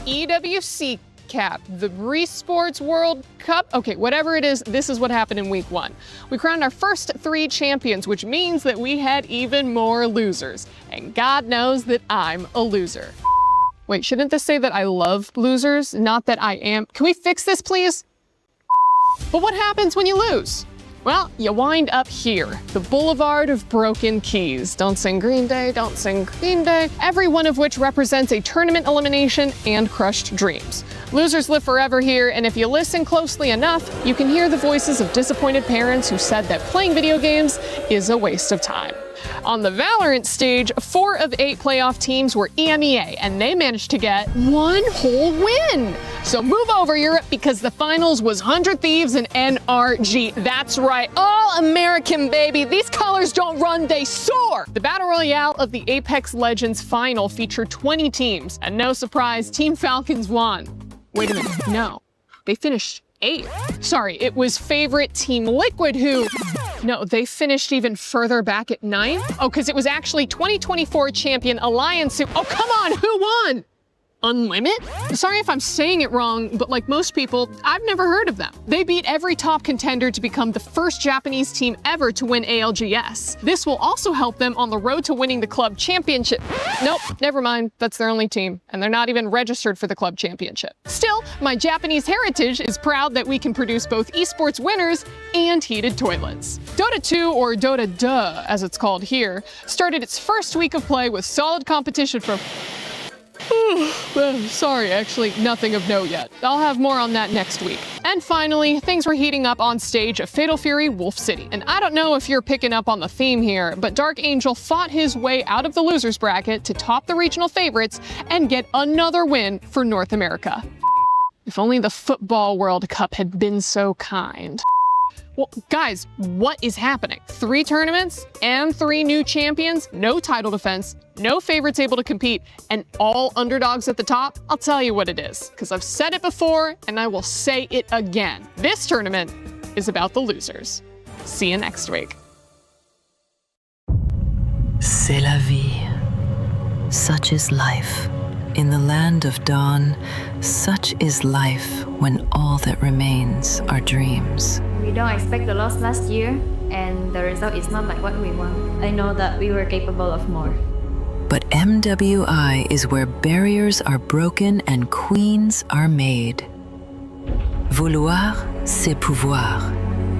EWC Cap, the Sports World Cup. Okay, whatever it is, this is what happened in week 1. We crowned our first 3 champions, which means that we had even more losers. And God knows that I'm a loser. Wait, shouldn't this say that I love losers, not that I am? Can we fix this, please? But what happens when you lose? Well, you wind up here, the Boulevard of Broken Keys. Don't sing Green Day, don't sing Green Day. Every one of which represents a tournament elimination and crushed dreams. Losers live forever here, and if you listen closely enough, you can hear the voices of disappointed parents who said that playing video games is a waste of time. On the Valorant stage, 4 of 8 playoff teams were EMEA, and they managed to get 1 whole win. So move over, Europe, because the finals was 100 Thieves and NRG. That's right, all American, baby. These colors don't run, they soar. The Battle Royale of the Apex Legends final featured 20 teams, and no surprise, Team Falcons won. Wait a minute, no, they finished 8th. Sorry, it was favorite Team Liquid who... No, they finished even further back at 9th? Oh, because it was actually 2024 champion Alliance who... Oh, come on, who won? Unlimit? Sorry if I'm saying it wrong, but like most people, I've never heard of them. They beat every top contender to become the first Japanese team ever to win ALGS. This will also help them on the road to winning the club championship. Nope, never mind, that's their only team, and they're not even registered for the club championship. Still, my Japanese heritage is proud that we can produce both esports winners and heated toilets. Dota 2, or Dota Duh, as it's called here, started its first week of play with solid competition from... Sorry, actually, nothing of note yet. I'll have more on that next week. And finally, things were heating up on stage at Fatal Fury Wolf City. And I don't know if you're picking up on the theme here, but Dark Angel fought his way out of the losers bracket to top the regional favorites and get another win for North America. If only the Football World Cup had been so kind. Well, guys, what is happening? 3 tournaments and 3 new champions, no title defense, no favorites able to compete, and all underdogs at the top? I'll tell you what it is, because I've said it before and I will say it again. This tournament is about the losers. See you next week. C'est la vie. Such is life. In the land of dawn, such is life when all that remains are dreams. We don't expect the loss last year, and the result is not like what we want. I know that we were capable of more. But MWI is where barriers are broken and queens are made. Vouloir, c'est pouvoir.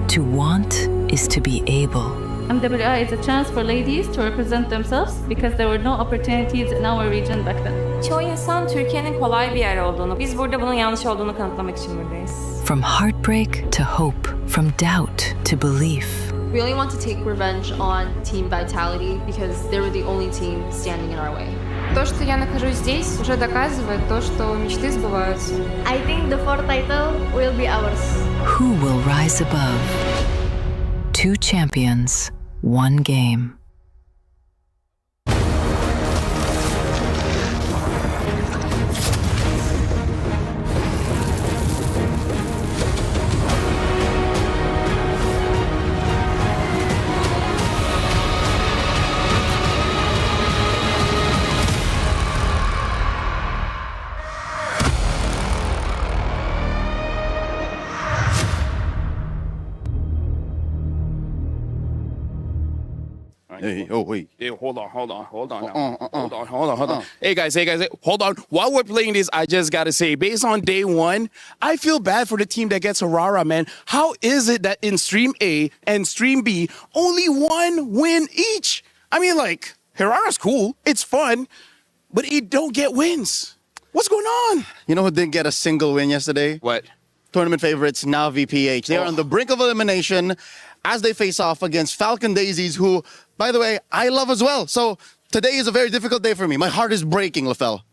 To want is to be able. MWI is a chance for ladies to represent themselves because there were no opportunities in our region back then. Çoğu insan Türkiye'nin kolay bir yer olduğunu, biz burada bunun yanlış olduğunu kanıtlamak için buradayız. From heartbreak to hope, from doubt to belief. We only want to take revenge on Team Vitality because they were the only team standing in our way. То, что я нахожусь здесь, уже доказывает то, что мечты сбываются. I think the 4th title will be ours. Who will rise above? 2 champions, 1 game. Hey, oh wait. Hey, hold on. Hold on. Hey guys, hold on. While we're playing this, I just gotta say, based on day 1, I feel bad for the team that gets Aurora, man. How is it that in Stream A and Stream B, only 1 win each? I mean, like, Aurора's cool, it's fun, but it don't get wins. What's going on? You know who didn't get a single win yesterday? What? Tournament favorites, now VPH. They are on the brink of elimination as they face off against Falcon Daisies, who, by the way, I love as well. So today is a very difficult day for me. My heart is breaking, LaFell.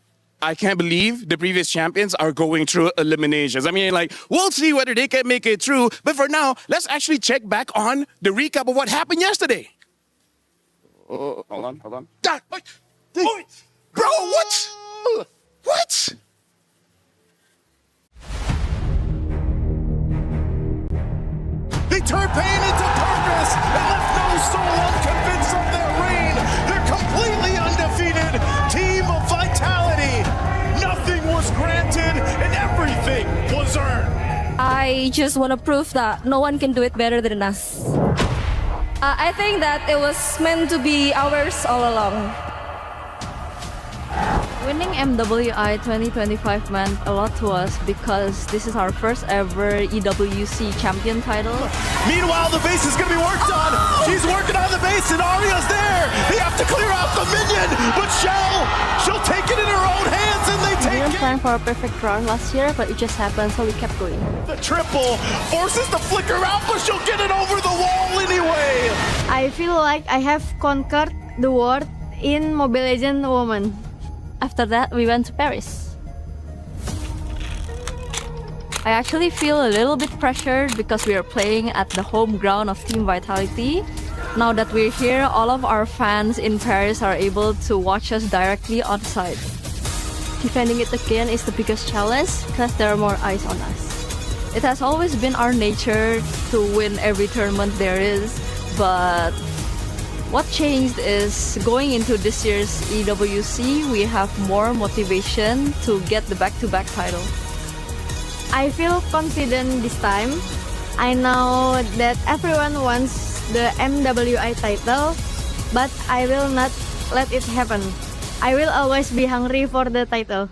I can't believe the previous champions are going through eliminations. I mean, like, we'll see whether they can make it through. But for now, let's actually check back on the recap of what happened yesterday. Hold on. Bro, what? What? They turned pain into purpose and left no soul unconvinced of their reign. They're completely undefeated. Team of Vitality. Nothing was granted. concern? I just want to prove that no one can do it better than us. I think that it was meant to be ours all along. Winning MWI 2025 meant a lot to us because this is our first ever EWC champion title. Meanwhile, the base is going to be worked on. She's working on the base, and Arya's there. They have to clear out the minion, but she'll take it in her own hands, and they We take didn't it. plan for a perfect run last year, but it just happened, so we kept going. The triple forces the flicker out, but she'll get it over the wall anyway. I feel like I have conquered the world in Mobile Legends Women. After that, we went to Paris. I actually feel a little bit pressured because we are playing at the home ground of Team Vitality. Now that we're here, all of our fans in Paris are able to watch us directly on site. Defending it again is the biggest challenge because there are more eyes on us. It has always been our nature to win every tournament there is, but what changed is going into this year's EWC, we have more motivation to get the back-to-back title. I feel confident this time. I know that everyone wants the MWI title, but I will not let it happen. I will always be hungry for the title.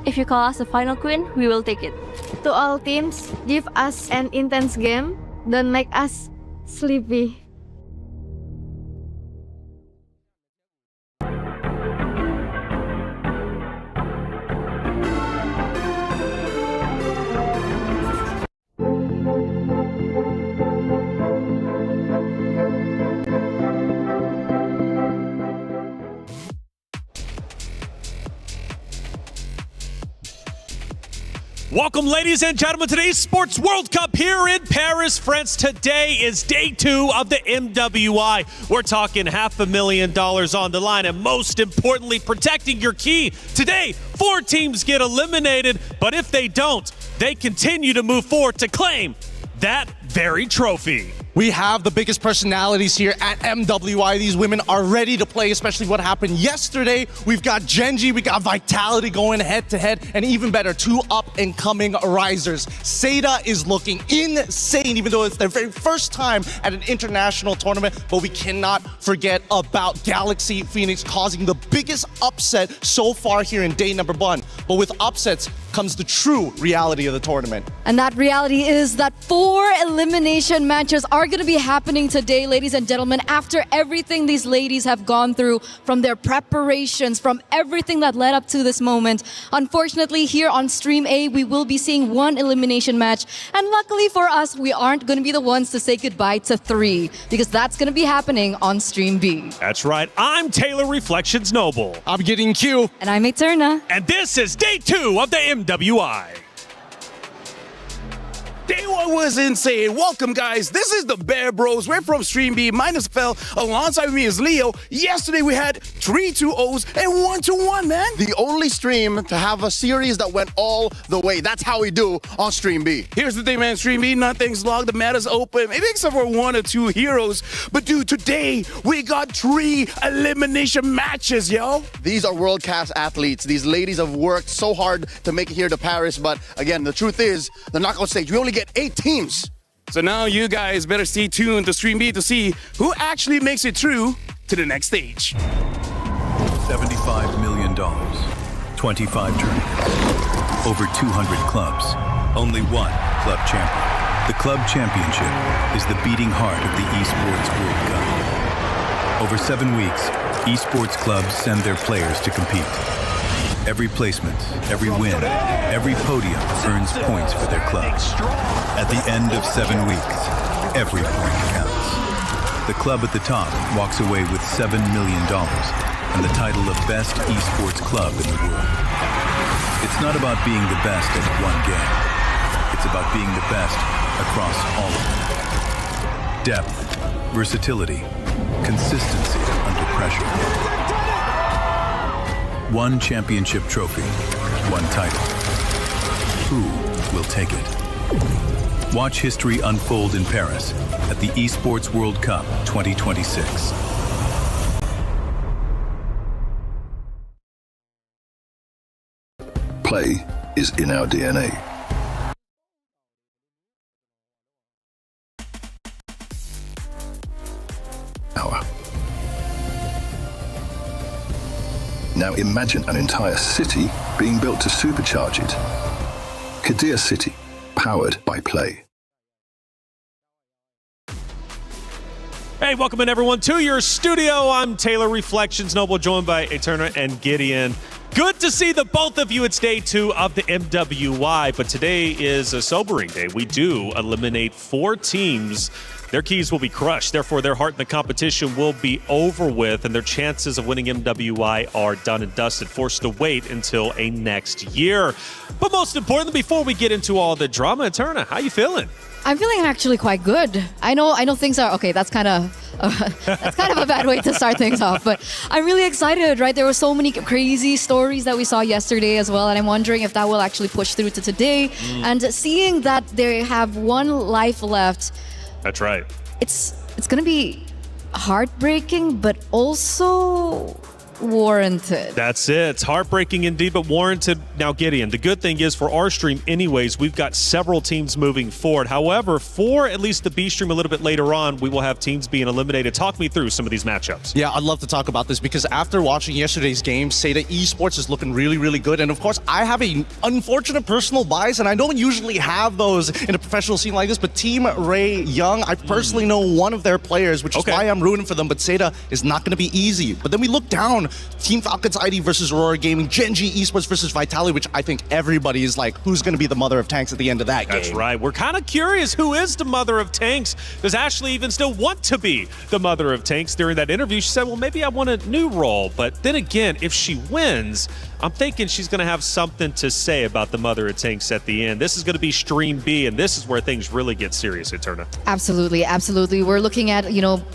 If you call us a final queen, we will take it. To all teams, give us an intense game. Don't make us sleepy. Welcome, ladies and gentlemen, to today's Sports World Cup here in Paris, France. Today is day 2 of the MWI. We're talking $500,000 on the line, and most importantly, protecting your key. Today, 4 teams get eliminated, but if they don't, they continue to move forward to claim that very trophy. We have the biggest personalities here at MWI. These women are ready to play, especially what happened yesterday. We've got Genji, we got Vitality going head-to-head, and even better, 2 up-and-coming risers. Seda is looking insane, even though it's their very first time at an international tournament, but we cannot forget about Galaxy Phoenix causing the biggest upset so far here in day number 1. But with upsets comes the true reality of the tournament. And that reality is that 4 elimination matches are going to be happening today, ladies and gentlemen, after everything these ladies have gone through, from their preparations, from everything that led up to this moment. Unfortunately, here on Stream A, we will be seeing 1 elimination match. And luckily for us, we aren't going to be the ones to say goodbye to 3, because that's going to be happening on Stream B. That's right. I'm Taylor Reflections Noble. I'm getting Q. And I'm Eterna. And this is day 2 of the MWI. Day 1 was insane. Welcome, guys. This is the Bear Bros. We're from Stream B. Minus Fell. Alongside me is Leo. Yesterday we had 3 2-0s and 1-1, man. The only stream to have a series that went all the way. That's how we do on Stream B. Here's the thing, man. Stream B, nothing's locked. The meta's open. Maybe except for 1 or 2 heroes. But dude, today we got 3 elimination matches, yo. These are world-class athletes. These ladies have worked so hard to make it here to Paris. But again, the truth is, the knockout stage, we only get 8 teams. So now you guys better stay tuned to Stream B to see who actually makes it through to the next stage. $75 million, 25 tournaments, over 200 clubs, only 1 club champion. The club championship is the beating heart of the Esports World Cup. Over 7 weeks, esports clubs send their players to compete. Every placement, every win, every podium earns points for their club. At the end of 7 weeks, every point counts. The club at the top walks away with $7 million and the title of Best Esports Club in the world. It's not about being the best at one game. It's about being the best across all of them. Depth, versatility, consistency under pressure. 1 championship trophy, 1 title. Who will take it? Watch history unfold in Paris at the Esports World Cup 2026. Play is in our DNA. Now imagine an entire city being built to supercharge it. Kadir City, powered by play. Hey, welcome in everyone to your studio. I'm Taylor, Reflections Noble, joined by Eterna and Gideon. Good to see the both of you. It's day 2 of the MWI, but today is a sobering day. We do eliminate 4 teams. Their keys will be crushed. Therefore, their heart in the competition will be over with, and their chances of winning MWI are done and dusted, forced to wait until a next year. But most importantly, before we get into all the drama, Eterna, how you feeling? I'm feeling actually quite good. I know things are okay. That's kind of a bad way to start things off, but I'm really excited, right? There were so many crazy stories that we saw yesterday as well, and I'm wondering if that will actually push through to today. And seeing that they have 1 life left. That's right. It's going to be heartbreaking, but also warranted. That's it. It's heartbreaking indeed, but warranted. Now, Gideon, the good thing is for our stream anyways, we've got several teams moving forward. However, for at least the B stream a little bit later on, we will have teams being eliminated. Talk me through some of these matchups. Yeah, I'd love to talk about this because after watching yesterday's game, Seda Esports is looking really, really good. And of course, I have an unfortunate personal bias, and I don't usually have those in a professional scene like this, but Team Ray Young, I personally know one of their players, which is why I'm rooting for them, but Seda is not going to be easy. But then we look down, Team Falcons ID versus Aurora Gaming, Genji Esports versus Vitality, which I think everybody is like, who's going to be the mother of tanks at the end of that game? That's right. We're kind of curious, who is the mother of tanks? Does Ashley even still want to be the mother of tanks? During that interview, she said, well, maybe I want a new role. But then again, if she wins, I'm thinking she's going to have something to say about the mother of tanks at the end. This is going to be Stream B, and this is where things really get serious, Eterna. Absolutely, absolutely. We're looking at,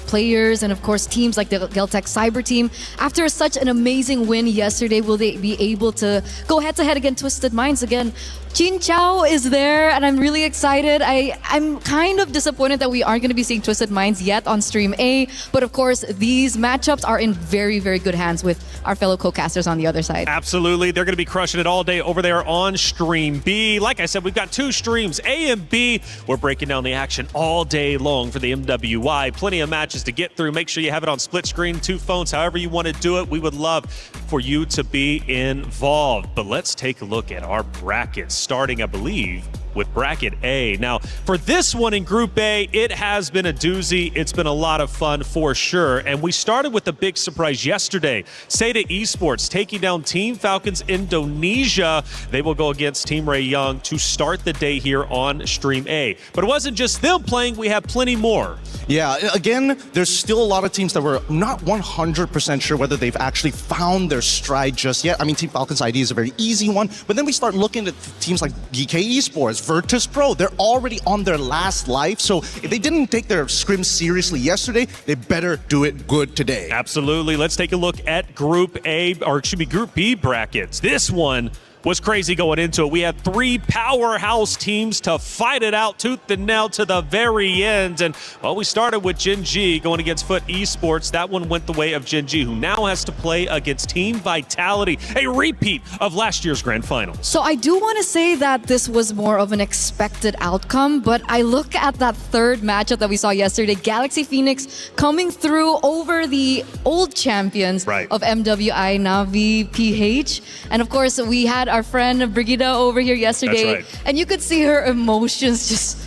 players and, of course, teams like the Geltec Cyber team. After such an amazing win yesterday, will they be able to go head-to-head against Twisted Minds again? Jin Chao is there, and I'm really excited. I'm kind of disappointed that we aren't going to be seeing Twisted Minds yet on Stream A, but of course, these matchups are in very, very good hands with our fellow co-casters on the other side. Absolutely. They're going to be crushing it all day over there on Stream B. Like I said, we've got 2 streams, A and B. We're breaking down the action all day long for the MWI. Plenty of matches to get through. Make sure you have it on split screen, 2 phones, however you want to do it. We would love for you to be involved. But let's take a look at our brackets, starting, I believe, with bracket A. Now, for this one in Group A, it has been a doozy. It's been a lot of fun for sure. And we started with a big surprise yesterday. Seda Esports taking down Team Falcons Indonesia. They will go against Team Ray Young to start the day here on Stream A. But it wasn't just them playing. We have plenty more. Yeah, again, there's still a lot of teams that we're not 100% sure whether they've actually found their stride just yet. I mean, Team Falcons ID is a very easy one, but then we start looking at teams like BK Esports, Virtus Pro. They're already on their last life, so if they didn't take their scrim seriously yesterday, they better do it good today. Absolutely. Let's take a look at Group A, or it should be Group B brackets. This one was crazy going into it. We had 3 powerhouse teams to fight it out tooth and nail to the very end. And, well, we started with Genji going against Foot Esports. That one went the way of Genji, who now has to play against Team Vitality, a repeat of last year's grand finals. So I do want to say that this was more of an expected outcome, but I look at that 3rd matchup that we saw yesterday, Galaxy Phoenix coming through over the old champions of MWI, Navi PH. And of course, we had our friend Brigida over here yesterday, and you could see her emotions just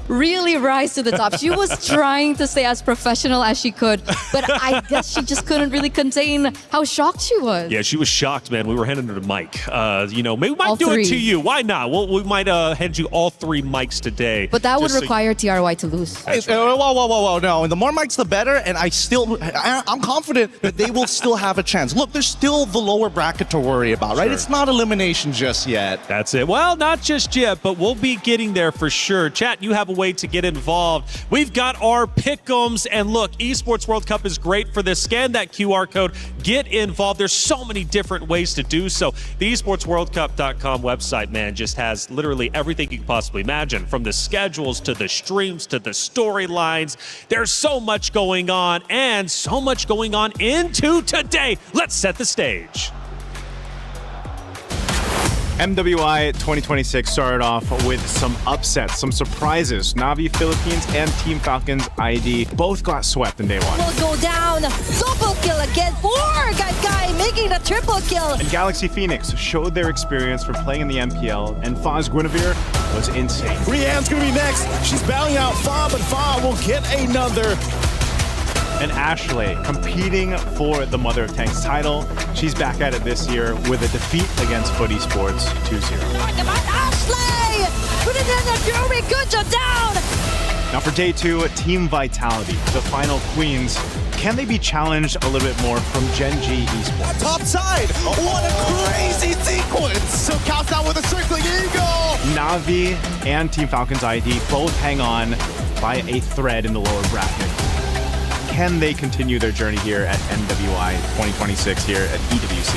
really rise to the top. She was trying to stay as professional as she could, but I guess she just couldn't really contain how shocked she was. Yeah, she was shocked, man. We were handing her the mic. Maybe we might do it to you. Why not? We might hand you all 3 mics today. But that would require TRY to lose. Whoa. No, and the more mics, the better. And I'm confident that they will still have a chance. Look, there's still the lower bracket to worry about, right? It's not elimination just yet. That's it. Well, not just yet, but we'll be getting there for sure. Chat, you have a way to get involved. We've got our pick'ems, and look, Esports World Cup is great for this. Scan that QR code, get involved. There's so many different ways to do so. The esportsworldcup.com website, man, just has literally everything you can possibly imagine, from the schedules to the streams to the storylines. There's so much going on, and so much going on into today. Let's set the stage. MWI 2026 started off with some upsets, some surprises. Na'Vi Philippines and Team Falcons ID both got swept in day one. Will go down. Double kill again for Guy making the triple kill. And Galaxy Phoenix showed their experience from playing in the MPL, and Fa's Guinevere was insane. Rianne's gonna be next. She's bowing out Fa, but Fa will get another. And Ashley competing for the Mother of Tanks title. She's back at it this year with a defeat against Footy Sports 2-0. Ashley! Put it in the Fury, good job down! Now for day 2, Team Vitality, the final queens. Can they be challenged a little bit more from Gen G Esports? Top side! What a crazy sequence! So counts out with a circling eagle! Na'Vi and Team Falcons ID both hang on by a thread in the lower bracket. Can they continue their journey here at MWI 2026 here at EWC?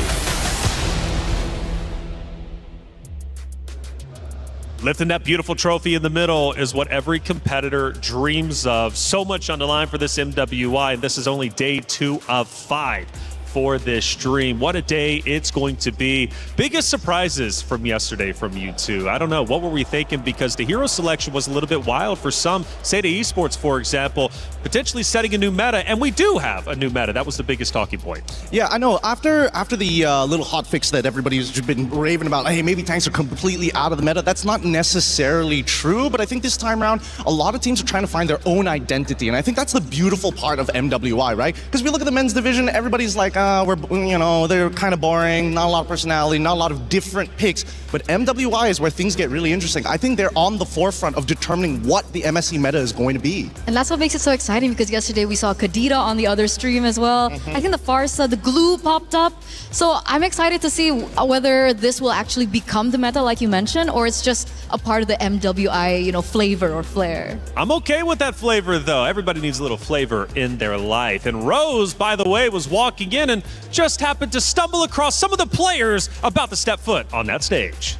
Lifting that beautiful trophy in the middle is what every competitor dreams of. So much on the line for this MWI, and this is only day 2 of 5 for this stream. What a day it's going to be. Biggest surprises from yesterday from you two. I don't know, what were we thinking? Because the hero selection was a little bit wild for some. Say the esports, for example, potentially setting a new meta, and we do have a new meta. That was the biggest talking point. Yeah, I know. After the little hot fix that everybody's been raving about, hey, maybe tanks are completely out of the meta, that's not necessarily true, but I think this time around, a lot of teams are trying to find their own identity, and I think that's the beautiful part of MWI, right? Because we look at the men's division, everybody's like, they're kind of boring, not a lot of personality, not a lot of different picks. But MWI is where things get really interesting. I think they're on the forefront of determining what the MSC meta is going to be. And that's what makes it so exciting, because yesterday we saw Kadita on the other stream as well. I think the Farsa, the glue popped up. So I'm excited to see whether this will actually become the meta like you mentioned, or it's just a part of the MWI, flavor or flair. I'm okay with that flavor though. Everybody needs a little flavor in their life. And Rose, by the way, was walking in and just happened to stumble across some of the players about to step foot on that stage.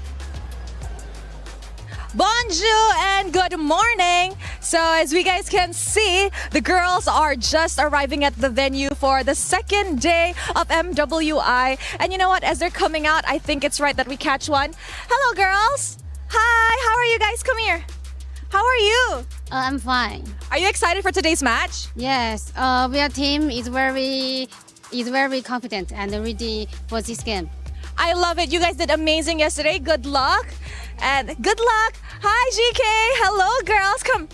Bonjour and good morning. So as we guys can see, the girls are just arriving at the venue for the second day of MWI. And you know what? As they're coming out, I think it's right that we catch one. Hello, girls. Hi, how are you guys? Come here. How are you? I'm fine. Are you excited for today's match? Yes, our team is very confident and ready for this game. I love it. You guys did amazing yesterday. Good luck. And good luck. Hi, GK. Hello, girls. Come.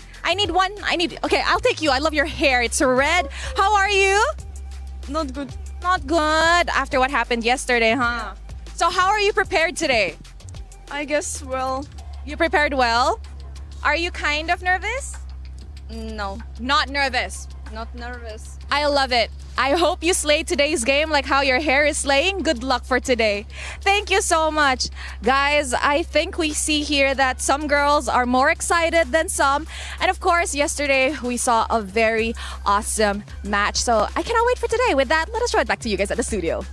Okay, I'll take you. I love your hair. It's red. How are you? Not good. Not good. After what happened yesterday, huh? So how are you prepared today? I guess, well. You prepared well? Are you kind of nervous? No. Not nervous. Not nervous. I love it. I hope you slay today's game like how your hair is slaying. Good luck for today. Thank you so much. Guys, I think we see here that some girls are more excited than some. And of course, yesterday we saw a very awesome match. So I cannot wait for today. With that, let us throw it back to you guys at the studio.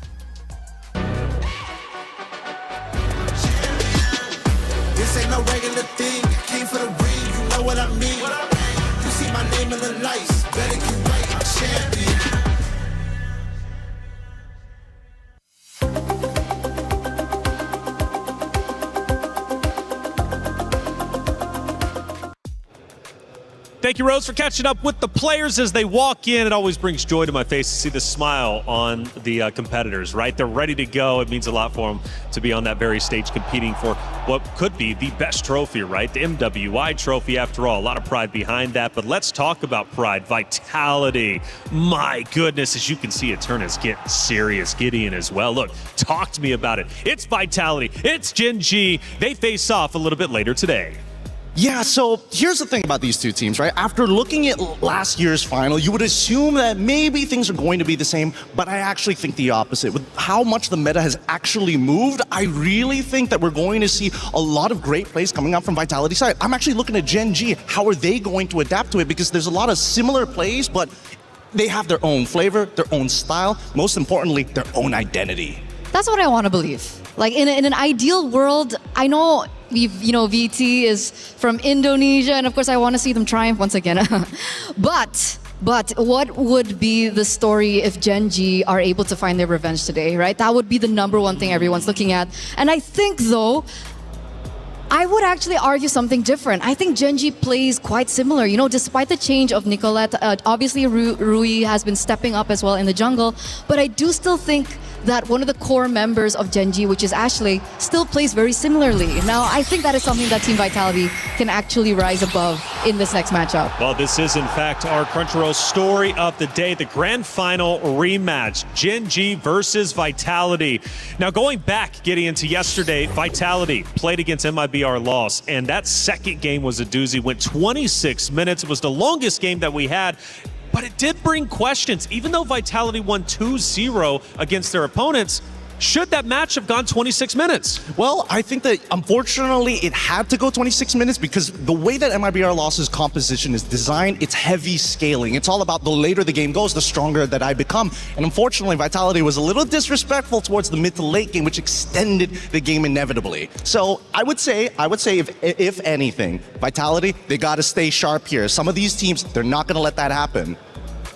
This ain't no regular thing. Came for the ring, you know what I mean. You see my name in the lights. Better get right, I'm champion. Thank you, Rose, for catching up with the players as they walk in. It always brings joy to my face to see the smile on the competitors, right? They're ready to go. It means a lot for them to be on that very stage competing for what could be the best trophy, right? The MWI trophy, after all. A lot of pride behind that, but let's talk about pride. Vitality. My goodness, as you can see, Eterna's getting serious. Gideon as well. Look, talk to me about it. It's Vitality. It's Gen G. They face off a little bit later today. Yeah, so here's the thing about these two teams, right? After looking at last year's final, you would assume that maybe things are going to be the same, but I actually think the opposite. With how much the meta has actually moved, I really think that we're going to see a lot of great plays coming out from Vitality side. I'm actually looking at Gen G. How are they going to adapt to it? Because there's a lot of similar plays, but they have their own flavor, their own style, most importantly, their own identity. That's what I want to believe. Like in an ideal world, I know VT is from Indonesia, and of course I want to see them triumph once again. But But what would be the story if Genji are able to find their revenge today, right? That would be the number one thing everyone's looking at. And I think, though, I would actually argue something different. I think Genji plays quite similar. You know, despite the change of Nicolette, obviously Rui has been stepping up as well in the jungle, but I do still think that one of the core members of Genji, which is Ashley, still plays very similarly. Now, I think that is something that Team Vitality can actually rise above in this next matchup. Well, this is, in fact, our Crunchyroll story of the day, the grand final rematch, Genji versus Vitality. Now, going back, getting into yesterday, Vitality played against MIBR, lost, and that second game was a doozy, went 26 minutes. It was the longest game that we had. But it did bring questions. Even though Vitality won 2-0 against their opponents, should that match have gone 26 minutes? Well, I think that unfortunately it had to go 26 minutes because the way that MIBR Loss's composition is designed, it's heavy scaling. It's all about the later the game goes, the stronger that I become. And unfortunately, Vitality was a little disrespectful towards the mid to late game, which extended the game inevitably. So I would say if anything, Vitality, they got to stay sharp here. Some of these teams, they're not going to let that happen.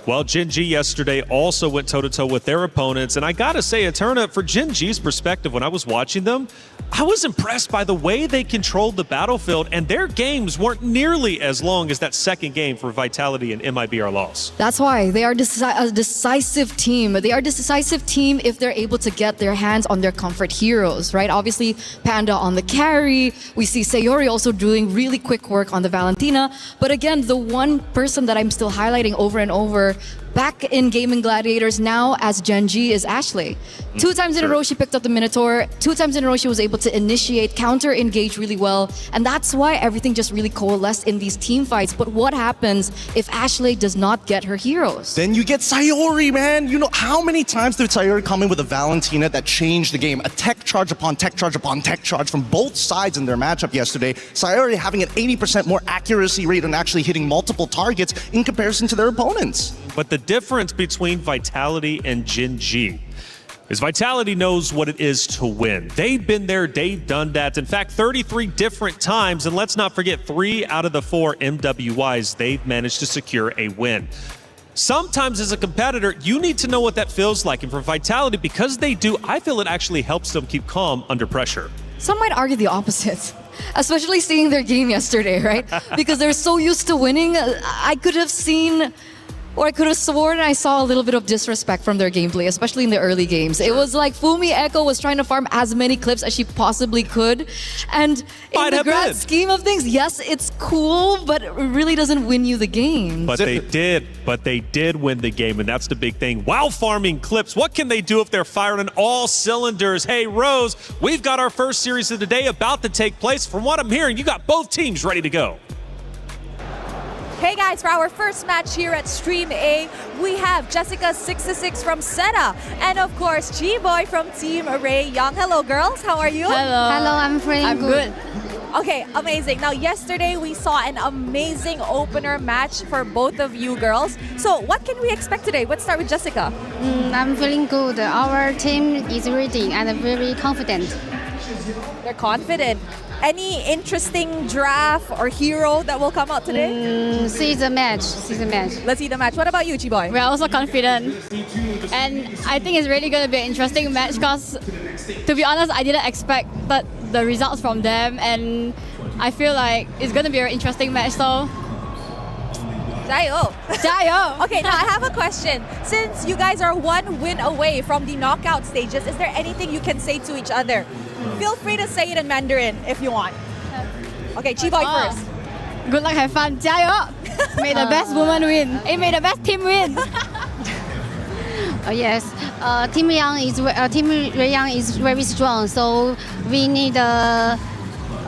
Well, Genji yesterday also went toe-to-toe with their opponents, and I gotta say, Eterna, for Genji's perspective, when I was watching them, I was impressed by the way they controlled the battlefield, and their games weren't nearly as long as that second game for Vitality and MIBR Loss. That's why they are a decisive team. They are a decisive team if they're able to get their hands on their comfort heroes, right? Obviously, Panda on the carry. We see Sayori also doing really quick work on the Valentina. But again, the one person that I'm still highlighting over and over back in Gaming Gladiators now as Genji is Ashley. 2 times in a row she picked up the Minotaur. 2 times in a row she was able to initiate, counter-engage really well. And that's why everything just really coalesced in these team fights. But what happens if Ashley does not get her heroes? Then you get Sayori, man. You know, how many times did Sayori come in with a Valentina that changed the game? A tech charge upon tech charge upon tech charge from both sides in their matchup yesterday. Sayori having an 80% more accuracy rate and actually hitting multiple targets in comparison to their opponents. But the difference between Vitality and Genji is Vitality knows what it is to win. They've been there, they've done that. In fact, 33 different times, and let's not forget 3 out of the 4 MWIs, they've managed to secure a win. Sometimes as a competitor, you need to know what that feels like. And for Vitality, because they do, I feel it actually helps them keep calm under pressure. Some might argue the opposite. Especially seeing their game yesterday, right? Because they're so used to winning. I could have seen, or I could have sworn I saw a little bit of disrespect from their gameplay, especially in the early games. It was like Fumi Echo was trying to farm as many clips as she possibly could. And in the grand scheme of things, yes, it's cool, but it really doesn't win you the game. But they did win the game, and that's the big thing. While farming clips, what can they do if they're firing on all cylinders? Hey, Rose, we've got our first series of the day about to take place. From what I'm hearing, you got both teams ready to go. Hey guys, for our first match here at Stream A, we have Jessica626 from Seta, and of course, G-Boy from Team Array Young. Hello girls, how are you? Hello. Hello, I'm feeling good. Okay, amazing. Now yesterday we saw an amazing opener match for both of you girls. So what can we expect today? Let's start with Jessica. I'm feeling good. Our team is ready and very confident. They're confident. Any interesting draft or hero that will come out today? See the match. Let's see the match. What about you, Chiboy? We're also confident. And I think it's really going to be an interesting match because, to be honest, I didn't expect the results from them. And I feel like it's going to be an interesting match. So, Jayo. Jayo. Okay, now I have a question. Since you guys are 1 win away from the knockout stages, is there anything you can say to each other? Feel free to say it in Mandarin if you want. Okay, Chiboy first. Good luck, have fun. Jayo. May the best woman win. May the best team win. Yes. Team Ray Young is very strong, so we need a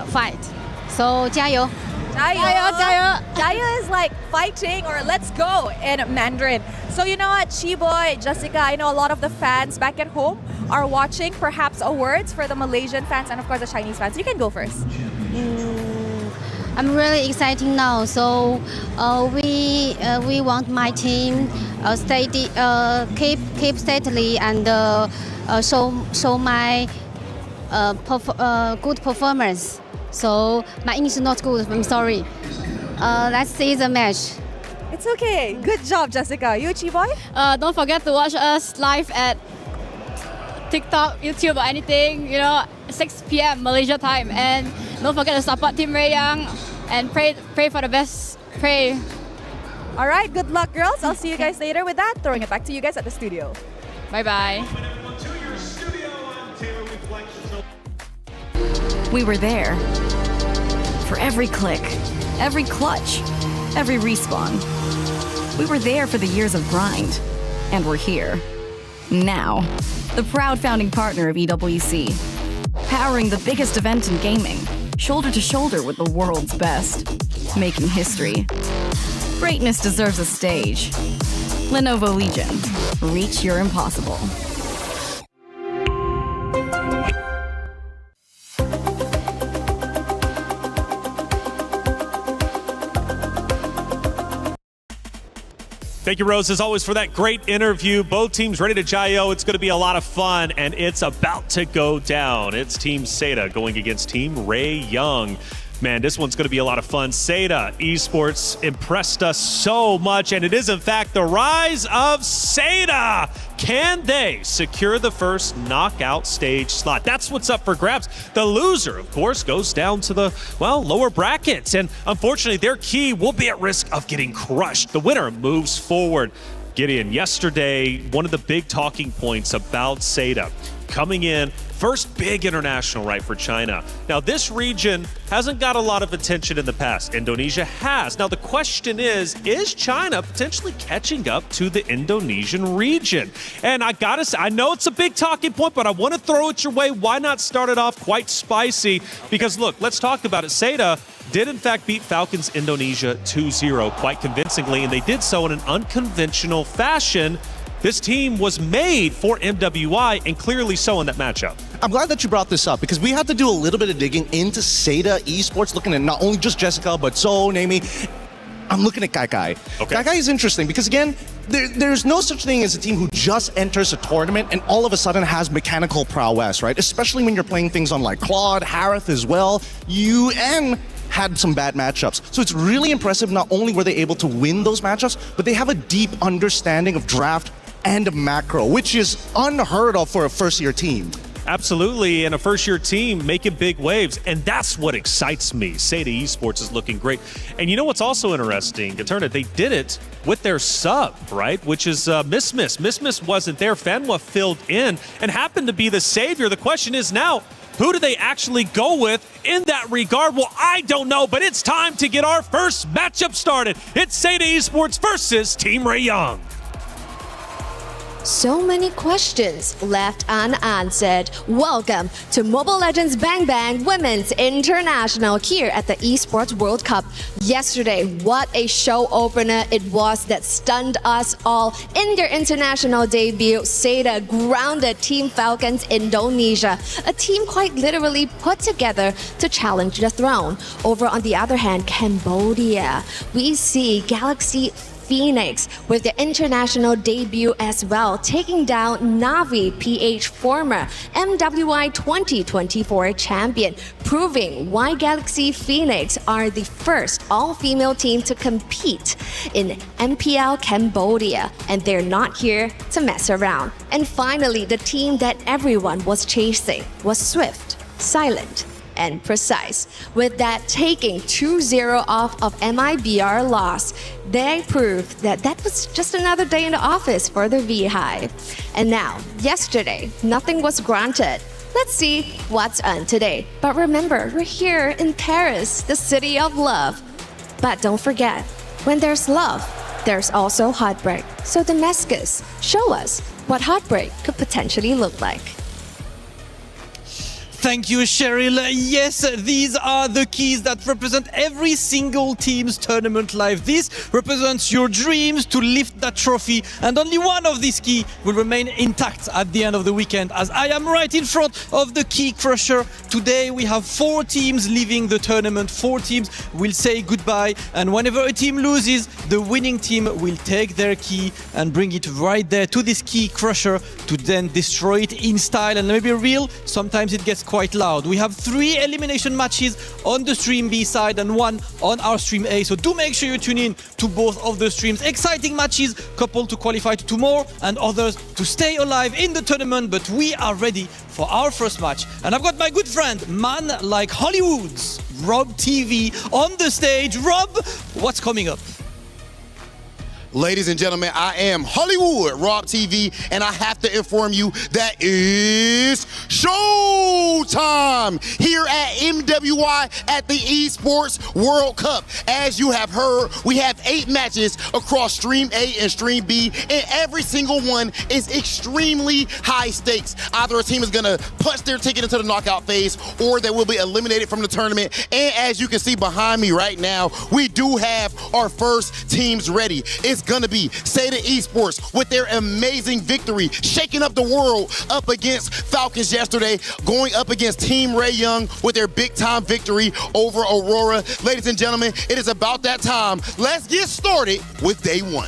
fight. So, 加油. Jayo is like fighting or let's go in Mandarin. So you know what, Chiboy, Jessica, I know a lot of the fans back at home are watching. Perhaps a words for the Malaysian fans and of course the Chinese fans. You can go first. I'm really excited now. So we want my team keep steadily and show my good performance. So my English is not good. I'm sorry. Let's see the match. It's okay. Good job, Jessica. You, Chiboy? Don't forget to watch us live at TikTok, YouTube, or anything, 6 p.m. Malaysia time. And don't forget to support Team Ray Young and pray for the best. Pray. All right, good luck, girls. I'll see you guys later. With that, throwing it back to you guys at the studio. Bye-bye. We were there for every click, every clutch, every respawn. We were there for the years of grind, and we're here now. The proud founding partner of EWC, powering the biggest event in gaming, shoulder to shoulder with the world's best, making history. Greatness deserves a stage. Lenovo Legion, reach your impossible. Thank you, Rose, as always, for that great interview. Both teams ready to jayo. It's going to be a lot of fun, and it's about to go down. It's Team Seda going against Team Ray Young. Man, this one's going to be a lot of fun. Seda Esports impressed us so much, and it is, in fact, the rise of Seda. Can they secure the first knockout stage slot? That's what's up for grabs. The loser, of course, goes down to the, lower brackets, and unfortunately, their key will be at risk of getting crushed. The winner moves forward. Gideon, yesterday, one of the big talking points about Seda coming in, first big international, right, for China. Now, this region hasn't got a lot of attention in the past. Indonesia has. Now, the question is China potentially catching up to the Indonesian region? And I gotta say, I know it's a big talking point, but I want to throw it your way. Why not start it off quite spicy? Because look, let's talk about it. Seda did in fact beat Falcons Indonesia 2-0 quite convincingly, and they did so in an unconventional fashion. This team was made for MWI, and clearly so in that matchup. I'm glad that you brought this up because we had to do a little bit of digging into Seda Esports, looking at not only just Jessica, but Zoe, Naomi. I'm looking at Kai Kai. Okay. Kai Kai is interesting because, again, there's no such thing as a team who just enters a tournament and all of a sudden has mechanical prowess, right? Especially when you're playing things on like Claude, Harith as well. UN had some bad matchups. So it's really impressive. Not only were they able to win those matchups, but they have a deep understanding of draft and macro, which is unheard of for a first-year team. Absolutely, and a first-year team making big waves, and that's what excites me. Seda Esports is looking great. And you know what's also interesting, Gaturna, they did it with their sub, right, which is Miss. Miss wasn't there. Fanwa filled in and happened to be the savior. The question is now, who do they actually go with in that regard? Well, I don't know, but it's time to get our first matchup started. It's Seda Esports versus Team Ray Young. So many questions left unanswered. Welcome to Mobile Legends Bang Bang Women's International here at the Esports World Cup. Yesterday, what a show opener it was that stunned us all. In their international debut, Seda grounded Team Falcons Indonesia, a team quite literally put together to challenge the throne. Over on the other hand, Cambodia, we see Galaxy Phoenix with the international debut as well, taking down Navi PH, former MWI 2024 champion, proving why Galaxy Phoenix are the first all-female team to compete in MPL Cambodia, and they're not here to mess around. And finally, the team that everyone was chasing was Swift, Silent, and Precise. With that taking 2-0 off of MIBR loss, they proved that that was just another day in the office for the V-Hive. And now, yesterday, nothing was granted. Let's see what's on today. But remember, we're here in Paris, the city of love. But don't forget, when there's love, there's also heartbreak. So Damascus, show us what heartbreak could potentially look like. Thank you, Cheryl. Yes, these are the keys that represent every single team's tournament life. This represents your dreams to lift that trophy, and only one of these keys will remain intact at the end of the weekend, as I am right in front of the Key Crusher. Today we have 4 teams leaving the tournament. 4 teams will say goodbye, and whenever a team loses, the winning team will take their key and bring it right there to this Key Crusher to then destroy it in style. And let me be real, sometimes it gets quite loud. We have 3 elimination matches on the stream B side and 1 on our stream A. So do make sure you tune in to both of the streams. Exciting matches, couple to qualify to 2 more and others to stay alive in the tournament. But we are ready for our first match. And I've got my good friend, man like Hollywood's Rob TV on the stage. Rob, what's coming up? Ladies and gentlemen, I am Hollywood, Rob TV, and I have to inform you that is showtime here at MWI at the Esports World Cup. As you have heard, we have 8 matches across Stream A and Stream B, and every single one is extremely high stakes. Either a team is gonna punch their ticket into the knockout phase, or they will be eliminated from the tournament. And as you can see behind me right now, we do have our first teams ready. It's gonna be Seda Esports with their amazing victory, shaking up the world up against Falcons yesterday, going up against Team Ray Young with their big time victory over Aurora. Ladies and gentlemen, it is about that time. Let's get started with day 1.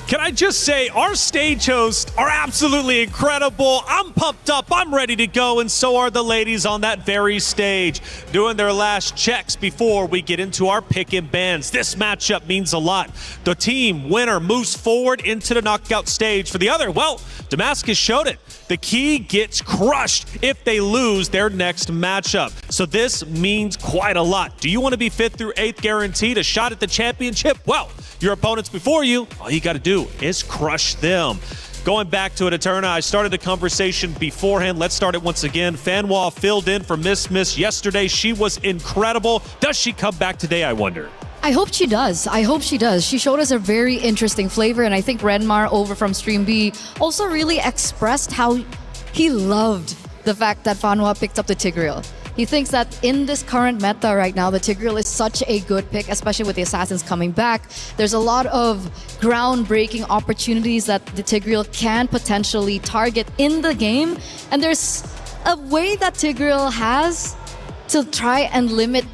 Can I just say, our stage hosts are absolutely incredible. I'm pumped up, I'm ready to go, and so are the ladies on that very stage, doing their last checks before we get into our pick and bans. This matchup means a lot. The team winner moves forward into the knockout stage. For the other, well, Damascus showed it. The key gets crushed if they lose their next matchup. So this means quite a lot. Do you want to be 5th through 8th guaranteed a shot at the championship? Well, your opponents before you, all you got to do is crush them. Going back to it, Eterna, I started the conversation beforehand. Let's start it once again. Fanwa filled in for Miss yesterday. She was incredible. Does she come back today, I wonder? I hope she does. I hope she does. She showed us a very interesting flavor, and I think Renmar over from Stream B also really expressed how he loved the fact that Fanwa picked up the Tigreal. He thinks that in this current meta right now, the Tigreal is such a good pick, especially with the Assassins coming back. There's a lot of groundbreaking opportunities that the Tigreal can potentially target in the game, and there's a way that Tigreal has to try and limit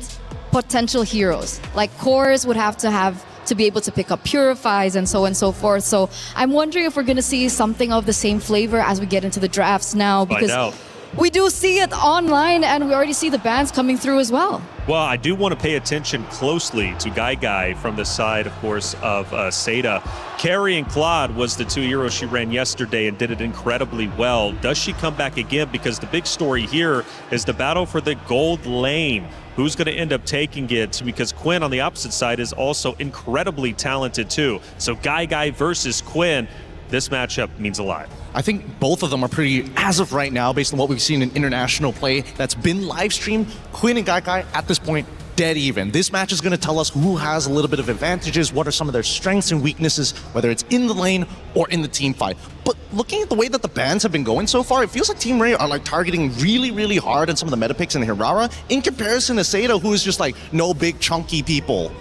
potential heroes. Like cores would have to be able to pick up purifies and so on and so forth. So I'm wondering if we're going to see something of the same flavor as we get into the drafts now, because we do see it online and we already see the bans coming through as well. Well, I do want to pay attention closely to Guy from the side, of course, of Seda. Carrie and Claude was the 2 heroes she ran yesterday and did it incredibly well. Does she come back again? Because the big story here is the battle for the gold lane. Who's going to end up taking it? Because Quinn on the opposite side is also incredibly talented too. So Guy versus Quinn, this matchup means a lot. I think both of them are pretty, as of right now, based on what we've seen in international play that's been live streamed, Quinn and Guy at this point, dead even. This match is going to tell us who has a little bit of advantages, what are some of their strengths and weaknesses, whether it's in the lane or in the team fight. But looking at the way that the bans have been going so far, it feels like Team Ray are like targeting really hard on some of the meta picks in Hirara in comparison to Seda, who is just like no big chunky people.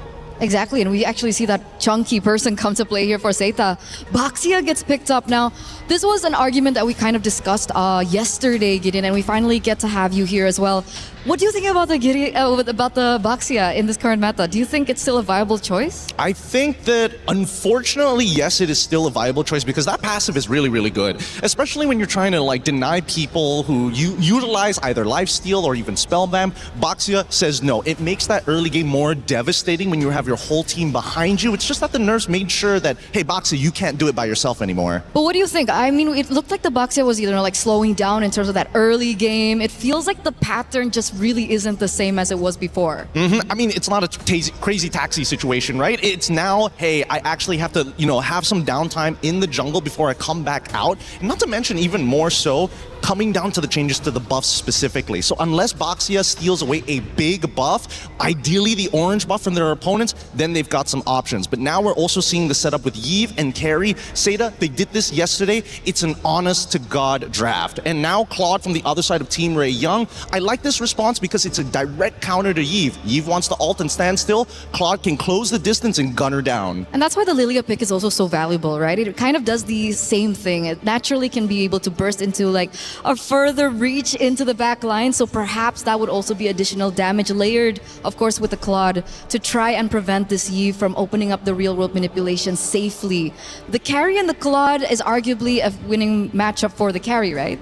Exactly, and we actually see that chunky person come to play here for Seita. Baxia gets picked up now. This was an argument that we kind of discussed yesterday, Gideon, and we finally get to have you here as well. What do you think about the Baxia in this current meta? Do you think it's still a viable choice? I think that, unfortunately, yes, it is still a viable choice because that passive is really good. Especially when you're trying to like deny people who utilize either lifesteal or even spellbam. Baxia says no. It makes that early game more devastating when you have your whole team behind you. It's just that the nerfs made sure that, hey, Baxia, you can't do it by yourself anymore. But what do you think? I mean, it looked like the Baxia was either like slowing down in terms of that early game. It feels like the pattern just really isn't the same as it was before. I mean, it's not a crazy taxi situation, right? It's now, hey, I actually have to, have some downtime in the jungle before I come back out. And not to mention, even more so, coming down to the changes to the buffs specifically. So unless Baxia steals away a big buff, ideally the orange buff from their opponents, then they've got some options. But now we're also seeing the setup with Yves and Carrie. Seda, they did this yesterday. It's an honest-to-God draft. And now Claude from the other side of Team Ray Young. I like this response because it's a direct counter to Yves. Yves wants to ult and stand still. Claude can close the distance and gun her down. And that's why the Lilia pick is also so valuable, right? It kind of does the same thing. It naturally can be able to burst into like a further reach into the back line, so perhaps that would also be additional damage layered, of course, with the Claude to try and prevent this Yves from opening up the real-world manipulation safely. The carry and the Claude is arguably a winning matchup for the carry, right?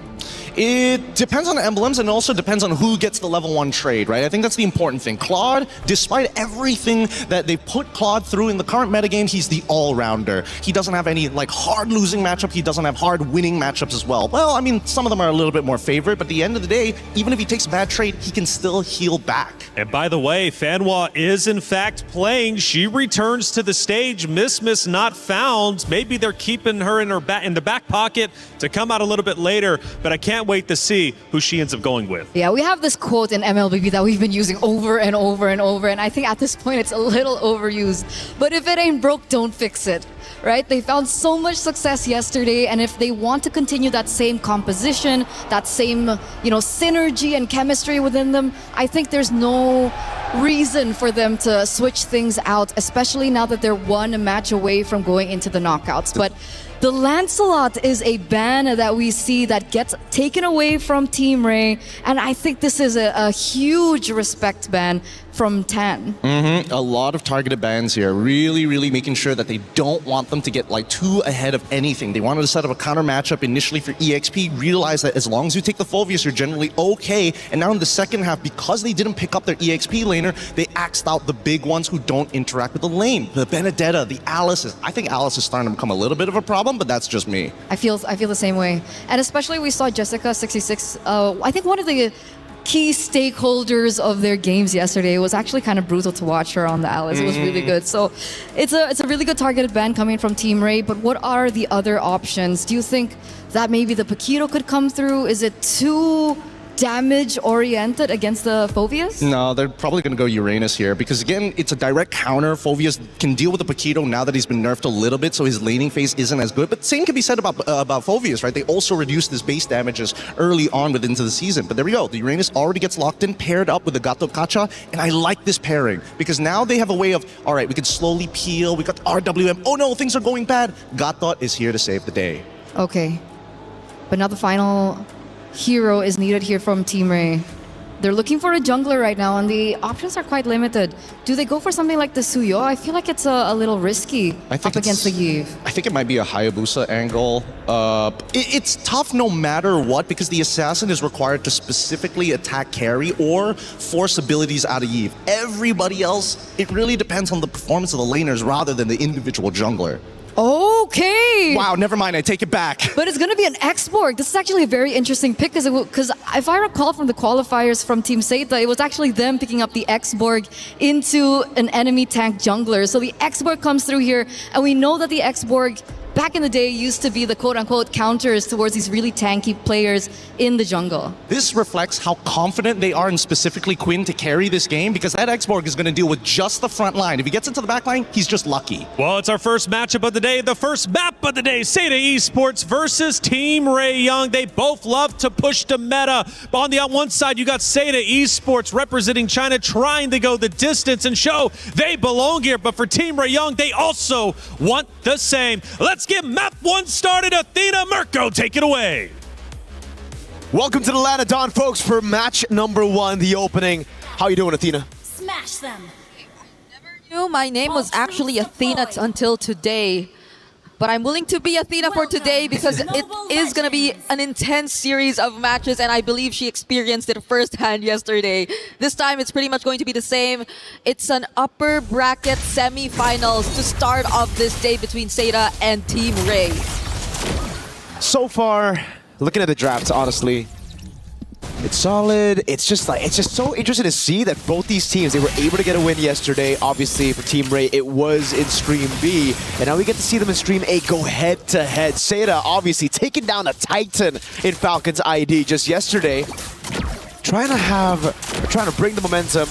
It depends on the emblems, and also depends on who gets the level 1 trade, right? I think that's the important thing. Claude, despite everything that they put Claude through in the current metagame, he's the all-rounder. He doesn't have any like hard losing matchup. He doesn't have hard winning matchups as well. Well, I mean, some of them are a little bit more favored, but at the end of the day, even if he takes a bad trade, he can still heal back. And by the way, Fanwa is in fact playing. She returns to the stage. Miss not found. Maybe they're keeping her in the back pocket to come out a little bit later, but I can't wait to see who she ends up going with. Yeah, we have this quote in MLBB that we've been using over and over and over, and I think at this point it's a little overused. But if it ain't broke, don't fix it. Right? They found so much success yesterday, and if they want to continue that same composition, that same, synergy and chemistry within them, I think there's no reason for them to switch things out, especially now that they're one match away from going into the knockouts. But the Lancelot is a ban that we see that gets taken away from Team Ray, and I think this is a huge respect ban from Tan. A lot of targeted bans here, really making sure that they don't want them to get like too ahead of anything. They wanted to set up a counter matchup initially for EXP, realize that as long as you take the Phoveus, you're generally okay. And now in the second half, because they didn't pick up their EXP laner, they axed out the big ones who don't interact with the lane. The Benedetta, the Alice. I think Alice is starting to become a little bit of a problem, but that's just me. I feel the same way. And especially we saw Jessica26, I think one of the key stakeholders of their games yesterday. It was actually kind of brutal to watch her on the Alice. It was really good. So it's a really good targeted ban coming from Team Ray, but what are the other options? Do you think that maybe the Paquito could come through? Is it too damage-oriented against the Phoveus? No, they're probably going to go Uranus here because, again, it's a direct counter. Phoveus can deal with the Paquito now that he's been nerfed a little bit, so his laning phase isn't as good. But same can be said about Phoveus, right? They also reduced his base damages early on into the season. But there we go. The Uranus already gets locked in, paired up with the Gato Kacha, and I like this pairing because now they have a way of, all right, we can slowly peel. We got RWM. Oh no, things are going bad. Gato is here to save the day. Okay. But now the final hero is needed here from Team Ray. They're looking for a jungler right now, and the options are quite limited. Do they go for something like the Suyo? I feel like it's a little risky up against the Yve. I think it might be a Hayabusa angle. It's tough no matter what because the assassin is required to specifically attack carry or force abilities out of Yve. Everybody else, it really depends on the performance of the laners rather than the individual jungler. Okay. Wow, never mind. I take it back. But it's going to be an X-Borg. This is actually a very interesting pick because if I recall from the qualifiers from Team Seita, it was actually them picking up the X-Borg into an enemy tank jungler. So the X-Borg comes through here, and we know that the X-Borg back in the day used to be the quote-unquote counters towards these really tanky players in the jungle. This reflects how confident they are in specifically Quinn to carry this game because that X-Borg is going to deal with just the front line. If he gets into the back line, he's just lucky. Well, it's our first matchup of the day, the first map of the day, Seita Esports versus Team Ray Young. They both love to push the meta. But on the one side, you got Seita Esports representing China, trying to go the distance and show they belong here. But for Team Ray Young, they also want the same. Let's get map 1 started. Athena Mirko, take it away. Welcome to the Land of Dawn, folks, for match number 1, the opening. How you doing, Athena? Smash them. My name was actually Athena until today, but I'm willing to be Athena for today because it is going to be an intense series of matches, and I believe she experienced it firsthand yesterday. This time it's pretty much going to be the same. It's an upper bracket semi-finals to start off this day between Seita and Team Ray. So far, looking at the drafts, honestly, it's solid. It's just so interesting to see that both these teams, they were able to get a win yesterday. Obviously, for Team Ray, it was in Stream B, and now we get to see them in Stream A go head-to-head. Seita, obviously, taking down a Titan in Falcon's ID just yesterday, trying to bring the momentum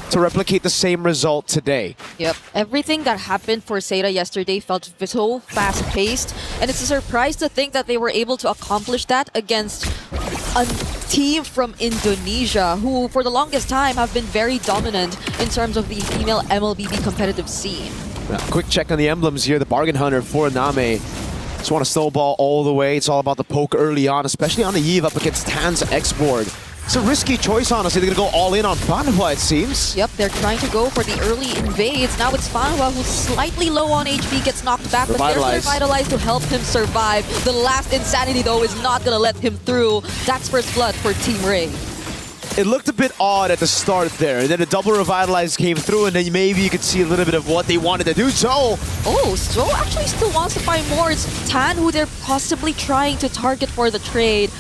to replicate the same result today. Yep, everything that happened for Seita yesterday felt so fast-paced, and it's a surprise to think that they were able to accomplish that against a team from Indonesia who for the longest time have been very dominant in terms of the female MLBB competitive scene. Quick check on the emblems here. The Bargain Hunter for Name. Just want to snowball all the way. It's all about the poke early on, especially on the Yve up against Tan's X-Borg. It's a risky choice, honestly. They're going to go all in on Fanhua, it seems. Yep, they're trying to go for the early invades. Now it's Fanhua who's slightly low on HP, gets knocked back, but there's Revitalize to help him survive. The last Insanity, though, is not going to let him through. That's first blood for Team Ray. It looked a bit odd at the start there, and then a double Revitalize came through, and then maybe you could see a little bit of what they wanted to do. So, So actually still wants to find more. It's Tan who they're possibly trying to target for the trade.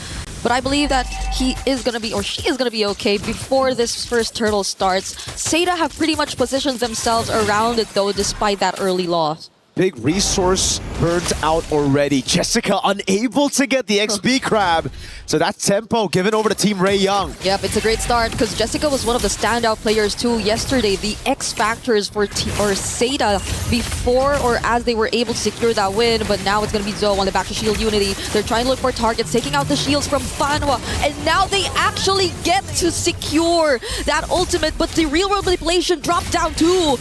But I believe that he is going to be, or she is going to be okay before this first turtle starts. Seda have pretty much positioned themselves around it though, despite that early loss. Big resource burnt out already. Jessica unable to get the XP crab. So that's tempo given over to Team Ray Young. Yep, it's a great start because Jessica was one of the standout players too yesterday. The X factors for Seda before or as they were able to secure that win, but now it's going to be Zoe on the back to Shield Unity. They're trying to look for targets, taking out the shields from Fanhua, and now they actually get to secure that ultimate, but the real world manipulation dropped down too.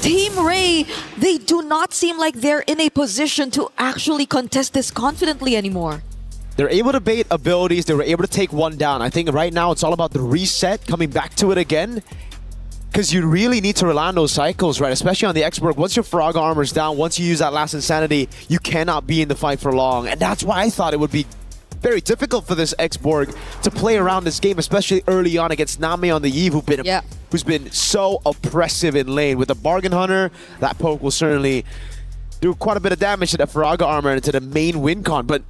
Team Ray, they do not seem like they're in a position to actually contest this confidently anymore. They're able to bait abilities. They were able to take one down. I think right now it's all about the reset, coming back to it again. Because you really need to rely on those cycles, right? Especially on the Expo. Once your Faraga armor's down, once you use that last Insanity, you cannot be in the fight for long. And that's why I thought it would be very difficult for this X-Borg to play around this game, especially early on against Nami on the Eve, who's been so oppressive in lane. With the Bargain Hunter, that poke will certainly do quite a bit of damage to the Faraga armor and to the main win con. But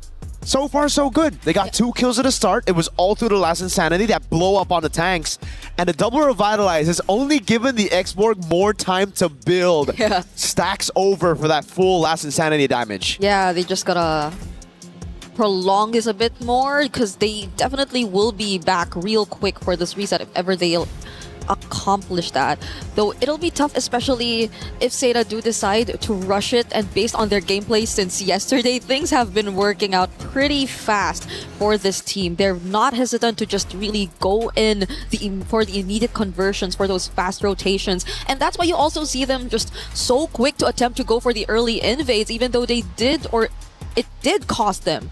so far, so good. They got 2 kills at the start. It was all through the last Insanity, that blow up on the tanks. And the double Revitalize has only given the X-Borg more time to build. Stacks over for that full last Insanity damage. Yeah, they just gotta prolong this a bit more because they definitely will be back real quick for this reset if ever they'll accomplish that. Though it'll be tough, especially if Seda do decide to rush it, and based on their gameplay since yesterday, things have been working out pretty fast for this team. They're not hesitant to just really go in for the immediate conversions, for those fast rotations, and that's why you also see them just so quick to attempt to go for the early invades, even though they did, or it did cost them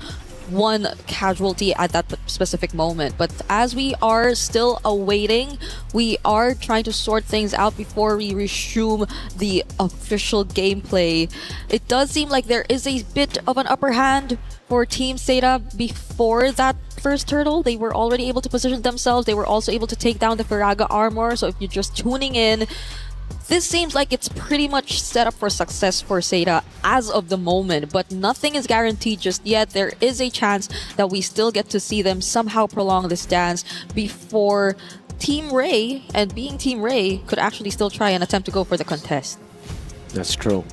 one casualty at that specific moment. But as we are still awaiting, we are trying to sort things out before we resume the official gameplay. It does seem like there is a bit of an upper hand for Team Seda before that first turtle. They were already able to position themselves. They were also able to take down the Faraga armor. So if you're just tuning in, this seems like it's pretty much set up for success for Seda as of the moment, but nothing is guaranteed just yet. There is a chance that we still get to see them somehow prolong this dance before Team Ray, and being Team Ray, could actually still try and attempt to go for the contest. That's true.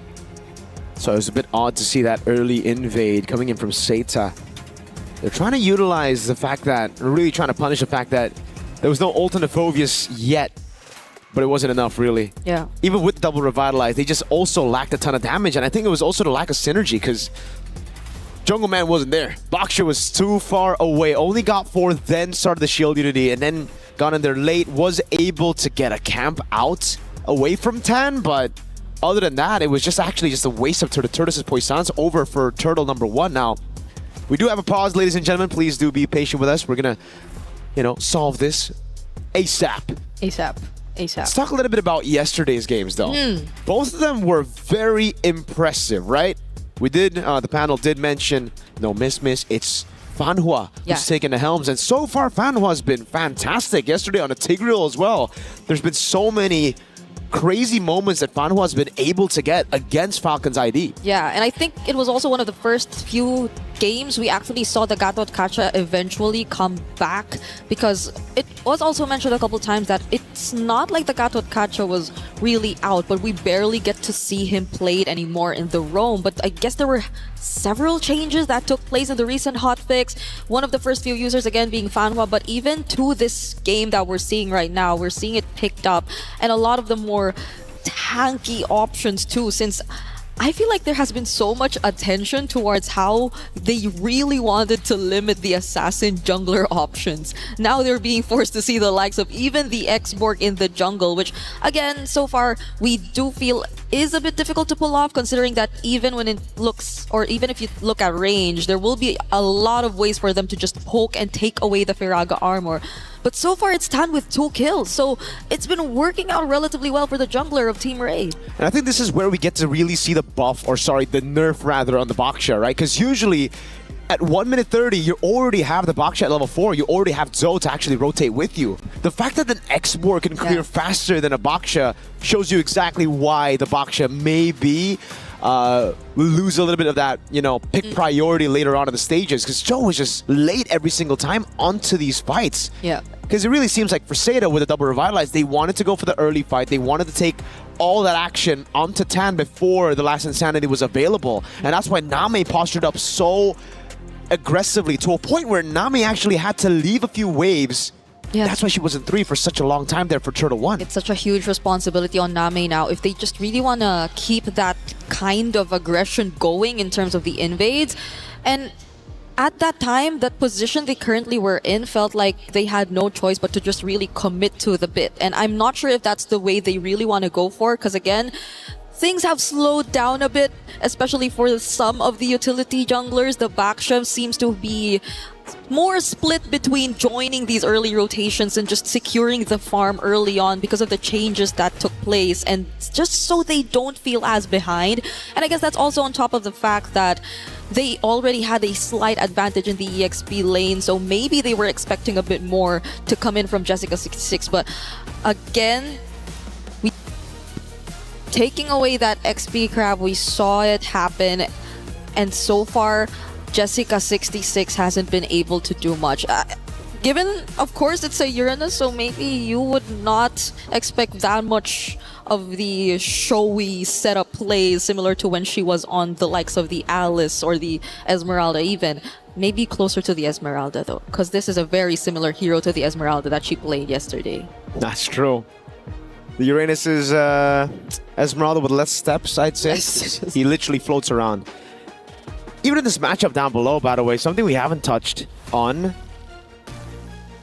So it was a bit odd to see that early invade coming in from Seda. They're trying to utilize the fact that, really trying to punish the fact that there was no alternate Phobius yet. But it wasn't enough, really. Yeah. Even with double Revitalize, they just also lacked a ton of damage. And I think it was also the lack of synergy, because Jungle Man wasn't there. Boxer was too far away. Only got 4, then started the Shield Unity, and then got in there late. Was able to get a camp out away from Tan, but other than that, it was just actually just a waste of Turtles' Poissons over for Turtle number 1. Now, we do have a pause, ladies and gentlemen. Please do be patient with us. We're going to, solve this ASAP. ASAP. Let's talk a little bit about yesterday's games, though. Both of them were very impressive, right? We did, the panel did mention, no miss, it's Fanhua who's taking the helms. And so far, Fanhua has been fantastic. Yesterday on the Tigreal as well. There's been so many crazy moments that Fanhua has been able to get against Falcon's ID. Yeah, and I think it was also one of the first few games we actually saw the Gatot Kacha eventually come back, because it was also mentioned a couple times that it's not like the Gatot Kacha was really out, but we barely get to see him played anymore in the roam. But I guess there were several changes that took place in the recent hotfix. One of the first few users again being Fanhua, but even to this game that we're seeing right now, we're seeing it picked up, and a lot of the more tanky options too, since I feel like there has been so much attention towards how they really wanted to limit the assassin jungler options. Now they're being forced to see the likes of even the X-Borg in the jungle, which again, so far we do feel is a bit difficult to pull off, considering that even when it looks, or even if you look at range, there will be a lot of ways for them to just poke and take away the Faraga armor. But so far, it's Tan with 2 kills. So it's been working out relatively well for the jungler of Team Ray. And I think this is where we get to really see the buff, or sorry, the nerf rather, on the Baksha, right? Because usually at 1 minute 30, you already have the Baksha at level 4. You already have Zoe to actually rotate with you. The fact that an Expo can clear faster than a Baksha shows you exactly why the Baksha maybe lose a little bit of that, you know, pick priority later on in the stages, because Joe was just late every single time onto these fights. Yeah. Because it really seems like for Seda with a double revitalize, they wanted to go for the early fight. They wanted to take all that action onto Tan before the last Insanity was available. And that's why Nami postured up so aggressively to a point where Nami actually had to leave a few waves. Yeah. That's why she was in 3 for such a long time there for Turtle 1. It's such a huge responsibility on Nami now. If they just really want to keep that kind of aggression going in terms of the invades. And at that time, that position they currently were in felt like they had no choice but to just really commit to the bit. And I'm not sure if that's the way they really want to go for, because again, things have slowed down a bit, especially for some of the utility junglers. The Baksha seems to be more split between joining these early rotations and just securing the farm early on because of the changes that took place, and just so they don't feel as behind. And I guess that's also on top of the fact that they already had a slight advantage in the EXP lane, so maybe they were expecting a bit more to come in from Jessica26. But again, taking away that XP crab, we saw it happen, and so far Jessica26 hasn't been able to do much. Given, of course, it's a Uranus, so maybe you would not expect that much of the showy setup plays similar to when she was on the likes of the Alice or the Esmeralda even. Maybe closer to the Esmeralda though, because this is a very similar hero to the Esmeralda that she played yesterday. That's true. The Uranus is Esmeralda with less steps, I'd say. He literally floats around. Even in this matchup down below, by the way, something we haven't touched on,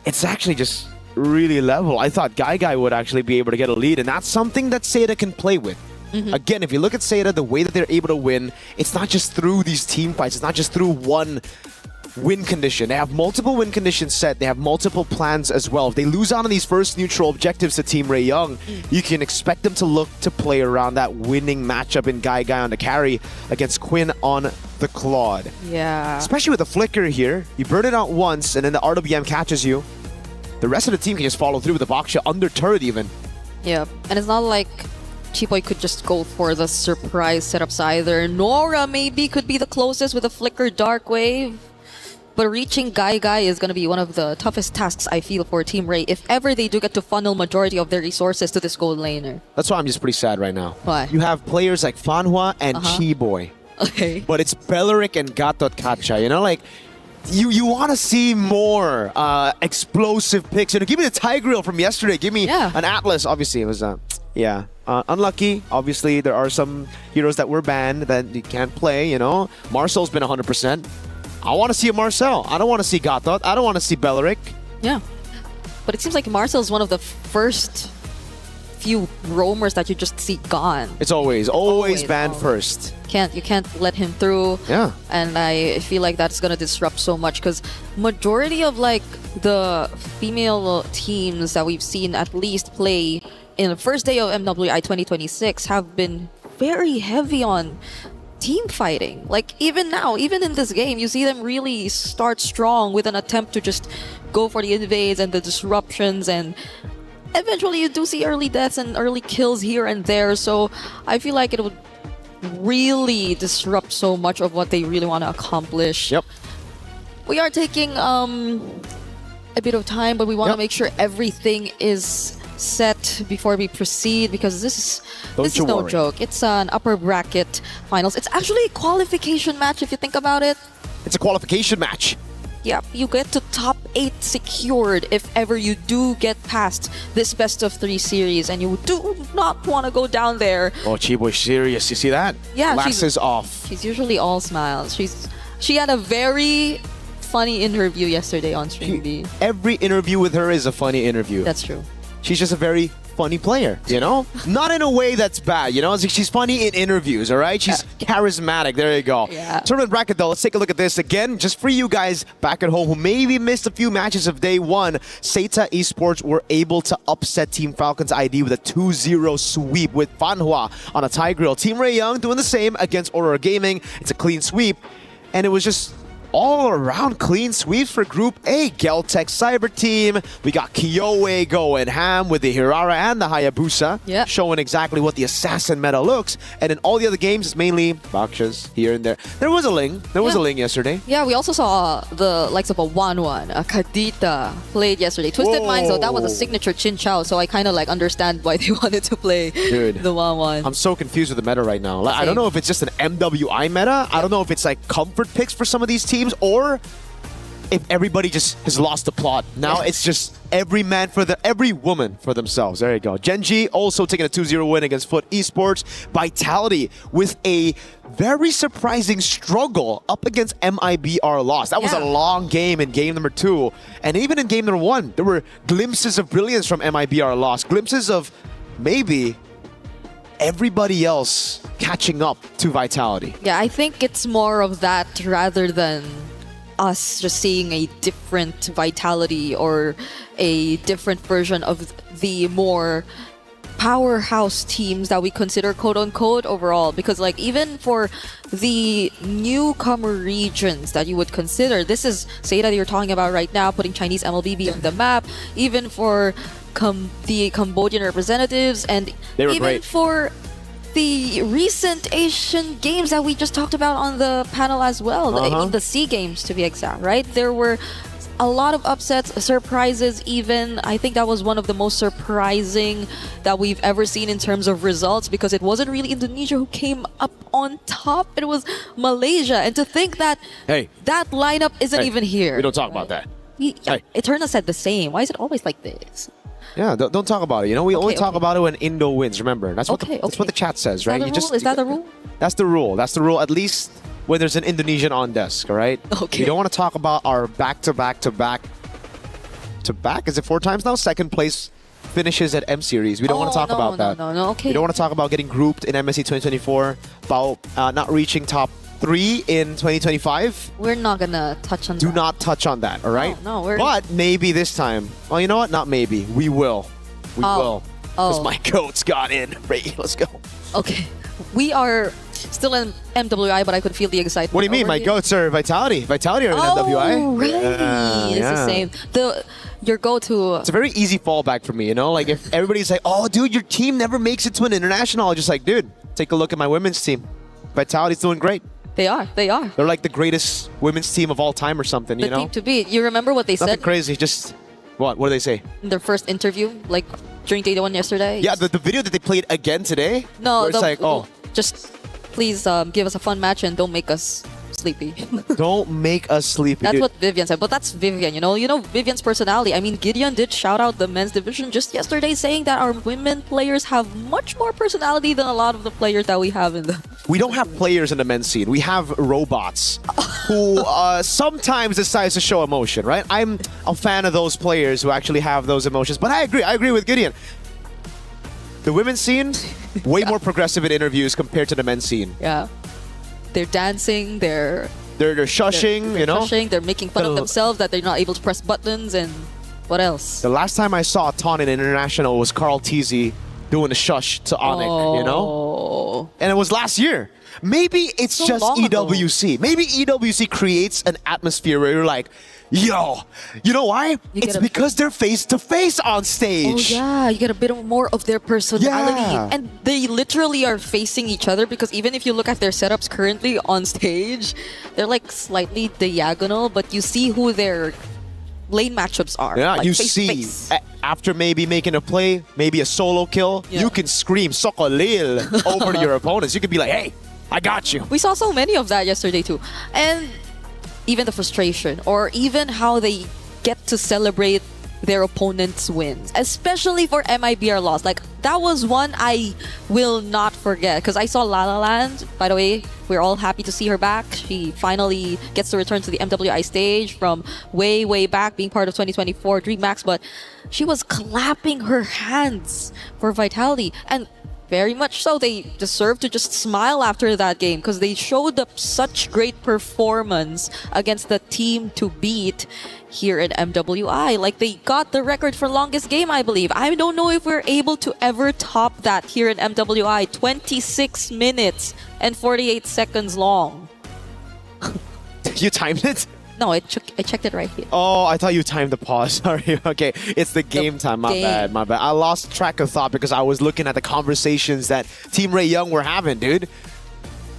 it's actually just really level. I thought Guy would actually be able to get a lead, and that's something that Seda can play with. Again, if you look at Seda, the way that they're able to win, it's not just through these team fights, it's not just through one win condition. They have multiple win conditions set. They have multiple plans as well. If they lose out on these first neutral objectives to Team Ray Young, you can expect them to look to play around that winning matchup in Guy on the carry against Quinn on the Claude. Yeah. Especially with the flicker here. You burn it out once and then the RWM catches you. The rest of the team can just follow through with the Baksha under turret even. Yeah, and it's not like Chipoy could just go for the surprise setups either. Nora maybe could be the closest with a flicker dark wave. But reaching Guy is going to be one of the toughest tasks, I feel, for Team Ray, if ever they do get to funnel majority of their resources to this gold laner. That's why I'm just pretty sad right now. Why? You have players like Fanhua and Chiboy. Okay. But it's Beleric and Gatot Kacha, you know, like, you want to see more explosive picks. You know, give me the Tigreal from yesterday. Give me an Atlas. Obviously, it was, unlucky. Obviously, there are some heroes that were banned that you can't play, you know. Marcel's been 100%. I want to see a Marcel. I don't want to see Gatot. I don't want to see Beleric. Yeah. But it seems like Marcel's one of the first few roamers that you just see gone. It's always banned first. You can't let him through. Yeah. And I feel like that's gonna disrupt so much, because majority of like the female teams that we've seen at least play in the first day of MWI 2026 have been very heavy on team fighting. Like even now, even in this game, you see them really start strong with an attempt to just go for the invades and the disruptions, and eventually you do see early deaths and early kills here and there. So I feel like it would really disrupt so much of what they really want to accomplish. Yep. We are taking a bit of time, but we want to make sure everything is set before we proceed, because this is no joke. It's an upper bracket finals. It's actually a qualification match if you think about it. It's a qualification match. Yeah, you get to top 8 secured if ever you do get past this best of 3 series, and you do not want to go down there. Oh, Chiboy serious. You see that? Yeah, glasses off. She's usually all smiles. She had a very funny interview yesterday on Stream B. Every interview with her is a funny interview. That's true. She's just a very funny player, you know? Not in a way that's bad, you know? It's like she's funny in interviews, all right? She's charismatic. There you go. Yeah. Tournament bracket, though. Let's take a look at this again. Just for you guys back at home who maybe missed a few matches of day one, Seita Esports were able to upset Team Falcons ID with a 2-0 sweep with Fanhua on a tie grill. Team Ray Young doing the same against Aurora Gaming. It's a clean sweep. And it was just all around clean sweeps for Group A. Geltech Cyber Team. We got Kyoe going ham with the Hirara and the Hayabusa, showing exactly what the assassin meta looks. And in all the other games, it's mainly Bakshas here and there. There was a Ling. There was a Ling yesterday. Yeah, we also saw the likes of a 1-1, a Kadita played yesterday. Twisted Minds, though, that was a signature Chin Chow, so I kind of like understand why they wanted to play Dude, the 1-1. I'm so confused with the meta right now. Like, I don't know if it's just an MWI meta. I don't know if it's like comfort picks for some of these teams, or if everybody just has lost the plot. Now it's just every woman for themselves. There you go. Genji also taking a 2-0 win against Foot Esports. Vitality with a very surprising struggle up against MIBR loss. That was a long game in game number 2. And even in game number 1, there were glimpses of brilliance from MIBR loss. Glimpses of maybe everybody else catching up to Vitality. Yeah, I think it's more of that rather than us just seeing a different Vitality or a different version of the more powerhouse teams that we consider quote-unquote overall. Because like even for the newcomer regions that you would consider, this is Seita that you're talking about right now, putting Chinese MLBB on the map. Even for the Cambodian representatives, and they were even great. For the recent Asian games that we just talked about on the panel as well, the SEA Games to be exact, right? There were a lot of upsets, surprises even. I think that was one of the most surprising that we've ever seen in terms of results, because it wasn't really Indonesia who came up on top. It was Malaysia. And to think that that lineup isn't even here. We don't talk about that. Eterna said the same. Why is it always like this? Yeah, don't talk about it. You know, we only talk about it when Indo wins. Remember, that's what that's what the chat says, right? Is that the rule? That's the rule. That's the rule. At least when there's an Indonesian on desk, all right? Okay. We don't want to talk about our back-to-back. Is it 4 times now? Second place finishes at M Series. We don't want to talk about that. No, okay. We don't want to talk about getting grouped in MSC 2024, about not reaching top 3 in 2025. We're not gonna touch on that. Do not touch on that, all right? No, we're... But maybe this time. Well, you know what? Not maybe. We will. We will. Because my goats got in. Right, let's go. Okay. We are still in MWI, but I could feel the excitement. What do you mean? My goats are Vitality. Vitality are in MWI. Right. It's the same. Your go-to... It's a very easy fallback for me, you know? Like, if everybody's like, oh, dude, your team never makes it to an international. I'm just like, dude, take a look at my women's team. Vitality's doing great. They are. They're like the greatest women's team of all time or something, you know? The team to beat. You remember what they Nothing said? crazy, just... What do they say? In their first interview, like during day 1 yesterday? Yeah, the video that they played again today? No, where it's like, just please give us a fun match and don't make us sleepy. Don't make us sleepy. That's dude. what Vivian said, but that's Vivian, you know Vivian's personality. I mean, Gideon did shout out the men's division just yesterday, saying that our women players have much more personality than a lot of the players that we have in the... We don't have players in the men's scene. We have robots who sometimes decide to show emotion, right? I'm a fan of those players who actually have those emotions, but I agree with Gideon. The women's scene, way more progressive in interviews compared to the men's scene. Yeah. They're dancing, they're shushing, they're you know? Shushing, they're making fun of themselves that they're not able to press buttons, and what else? The last time I saw Ton in International was Carl Teasy doing a shush to Onik, you know? And it was last year. Maybe it's So just long ago. EWC. Maybe EWC creates an atmosphere where you're like, yo, you know why? It's because they're face-to-face on stage. Oh yeah, you get a bit more of their personality. Yeah. And they literally are facing each other, because even if you look at their setups currently on stage, they're like slightly diagonal, but you see who their lane matchups are. Yeah, like you face to see, face. after maybe making a play, maybe a solo kill, you can scream Sokolil over to your opponents. You could be like, hey, I got you. We saw so many of that yesterday too. And even the frustration, or even how they get to celebrate their opponent's wins, especially for MIBR loss. Like, that was one I will not forget, because I saw La La Land. By the way, we're all happy to see her back. She finally gets to return to the MWI stage from way back, being part of 2024 DreamHack, but she was clapping her hands for Vitality. And very much so, they deserve to just smile after that game because they showed up such great performance against the team to beat here in MWI. Like, they got the record for longest game, I believe. I don't know if we're able to ever top that here in MWI. 26 minutes and 48 seconds long. You timed it? No, I checked it right here. Oh, I thought you timed the pause. Sorry. Okay, it's the game time. My bad. My bad. I lost track of thought because I was looking at the conversations that Team Ray Young were having, dude.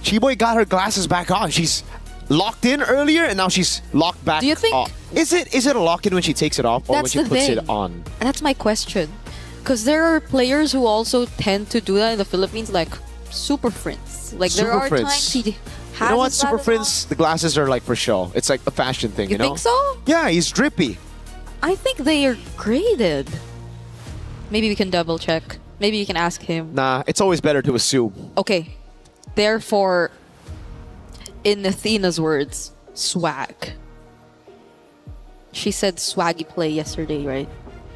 Chiboy got her glasses back on. She's locked in earlier, and now she's locked back. Do you think off. Is it a lock in when she takes it off, or when that's she the puts thing? it on? That's my question. Because there are players who also tend to do that in the Philippines, like Super Friends. Like there are times he has. You know what? his Super glasses Friends, the glasses are like for show. It's like a fashion thing, you know? think so? Yeah, he's drippy. I think they are graded. Maybe we can double check. Maybe you can ask him. Nah, it's always better to assume. Okay. Therefore, in Athena's words, swag. She said swaggy play yesterday, right?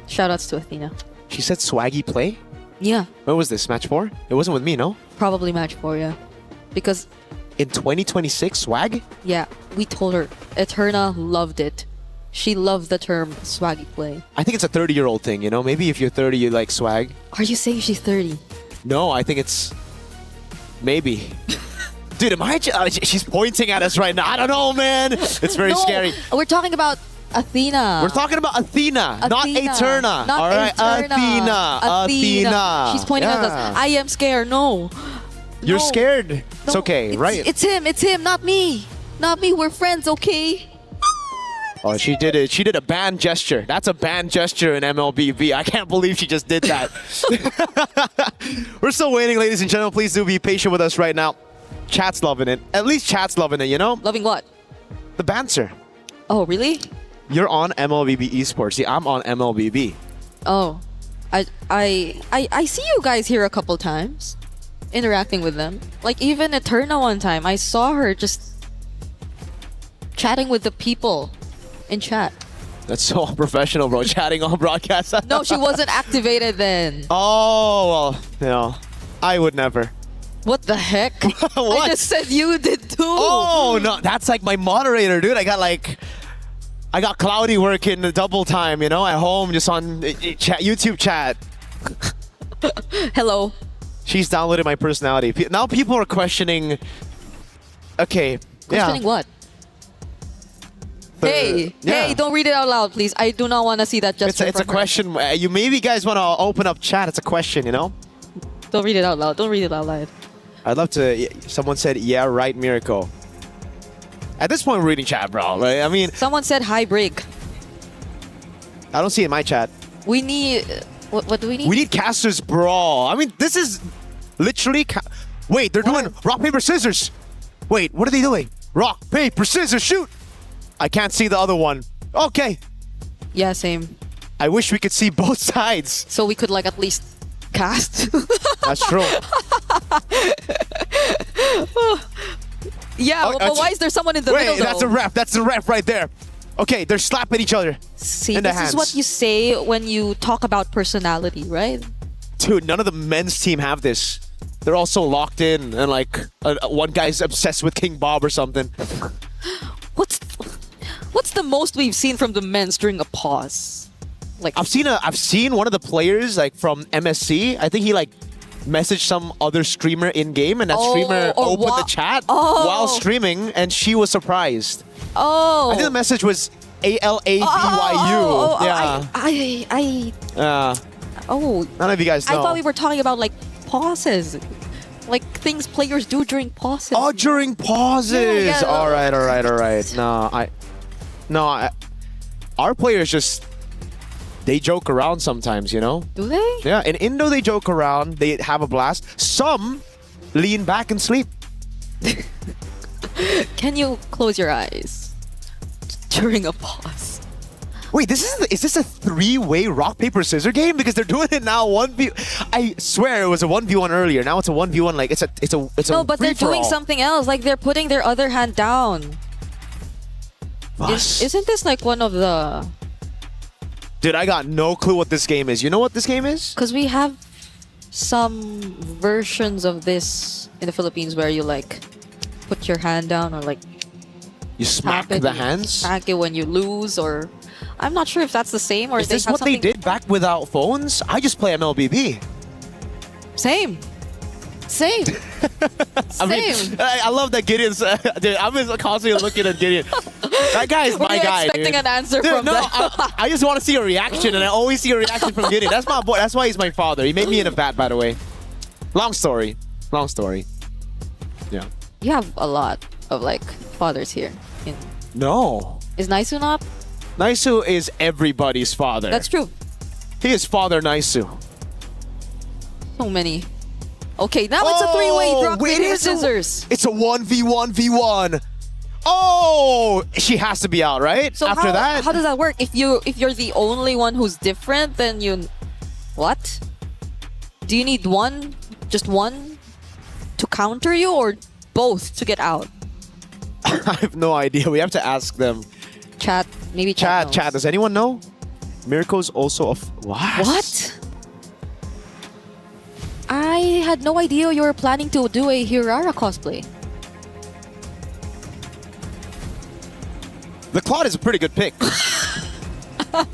Shoutouts to Athena. She said swaggy play? Yeah. When was this? Match 4? It wasn't with me, no? Probably match 4, yeah. Because in 2026, swag? Yeah, we told her. Eterna loved it. She loved the term swaggy play. I think it's a 30-year-old thing, you know? Maybe if you're 30, you like swag. Are you saying she's 30? No, I think it's... Maybe. Dude, she's pointing at us right now. I don't know, man. It's very scary. We're talking about Athena. We're talking about Athena. Not Eterna. Not all right, Eterna. Athena. She's pointing at us. I am scared. No. You're No. scared. It's okay, right? It's him. It's him. Not me. Not me. We're friends, okay? Oh, she did it. She did a band gesture. That's a band gesture in MLBB. I can't believe she just did that. We're still waiting, ladies and gentlemen. Please do be patient with us right now. Chat's loving it. At least chat's loving it, you know? Loving what? The banter. Oh, really? You're on MLBB Esports. See, I'm on MLBB. Oh. I see you guys here a couple times. Interacting with them. Like even Eterna one time, I saw her just chatting with the people in chat. That's so unprofessional, bro. Chatting on broadcast. No, she wasn't activated then. Oh, well, you know, I would never. What the heck? What? I just said you did too. Oh, no, that's like my moderator, dude. I got Cloudy working the double time, you know, at home, just on chat, YouTube chat. Hello. She's downloaded my personality. Now people are questioning. Okay. Questioning what? Hey, don't read it out loud, please. I do not want to see that gesture. It's a question. You maybe guys want to open up chat. It's a question, you know? Don't read it out loud. Don't read it out loud. I'd love to. Someone said, yeah, right, Miracle. At this point, we're reading chat, bro. Right? I mean, someone said hi, Brig. I don't see it in my chat. We need. What do we need? We need casters brawl. I mean, this is literally. Wait, they're doing rock, paper, scissors. Wait, what are they doing? Rock, paper, scissors, shoot. I can't see the other one. Okay. Yeah, same. I wish we could see both sides. So we could like at least cast. That's true. Yeah, but why is there someone in the middle? Wait, that's a ref. That's the ref right there. Okay, they're slapping each other. See, in the this hands. is what you say when you talk about personality, right? Dude, none of the men's team have this. They're all so locked in, and like one guy's obsessed with King Bob or something. What's the most we've seen from the men's during a pause? Like I've seen one of the players like from MSC. I think he like messaged some other streamer in game, and that streamer opened the chat while streaming, and she was surprised. Oh, I think the message was ALABYU. Yeah. Oh. None of you guys know. I thought we were talking about like pauses. Like things players do during pauses. Oh, during pauses. Yeah. All right. Our players just, they joke around sometimes, you know? Do they? Yeah, in Indo they joke around, they have a blast. Some lean back and sleep. Can you close your eyes during a pause? Wait, is this a three-way rock, paper, scissors game? Because they're doing it now 1v... I swear it was a 1v1 earlier. Now it's a 1v1, like it's a No, but they're doing free-for-all. something else. Like they're putting their other hand down. Isn't this like one of the... Dude, I got no clue what this game is. You know what this game is? Because we have some versions of this in the Philippines where you like put your hand down or like You smack tap it, the you hands? smack it when you lose, or I'm not sure if that's the same or Is they this have what they something. did back without phones? I just play MLBB. Same. Same. I mean, Same. I love that Gideon's. Dude, I'm just constantly looking at Gideon. That guy is Were my you guy. expecting dude. an answer Dude, from no, them? I just want to see a reaction, and I always see a reaction from Gideon. That's my boy. That's why he's my father. He made me in a vat, by the way. Long story. Long story. Yeah. You have a lot of like fathers here. No. Is Naisu not? Naisu is everybody's father. That's true. He is Father Naisu. So many. Okay, now it's a three-way drop wait, with it's scissors. It's a 1v1v1. Oh, she has to be out, right? So After that, how does that work? If you're the only one who's different, then you what? Do you need one, just one, to counter you, or both to get out? I have no idea. We have to ask them. Chat, maybe chat. knows. Chat. Does anyone know? Mirko's also a what? What? I had no idea you were planning to do a Hirara cosplay. The Claude is a pretty good pick.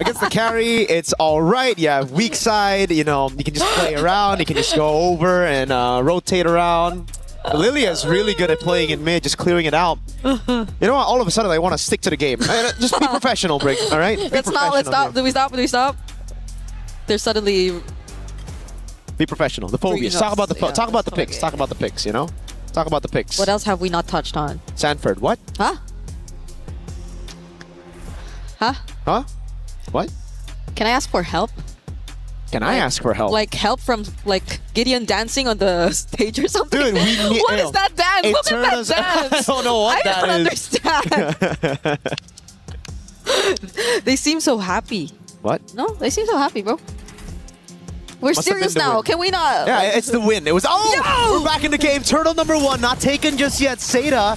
Against the carry, it's all right. Yeah, weak side. You know, you can just play around. You can just go over and rotate around. Lilia is really good at playing in mid, just clearing it out. You know what? All of a sudden, I want to stick to the game. Just be professional, Brig. All right? Let's stop. Do we stop? Do we stop? There's suddenly. Be professional. The phobias. Talk about the picks. okay. Talk about the picks. You know. Talk about the picks. What else have we not touched on? Sanford. What? Huh? Huh? Huh? What? Can I ask for help? Can I ask for help? Like help from like Gideon dancing on the stage or something? Dude, we need. What is that dance? It Look at that turns- I dance. don't know what that I don't understand. They seem so happy. What? No, they seem so happy, bro. We're Must have serious been the now. win. Can we not? Yeah, it's the win. It was. Oh, we're back in the game. Turtle number 1, not taken just yet. Seda.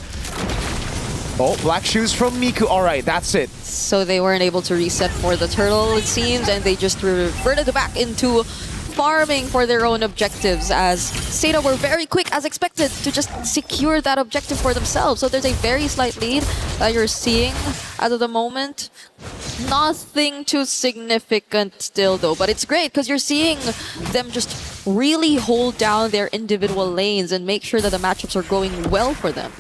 Oh, black shoes from Miku. All right, that's it. So they weren't able to reset for the turtle, it seems, and they just reverted back into farming for their own objectives, as Seda were very quick, as expected, to just secure that objective for themselves. So there's a very slight lead that you're seeing as of the moment. Nothing too significant still, though, but it's great because you're seeing them just really hold down their individual lanes and make sure that the matchups are going well for them.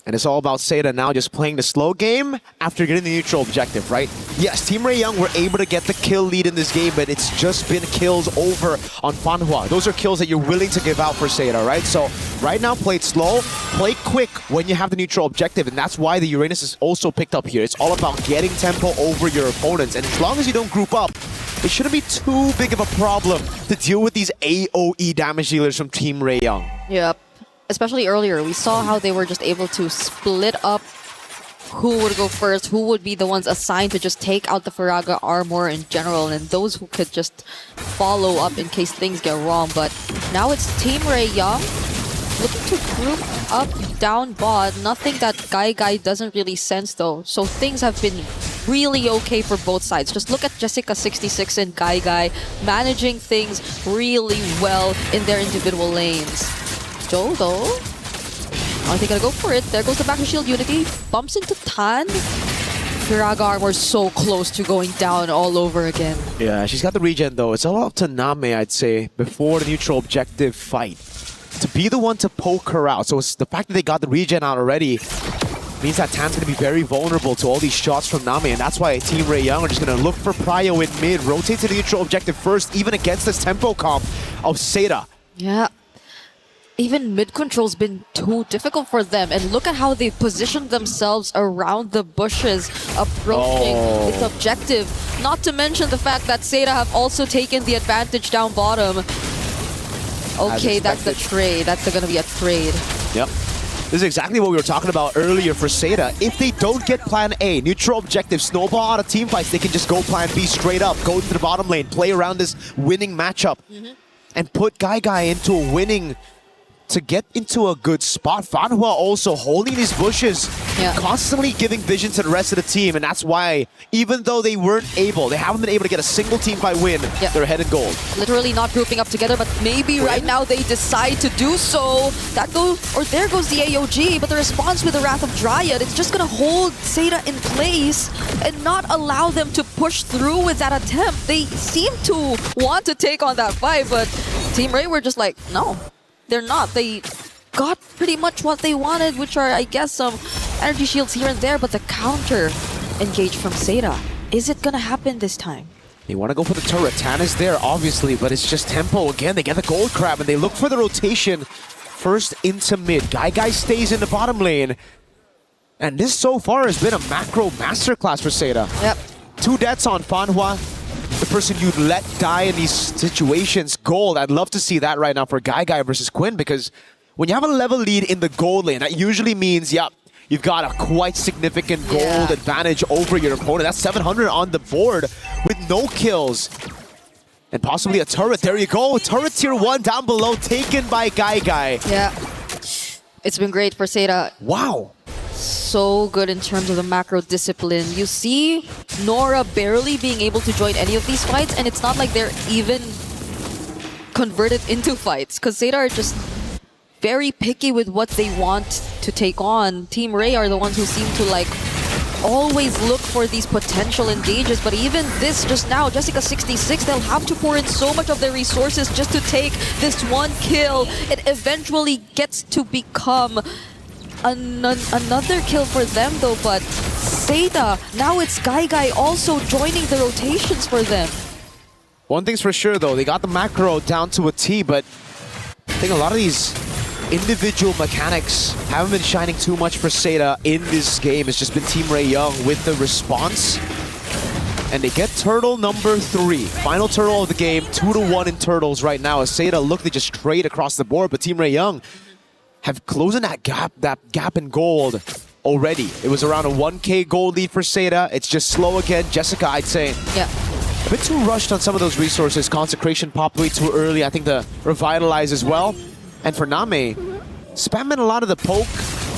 And it's all about Seda now just playing the slow game after getting the neutral objective, right? Yes, Team Ray Young were able to get the kill lead in this game, but it's just been kills over on Fanhua. Those are kills that you're willing to give out for Seda, right? So right now, play it slow, play quick when you have the neutral objective, and that's why the Uranus is also picked up here. It's all about getting tempo over your opponents, and as long as you don't group up, it shouldn't be too big of a problem to deal with these AoE damage dealers from Team Ray Young. Yep. Especially earlier, we saw how they were just able to split up who would go first, who would be the ones assigned to just take out the Faraga armor in general, and those who could just follow up in case things get wrong. But now it's Team Ray Young looking to group up down bot. Nothing that Guy doesn't really sense though. So things have been really okay for both sides. Just look at Jessica66 and Guy managing things really well in their individual lanes. Joe, though, are they gonna go for it? There goes the back to shield unity. Bumps into Tan. Firaga armor so close to going down all over again. Yeah, she's got the regen though. It's all up to Name, I'd say, before the neutral objective fight. To be the one to poke her out. So it's the fact that they got the regen out already means that Tan's gonna be very vulnerable to all these shots from Name, and that's why Team Ray Young are just gonna look for Prio in mid, rotate to the neutral objective first, even against this tempo comp of Seda. Yeah. Even mid-control's been too difficult for them. And look at how they positioned themselves around the bushes, approaching this objective. Not to mention the fact that Seda have also taken the advantage down bottom. Okay, that's the trade. That's gonna be a trade. Yep. This is exactly what we were talking about earlier for Seda. If they don't get plan A, neutral objective, snowball out of team fights, they can just go plan B straight up, go into the bottom lane, play around this winning matchup, and put Guy into a winning to get into a good spot. Fanhua also holding these bushes, constantly giving vision to the rest of the team, and that's why, even though they haven't been able to get a single team fight win, they're ahead in gold. Literally not grouping up together, but maybe right now they decide to do so. There goes the AOG, but the response with the Wrath of Dryad, it's just gonna hold Seda in place and not allow them to push through with that attempt. They seem to want to take on that fight, but Team Ray were just like, no. They're not. They got pretty much what they wanted, which are, I guess, some energy shields here and there, but the counter engage from Seda. Is it gonna happen this time? They want to go for the turret. Tan is there, obviously, but it's just tempo again. They get the gold crab, and they look for the rotation first into mid. Guy stays in the bottom lane. And this so far has been a macro masterclass for Seda. Yep. 2 deaths on Fanhua. The person you'd let die in these situations, gold. I'd love to see that right now for Guy versus Quinn, because when you have a level lead in the gold lane, that usually means, you've got a quite significant gold advantage over your opponent. That's 700 on the board with no kills. And possibly a turret. There you go. Turret tier 1 down below, taken by Guy. Yeah. It's been great for Seda. Wow. So good in terms of the macro discipline. You see Nora barely being able to join any of these fights, and it's not like they're even converted into fights, because Seda are just very picky with what they want to take on. Team Ray are the ones who seem to always look for these potential engages, but even this just now, Jessica66, they'll have to pour in so much of their resources just to take this one kill. It eventually gets to become another kill for them though, but Seda, now it's Guy also joining the rotations for them. One thing's for sure though, they got the macro down to a T, but I think a lot of these individual mechanics haven't been shining too much for Seda in this game. It's just been Team Ray Young with the response. And they get turtle number 3. Final turtle of the game, 2-1 in turtles right now, as Seda look to just trade across the board, but Team Ray Young have closing that gap in gold already. It was around a 1K gold lead for Seda. It's just slow again. Jessica, I'd say, a bit too rushed on some of those resources. Consecration popped way too early. I think the Revitalize as well. And for Name, spamming a lot of the poke,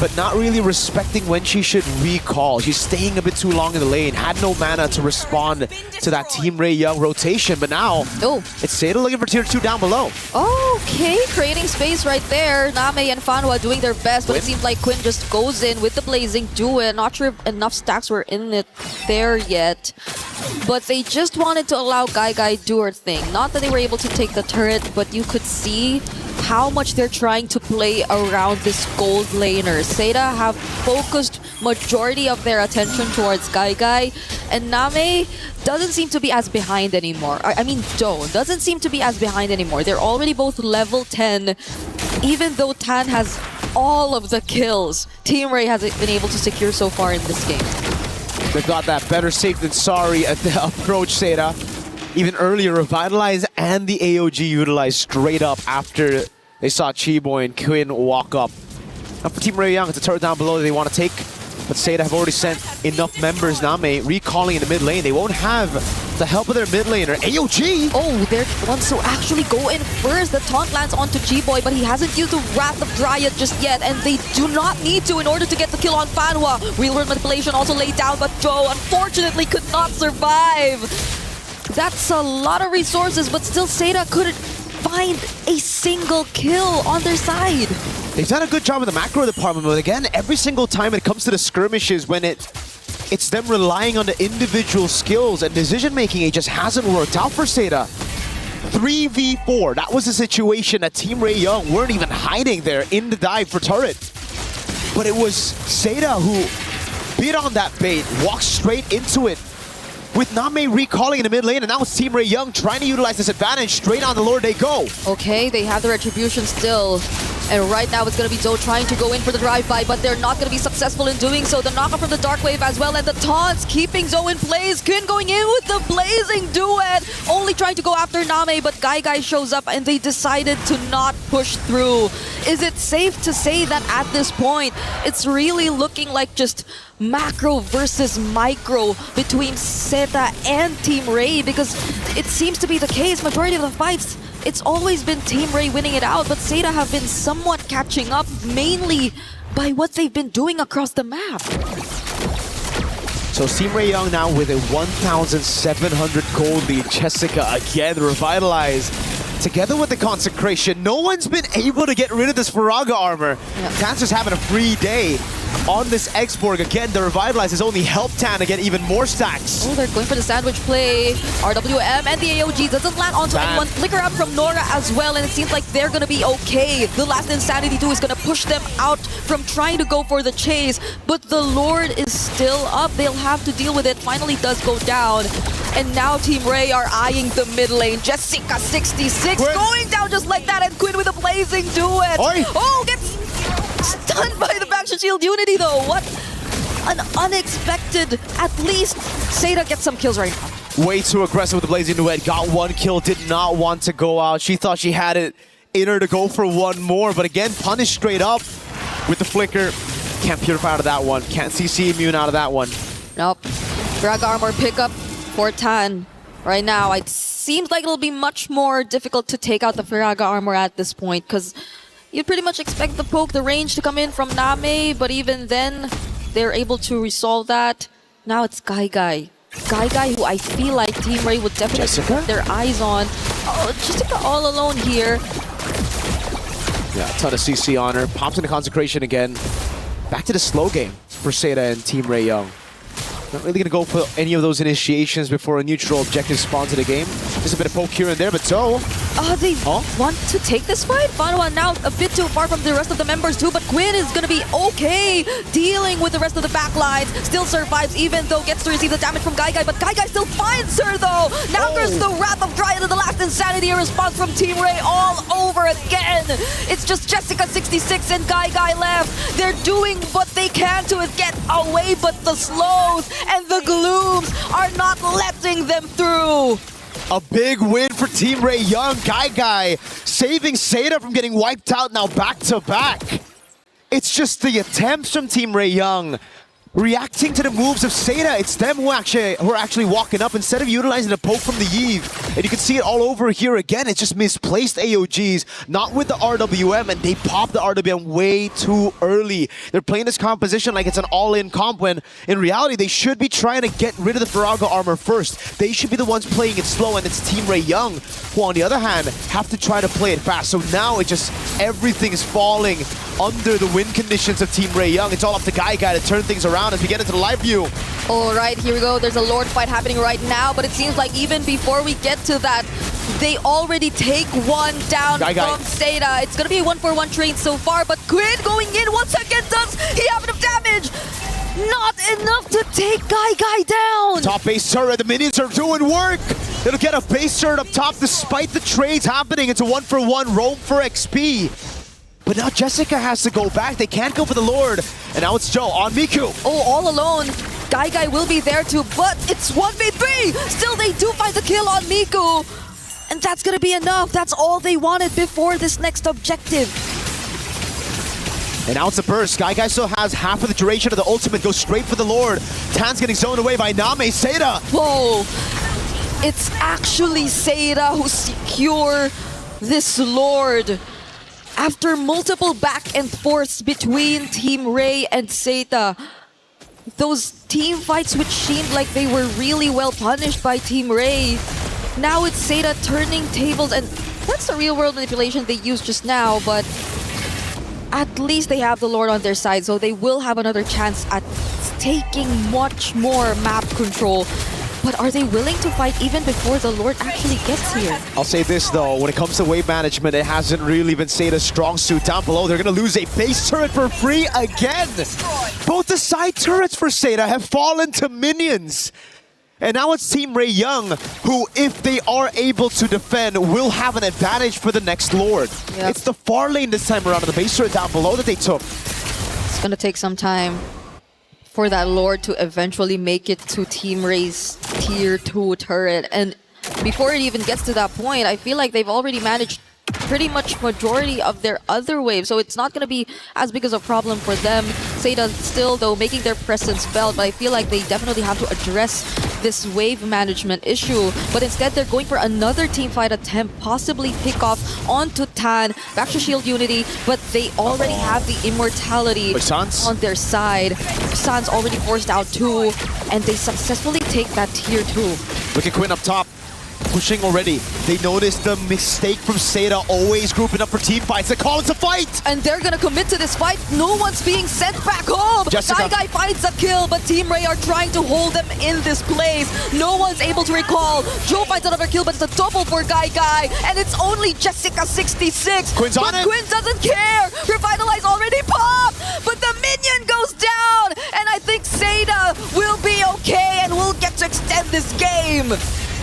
but not really respecting when she should recall. She's staying a bit too long in the lane. Had no mana to respond to that Team Ray Young rotation, but now it's Seda looking for tier 2 down below. Okay, creating space right there. Name and Fanhua doing their best, but it seems like Quinn just goes in with the blazing duet. Not sure if enough stacks were in it there yet, but they just wanted to allow Guy do her thing. Not that they were able to take the turret, but you could see how much they're trying to play around this gold laner. Seda have focused majority of their attention towards Guy, and Name doesn't seem to be as behind anymore. I mean, Doan doesn't seem to be as behind anymore. They're already both level 10, even though Tan has all of the kills Team Ray has been able to secure so far in this game. They've got that better safe than sorry at the approach, Seda. Even earlier, Revitalize and the AOG utilized straight up after they saw Chiboy and Quinn walk up. Now for Team Ray Young, it's a turret down below that they want to take, but Seda have already sent enough members. Name recalling in the mid lane. They won't have the help of their mid laner. AOG! Oh, they're the ones who actually go in first. The taunt lands onto Chiboy, but he hasn't used the Wrath of Dryad just yet, and they do not need to in order to get the kill on Fanhua. Real world manipulation also laid down, but Joe unfortunately could not survive. That's a lot of resources, but still Seda couldn't find a single kill on their side. They've done a good job in the macro department, but again, every single time it comes to the skirmishes, when it's them relying on the individual skills and decision-making, it just hasn't worked out for Seda. 3v4, that was the situation that Team Ray Young weren't even hiding there in the dive for turret. But it was Seda who bit on that bait, walked straight into it, with Name recalling in the mid lane, and now it's Team Ray Young trying to utilize this advantage. Straight on the Lord they go. Okay, they have the retribution still. And right now it's going to be Zoe trying to go in for the drive-by, but they're not going to be successful in doing so. The knockoff from the Dark Wave as well, and the taunts keeping Zoe in place. Quinn going in with the blazing duet. Only trying to go after Name, but Guy shows up and they decided to not push through. is it safe to say that at this point, it's really looking like just macro versus micro between Zeta and Team Ray? Because it seems to be the case, majority of the fights, it's always been Team Ray winning it out, but Zeta have been somewhat catching up, mainly by what they've been doing across the map. So Team Ray Young now with a 1,700 gold lead. Jessica again revitalized. Together with the consecration, no one's been able to get rid of this Faraga armor. Tan's just having a free day on this Expo. Again, the revitalize has only helped Tan to get even more stacks. Oh, they're going for the sandwich play. RWM and the AOG doesn't land onto anyone. Flicker up from Nora as well, and it seems like they're gonna be okay. The last Insanity 2 is gonna push them out from trying to go for the chase, but the Lord is still up. They'll have to deal with it. Finally does go down. And now Team Ray are eyeing the mid lane. Jessica66 going down just like that, and Quinn with a blazing duet. Oi. Oh, gets stunned by the Backshot Shield Unity though. What an unexpected, at least Zeta gets some kills right now. Way too aggressive with the blazing duet. Got one kill, did not want to go out. She thought she had it in her to go for one more, but again, punished straight up with the flicker. Can't purify out of that one. Can't CC immune out of that one. Nope. Drag armor pickup for Tan. Right now, it seems like it'll be much more difficult to take out the Faraga armor at this point, because you pretty much expect the poke, the range to come in from Name, but even then, they're able to resolve that. Now it's Guy, who I feel like Team Ray would definitely put their eyes on. Oh, Jessica all alone here. Yeah, a ton of CC on her. Pops into consecration again. Back to the slow game for Zeta and Team Ray Young. Not really gonna go for any of those initiations before a neutral objective spawns in the game. Just a bit of poke here and there, but so... They want to take this fight? Fanwa now a bit too far from the rest of the members too, but Quinn is gonna be okay dealing with the rest of the backlines. Still survives even though gets to receive the damage from Guy, but Guy still finds her though! Now there's the Wrath of Dryad and the last Insanity response from Team Ray all over again! It's just Jessica66 and Guy left. They're doing what they can to get away, but the slows and the glooms are not letting them through. A big win for Team Ray Young. Guy saving Zeta from getting wiped out now back to back. It's just the attempts from Team Ray Young reacting to the moves of Zeta. It's them who are actually walking up instead of utilizing the poke from the Eve. And you can see it all over here again. It's just misplaced AOGs, not with the RWM, and they pop the RWM way too early. They're playing this composition like it's an all-in comp when in reality they should be trying to get rid of the Faraga armor first. They should be the ones playing it slow, and it's Team Ray Young who on the other hand have to try to play it fast. So now it just everything is falling under the win conditions of Team Ray Young. It's all up to Guy to turn things around as we get into the live view. All right, here we go. There's a Lord fight happening right now, but it seems like even before we get to that, they already take one down from Zeta. It's gonna be a 1-for-1 trade so far, but Quinn going in once again. Does he have enough damage? Not enough to take Guy down. Top base turret, the minions are doing work. It'll get a base turret up top despite the trades happening. It's a 1-for-1 roam for XP. But now Jessica has to go back. They can't go for the Lord. And now it's Joe on Miku. Oh, all alone. Guy will be there too, but it's 1v3. Still, they do find the kill on Miku. And that's gonna be enough. That's all they wanted before this next objective. And now it's a burst. Guy still has half of the duration of the ultimate. Goes straight for the Lord. Tan's getting zoned away by Name. Zeta. Whoa. It's actually Zeta who secure this Lord. After multiple back and forths between Team Ray and Zeta, those team fights which seemed like they were really well punished by Team Ray, now it's Zeta turning tables, and that's the real world manipulation they used just now, but at least they have the Lord on their side, so they will have another chance at taking much more map control. But are they willing to fight even before the Lord actually gets here? I'll say this though, when it comes to wave management, it hasn't really been Zeta's strong suit. Down below, they're gonna lose a base turret for free again. Both the side turrets for Zeta have fallen to minions. And now it's Team Ray Young, who, if they are able to defend, will have an advantage for the next Lord. Yep. It's the far lane this time around, and the base turret down below that they took. It's gonna take some time for that Lord to eventually make it to Team Ray's tier 2 turret. And before it even gets to that point, I feel like they've already managed pretty much majority of their other waves, so it's not going to be as big as a problem for them. Seda still, though, making their presence felt, but I feel like they definitely have to address this wave management issue. But instead, they're going for another team fight attempt, possibly pick off onto Tan, back to Shield Unity, but they already have the immortality on their side. San's already forced out 2, and they successfully take that tier 2. Look at Quinn up top. Pushing already. They noticed the mistake from Seda, always grouping up for team fights. They call it to fight! And they're gonna commit to this fight. No one's being sent back home! Guy finds a kill, but Team Ray are trying to hold them in this place. No one's able to recall. Joe finds another kill, but it's a double for Guy. And it's only Jessica66. Quinn's on it. Quinn doesn't care! Revitalize already popped! But the minion goes down! And I think Seda will be okay and will get to extend this game.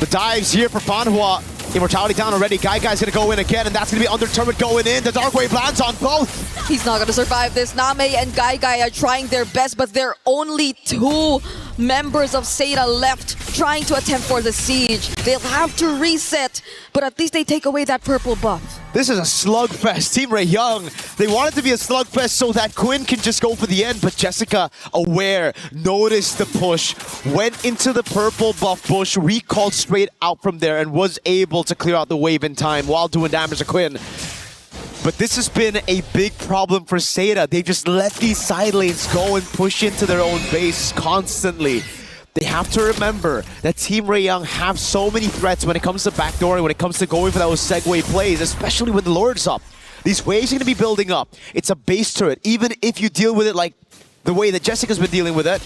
The dives here for Fanhua. Immortality down already. Guy's gonna go in again, and that's gonna be under turret going in. The Dark Wave lands on both. He's not gonna survive this. Name and Guy are trying their best, but there are only 2 members of Seda left trying to attempt for the siege. They'll have to reset, but at least they take away that purple buff. This is a slugfest. Team Ray Young, they want it to be a slugfest so that Quinn can just go for the end, but Jessica, aware, noticed the push, went into the purple buff bush, recalled straight out from there, and was able to clear out the wave in time while doing damage to Quinn. But this has been a big problem for Seda. They just let these side lanes go and push into their own base constantly. They have to remember that Team Ray Young have so many threats when it comes to backdooring, when it comes to going for those segue plays, especially when the Lord's up. These waves are going to be building up. It's a base turret. Even if you deal with it like the way that Jessica's been dealing with it,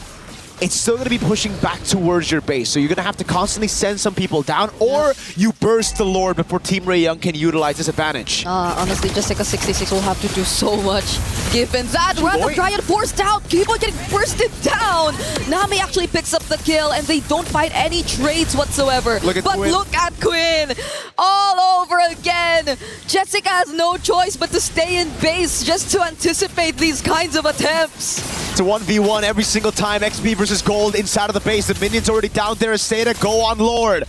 it's still going to be pushing back towards your base. So you're going to have to constantly send some people down, or you burst the Lord before Team Ray Young can utilize this advantage. Honestly, Jessica66 will have to do so much. Given that, Random Giant forced out, Keyboy getting bursted down. Nami actually picks up the kill, and they don't fight any trades whatsoever. Look at Quinn. All over again. Jessica has no choice but to stay in base just to anticipate these kinds of attempts. It's a 1v1 every single time. XP versus Gold inside of the base. The minion's already down there. Seda, go on Lord.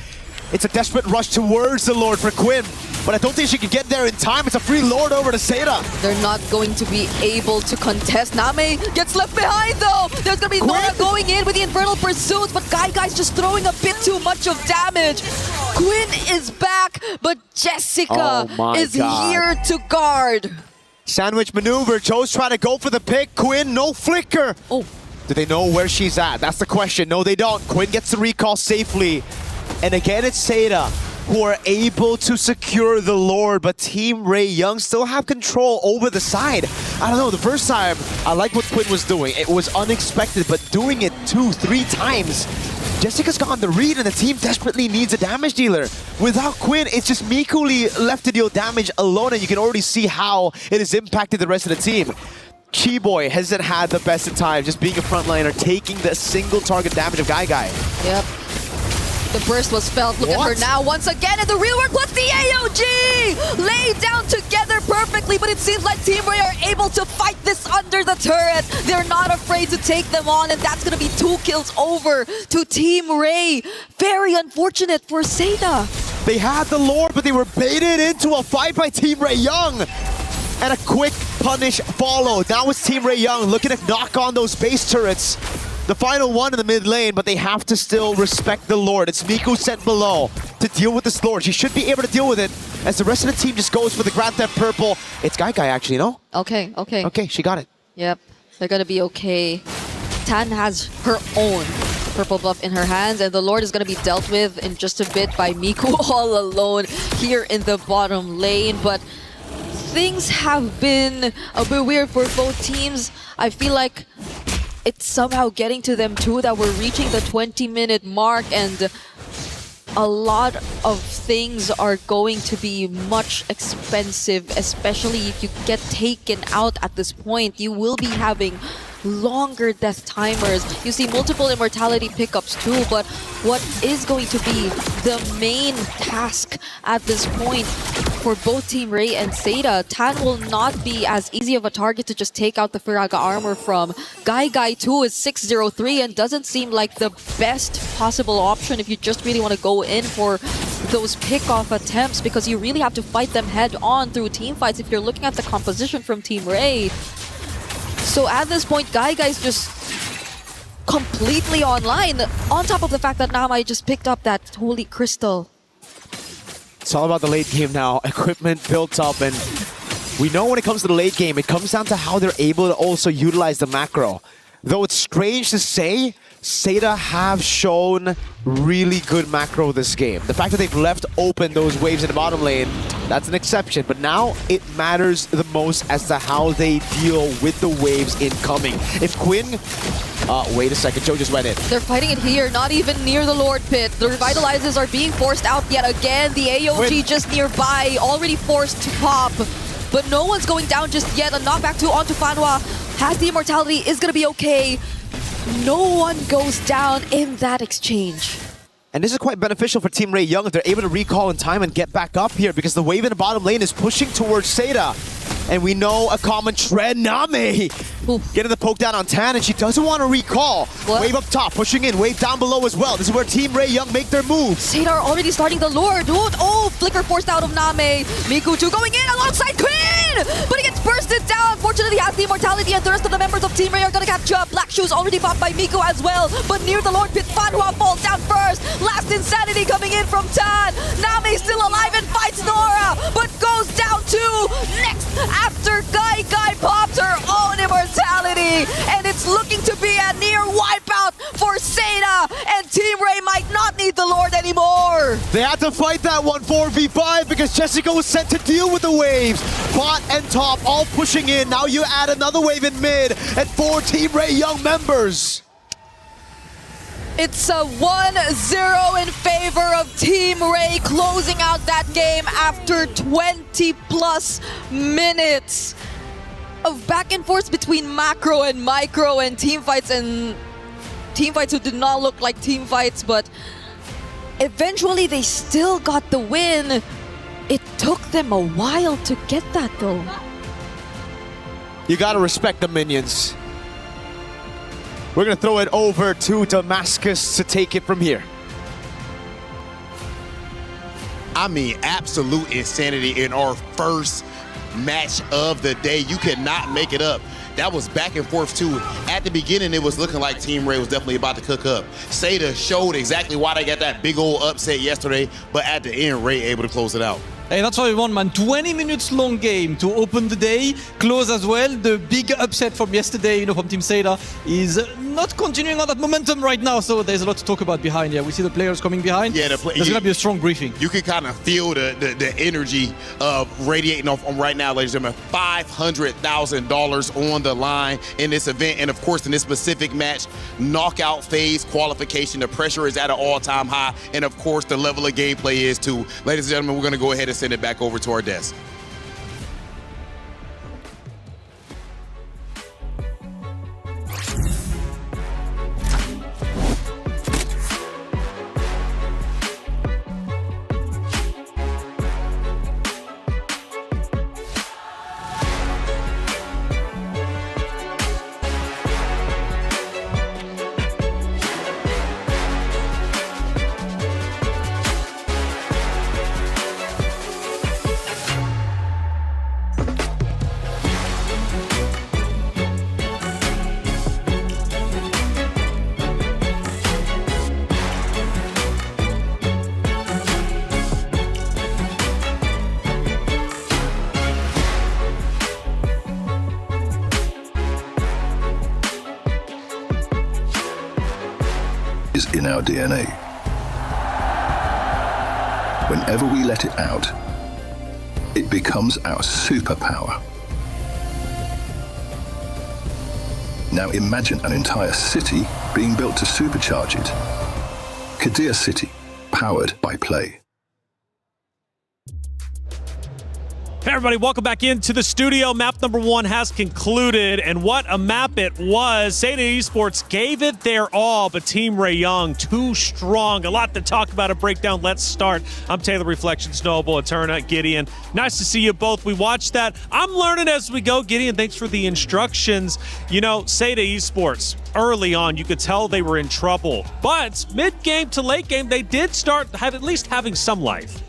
It's a desperate rush towards the Lord for Quinn, but I don't think she can get there in time. It's a free Lord over to Seda. They're not going to be able to contest. Name gets left behind though. There's going to be Nora going in with the Infernal Pursuits, but Guy's just throwing a bit too much of damage. Quinn is back, but Jessica is here to guard. Sandwich maneuver. Joe's trying to go for the pick. Quinn, no flicker. Oh. Do they know where she's at? That's the question. No, they don't. Quinn gets the recall safely. And again, it's Seda who are able to secure the Lord, but Team Ray Young still have control over the side. I don't know, the first time, I like what Quinn was doing. It was unexpected, but doing it 2-3 times, Jessica's gotten the read and the team desperately needs a damage dealer. Without Quinn, it's just Mikuli left to deal damage alone, and you can already see how it has impacted the rest of the team. Keyboy hasn't had the best of times, just being a frontliner, taking the single target damage of Guy. Yep. The burst was felt. Look at her now once again, and the real work plus the AOG! Laid down together perfectly, but it seems like Team Ray are able to fight this under the turret. They're not afraid to take them on, and that's going to be 2 kills over to Team Ray. Very unfortunate for Seda. They had the Lord, but they were baited into a fight by Team Ray Young. And a quick punish followed. Now it's Team Ray Young looking to knock on those base turrets. The final one in the mid lane, but they have to still respect the Lord. It's Miku sent below to deal with this Lord. She should be able to deal with it as the rest of the team just goes for the Grand Theft Purple. It's Guy actually, no? Okay. Okay, she got it. Yep, they're gonna be okay. Tan has her own purple buff in her hands, and the Lord is gonna be dealt with in just a bit by Miku all alone here in the bottom lane, but things have been a bit weird for both teams. I feel like it's somehow getting to them too, that we're reaching the 20-minute mark, and a lot of things are going to be much expensive, especially if you get taken out at this point. You will be having longer death timers. You see multiple immortality pickups too, but what is going to be the main task at this point for both Team Ray and Seda? Tan will not be as easy of a target to just take out the Firaga armor from. Guy too is 603 and doesn't seem like the best possible option if you just really want to go in for those pickoff attempts because you really have to fight them head on through team fights if you're looking at the composition from Team Ray. So at this point, Guy Guy's just completely online, on top of the fact that Namai just picked up that holy crystal. It's all about the late game now. Equipment built up, and we know when it comes to the late game, it comes down to how they're able to also utilize the macro. Though it's strange to say, Seda have shown really good macro this game. The fact that they've left open those waves in the bottom lane, that's an exception. But now it matters the most as to how they deal with the waves incoming. If Quinn... wait a second, Joe just went in. They're fighting it here, not even near the Lord Pit. The Revitalizers are being forced out yet again. The AOG just nearby, already forced to pop. But no one's going down just yet. A knockback onto Fanwa. Has the immortality, is going to be okay. No one goes down in that exchange. And this is quite beneficial for Team Ray Young if they're able to recall in time and get back up here, because the wave in the bottom lane is pushing towards Seda. And we know a common trend, Name getting the poke down on Tan, and she doesn't want to recall. What? Wave up top, pushing in, wave down below as well. This is where Team Ray Young make their moves. Seda are already starting the Lord. Oh, flicker forced out of Name. Miku2 going in alongside Quinn, but he gets bursted down. Fortunately, has the immortality, and the rest of the members of Team Ray are going to catch up. Black Shoes already popped by Miku as well, but near the Lord Pit, Fanhua falls down first. Last Insanity coming in from Tan. Name still alive and fights Nora, but goes down too. Next, after Guy pops her own immortality, and it's looking to be a near wipeout for Seda, and Team Ray might not need the Lord anymore. They had to fight that one 4v5 because Jessica was sent to deal with the waves. Bot and top all pushing in. Now you add another wave in mid and 4 Team Ray Young members. It's a 1-0 in favor of Team Ray, closing out that game after 20 plus minutes of back and forth between macro and micro and team fights who did not look like team fights, but eventually they still got the win. It took them a while to get that though. You gotta respect the minions. We're gonna throw it over to Damascus to take it from here. I mean, absolute insanity in our first match of the day. You cannot make it up. That was back and forth too. At the beginning, it was looking like Team Ray was definitely about to cook up. Seda showed exactly why they got that big old upset yesterday, but at the end, Ray able to close it out. Hey, that's what we want, man. 20 minutes long game to open the day, close as well. The big upset from yesterday, from Team Seda is not continuing on that momentum right now, so there's a lot to talk about behind. Yeah, we see the players coming behind. Yeah, there's going to be a strong briefing. You can kind of feel the energy radiating off right now, ladies and gentlemen. $500,000 on the line in this event, and of course in this specific match, knockout phase qualification. The pressure is at an all-time high, and of course the level of gameplay is too. Ladies and gentlemen, we're going to go ahead and send it back over to our desk. Is in our DNA. Whenever we let it out, it becomes our superpower. Now imagine an entire city being built to supercharge it. Kadir City, powered by play. Hey everybody, welcome back into the studio. Map number 1 has concluded, and what a map it was. Seda Esports gave it their all, but Team Ray Young, too strong. A lot to talk about, a breakdown. Let's start. I'm Taylor Reflections, Noble, Eterna, Gideon. Nice to see you both. We watched that. I'm learning as we go. Gideon, thanks for the instructions. You know, Seda Esports, early on, you could tell they were in trouble. But mid-game to late game, they did start at least having some life.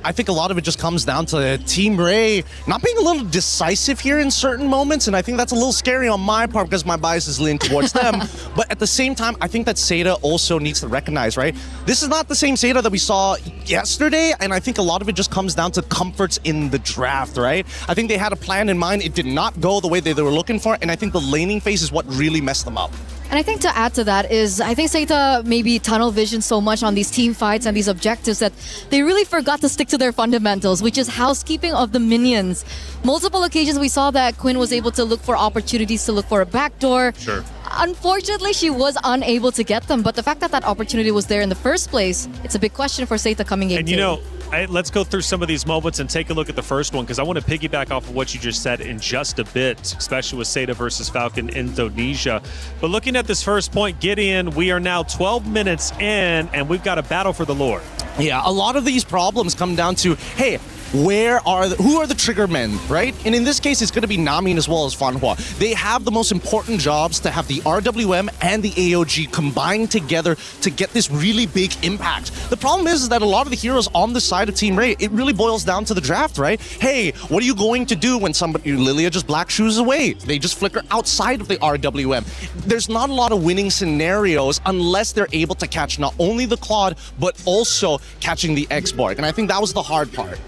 I think a lot of it just comes down to Team Ray not being a little decisive here in certain moments, and I think that's a little scary on my part because my bias is leaning towards them. But at the same time, I think that Seda also needs to recognize, right? This is not the same Seda that we saw yesterday, and I think a lot of it just comes down to comforts in the draft, right? I think they had a plan in mind. It did not go the way they were looking for, and I think the laning phase is what really messed them up. And I think to add to that is, I think Seita maybe tunnel vision so much on these team fights and these objectives that they really forgot to stick to their fundamentals, which is housekeeping of the minions. Multiple occasions we saw that Quinn was able to look for opportunities to look for a backdoor. Sure. Unfortunately, she was unable to get them, but the fact that that opportunity was there in the first place, it's a big question for Seita coming in. And you know, let's go through some of these moments and take a look at the first one, because I want to piggyback off of what you just said in just a bit, especially with Seda versus Falcon Indonesia. But looking at this first point, Gideon, we are now 12 minutes in, and we've got a battle for the Lord. Yeah, a lot of these problems come down to, hey, who are the trigger men, right? And in this case, it's going to be Namin as well as Fanhua. They have the most important jobs to have the RWM and the AOG combined together to get this really big impact. The problem is that a lot of the heroes on the side of Team Ray, it really boils down to the draft, right? Hey, what are you going to do when Lilia just black shoes away? They just flicker outside of the RWM. There's not a lot of winning scenarios unless they're able to catch not only the Claude, but also catching the X-Borg. And I think that was the hard part.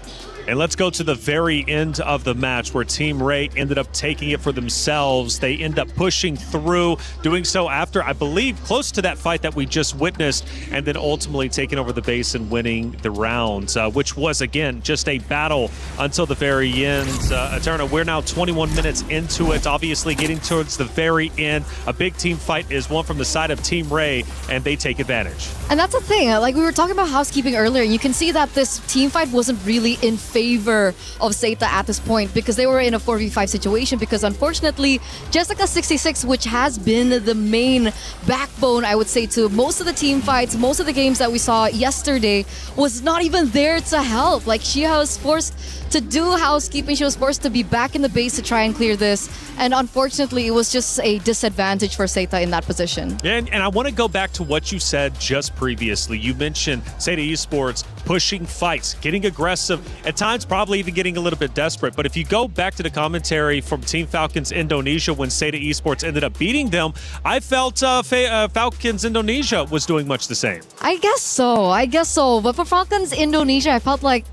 And let's go to the very end of the match where Team Ray ended up taking it for themselves. They end up pushing through, doing so after, I believe, close to that fight that we just witnessed, and then ultimately taking over the base and winning the round, which was, again, just a battle until the very end. Eterna, we're now 21 minutes into it, obviously getting towards the very end. A big team fight is won from the side of Team Ray, and they take advantage. And that's the thing, like we were talking about housekeeping earlier, you can see that this team fight wasn't really in favor of Seita at this point because they were in a 4v5 situation, because unfortunately Jessica26, which has been the main backbone, I would say, to most of the team fights, most of the games that we saw yesterday, was not even there to help. Like, she was forced to do housekeeping, she was forced to be back in the base to try and clear this, and unfortunately it was just a disadvantage for Seita in that position. And I want to go back to what you said just previously. You mentioned Seita Esports pushing fights, getting aggressive, at times probably even getting a little bit desperate. But if you go back to the commentary from Team Falcons Indonesia when Seita Esports ended up beating them, I felt Falcons Indonesia was doing much the same. I guess so. But for Falcons Indonesia, I felt like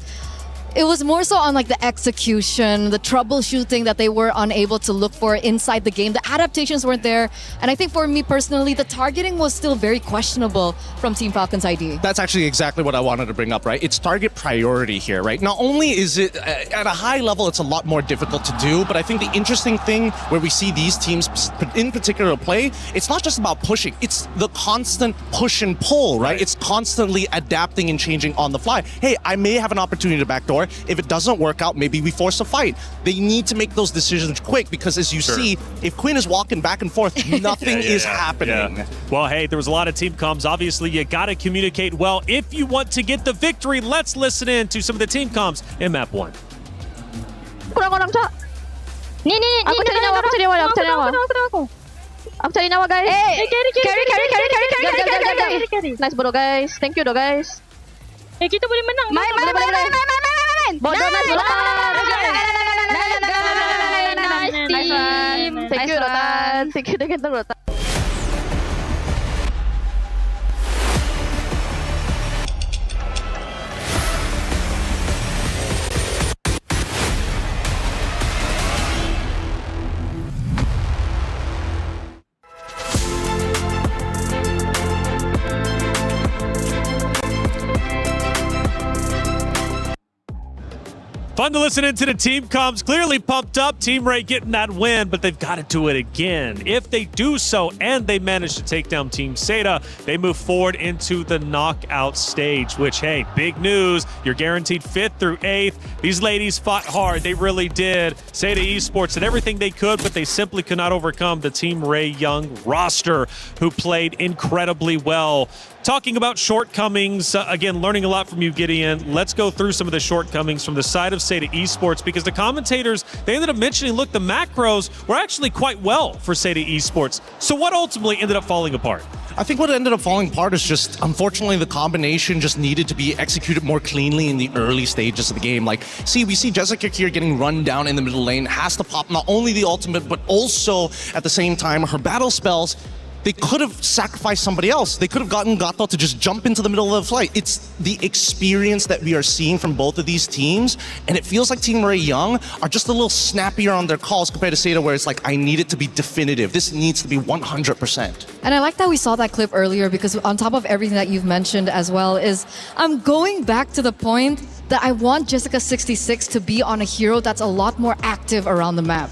it was more so on like the execution, the troubleshooting that they were unable to look for inside the game. The adaptations weren't there. And I think for me personally, the targeting was still very questionable from Team Falcons ID. That's actually exactly what I wanted to bring up, right? It's target priority here, right? Not only is it at a high level, it's a lot more difficult to do, but I think the interesting thing where we see these teams in particular play, it's not just about pushing, it's the constant push and pull, right? It's constantly adapting and changing on the fly. Hey, I may have an opportunity to backdoor. If it doesn't work out, maybe we force a fight. They need to make those decisions quick because, as you see, if Quinn is walking back and forth, nothing is happening. Yeah. Well, hey, there was a lot of team comms. Obviously, you got to communicate well if you want to get the victory. Let's listen in to some of the team comms in map 1. Kurang orang, Cak. Ni. Aku cari nyawa. Aku cari nyawa, guys. Carry. Nice, bro, guys. Thank you, guys. Kita boleh menang. Main. Bodoh, nice team. Thank you, Rotan. Thank you, Rotan. Fun to listen into the team comms. Clearly pumped up. Team Ray getting that win, but they've got to do it again. If they do so and they manage to take down Team Seita, they move forward into the knockout stage, which, hey, big news. You're guaranteed 5th through 8th. These ladies fought hard. They really did. Seita Esports did everything they could, but they simply could not overcome the Team Ray Young roster, who played incredibly well. Talking about shortcomings, again, learning a lot from you, Gideon. Let's go through some of the shortcomings from the side of Seda Esports, because the commentators, they ended up mentioning, look, the macros were actually quite well for Seda Esports. So what ultimately ended up falling apart? I think what ended up falling apart is just, unfortunately, the combination just needed to be executed more cleanly in the early stages of the game. Like, we see Jessica here getting run down in the middle lane, has to pop not only the ultimate, but also, at the same time, her battle spells. They could have sacrificed somebody else. They could have gotten Gato to just jump into the middle of the fight. It's the experience that we are seeing from both of these teams, and it feels like Team Ray Young are just a little snappier on their calls compared to Seda, where it's like, I need it to be definitive. This needs to be 100%. And I like that we saw that clip earlier, because on top of everything that you've mentioned as well is, I'm going back to the point that I want Jessica26 to be on a hero that's a lot more active around the map.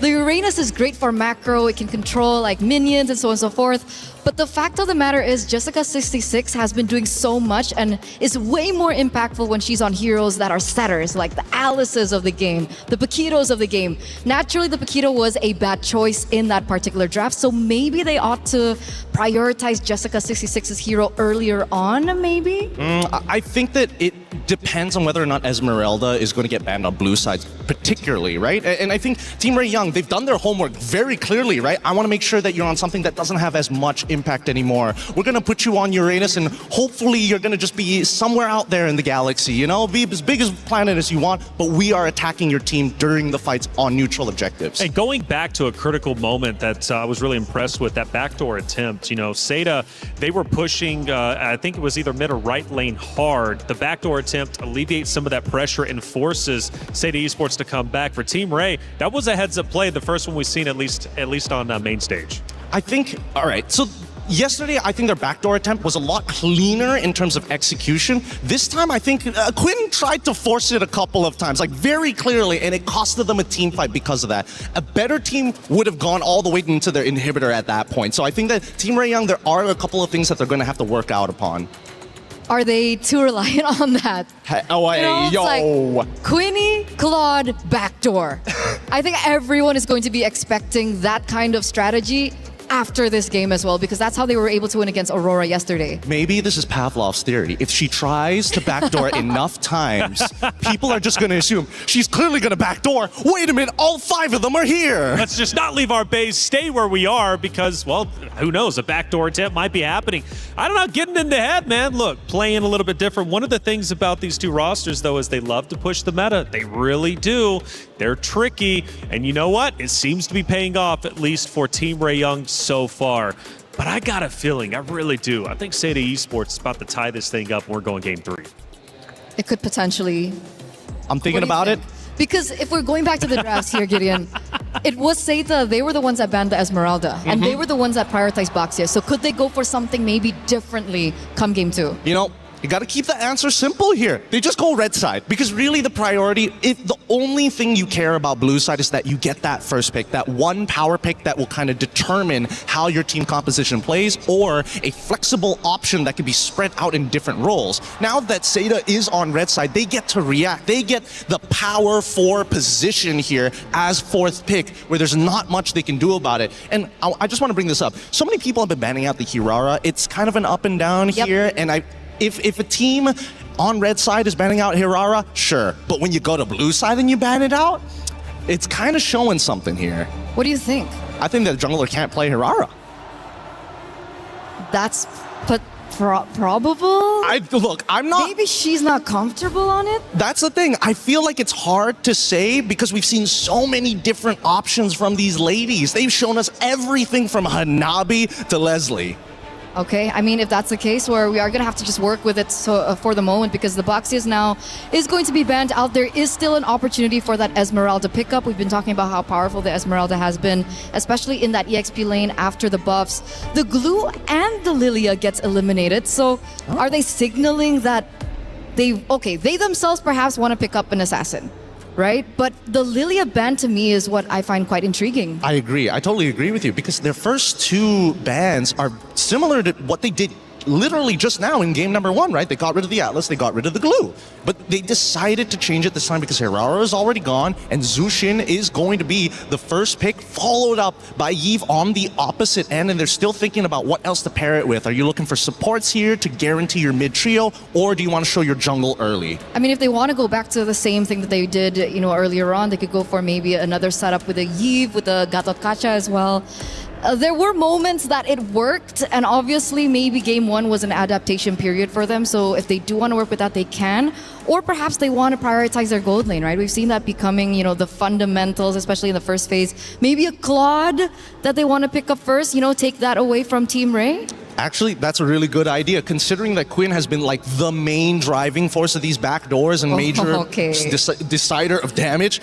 The Uranus is great for macro, it can control like minions and so on and so forth. But the fact of the matter is Jessica26 has been doing so much and is way more impactful when she's on heroes that are setters, like the Alices of the game, the Paquitos of the game. Naturally, the Paquito was a bad choice in that particular draft, so maybe they ought to prioritize Jessica26's hero earlier on, maybe? I think that it depends on whether or not Esmeralda is going to get banned on blue sides, particularly, right? And I think Team Ray Young, they've done their homework very clearly, right? I want to make sure that you're on something that doesn't have as much impact anymore. We're going to put you on Uranus, and hopefully you're going to just be somewhere out there in the galaxy, you know? Be as big a planet as you want, but we are attacking your team during the fights on neutral objectives. And going back to a critical moment that I was really impressed with, that backdoor attempt. You know, Seda, they were pushing, I think it was either mid or right lane hard. The backdoor attempt alleviates some of that pressure and forces Seda Esports to come back. For Team Ray, that was a heads-up play, the first one we've seen at least on main stage. I think, all right, so yesterday, I think their backdoor attempt was a lot cleaner in terms of execution. This time, I think Quinn tried to force it a couple of times, like very clearly, and it costed them a team fight because of that. A better team would have gone all the way into their inhibitor at that point. So I think that Team Ray Young, there are a couple of things that they're going to have to work out upon. Are they too reliant on that? Like Quinny, Claude, backdoor. I think everyone is going to be expecting that kind of strategy after this game as well, because that's how they were able to win against Aurora yesterday. Maybe this is Pavlov's theory. If she tries to backdoor enough times, people are just going to assume she's clearly going to backdoor. Wait a minute, all 5 of them are here. Let's just not leave our base, stay where we are, because, well, who knows, a backdoor attempt might be happening. I don't know, getting in the head, man. Look, playing a little bit different. One of the things about these two rosters, though, is they love to push the meta. They really do. They're tricky, and you know what? It seems to be paying off, at least for Team Ray Young so far. But I got a feeling, I really do. I think Seda Esports is about to tie this thing up, and we're going game 3. It could potentially. I'm thinking about it. Because if we're going back to the drafts here, Gideon, it was Seda, they were the ones that banned the Esmeralda, and they were the ones that prioritized Baxia. So could they go for something maybe differently come game 2? You know, you got to keep the answer simple here. They just go red side, because really the priority, if the only thing you care about blue side is that you get that first pick, that one power pick that will kind of determine how your team composition plays, or a flexible option that can be spread out in different roles. Now that Seda is on red side, they get to react. They get the power 4 position here as 4th pick, where there's not much they can do about it. And I just want to bring this up. So many people have been banning out the Hirara. It's kind of an up and down here, and If a team on red side is banning out Hirara, sure. But when you go to blue side and you ban it out, it's kind of showing something here. What do you think? I think that jungler can't play Hirara. That's probable? Look, I'm not... Maybe she's not comfortable on it? That's the thing. I feel like it's hard to say because we've seen so many different options from these ladies. They've shown us everything from Hanabi to Leslie. Okay, I mean, if that's the case, where we are going to have to just work with it for the moment, because the Baxias now is going to be banned out. There is still an opportunity for that Esmeralda pickup. We've been talking about how powerful the Esmeralda has been, especially in that EXP lane after the buffs. The Glue and the Lilia gets eliminated. So are they signaling that they themselves perhaps want to pick up an assassin? Right? But the Lilia ban to me is what I find quite intriguing. I agree. I totally agree with you, because their first 2 bans are similar to what they did literally just now in game number 1, right? They got rid of the Atlas, they got rid of the glue. But they decided to change it this time because Hirara is already gone and Zushin is going to be the first pick, followed up by Yves on the opposite end, and they're still thinking about what else to pair it with. Are you looking for supports here to guarantee your mid trio, or do you want to show your jungle early? I mean, if they want to go back to the same thing that they did, earlier on, they could go for maybe another setup with a Yves, with a Gatot Kacha as well. There were moments that it worked, and obviously maybe game 1 was an adaptation period for them, so if they do want to work with that, they can. Or perhaps they want to prioritize their gold lane, right? We've seen that becoming, the fundamentals, especially in the first phase. Maybe a Claude that they want to pick up first, take that away from Team Ray? Actually, that's a really good idea, considering that Quinn has been like the main driving force of these back doors and major decider of damage.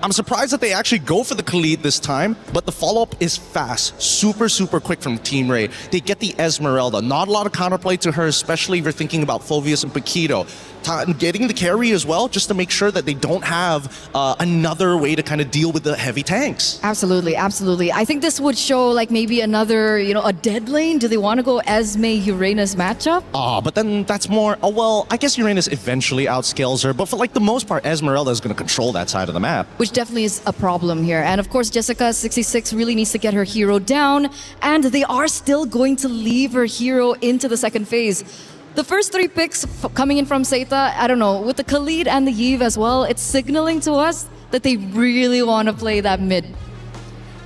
I'm surprised that they actually go for the Khalid this time, but the follow-up is fast, super, super quick from Team Ray. They get the Esmeralda. Not a lot of counterplay to her, especially if you're thinking about Phoveus and Paquito. Getting the carry as well, just to make sure that they don't have another way to kind of deal with the heavy tanks. Absolutely, absolutely. I think this would show like maybe another, a dead lane. Do they want to go Esme-Uranus matchup? But then that's more, well, I guess Uranus eventually outscales her, but for like the most part, Esmeralda is going to control that side of the map. Which definitely is a problem here. And of course, Jessica66 really needs to get her hero down, and they are still going to leave her hero into the second phase. The first 3 picks coming in from Seita, I don't know, with the Khalid and the Yves as well, it's signaling to us that they really want to play that mid.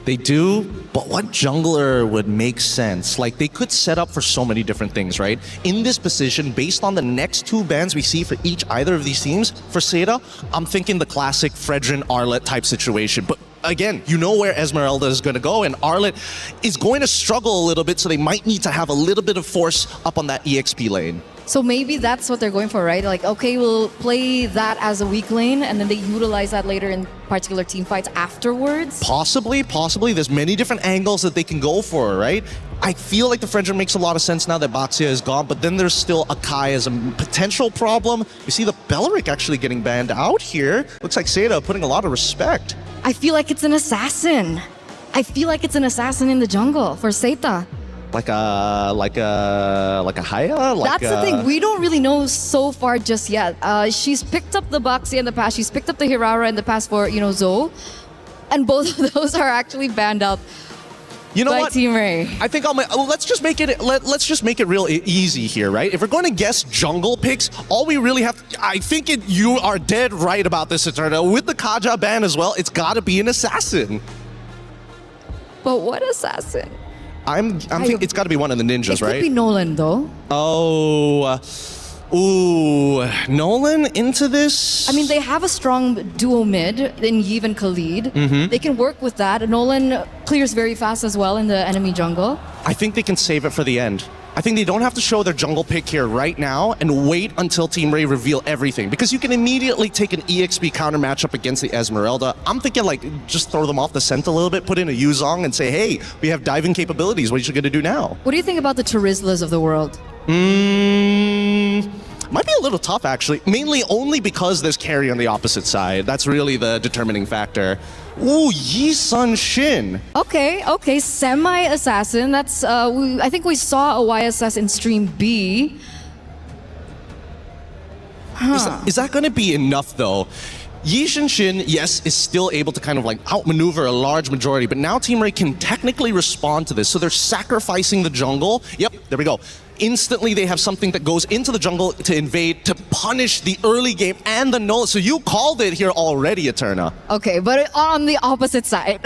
They do, but what jungler would make sense? Like, they could set up for so many different things, right? In this position, based on the next 2 bans we see for either of these teams, for Seita, I'm thinking the classic Fredrin Arlet type situation. But again, you know where Esmeralda is going to go, and Arlet is going to struggle a little bit, so they might need to have a little bit of force up on that EXP lane. So maybe that's what they're going for, right? Like, okay, we'll play that as a weak lane, and then they utilize that later in particular team fights afterwards? Possibly. There's many different angles that they can go for, right? I feel like the Fredrin makes a lot of sense now that Baxia is gone, but then there's still Akai as a potential problem. You see the Belleric actually getting banned out here. Looks like Seita putting a lot of respect. I feel like it's an assassin. I feel like it's an assassin in the jungle for Seita. Like a Haya? That's the thing. We don't really know so far just yet. She's picked up the Baxi in the past. She's picked up the Hirara in the past for, Zoe. And both of those are actually banned out. You know by what? Team Ray. I think let's just make it real easy here, right? If we're going to guess jungle picks, all we really have, I think you are dead right about this, Eterna. With the Kaja ban as well, it's got to be an assassin. But what assassin? I'm thinking it's got to be one of the ninjas, right? It could be Nolan, though. Nolan into this? I mean, they have a strong duo mid in Yves and Khalid. They can work with that. Nolan clears very fast as well in the enemy jungle. I think they can save it for the end. I think they don't have to show their jungle pick here right now and wait until Team Ray reveal everything, because you can immediately take an EXP counter matchup against the Esmeralda. I'm thinking like just throw them off the scent a little bit, put in a Yuzong and say, hey, we have diving capabilities. What are you going to do now? What do you think about the Terizlas of the world? Might be a little tough, actually. Mainly only because there's carry on the opposite side. That's really the determining factor. Ooh, Yi Sun Shin. Okay. Semi-assassin. That's, I think we saw a YSS in Stream B. Is that going to be enough, though? Yi Shin, yes, is still able to kind of like outmaneuver a large majority, but now Team Ray can technically respond to this, so they're sacrificing the jungle. Yep, there we go. Instantly, they have something that goes into the jungle to invade, to punish the early game and the null. So you called it here already, Eterna. Okay, but on the opposite side.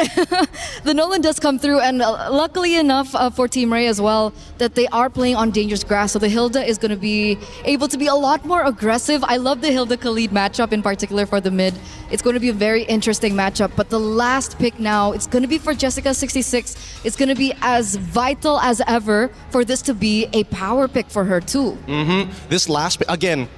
The Nolan does come through, and luckily enough for Team Ray as well, that they are playing on dangerous grass, so the Hilda is going to be able to be a lot more aggressive. I love the Hilda-Khalid matchup in particular for the mid. It's going to be a very interesting matchup, but the last pick now, it's going to be for Jessica66. It's going to be as vital as ever for this to be a power pick for her too. This last pick, again,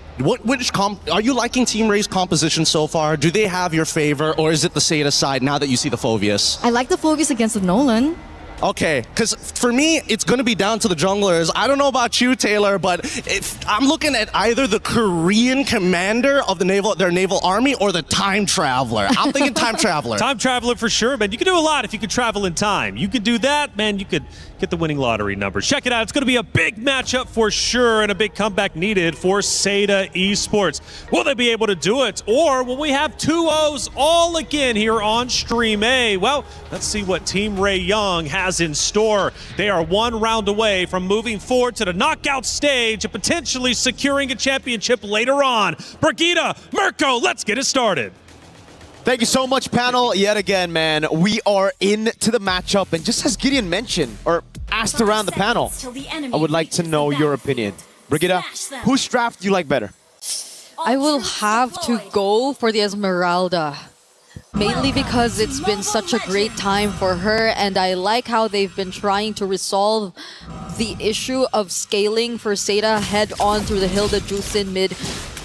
are you liking Team Ray's composition so far? Do they have your favor, or is it the Seita side now that you see the Phoveus? I like the Phoveus against the Nolan. Okay, because for me, it's going to be down to the junglers. I don't know about you, Taylor, but if I'm looking at either the Korean commander of their naval army or the time traveler. I'm thinking time traveler. Time traveler for sure, man. You can do a lot if you could travel in time. You could do that, man. You could get the winning lottery numbers. Check it out. It's going to be a big matchup for sure and a big comeback needed for Seda Esports. Will they be able to do it? Or will we have 2-0s all again here on Stream A? Well, let's see what Team Ray Young has in store. They are one round away from moving forward to the knockout stage and potentially securing a championship later on. Brigitte, Mirko, let's get it started. Thank you so much, panel. Yet again, man, we are into the matchup. And just as Gideon mentioned, or asked around the panel, I would like to know your opinion. Brigitte, whose draft do you like better? I will have to go for the Esmeralda. Mainly because it's been such a great time for her, and I like how they've been trying to resolve the issue of scaling for Seda head on through the Hilda Juicin mid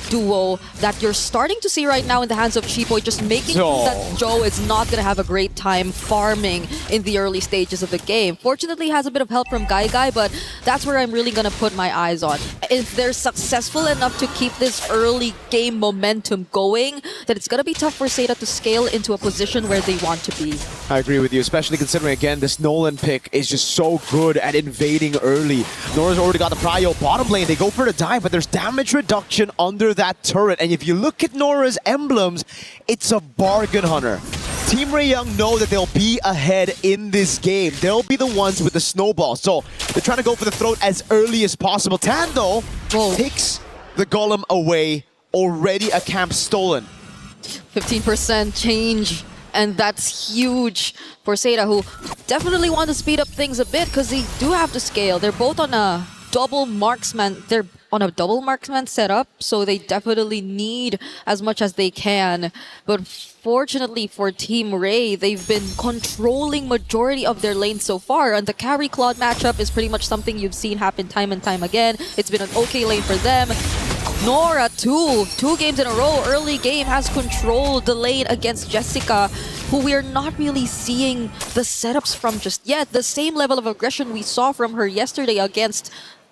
duo that you're starting to see right now in the hands of Chiboy, just making sure that Joe is not going to have a great time farming in the early stages of the game. Fortunately, he has a bit of help from Guy, but that's where I'm really going to put my eyes on. If they're successful enough to keep this early game momentum going, then it's going to be tough for Seda to scale into a position where they want to be. I agree with you, especially considering, again, this Nolan pick is just so good at invading early. Nora's already got the prio bottom lane. They go for the dive, but there's damage reduction under that turret. And if you look at Nora's emblems, it's a bargain hunter. Team Ray Young know that they'll be ahead in this game. They'll be the ones with the snowball. So they're trying to go for the throat as early as possible. Tan, though, takes the golem away. Already a camp stolen. 15% change. And that's huge for Seda, who definitely want to speed up things a bit because they do have to scale. They're both on a double marksman. They're on a double marksman setup, so they definitely need as much as they can. But fortunately for Team Ray, they've been controlling majority of their lanes so far, and the carry Claude matchup is pretty much something you've seen happen time and time again. It's been an okay lane for them. Nora, two games in a row, early game, has controlled the lane against Jessica, who we are not really seeing the setups from just yet. The same level of aggression we saw from her yesterday against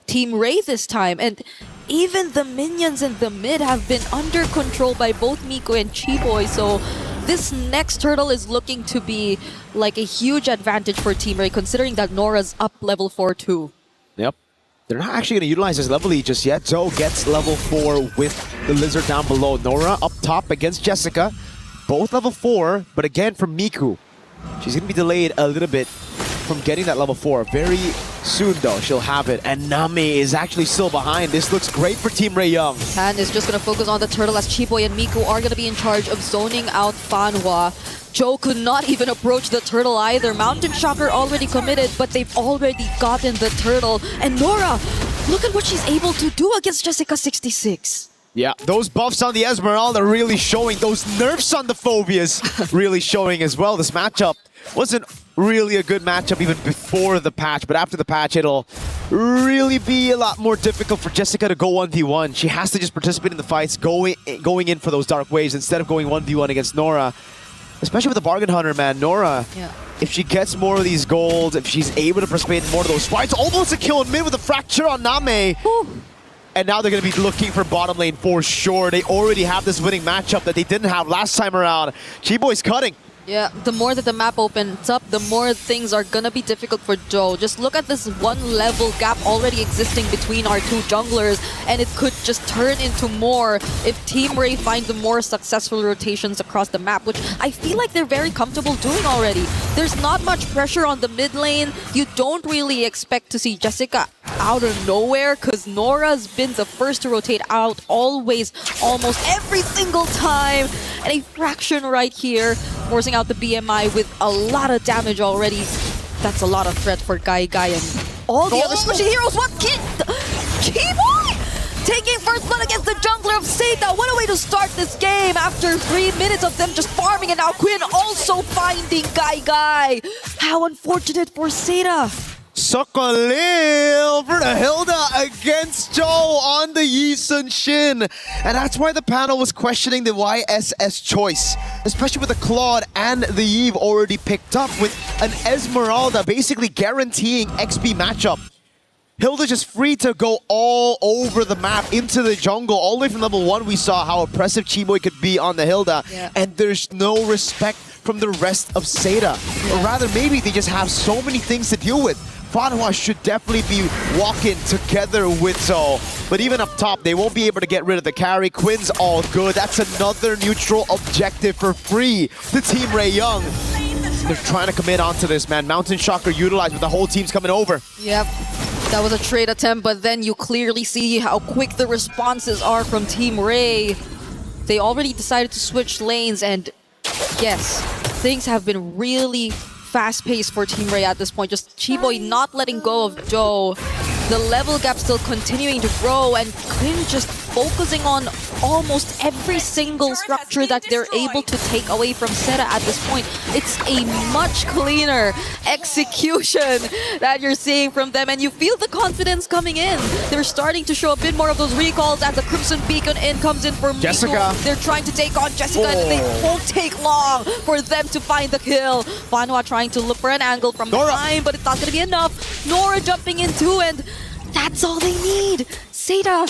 Team Ray this time. And even the minions in the mid have been under control by both Miko and Chiboy. So this next turtle is looking to be like a huge advantage for Team Ray, considering that Nora's up level 4 too. Yep. They're not actually going to utilize this level E just yet. Zoe gets level 4 with the Lizard down below. Nora up top against Jessica. Both level 4, but again from Miku. She's going to be delayed a little bit from getting that level 4. Very soon, though, she'll have it. And Nami is actually still behind. This looks great for Team Ray Young. And is just going to focus on the turtle as Chiboy and Miku are going to be in charge of zoning out Fanhua. Joe could not even approach the turtle either. Mountain Shocker already committed, but they've already gotten the turtle. And Nora, look at what she's able to do against Jessica 66. Yeah, those buffs on the Esmeralda are really showing. Those nerfs on the Phobias really showing as well. This matchup wasn't really a good matchup even before the patch, but after the patch, it'll really be a lot more difficult for Jessica to go 1v1. She has to just participate in the fights, going in for those dark waves instead of going 1v1 against Nora. Especially with the Bargain Hunter, man. Nora, if she gets more of these golds, if she's able to participate in more of those fights, almost a kill in mid with a fracture on Name. And now they're going to be looking for bottom lane for sure. They already have this winning matchup that they didn't have last time around. Chiboy's cutting. Yeah, the more that the map opens up, the more things are gonna be difficult for Joe. Just look at this one level gap already existing between our two junglers, and it could just turn into more if Team Ray find the more successful rotations across the map, which I feel like they're very comfortable doing already. There's not much pressure on the mid lane. You don't really expect to see Jessica out of nowhere, because Nora's been the first to rotate out always, almost every single time. And a fraction right here, forcing out the BMI with a lot of damage already. That's a lot of threat for Guy and all the other squishy heroes. What kid? Chiboy taking first blood against the jungler of Seda. What a way to start this game after 3 minutes of them just farming, and now Quinn also finding Guy. How unfortunate for Seda. Sokolil for the Hilda against Joe on the Yi Sun Shin. And that's why the panel was questioning the YSS choice, especially with the Claude and the Eve already picked up with an Esmeralda basically guaranteeing XP matchup. Hilda just free to go all over the map into the jungle. All the way from level 1 we saw how oppressive Chiboy could be on the Hilda. Yeah. And there's no respect from the rest of Seda. Or rather, maybe they just have so many things to deal with. Fanhua should definitely be walking together with Zoe. But even up top, they won't be able to get rid of the carry. Quinn's all good. That's another neutral objective for free to Team Ray Young. They're trying to commit onto this, man. Mountain Shocker utilized, but the whole team's coming over. Yep. That was a trade attempt, but then you clearly see how quick the responses are from Team Ray. They already decided to switch lanes, and yes, things have been really fast-paced for Team Ray at this point. Just Chiboy not letting go of Joe. The level gap still continuing to grow, and Quinn just focusing on almost every single structure that they're able to take away from Seta at this point. It's a much cleaner execution that you're seeing from them, and you feel the confidence coming in. They're starting to show a bit more of those recalls as the Crimson Beacon comes in for Jessica. Miko. They're trying to take on Jessica, and it won't take long for them to find the kill. Fanhua trying to look for an angle from behind, but it's not going to be enough. Nora jumping in too, and that's all they need. Seda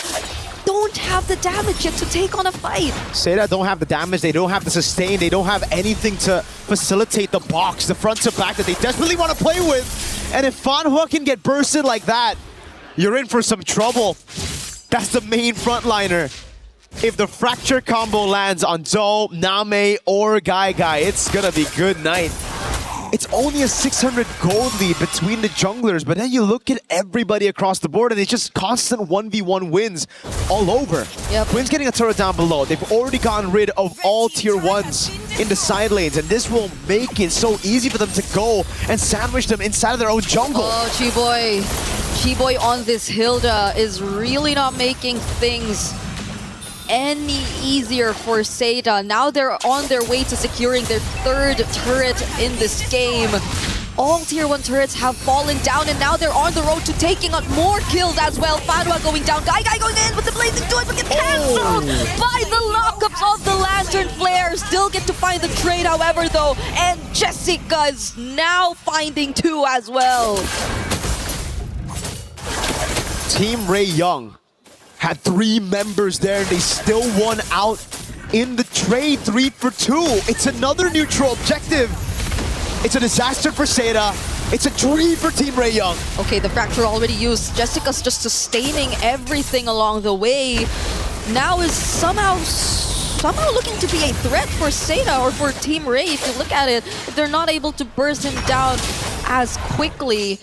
don't have the damage yet to take on a fight. Seda don't have the damage, they don't have the sustain, they don't have anything to facilitate the box, the front to back that they desperately want to play with. And if Fanhua can get bursted like that, you're in for some trouble. That's the main frontliner. If the fracture combo lands on Zoe, Name, or Guy, it's gonna be good night. It's only a 600 gold lead between the junglers, but then you look at everybody across the board and it's just constant 1v1 wins all over. Yep. Quinn's getting a turret down below. They've already gotten rid of all tier 1s in the side lanes, and this will make it so easy for them to go and sandwich them inside of their own jungle. Oh, Chiboy. Chiboy on this Hilda is really not making things any easier for Seda. Now they're on their way to securing their 3rd turret in this game. All tier 1 turrets have fallen down, and now they're on the road to taking on more kills as well. Fanhua going down, Guy going in with the blazing joy, but gets cancelled by the lockups of the Lantern Flare. Still get to find the trade, however, though, and Jessica is now finding 2 as well. Team Ray Young had 3 members there, and they still won out in the trade 3 for 2. It's another neutral objective. It's a disaster for Seda. It's a dream for Team Ray Young. Okay, the fracture already used. Jessica's just sustaining everything along the way. Now is somehow looking to be a threat for Seda or for Team Ray. If you look at it, if they're not able to burst him down as quickly,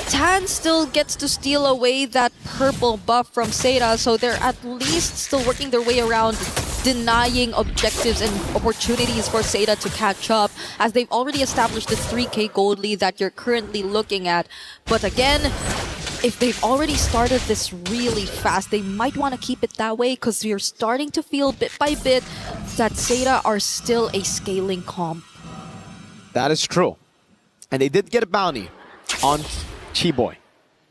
Tan still gets to steal away that purple buff from Seda, so they're at least still working their way around denying objectives and opportunities for Seda to catch up, as they've already established the 3k gold lead that you're currently looking at. But again, if they've already started this really fast, they might want to keep it that way, because we're starting to feel bit by bit that Seda are still a scaling comp. That is true. And they did get a bounty on Chiboy.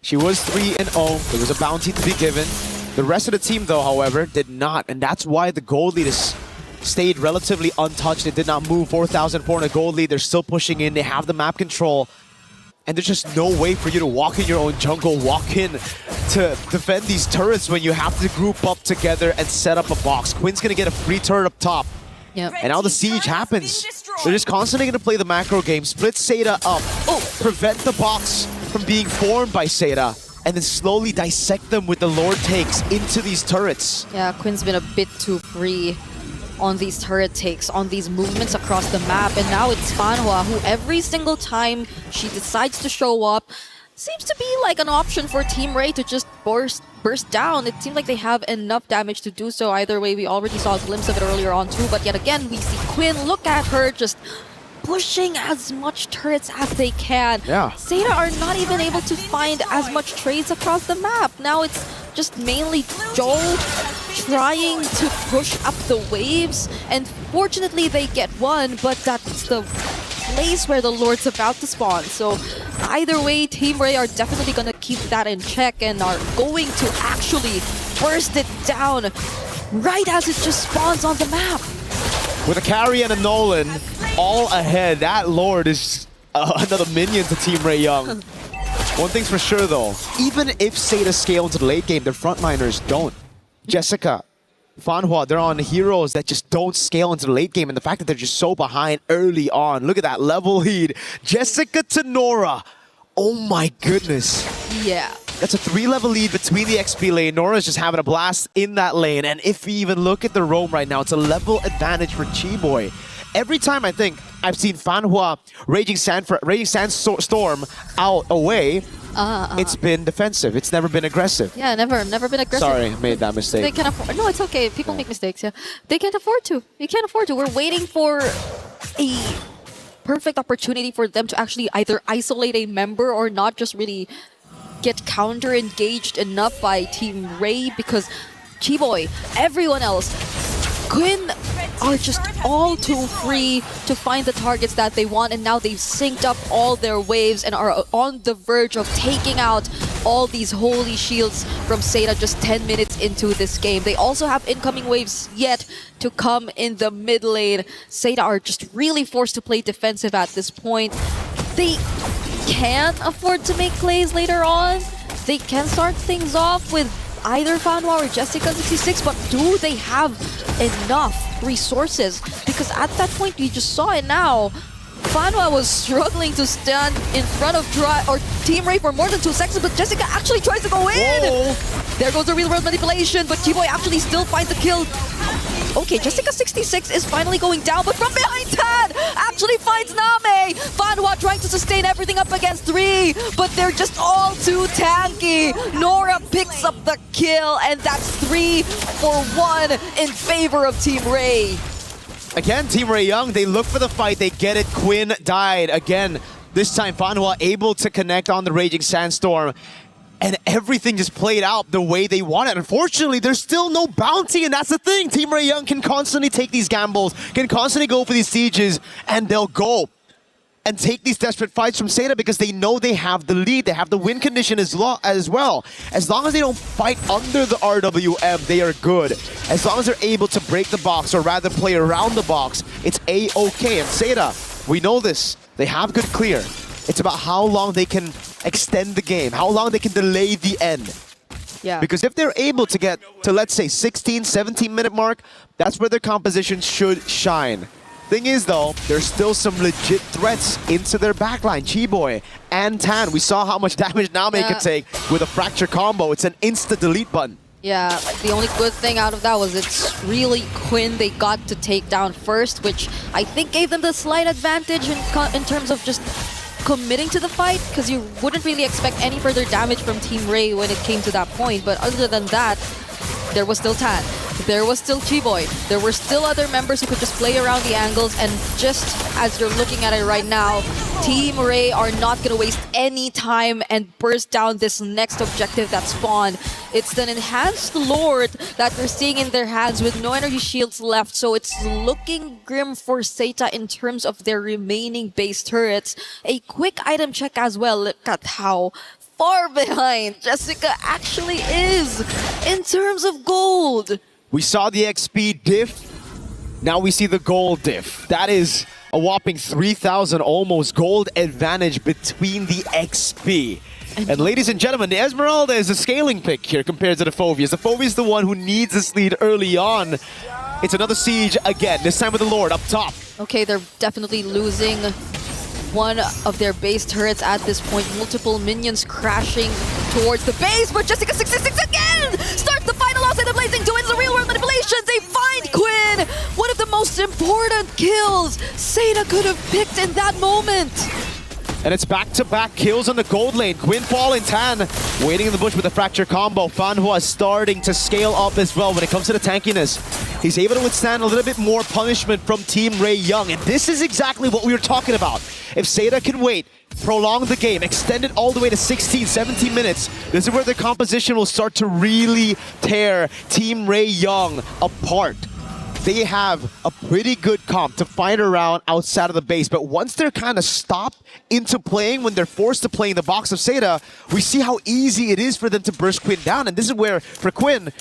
She was 3-0. There was a bounty to be given. The rest of the team, though, however, did not. And that's why the gold lead has stayed relatively untouched. It did not move. 4,400 gold lead. They're still pushing in. They have the map control. And there's just no way for you to walk in your own jungle, walk in to defend these turrets when you have to group up together and set up a box. Quinn's going to get a free turret up top. Yep. And now the siege happens. They're just constantly going to play the macro game, split Seda up, prevent the box from being formed by Seda, and then slowly dissect them with the Lord takes into these turrets. Yeah, Quinn's been a bit too free on these turret takes, on these movements across the map, and now it's Fanhua, who every single time she decides to show up, seems to be like an option for Team Ray to just burst down. It seems like they have enough damage to do so either way. We already saw a glimpse of it earlier on too, but yet again, we see Quinn, look at her, just pushing as much turrets as they can. Yeah. Seda are not even able to find as much trades across the map. Now it's just mainly Joel trying to push up the waves, and fortunately they get one, but that's the place where the Lord's about to spawn. So either way, Team Ray are definitely going to keep that in check and are going to actually burst it down right as it just spawns on the map. With a carry and a Nolan all ahead, that Lord is another minion to Team Ray Young. One thing's for sure though, even if Seda scale into the late game, their frontliners don't. Jessica, Fanhua, they're on heroes that just don't scale into the late game, and the fact that they're just so behind early on. Look at that level lead. Jessica to Nora. Oh my goodness. Yeah. That's a 3-level lead between the XP lane. Nora's just having a blast in that lane. And if we even look at the roam right now, it's a level advantage for Chiboy. Every time I think I've seen Fanhua Raging Sandstorm out away, it's been defensive. It's never been aggressive. Yeah, never been aggressive. Sorry, made that mistake. They can afford. No, it's okay. People make mistakes. Yeah, they can't afford to. You can't afford to. We're waiting for a perfect opportunity for them to actually either isolate a member or not just really get counter-engaged enough by Team Ray, because Chiboy, everyone else, Quinn are just all too free to find the targets that they want, and now they've synced up all their waves and are on the verge of taking out all these holy shields from Seda just 10 minutes into this game. They also have incoming waves yet to come in the mid lane. Seda are just really forced to play defensive at this point. They can afford to make plays later on. They can start things off with either Fanhua or Jessica26, but do they have enough resources? Because at that point, you just saw it now, Fanhua was struggling to stand in front of Team Ray for more than 2 seconds, but Jessica actually tries to go in! Whoa. There goes the real-world manipulation, but Chiboy actually still finds the kill. Okay, Jessica26 is finally going down, but from behind Tan actually finds Name! Fanhua trying to sustain everything up against 3, but they're just all too tanky. Nora picks up the kill, and that's 3 for 1 in favor of Team Ray. Again, Team Ray Young, they look for the fight, they get it. Quinn died again. This time, Fanhua able to connect on the Raging Sandstorm. And everything just played out the way they wanted. Unfortunately, there's still no bounty, and that's the thing. Team Ray Young can constantly take these gambles, can constantly go for these sieges, and they'll go and take these desperate fights from Seda because they know they have the lead. They have the win condition as well. As long as they don't fight under the RWM, they are good. As long as they're able to break the box, or rather play around the box, it's A-okay. And Seda, we know this. They have good clear. It's about how long they can extend the game, how long they can delay the end. Yeah. Because if they're able to get to, let's say, 16, 17-minute mark, that's where their composition should shine. Thing is, though, there's still some legit threats into their backline. Chiboy and Tan, we saw how much damage Name could take with a fracture combo. It's an insta-delete button. Yeah, the only good thing out of that was it's really Quinn they got to take down first, which I think gave them the slight advantage in terms of just committing to the fight, because you wouldn't really expect any further damage from Team Ray when it came to that point. But other than that, there was still Tan, there was still Chiboy, there were still other members who could just play around the angles, and just as you're looking at it right now, Team Ray are not going to waste any time and burst down this next objective that spawned. It's an enhanced Lord that we're seeing in their hands with no energy shields left, so it's looking grim for Seda in terms of their remaining base turrets. A quick item check as well. Look at how far behind Jessica actually is in terms of gold. We saw the XP diff, now we see the gold diff. That is a whopping 3,000 almost gold advantage between the XP. And ladies and gentlemen, the Esmeralda is a scaling pick here compared to the Phoveus. The Phoveus is the one who needs this lead early on. It's another siege again, this time with the Lord up top. Okay, they're definitely losing one of their base turrets at this point. Multiple minions crashing towards the base, but Jessica26 again starts the final outside the Blazing to win the real-world manipulations. They find Quinn, one of the most important kills Seda could have picked in that moment. And it's back-to-back kills on the gold lane. Quinn falling, Tan waiting in the bush with a fracture combo. Fanhua starting to scale up as well when it comes to the tankiness. He's able to withstand a little bit more punishment from Team Ray Young. And this is exactly what we were talking about. If Seda can wait, prolong the game, extend it all the way to 16, 17 minutes, this is where the composition will start to really tear Team Ray Young apart. they have a pretty good comp to fight around outside of the base. But once they're kind of stopped into playing, when they're forced to play in the box of Seda, we see how easy it is for them to burst Quinn down. And this is where, for Quinn,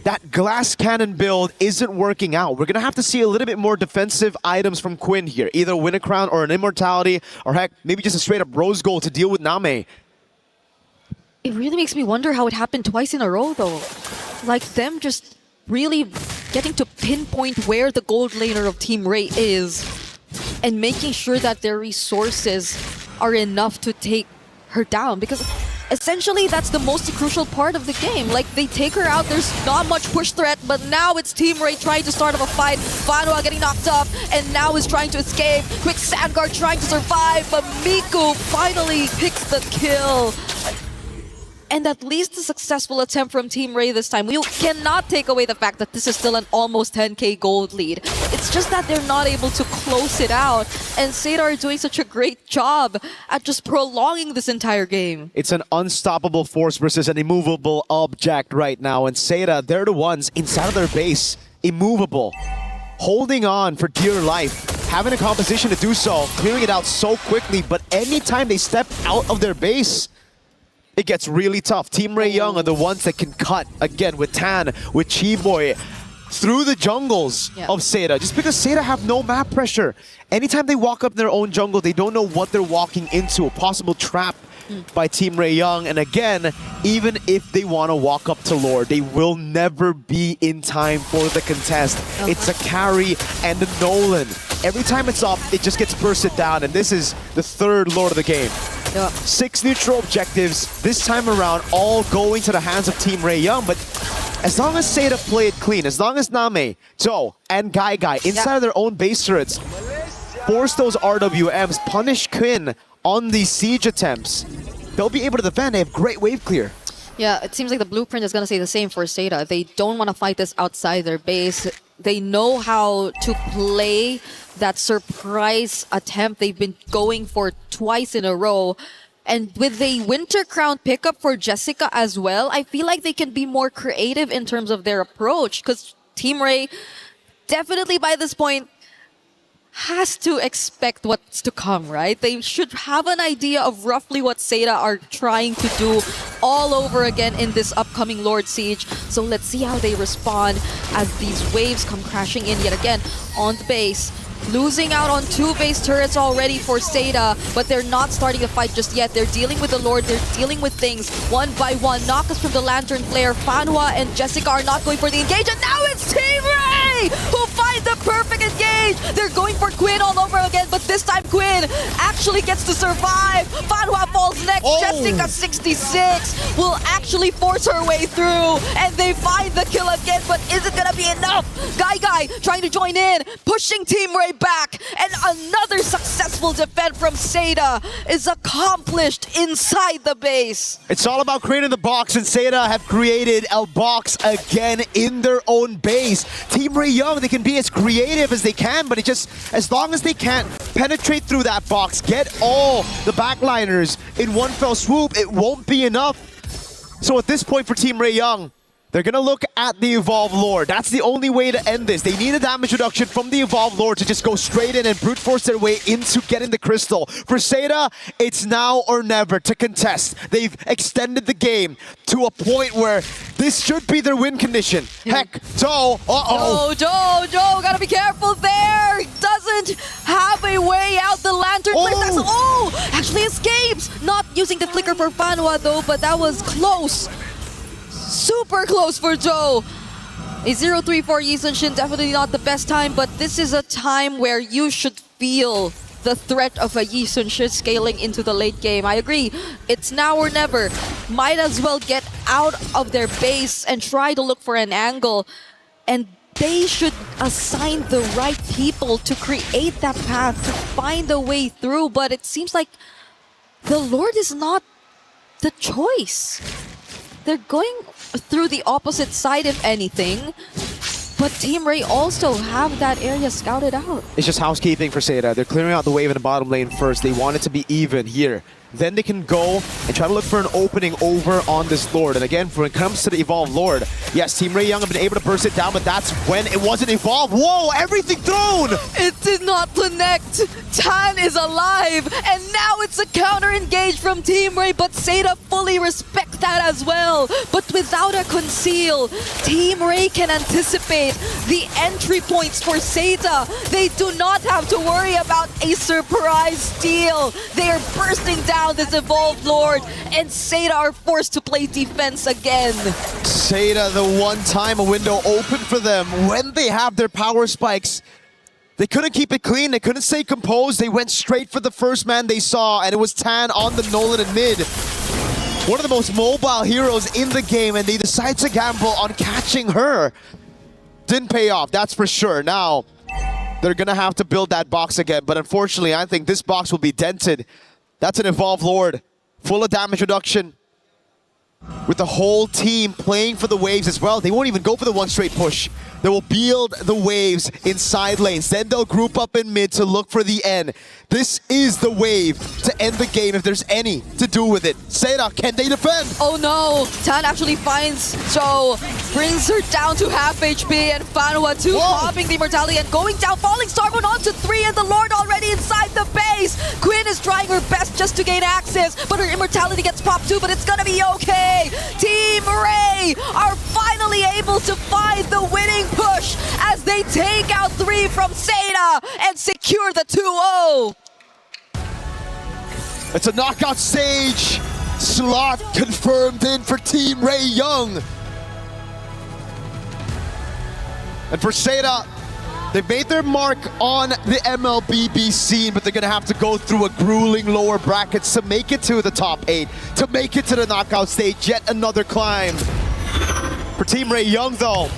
that glass cannon build isn't working out. We're going to have to see a little bit more defensive items from Quinn here. Either win a crown or an immortality, or heck, maybe just a straight up rose gold to deal with Name. It really makes me wonder how it happened twice in a row, though. Like them just really getting to pinpoint where the gold laner of Team Ray is and making sure that their resources are enough to take her down. Because essentially, that's the most crucial part of the game. Like, they take her out, there's not much push threat, but now it's Team Ray trying to start up a fight. Fanwa getting knocked up, and now is trying to escape. Quick Sandguard trying to survive, but Miku finally picks the kill. And at least a successful attempt from Team Ray this time. We cannot take away the fact that this is still an almost 10k gold lead. It's just that they're not able to close it out. And Seda are doing such a great job at just prolonging this entire game. It's an unstoppable force versus an immovable object right now. And Seda, they're the ones inside of their base, immovable, holding on for dear life, having a composition to do so, clearing it out so quickly. But anytime they step out of their base, it gets really tough. Team Ray Young are the ones that can cut, again, with Tan, with Chiboy, through the jungles of Seda. Just because Seda have no map pressure. Anytime they walk up their own jungle, they don't know what they're walking into. A possible trap by Team Ray Young. And again, even if they want to walk up to Lord, they will never be in time for the contest. It's a carry and a Nolan. Every time it's up, it just gets bursted down. And this is the third Lord of the game. 6 neutral objectives, this time around, all going to the hands of Team Ray Young. But as long as Seda play it clean, as long as Name, Joe, and Guy inside of their own base turrets force those RWMs, punish Quinn on these siege attempts, they'll be able to defend. They have great wave clear. Yeah, it seems like the blueprint is going to say the same for Seda. They don't want to fight this outside their base. They know how to play that surprise attempt they've been going for twice in a row. And with the Winter Crown pickup for Jessica as well, I feel like they can be more creative in terms of their approach. Because Team Ray, definitely by this point, has to expect what's to come, right? They should have an idea of roughly what Seda are trying to do all over again in this upcoming Lord Siege. So let's see how they respond as these waves come crashing in yet again on the base. Losing out on 2 base turrets already for Seda, but they're not starting a fight just yet. They're dealing with the Lord, they're dealing with things one by one. Knockus from the Lantern Flare, Fanwa and Jessica are not going for the engage, and now it's Team Ray who find the perfect engage! They're going for Quinn all over again, but this time Quinn actually gets to survive. Fanwa falls next, Jessica 66 will actually force her way through, and they find the kill again, but is it gonna be enough? Guy trying to join in, pushing Team Ray back, and another successful defense from Seda is accomplished inside the base. It's all about creating the box, and Seda have created a box again in their own base. Team Ray Young, they can be as creative as they can, but it just, as long as they can't penetrate through that box, get all the backliners in one fell swoop, it won't be enough. So at this point for Team Ray Young, they're going to look at the Evolved Lord. That's the only way to end this. They need a damage reduction from the Evolved Lord to just go straight in and brute force their way into getting the crystal. For Seda, it's now or never to contest. They've extended the game to a point where this should be their win condition. Heck, Joe, Joe, gotta be careful there. Doesn't have a way out. The Lantern actually escapes. Not using the flicker for Fanwa though, but that was close. Super close for Joe. A 0-3 for Yi Sun-shin, definitely not the best time, but this is a time where you should feel the threat of a Yi Sun-shin scaling into the late game. I agree. It's now or never. Might as well get out of their base and try to look for an angle. And they should assign the right people to create that path, to find a way through. But it seems like the Lord is not the choice. They're going through the opposite side, if anything. But Team Ray also have that area scouted out. It's just housekeeping for Seda. They're clearing out the wave in the bottom lane first. They want it to be even here. then they can go and try to look for an opening over on this Lord. And again, when it comes to the Evolve Lord, yes, Team Ray Young have been able to burst it down, but that's when it wasn't Evolve. Whoa, everything thrown! It did not connect. Tan is alive, and now it's a counter engage from Team Ray, but Seda fully respects that as well. But without a conceal, Team Ray can anticipate the entry points for Seda. They do not have to worry about a surprise steal. They are bursting down this Evolved Lord, and Seda are forced to play defense again. Seda, the one time a window opened for them when they have their power spikes. They couldn't keep it clean, they couldn't stay composed, they went straight for the first man they saw, and it was Tan on the Nolan in mid. One of the most mobile heroes in the game, and they decide to gamble on catching her. Didn't pay off, that's for sure. Now, they're gonna have to build that box again, but unfortunately, I think this box will be dented. That's an Evolved Lord, full of damage reduction. With the whole team playing for the waves as well. They won't even go for the one straight push. They will build the waves in side lanes. Then they'll group up in mid to look for the end. This is the wave to end the game if there's any to do with it. Seda, can they defend? Oh no, Tan actually finds Joe, brings her down to half HP, and Fanwa too, popping the immortality and going down. Falling Star going on to 3, and the Lord already inside the base. Quinn is trying her best just to gain access, but her immortality gets popped too, but it's gonna be okay. Team Ray are finally able to find the winning push as they take out 3 from Seda and secure the 2-0. It's a knockout stage. Slot confirmed in for Team Ray Young. And for Seda, they've made their mark on the MLBB scene, but they're gonna have to go through a grueling lower brackets to make it to the top 8, to make it to the knockout stage. Yet another climb. For Team Ray Young though,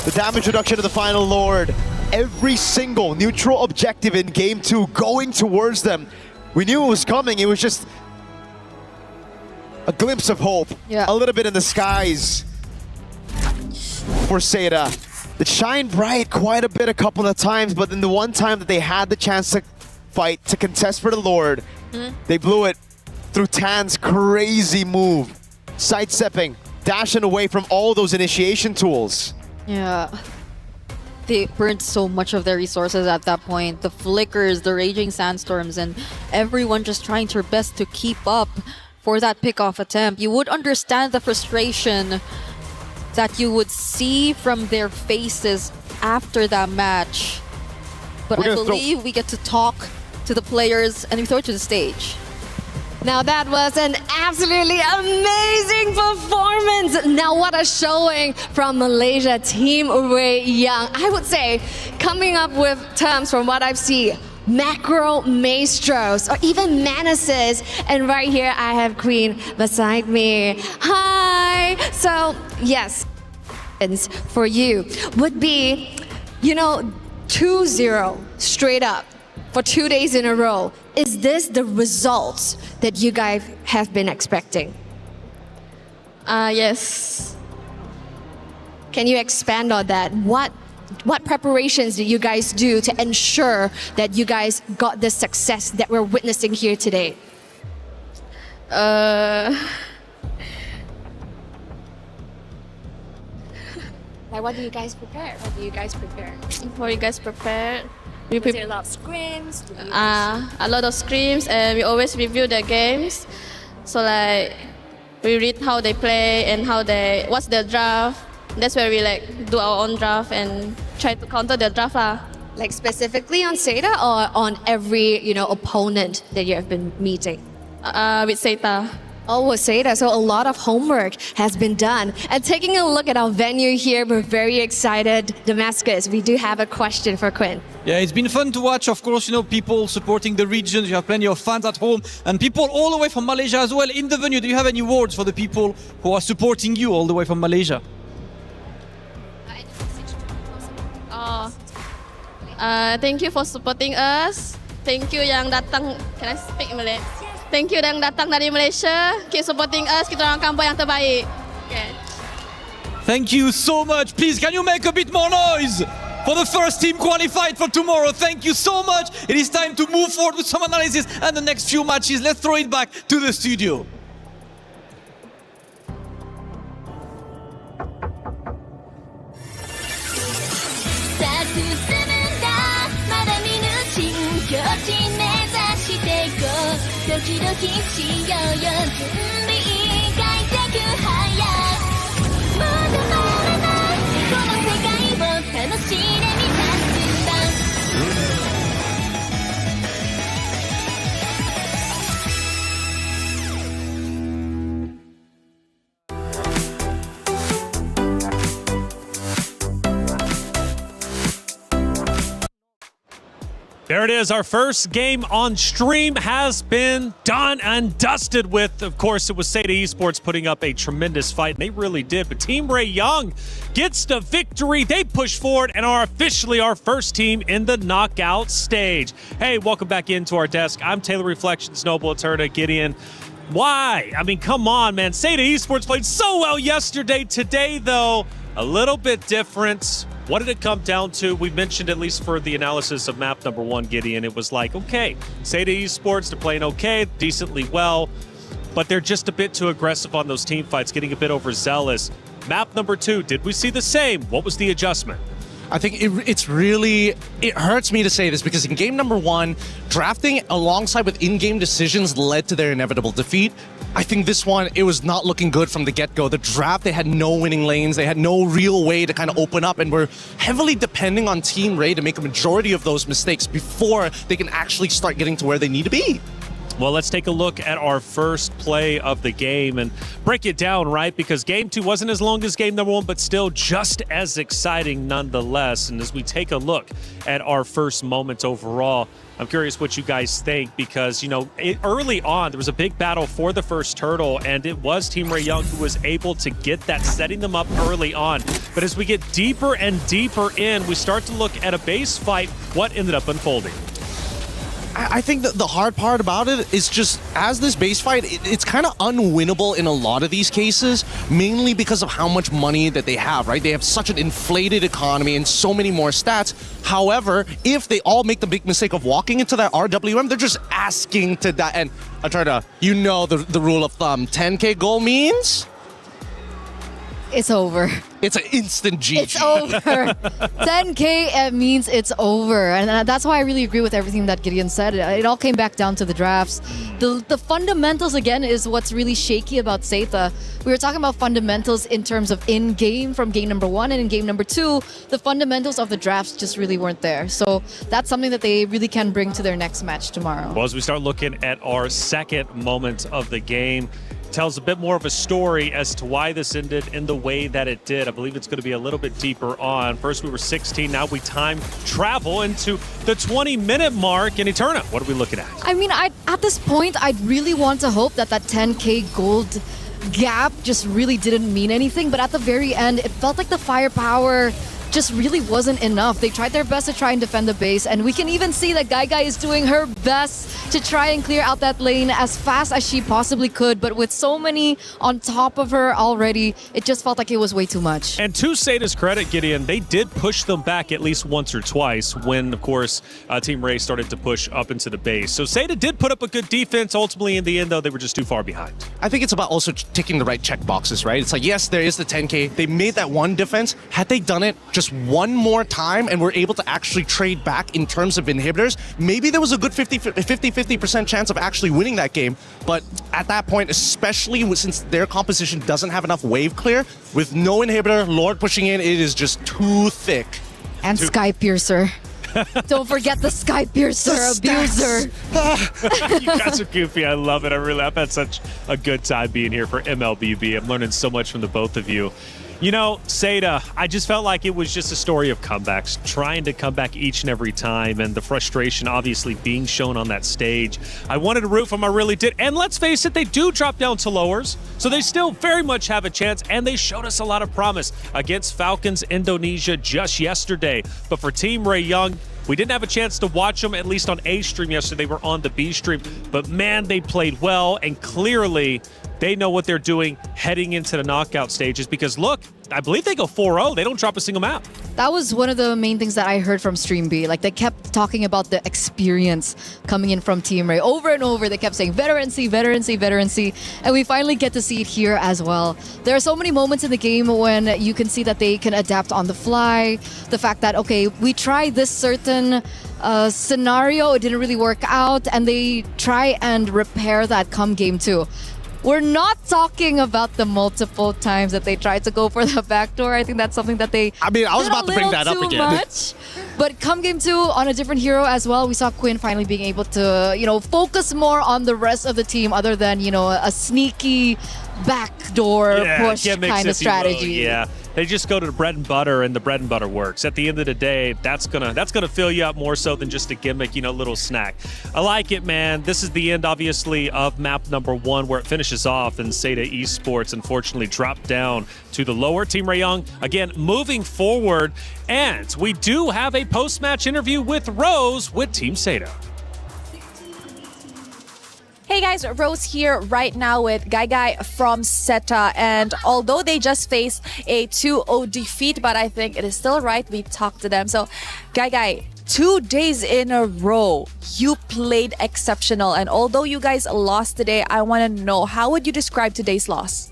the damage reduction of the final Lord, every single neutral objective in Game 2 going towards them. We knew it was coming, it was just a glimpse of hope. Yeah. A little bit in the skies for Seda. It shined bright quite a bit a couple of times, but then the one time that they had the chance to fight, to contest for the Lord, they blew it through Tan's crazy move. Sidestepping, dashing away from all those initiation tools. Yeah. They burned so much of their resources at that point. The flickers, the raging sandstorms, and everyone just trying their best to keep up for that pick-off attempt. You would understand the frustration that you would see from their faces after that match. But I believe we get to talk to the players and we throw it to the stage. Now that was an absolutely amazing performance. Now what a showing from Malaysia, Team Ray Young. I would say, coming up with terms from what I've seen, macro maestros or even menaces. And right here I have Queen beside me. Hi. So yes, for you would be, 2-0 straight up for 2 days in a row. Is this the results that you guys have been expecting? Yes. Can you expand on that? What preparations did you guys do to ensure that you guys got the success that we're witnessing here today? Like, what do you guys prepare? What do you guys prepare? What you guys prepare? Was there a lot of scrims? A lot of scrims, and we always review the games. So like, we read how they play and what's their draft. That's where we do our own draft and try to counter their draft lah. Like specifically on Seda or on every opponent that you have been meeting? With Seda. Oh, with Seda. So a lot of homework has been done. And taking a look at our venue here, we're very excited. Damascus, we do have a question for Quinn. Yeah, it's been fun to watch, of course, people supporting the regions. You have plenty of fans at home and people all the way from Malaysia as well in the venue. Do you have any words for the people who are supporting you all the way from Malaysia? Thank you for supporting us. Thank you yang datang. Can I speak Malay? Thank you yang datang dari Malaysia. Keep supporting us. Kita orang kampung yang terbaik. Okay. Thank you so much. Please, can you make a bit more noise? for the first team qualified for tomorrow. Thank you so much. It is time to move forward with some analysis and the next few matches. Let's throw it back to the studio. There it is. Our first game on stream has been done and dusted with. Of course, it was Seda Esports putting up a tremendous fight, and they really did. But Team Ray Young gets the victory. They push forward and are officially our first team in the knockout stage. Hey, welcome back into our desk. I'm Taylor Reflections, Noble Eterna, Gideon. Why? I mean, come on, man. Seda Esports played so well yesterday. Today, though, a little bit different. What did it come down to? We mentioned, at least for the analysis of map number 1, Gideon, it was like, okay, Seda Esports, they're playing okay, decently well, but they're just a bit too aggressive on those team fights, getting a bit overzealous. Map number 2, did we see the same? What was the adjustment? I think it hurts me to say this because in game number 1, drafting alongside with in-game decisions led to their inevitable defeat. I think this one, it was not looking good from the get-go. The draft, they had no winning lanes. They had no real way to kind of open up, and were heavily depending on Team Ray to make a majority of those mistakes before they can actually start getting to where they need to be. Well, let's take a look at our first play of the game and break it down, right? Because game 2 wasn't as long as game number 1, but still just as exciting nonetheless. And as we take a look at our first moments overall, I'm curious what you guys think, because, you know, early on, there was a big battle for the first turtle, and it was Team Ray Young who was able to get that, setting them up early on. But as we get deeper and deeper in, we start to look at a base fight. What ended up unfolding? I think that the hard part about it is just, as this base fight, it's kind of unwinnable in a lot of these cases, mainly because of how much money that they have, right? They have such an inflated economy and so many more stats. However, if they all make the big mistake of walking into that RWM, they're just asking to die. And I try to, you know, the rule of thumb, 10K goal means? It's over. It's an instant GG. It's over. 10K means it's over. And that's why I really agree with everything that Gideon said. It all came back down to the drafts. The fundamentals, again, is what's really shaky about Seda. We were talking about fundamentals in terms of in-game from game number 1, and in game number 2, the fundamentals of the drafts just really weren't there. So that's something that they really can bring to their next match tomorrow. Well, as we start looking at our second moment of the game, tells a bit more of a story as to why this ended in the way that it did. I believe it's going to be a little bit deeper on. First we were 16, now we time travel into the 20-minute mark in Eterna. What are we looking at? I mean, at this point, I'd really want to hope that 10K gold gap just really didn't mean anything, but at the very end, it felt like the firepower just really wasn't enough. They tried their best to try and defend the base, and we can even see that Guy is doing her best to try and clear out that lane as fast as she possibly could, but with so many on top of her already, it just felt like it was way too much. And to Seda's credit, Gideon, they did push them back at least once or twice when, of course, Team Ray started to push up into the base. So Seda did put up a good defense. Ultimately, in the end, though, they were just too far behind. I think it's about also ticking the right check boxes, right? It's like, yes, there is the 10K. They made that one defense. Had they done it just one more time and were able to actually trade back in terms of inhibitors, maybe there was a good 50% chance of actually winning that game. But at that point, especially since their composition doesn't have enough wave clear, with no inhibitor, Lord pushing in, it is just too thick. And Sky Piercer. Don't forget the Sky Piercer abuser. You guys are goofy. I love it. I've had such a good time being here for MLBB. I'm learning so much from the both of you. You know, Seda, I just felt like it was just a story of comebacks, trying to come back each and every time, and the frustration obviously being shown on that stage. I wanted to root for them, I really did. And let's face it, they do drop down to lowers, so they still very much have a chance, and they showed us a lot of promise against Falcons Indonesia just yesterday. But for Team Ray Young, we didn't have a chance to watch them, at least on A stream yesterday. They were on the B stream. But man, they played well, and clearly they know what they're doing heading into the knockout stages. Because look, I believe they go 4-0. They don't drop a single map. That was one of the main things that I heard from Stream B. Like, they kept talking about the experience coming in from Team Ray. Over and over, they kept saying veterancy, veterancy, veterancy. And we finally get to see it here as well. There are so many moments in the game when you can see that they can adapt on the fly. The fact that, okay, we tried this certain scenario, it didn't really work out, and they try and repair that come game 2. We're not talking about the multiple times that they tried to go for the backdoor. I think that's something that they I was about to bring that up again. Much. But come game 2, on a different hero as well, we saw Quinn finally being able to, focus more on the rest of the team other than, a sneaky backdoor push kind of strategy. Yeah. They just go to the bread and butter, and the bread and butter works. At the end of the day, that's gonna fill you up more so than just a gimmick, little snack. I like it, man. This is the end, obviously, of map number 1, where it finishes off, and Seda Esports unfortunately dropped down to the lower. Team Ray Young, again, moving forward, and we do have a post-match interview with Rose with Team Seda. Hey guys, Rose here right now with Guy from SETA, and although they just faced a 2-0 defeat, but I think it is still right we talk to them. So Guy, 2 days in a row, you played exceptional, and although you guys lost today, I want to know, how would you describe today's loss?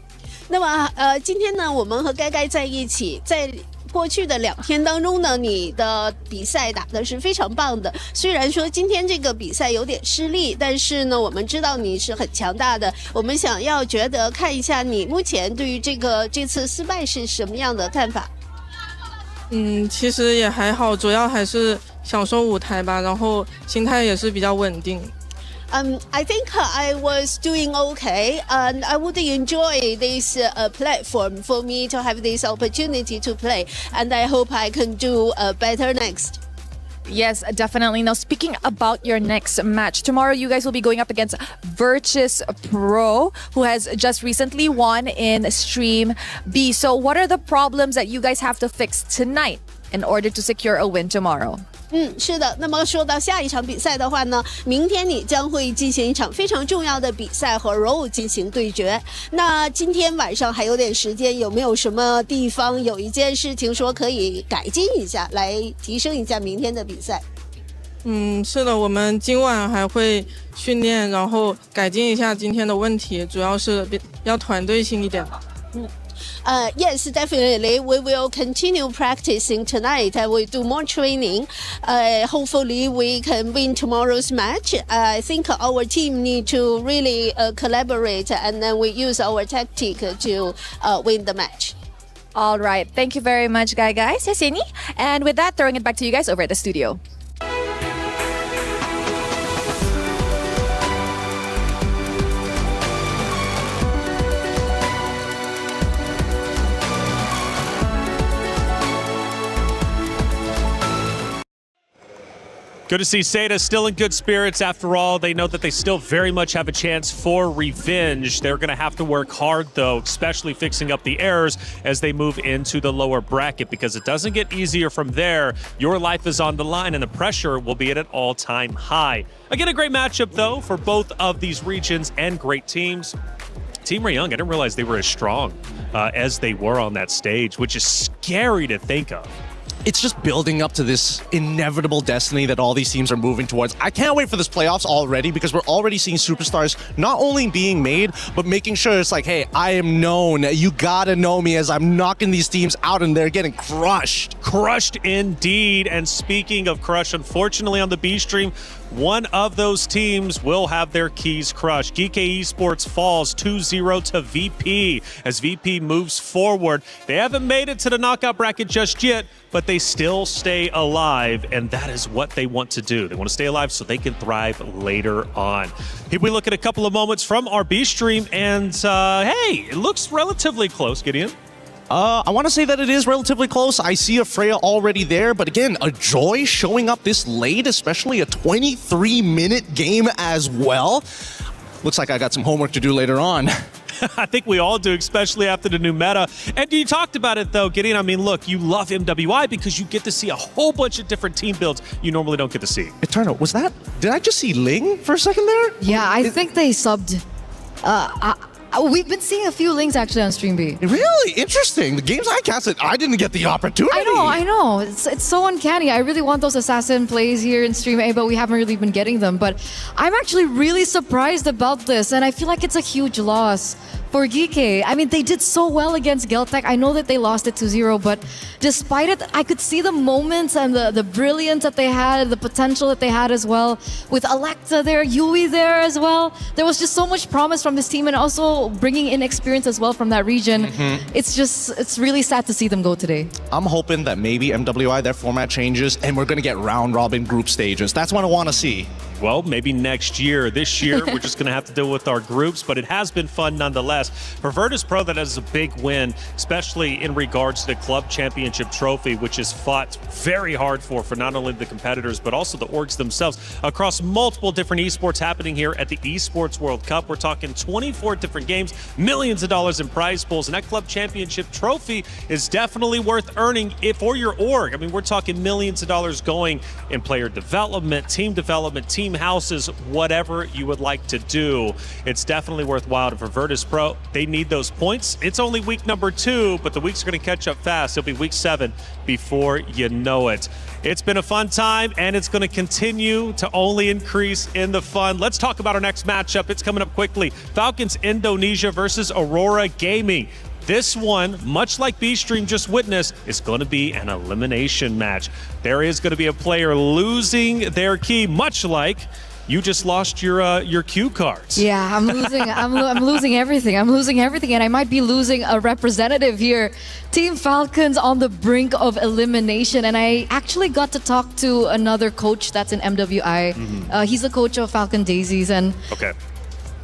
那么今天呢，我们和该该在一起，在过去的2天当中呢，你的比赛打的是非常棒的。虽然说今天这个比赛有点失利，但是呢，我们知道你是很强大的。我们想要看一下你目前对于这次失败是什么样的看法？其实也还好，主要还是享受舞台吧，然后心态也是比较稳定。I think I was doing okay, and I would enjoy this platform for me to have this opportunity to play, and I hope I can do better next. Yes, definitely. Now, speaking about your next match, tomorrow you guys will be going up against Virtus Pro, who has just recently won in Stream B. So what are the problems that you guys have to fix tonight in order to secure a win tomorrow? 是的。那么说到下一场比赛的话呢，明天你将会进行一场非常重要的比赛和 ROE 进行对决。那今天晚上还有点时间，有没有什么地方有一件事情说可以改进一下，来提升一下明天的比赛？是的，我们今晚还会训练，然后改进一下今天的问题，主要是要团队性一点。Yes, definitely. We will continue practicing tonight. I will do more training. Hopefully, we can win tomorrow's match. I think our team need to really collaborate, and then we use our tactic to win the match. All right. Thank you very much, Guy. 谢谢你. And with that, throwing it back to you guys over at the studio. Good to see Seda still in good spirits after all. They know that they still very much have a chance for revenge. They're going to have to work hard, though, especially fixing up the errors as they move into the lower bracket, because it doesn't get easier from there. Your life is on the line, and the pressure will be at an all-time high. Again, a great matchup, though, for both of these regions and great teams. Team Ray Young, I didn't realize they were as strong as they were on that stage, which is scary to think of. It's just building up to this inevitable destiny that all these teams are moving towards. I can't wait for this playoffs already, because we're already seeing superstars not only being made, but making sure it's like, hey, I am known. You gotta know me as I'm knocking these teams out and they're getting crushed. Crushed indeed. And speaking of crush, unfortunately on the B stream, one of those teams will have their keys crushed. GK Esports falls 2-0 to VP as VP moves forward. They haven't made it to the knockout bracket just yet, but they still stay alive, and that is what they want to do. They want to stay alive so they can thrive later on. Here we look at a couple of moments from our B stream, and hey, it looks relatively close, Gideon. I want to say that it is relatively close. I see a Freya already there, but again, a Joy showing up this late, especially a 23-minute game as well. Looks like I got some homework to do later on. I think we all do, especially after the new meta. And you talked about it, though, Gideon. I mean, look, you love MWI because you get to see a whole bunch of different team builds you normally don't get to see. Eterno, was that... Did I just see Ling for a second there? Yeah, I think they subbed... We've been seeing a few links actually on Stream B. Really interesting. The games I casted, I didn't get the opportunity. I know. It's so uncanny. I really want those assassin plays here in Stream A, but we haven't really been getting them. But I'm actually really surprised about this, and I feel like it's a huge loss for Geeke. I mean, they did so well against Geltec. I know that they lost it 2-0, but despite it, I could see the moments and the brilliance that they had, the potential that they had as well. With Electa there, Yui there as well. There was just so much promise from this team, and also bringing in experience as well from that region. It's really sad to see them go today. I'm hoping that maybe MWI, their format changes, and we're going to get round-robin group stages. That's what I want to see. Well, maybe next year. This year, we're just going to have to deal with our groups, but it has been fun nonetheless. For Virtus Pro, that is a big win, especially in regards to the Club Championship Trophy, which is fought very hard for not only the competitors, but also the orgs themselves across multiple different esports happening here at the Esports World Cup. We're talking 24 different games, millions of dollars in prize pools, and that Club Championship Trophy is definitely worth earning for your org. I mean, we're talking millions of dollars going in player development, team houses, whatever you would like to do. It's definitely worthwhile for Virtus Pro. They need those points. It's only week number 2, but the weeks are going to catch up fast. It'll be week 7 before you know it. It's been a fun time, and it's going to continue to only increase in the fun. Let's talk about our next matchup. It's coming up quickly. Falcons Indonesia versus Aurora Gaming. This one, much like B-Stream just witnessed, is going to be an elimination match. There is going to be a player losing their key, much like you just lost your cue cards. Yeah, I'm losing. I'm losing everything. I'm losing everything, and I might be losing a representative here. Team Falcons on the brink of elimination, and I actually got to talk to another coach that's in MWI. He's the coach of Falcon Daisies, and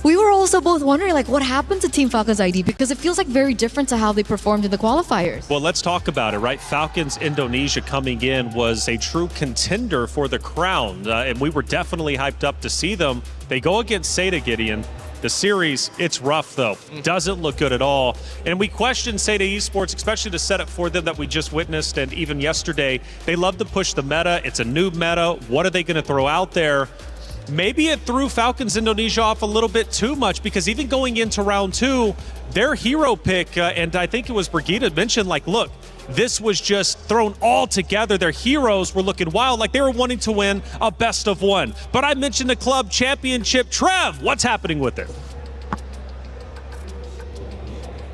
we were also both wondering, like, what happened to Team Falcons ID, because it feels like very different to how they performed in the qualifiers. Well, let's talk about it, right? Falcons Indonesia coming in was a true contender for the crown, and we were definitely hyped up to see them. They go against Seda, Gideon. The series, it's rough though. Doesn't look good at all. And we question Seda Esports, especially the setup for them that we just witnessed, and even yesterday. They love to push the meta. It's a new meta. What are they going to throw out there? Maybe it threw Falcons Indonesia off a little bit too much, because even going into round 2, their hero pick, and I think it was Brigitte mentioned, like, look, this was just thrown all together. Their heroes were looking wild, like they were wanting to win a best of 1. But I mentioned the club championship. Trev, what's happening with it?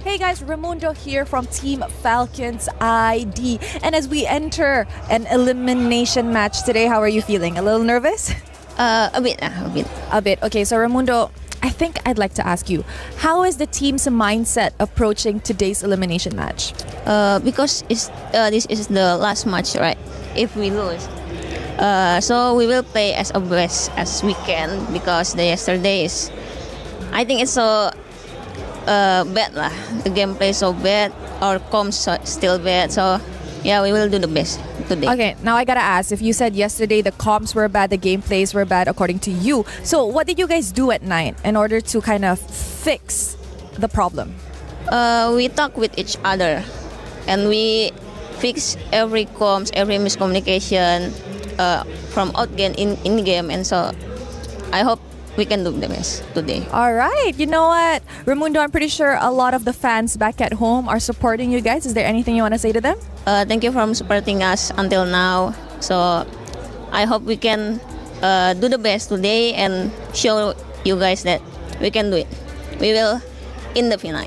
Hey guys, Raimundo here from Team Falcons ID. And as we enter an elimination match today, how are you feeling? A little nervous? A bit. Okay, so Raimundo, I think I'd like to ask you, how is the team's mindset approaching today's elimination match? Because this is the last match, right? If we lose, so we will play as best as we can, because the yesterday is, I think it's so bad lah. The gameplay is so bad, our comms still bad, so yeah, we will do the best today. Okay, now I gotta ask, if you said yesterday the comms were bad, the gameplays were bad according to you, so what did you guys do at night in order to kind of fix the problem? We talk with each other, and we fix every comms, every miscommunication from out game in game, and so I hope we can do the best today. All right, you know what, Raimundo, I'm pretty sure a lot of the fans back at home are supporting you guys. Is there anything you want to say to them? Thank you for supporting us until now. So I hope we can do the best today and show you guys that we can do it. We will in the final.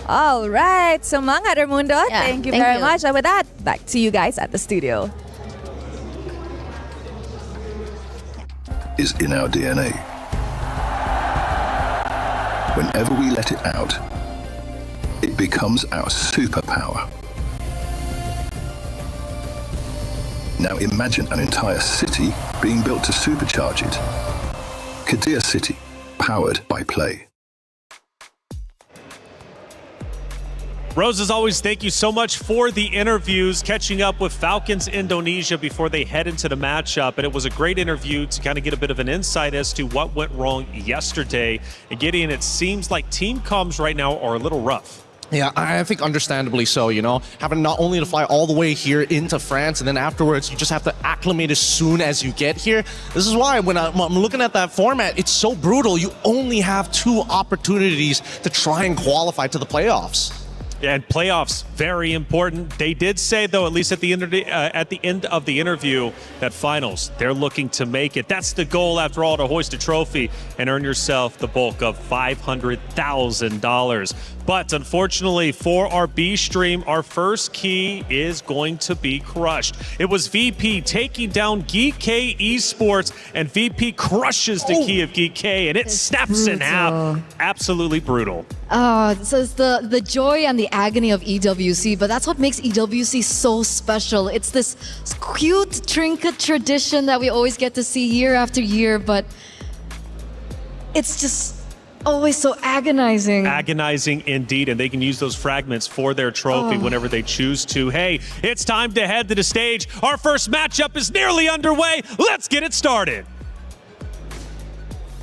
All right, semangat Raimundo. Yeah, thank you very much. And with that, back to you guys at the studio. Is in our DNA. Whenever we let it out, it becomes our superpower. Now imagine an entire city being built to supercharge it. Kadir City, powered by play. Rose, as always, thank you so much for the interviews, catching up with Falcons Indonesia before they head into the matchup. And it was a great interview to kind of get a bit of an insight as to what went wrong yesterday. And Gideon, it seems like team comms right now are a little rough. Yeah, I think understandably so, you know, having not only to fly all the way here into France and then afterwards you just have to acclimate as soon as you get here. This is why when I'm looking at that format, it's so brutal. You only have 2 opportunities to try and qualify to the playoffs. And playoffs, very important. They did say, though, at least at the end of the interview, that finals, they're looking to make it. That's the goal, after all, to hoist a trophy and earn yourself the bulk of $500,000. But unfortunately for our B stream, our first key is going to be crushed. It was VP taking down Geek K Esports, and VP crushes the key of Geek K, and it snaps in half. Absolutely brutal. So it's the joy and the agony of EWC, but that's what makes EWC so special. It's this cute trinket tradition that we always get to see year after year, but it's just always so agonizing. Agonizing indeed, and they can use those fragments for their trophy whenever they choose to. Hey, it's time to head to the stage. Our first matchup is nearly underway. Let's get it started.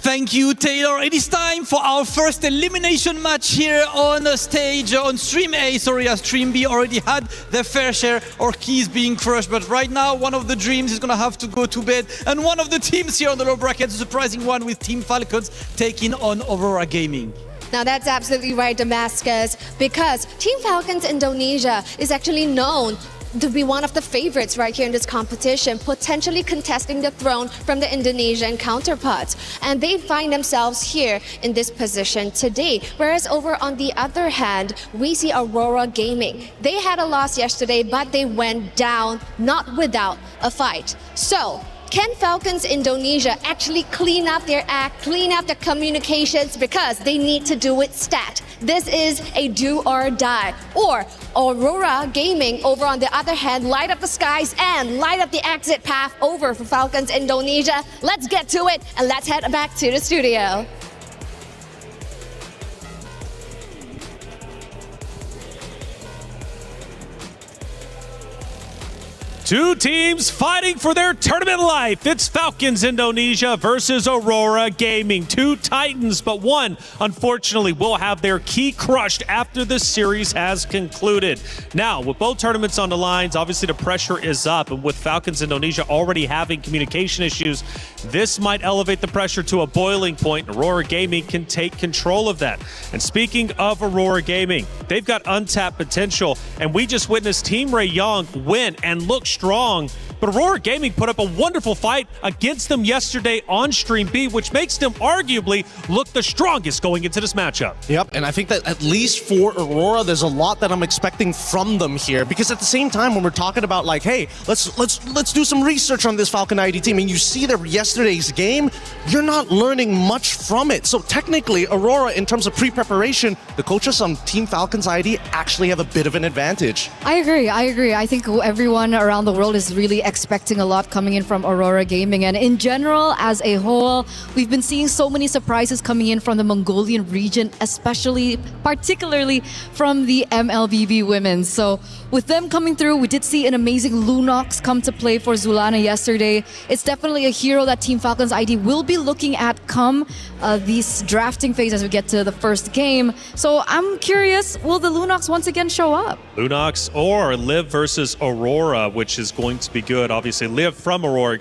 Thank you, Taylor. It is time for our first elimination match here on the stage, on Stream A. Sorry, as Stream B already had their fair share or keys being crushed. But right now, one of the dreams is going to have to go to bed. And one of the teams here on the low bracket, a surprising one with Team Falcons taking on Aurora Gaming. Now that's absolutely right, Damascus, because Team Falcons Indonesia is actually known to be one of the favorites right here in this competition, potentially contesting the throne from the Indonesian counterparts. And they find themselves here in this position today. Whereas over on the other hand, we see Aurora Gaming. They had a loss yesterday, but they went down not without a fight. So, can Falcons Indonesia actually clean up their act, clean up their communications, because they need to do it stat? This is a do or die. Or Aurora Gaming, over on the other hand, light up the skies and light up the exit path over for Falcons Indonesia. Let's get to it and let's head back to the studio. Two teams fighting for their tournament life. It's Falcons Indonesia versus Aurora Gaming. Two titans, but one, unfortunately, will have their key crushed after the series has concluded. Now, with both tournaments on the lines, obviously the pressure is up, and with Falcons Indonesia already having communication issues, this might elevate the pressure to a boiling point. Aurora Gaming can take control of that. And speaking of Aurora Gaming, they've got untapped potential, and we just witnessed Team Ray Young win and look strong, but Aurora Gaming put up a wonderful fight against them yesterday on Stream B, which makes them arguably look the strongest going into this matchup. Yep, and I think that at least for Aurora, there's a lot that I'm expecting from them here, because at the same time, when we're talking about like, hey, let's do some research on this Falcon ID team, and you see that yesterday's game, you're not learning much from it. So technically, Aurora, in terms of pre-preparation, the coaches on Team Falcons ID actually have a bit of an advantage. I agree. I think everyone around the world is really expecting a lot coming in from Aurora Gaming, and in general, as a whole, we've been seeing so many surprises coming in from the Mongolian region, particularly from the MLBB women. So with them coming through, we did see an amazing Lunox come to play for Zulana yesterday. It's definitely a hero that Team Falcons ID will be looking at come this drafting phase as we get to the first game. So I'm curious, will the Lunox once again show up? Lunox or Liv versus Aurora, which is going to be good. Obviously, Liv from Aurora,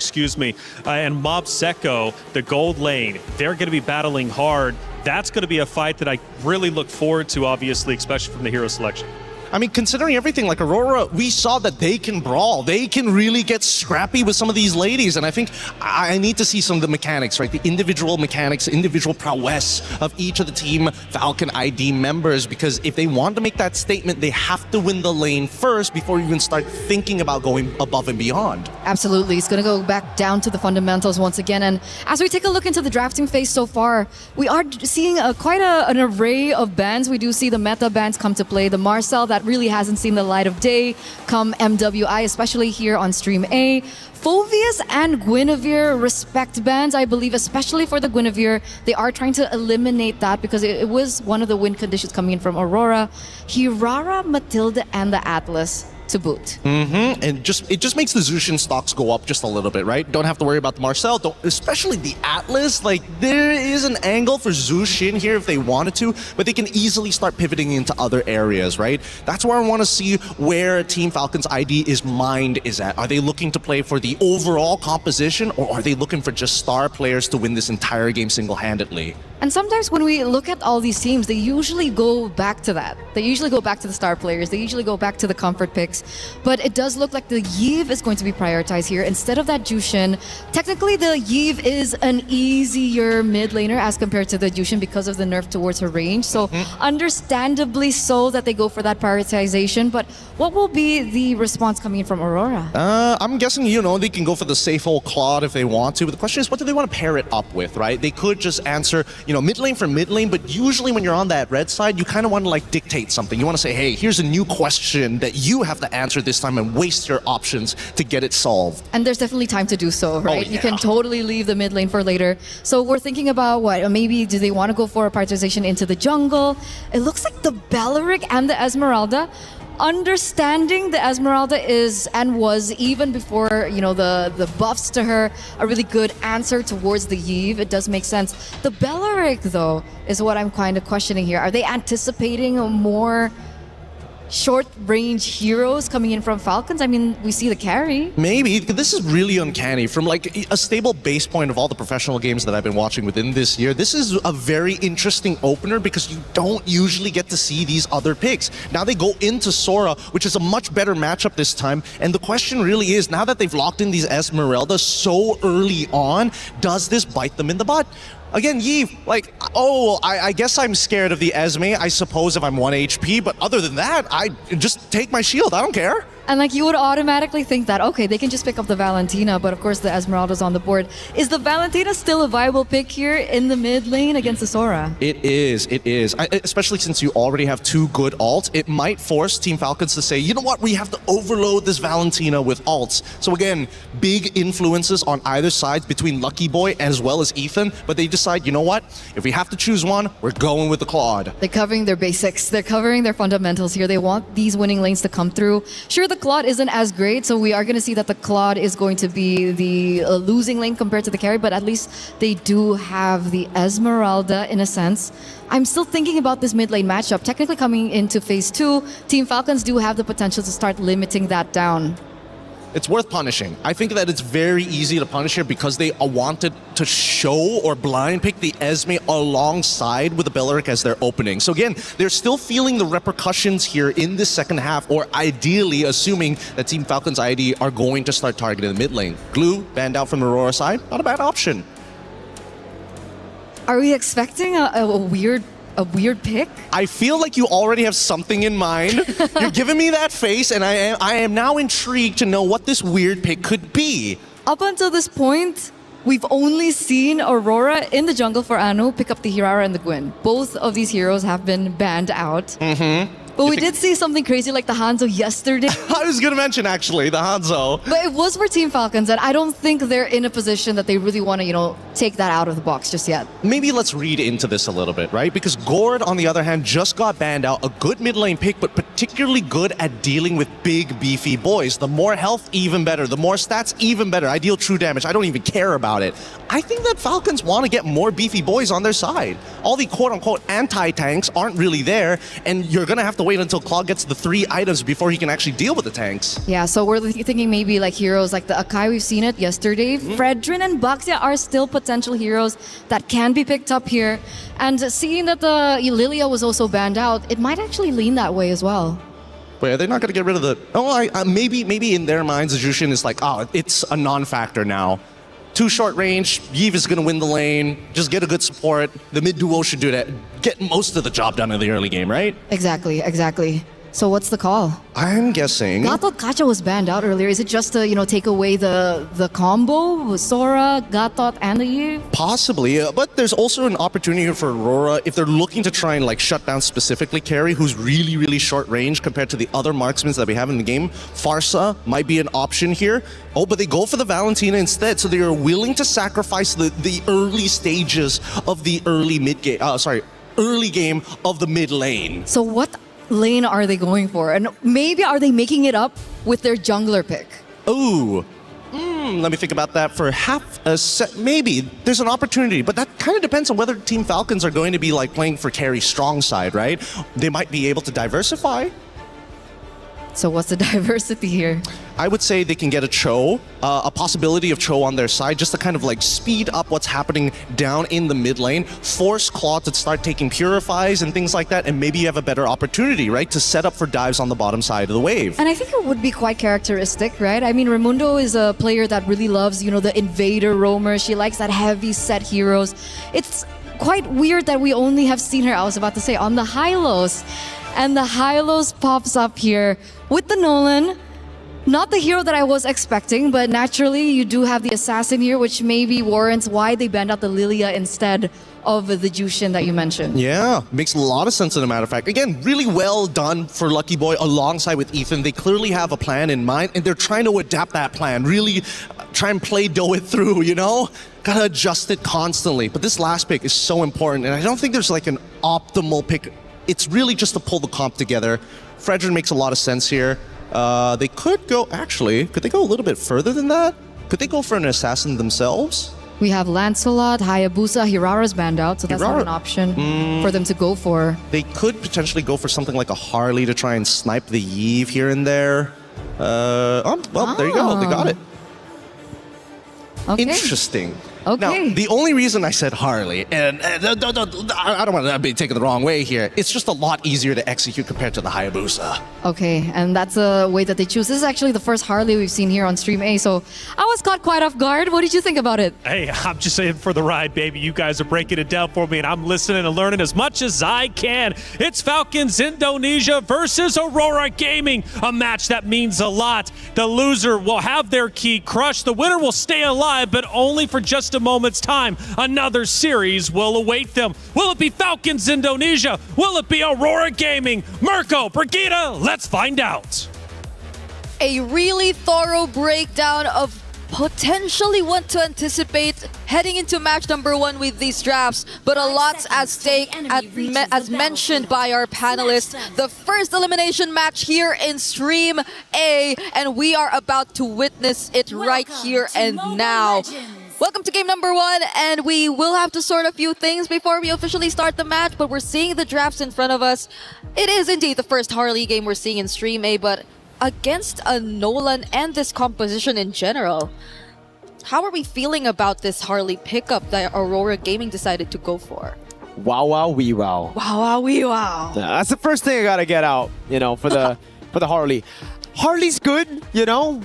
and Mob Secco, the gold lane. They're going to be battling hard. That's going to be a fight that I really look forward to, obviously, especially from the hero selection. I mean, considering everything, like Aurora, we saw that they can brawl. They can really get scrappy with some of these ladies. And I think I need to see some of the mechanics, right? The individual mechanics, individual prowess of each of the Team Falcon ID members. Because if they want to make that statement, they have to win the lane first before you even start thinking about going above and beyond. Absolutely. It's going to go back down to the fundamentals once again. And as we take a look into the drafting phase so far, we are seeing quite an array of bans. We do see the meta bans come to play. The Marcel that really hasn't seen the light of day come MWI, especially here on Stream A. Phovius and Guinevere respect bans, I believe, especially for the Guinevere. They are trying to eliminate that because it was one of the win conditions coming in from Aurora. Hirara, Matilda, and the Atlas. to boot. And it just makes the Zushin stocks go up just a little bit, right? Don't have to worry about the Marcel, especially the Atlas. Like, there is an angle for Zushin here if they wanted to, but they can easily start pivoting into other areas, right? That's where I want to see where Team Falcon's ID's mind is at. Are they looking to play for the overall composition, or are they looking for just star players to win this entire game single-handedly? And sometimes when we look at all these teams, they usually go back to that. They usually go back to the star players. They usually go back to the comfort picks. But it does look like the Yve is going to be prioritized here instead of that Jushin. Technically, the Yve is an easier mid laner as compared to the Jushin because of the nerf towards her range. So understandably so that they go for that prioritization. But what will be the response coming in from Aurora? I'm guessing, they can go for the safe old Claude if they want to. But the question is, what do they want to pair it up with, right? They could just answer, mid lane for mid lane, but usually when you're on that red side, you kind of want to dictate something. You want to say, hey, here's a new question that you have to answer this time and waste your options to get it solved. And there's definitely time to do so, right? You can totally leave the mid lane for later. So we're thinking about what? Maybe do they want to go for a prioritization into the jungle? It looks like the Belleric and the Esmeralda. Understanding the Esmeralda is and was, even before the buffs to her, a really good answer towards the Yve. It does make sense. The Belleric, though, is what I'm kind of questioning here. Are they anticipating a more short-range heroes coming in from Falcons? I mean, we see the carry. Maybe. This is really uncanny. From a stable base point of all the professional games that I've been watching within this year, this is a very interesting opener because you don't usually get to see these other picks. Now they go into Sora, which is a much better matchup this time. And the question really is, now that they've locked in these Esmeraldas so early on, does this bite them in the butt? Again, Yve, I guess I'm scared of the Esme, I suppose, if I'm 1 HP, but other than that, I just take my shield, I don't care. And you would automatically think that, okay, they can just pick up the Valentina, but of course the Esmeralda's on the board. Is the Valentina still a viable pick here in the mid lane against the Sora? It is. Especially since you already have 2 good ults, it might force Team Falcons to say, you know what, we have to overload this Valentina with ults. So again, big influences on either side between Lucky Boy as well as Ethan, but they decide, you know what, if we have to choose one, we're going with the Claude. They're covering their basics. They're covering their fundamentals here. They want these winning lanes to come through. Sure, the Claude isn't as great, so we are going to see that the Claude is going to be the losing lane compared to the carry, but at least they do have the Esmeralda in a sense. I'm still thinking about this mid lane matchup. Technically coming into phase 2, Team Falcons do have the potential to start limiting that down. It's worth punishing. I think that it's very easy to punish here because they wanted to show or blind pick the Esme alongside with the Belleric as their opening. So again, they're still feeling the repercussions here in the second half, or ideally assuming that Team Falcon's ID are going to start targeting the mid lane. Glue, banned out from Aurora side, not a bad option. Are we expecting a weird pick? I feel like you already have something in mind. You're giving me that face, and I am now intrigued to know what this weird pick could be. Up until this point, we've only seen Aurora in the jungle for Anu pick up the Hirara and the Gwen. Both of these heroes have been banned out. But we did see something crazy like the Hanzo yesterday. I was going to mention, actually, the Hanzo. But it was for Team Falcons, and I don't think they're in a position that they really want to, take that out of the box just yet. Maybe let's read into this a little bit, right? Because Gord, on the other hand, just got banned out. A good mid lane pick, but particularly good at dealing with big, beefy boys. The more health, even better. The more stats, even better. I deal true damage. I don't even care about it. I think that Falcons want to get more beefy boys on their side. All the quote-unquote anti-tanks aren't really there, and you're going to have to wait until Claude gets the 3 items before he can actually deal with the tanks. Yeah, so we're thinking maybe heroes like the Akai, we've seen it yesterday. Fredrin and Baxia are still potential heroes that can be picked up here. And seeing that the Lilia was also banned out, it might actually lean that way as well. Wait, are they not going to get rid of the... maybe in their minds, the Jushin is it's a non-factor now. 2 short range, Yve is going to win the lane, just get a good support. The mid duo should do that. Get most of the job done in the early game, right? Exactly. So what's the call? I'm guessing... Gatot Kacha was banned out earlier. Is it just to, take away the combo with Sora, Gatot, and the Yve? Possibly, but there's also an opportunity here for Aurora if they're looking to try and shut down specifically Carry, who's really, really short range compared to the other marksmen that we have in the game. Farsa might be an option here. Oh, but they go for the Valentina instead, so they are willing to sacrifice the early stages of the early game of the mid lane. So what lane are they going for? And maybe are they making it up with their jungler pick? Ooh. Let me think about that for half a set. Maybe there's an opportunity, but that kind of depends on whether Team Falcons are going to be like playing for carry strong side, right? They might be able to diversify. So what's the diversity here? I would say they can get a Cho, a possibility of Cho on their side, just to kind of like speed up what's happening down in the mid lane, force Claw to start taking purifies and things like that, and maybe you have a better opportunity, right, to set up for dives on the bottom side of the wave. And I think it would be quite characteristic, right? I mean, Raimundo is a player that really loves, you know, the invader roamer. She likes that heavy set heroes. It's quite weird that we only have seen her, I was about to say, on the Hylos. And the Hylos pops up here with the Nolan. Not the hero that I was expecting, but naturally you do have the assassin here, which maybe warrants why they banned out the Lilia instead of the Jushin that you mentioned. Yeah, makes a lot of sense as a matter of fact. Again, really well done for Lucky Boy alongside with Ethan. They clearly have a plan in mind and they're trying to adapt that plan. Really try and dough it through, you know? Gotta adjust it constantly. But this last pick is so important and I don't think there's like an optimal pick. It's really just to pull the comp together. Fredrin makes a lot of sense here. They could go, actually, could they go a little bit further than that? Could they go for an assassin themselves? We have Lancelot, Hayabusa, Hirara's banned out, so that's not an option for them to go for. They could potentially go for something like a Harley to try and snipe the Yve here and there. Well, there you go, they got it. Okay. Interesting. Okay. Now, the only reason I said Harley, and I don't want to be taken the wrong way here, it's just a lot easier to execute compared to the Hayabusa. Okay, and that's a way that they choose. This is actually the first Harley we've seen here on Stream A, so I was caught quite off guard. What did you think about it? Hey, I'm just saying for the ride, baby. You guys are breaking it down for me, and I'm listening and learning as much as I can. It's Falcons Indonesia versus Aurora Gaming, a match that means a lot. The loser will have their key crushed. The winner will stay alive, but only for just a moment's time. Another series will await them. Will it be Falcons Indonesia? Will it be Aurora Gaming? Mirko, Brigitte, let's find out. A really thorough breakdown of potentially what to anticipate heading into match number 1 with these drafts, but a lot's at stake as mentioned by our panelists. The first elimination match here in Stream A, and we are about to witness it right here and now. Welcome to game number 1, and we will have to sort a few things before we officially start the match, but we're seeing the drafts in front of us. It is indeed the first Harley game we're seeing in Stream A, but against a Nolan and this composition in general. How are we feeling about this Harley pickup that Aurora Gaming decided to go for? Wow, wow, wee, wow. Wow, wow, wee, wow. That's the first thing I gotta get out, you know, for the for the Harley. Harley's good, you know,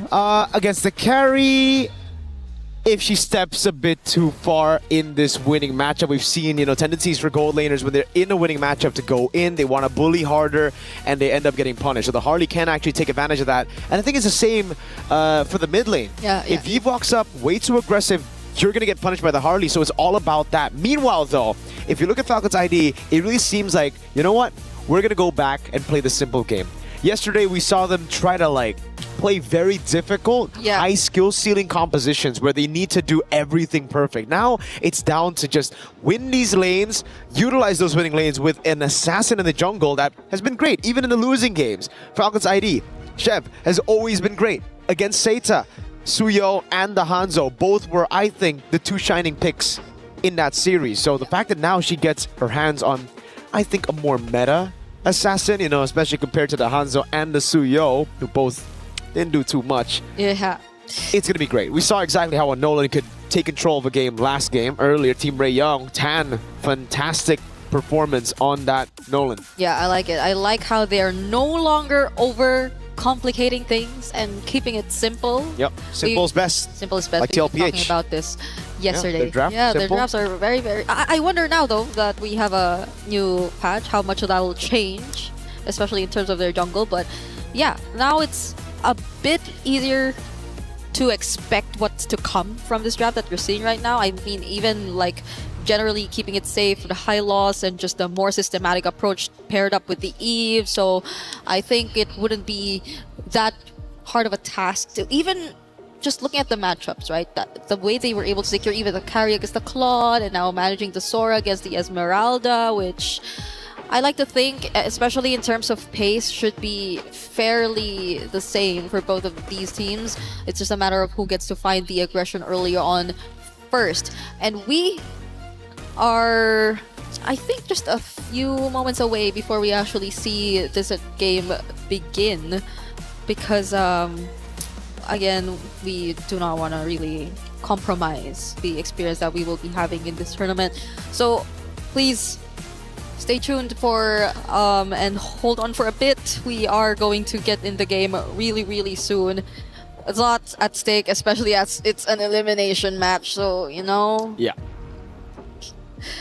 against the carry. If she steps a bit too far in this winning matchup, we've seen, you know, tendencies for gold laners when they're in a winning matchup to go in, they want to bully harder, and they end up getting punished. So the Harley can actually take advantage of that. And I think it's the same for the mid lane. If Eve walks up way too aggressive, you're going to get punished by the Harley, so it's all about that. Meanwhile, though, if you look at Falcons ID, it really seems like, you know what? We're going to go back and play the simple game. Yesterday, we saw them try to, like, play very difficult, high skill ceiling compositions where they need to do everything perfect. Now, it's down to just win these lanes, utilize those winning lanes with an assassin in the jungle that has been great, even in the losing games. Falcons ID, Chev has always been great. Against Seita, Suyo and the Hanzo, both were, I think, the 2 shining picks in that series. So the fact that now she gets her hands on, I think, a more meta assassin, you know, especially compared to the Hanzo and the Suyo, who both didn't do too much. Yeah. It's going to be great. We saw exactly how a Nolan could take control of a game last game. Earlier, Team Ray Young, Tan, fantastic performance on that Nolan. Yeah, I like it. I like how they're no longer over complicating things and keeping it simple. Yep, simple is best. Simple is best. Like We were TLPH. talking about this yesterday. Their drafts are very, very... I wonder now, though, that we have a new patch, how much of that will change, especially in terms of their jungle. But yeah, now it's a bit easier to expect what's to come from this draft that you're seeing right now. I mean, even like generally keeping it safe, the high loss, and just a more systematic approach paired up with the Eve. So I think it wouldn't be that hard of a task to even just looking at the matchups, right? That the way they were able to secure even the carry against the Claude and now managing the Sora against the Esmeralda, which I like to think, especially in terms of pace, should be fairly the same for both of these teams. It's just a matter of who gets to find the aggression earlier on first. And we are, I think, just a few moments away before we actually see this game begin. Because, again, we do not want to really compromise the experience that we will be having in this tournament. So please stay tuned for and hold on for a bit. We are going to get in the game really soon. It's a lot at stake, especially as it's an elimination match, so you know. Yeah.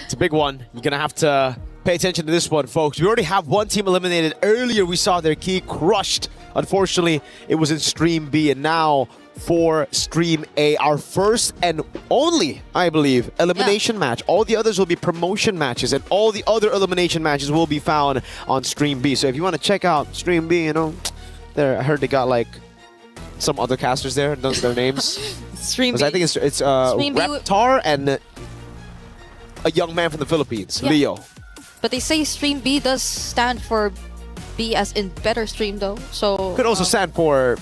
It's a big one. You're gonna have to pay attention to this one, folks. We already have one team eliminated. Earlier we saw their key crushed. Unfortunately, it was in Stream B, and now for Stream A, our first and only, I believe, elimination match. All the others will be promotion matches, and all the other elimination matches will be found on Stream B. So if you want to check out Stream B, you know, there, I heard they got like some other casters there. Those are their names. Stream B. I think it's Reptar and a young man from the Philippines, Leo. But they say Stream B does stand for B as in better stream though. So could also stand for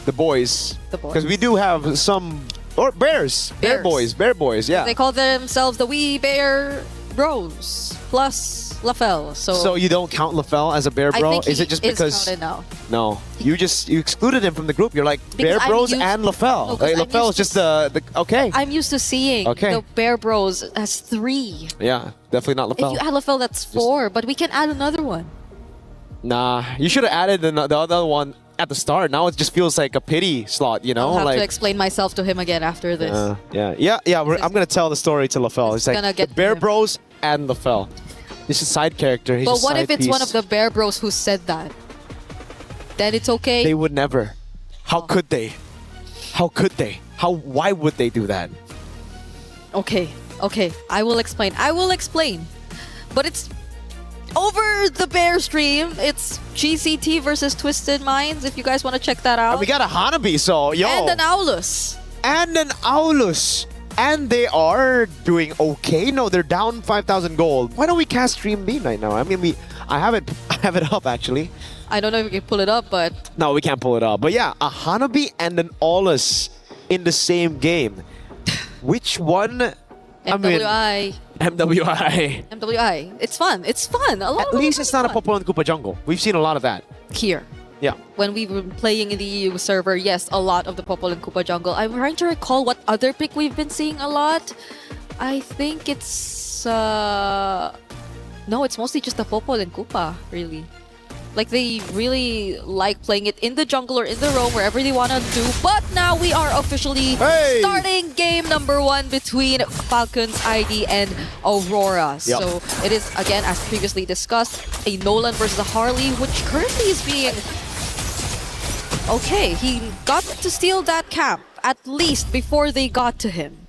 the boys. Because we do have some bears. Bear boys, yeah. They call themselves the Wee Bear Bros plus LaFell. So you don't count LaFell as a bear bro? I think is it just because counted now. No. You excluded him from the group. You're like Bear Bros and LaFell. Like, LaFell is just the okay. I'm used to seeing the Bear Bros as 3. Yeah, definitely not LaFell. If you add LaFell, that's 4, but we can add another one. Nah, you should have added the other one at the start. Now it just feels like a pity slot, you know? I'll have to explain myself to him again after this. I'm gonna tell the story to LaFell. It's like the Bear Bros and LaFell. This is a side character. He's but a what side if it's piece. one of the Bear Bros who said that? Then it's okay? They would never. How could they? How could they? Why would they do that? Okay. I will explain. But it's over the Bear stream. It's GCT versus Twisted Minds, if you guys want to check that out. And we got a Hanabi, so yo. And an Aulus. And they are doing okay. No, they're down 5,000 gold. Why don't we cast Stream B right now? I mean, I have it up actually. I don't know if we can pull it up, but no, we can't pull it up. But yeah, a Hanabi and an Aulus in the same game. Which one? MWI. MWI. It's fun. At least it's not a Popo and Koopa jungle. We've seen a lot of that. Here. Yeah. When we were playing in the EU server, yes, a lot of the Popol and Koopa jungle. I'm trying to recall what other pick we've been seeing a lot. I think it's... No, it's mostly just the Popol and Koopa, really. Like, they really like playing it in the jungle or in the roam, wherever they want to do. But now we are officially starting game number 1 between Falcons ID and Aurora. Yep. So it is, again, as previously discussed, a Nolan versus a Harley, which currently is being... Okay, he got to steal that camp, at least before they got to him.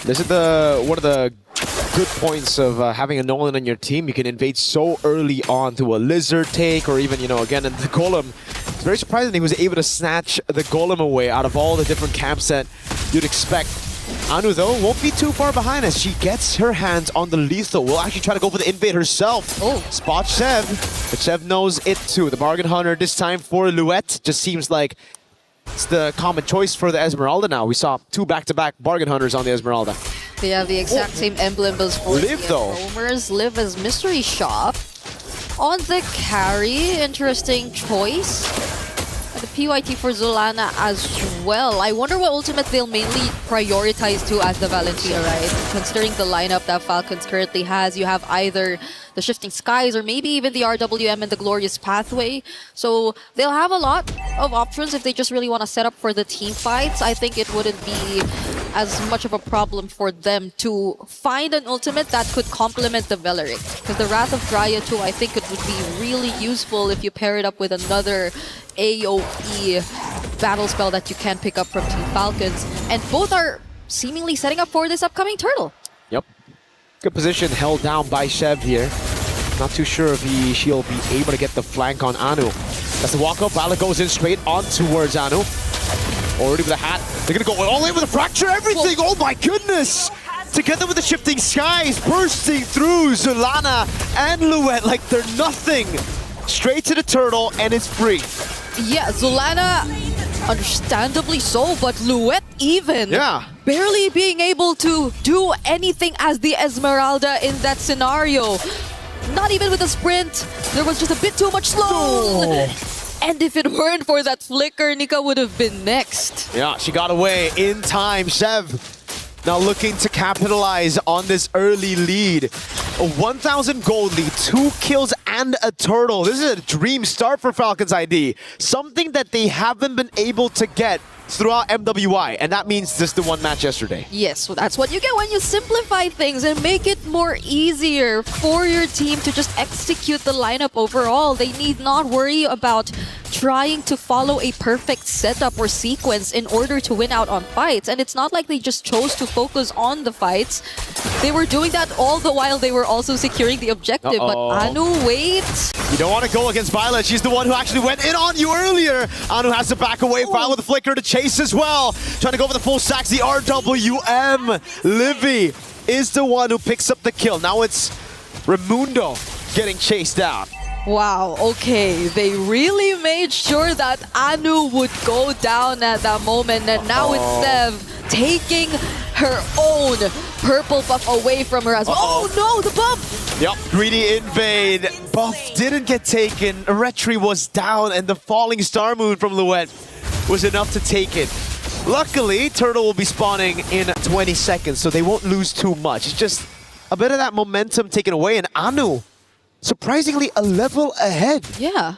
This is one of the good points of having a Nolan on your team. You can invade so early on to a Lizard take, or even, again, in the Golem. It's very surprising he was able to snatch the Golem away out of all the different camps that you'd expect. Anu, though, won't be too far behind as she gets her hands on the lethal. Will actually try to go for the invade herself. Spot Sev, but Sev knows it too. The Bargain Hunter this time for Luette. Just seems like it's the common choice for the Esmeralda now. We saw 2 back-to-back Bargain Hunters on the Esmeralda. They have the exact same emblem as for Liv, though. Roamers. Liv as Mystery Shop. On the carry, interesting choice. The PYT for Zulana as well. I wonder what ultimate they'll mainly prioritize to as the Valentina, right? Considering the lineup that Falcons currently has, you have either the Shifting Skies or maybe even the RWM and the Glorious Pathway. So they'll have a lot of options if they just really want to set up for the team fights. I think it wouldn't be as much of a problem for them to find an ultimate that could complement the Veleric. Because the Wrath of Dryad too, I think it would be really useful if you pair it up with another AoE battle spell that you can pick up from Team Falcons. And both are seemingly setting up for this upcoming turtle. Yep. Good position held down by Shev here. Not too sure if she'll be able to get the flank on Anu. That's the walk up. Violet goes in straight on towards Anu. Already with a hat. They're going to go all in with a fracture everything. Whoa. Oh my goodness. together with the shifting skies, bursting through Zulana and Luet like they're nothing. Straight to the turtle, and it's free. Yeah, Zulana, understandably so, but Luet even. Yeah. Barely being able to do anything as the Esmeralda in that scenario. Not even with a sprint. There was just a bit too much slow. Oh. And if it weren't for that flicker, Nika would have been next. Yeah, she got away in time. Sev now looking to capitalize on this early lead. A 1,000 gold lead, 2 kills and a turtle. This is a dream start for Falcons ID. Something that they haven't been able to get throughout MWI, and that means just the one match yesterday. Yes, so that's what you get when you simplify things and make it more easier for your team to just execute the lineup overall. They need not worry about trying to follow a perfect setup or sequence in order to win out on fights. And it's not like they just chose to focus on the fights. They were doing that all the while they were also securing the objective. But Anu, wait. You don't want to go against Violet. She's the one who actually went in on you earlier. Anu has to back away. Violet with the flicker to chase as well. Trying to go for the full stacks. The RWM. Livy is the one who picks up the kill. Now it's Raimundo getting chased out. Wow, okay. They really made sure that Anu would go down at that moment. And now it's Sev taking her own purple buff away from her as well. Oh no, the buff! Yep, greedy invade. Buff didn't get taken. Retri was down, and the falling star moon from Luet was enough to take it. Luckily, Turtle will be spawning in 20 seconds, so they won't lose too much. It's just a bit of that momentum taken away, and Anu, surprisingly, a level ahead. Yeah.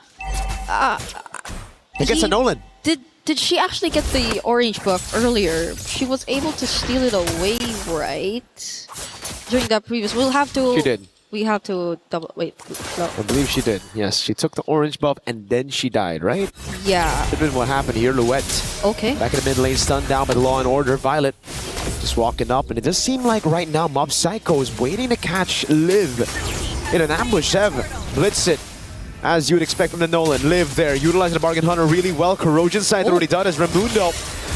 Against a Nolan. Did she actually get the orange buff earlier? She was able to steal it away, right? During that previous, we'll have to... She did. We have to double... Wait, no. I believe she did. Yes, she took the orange buff and then she died, right? Yeah. Could have been what happened here. Luet. Okay. Back in the mid lane, stunned down by the Law and Order. Violet just walking up, and it does seem like right now Mob Psycho is waiting to catch Liv in an ambush. Sev blitz it, as you would expect from the Nolan. Liv there, utilizing the Bargain Hunter really well. Corrosion side already done as Raimundo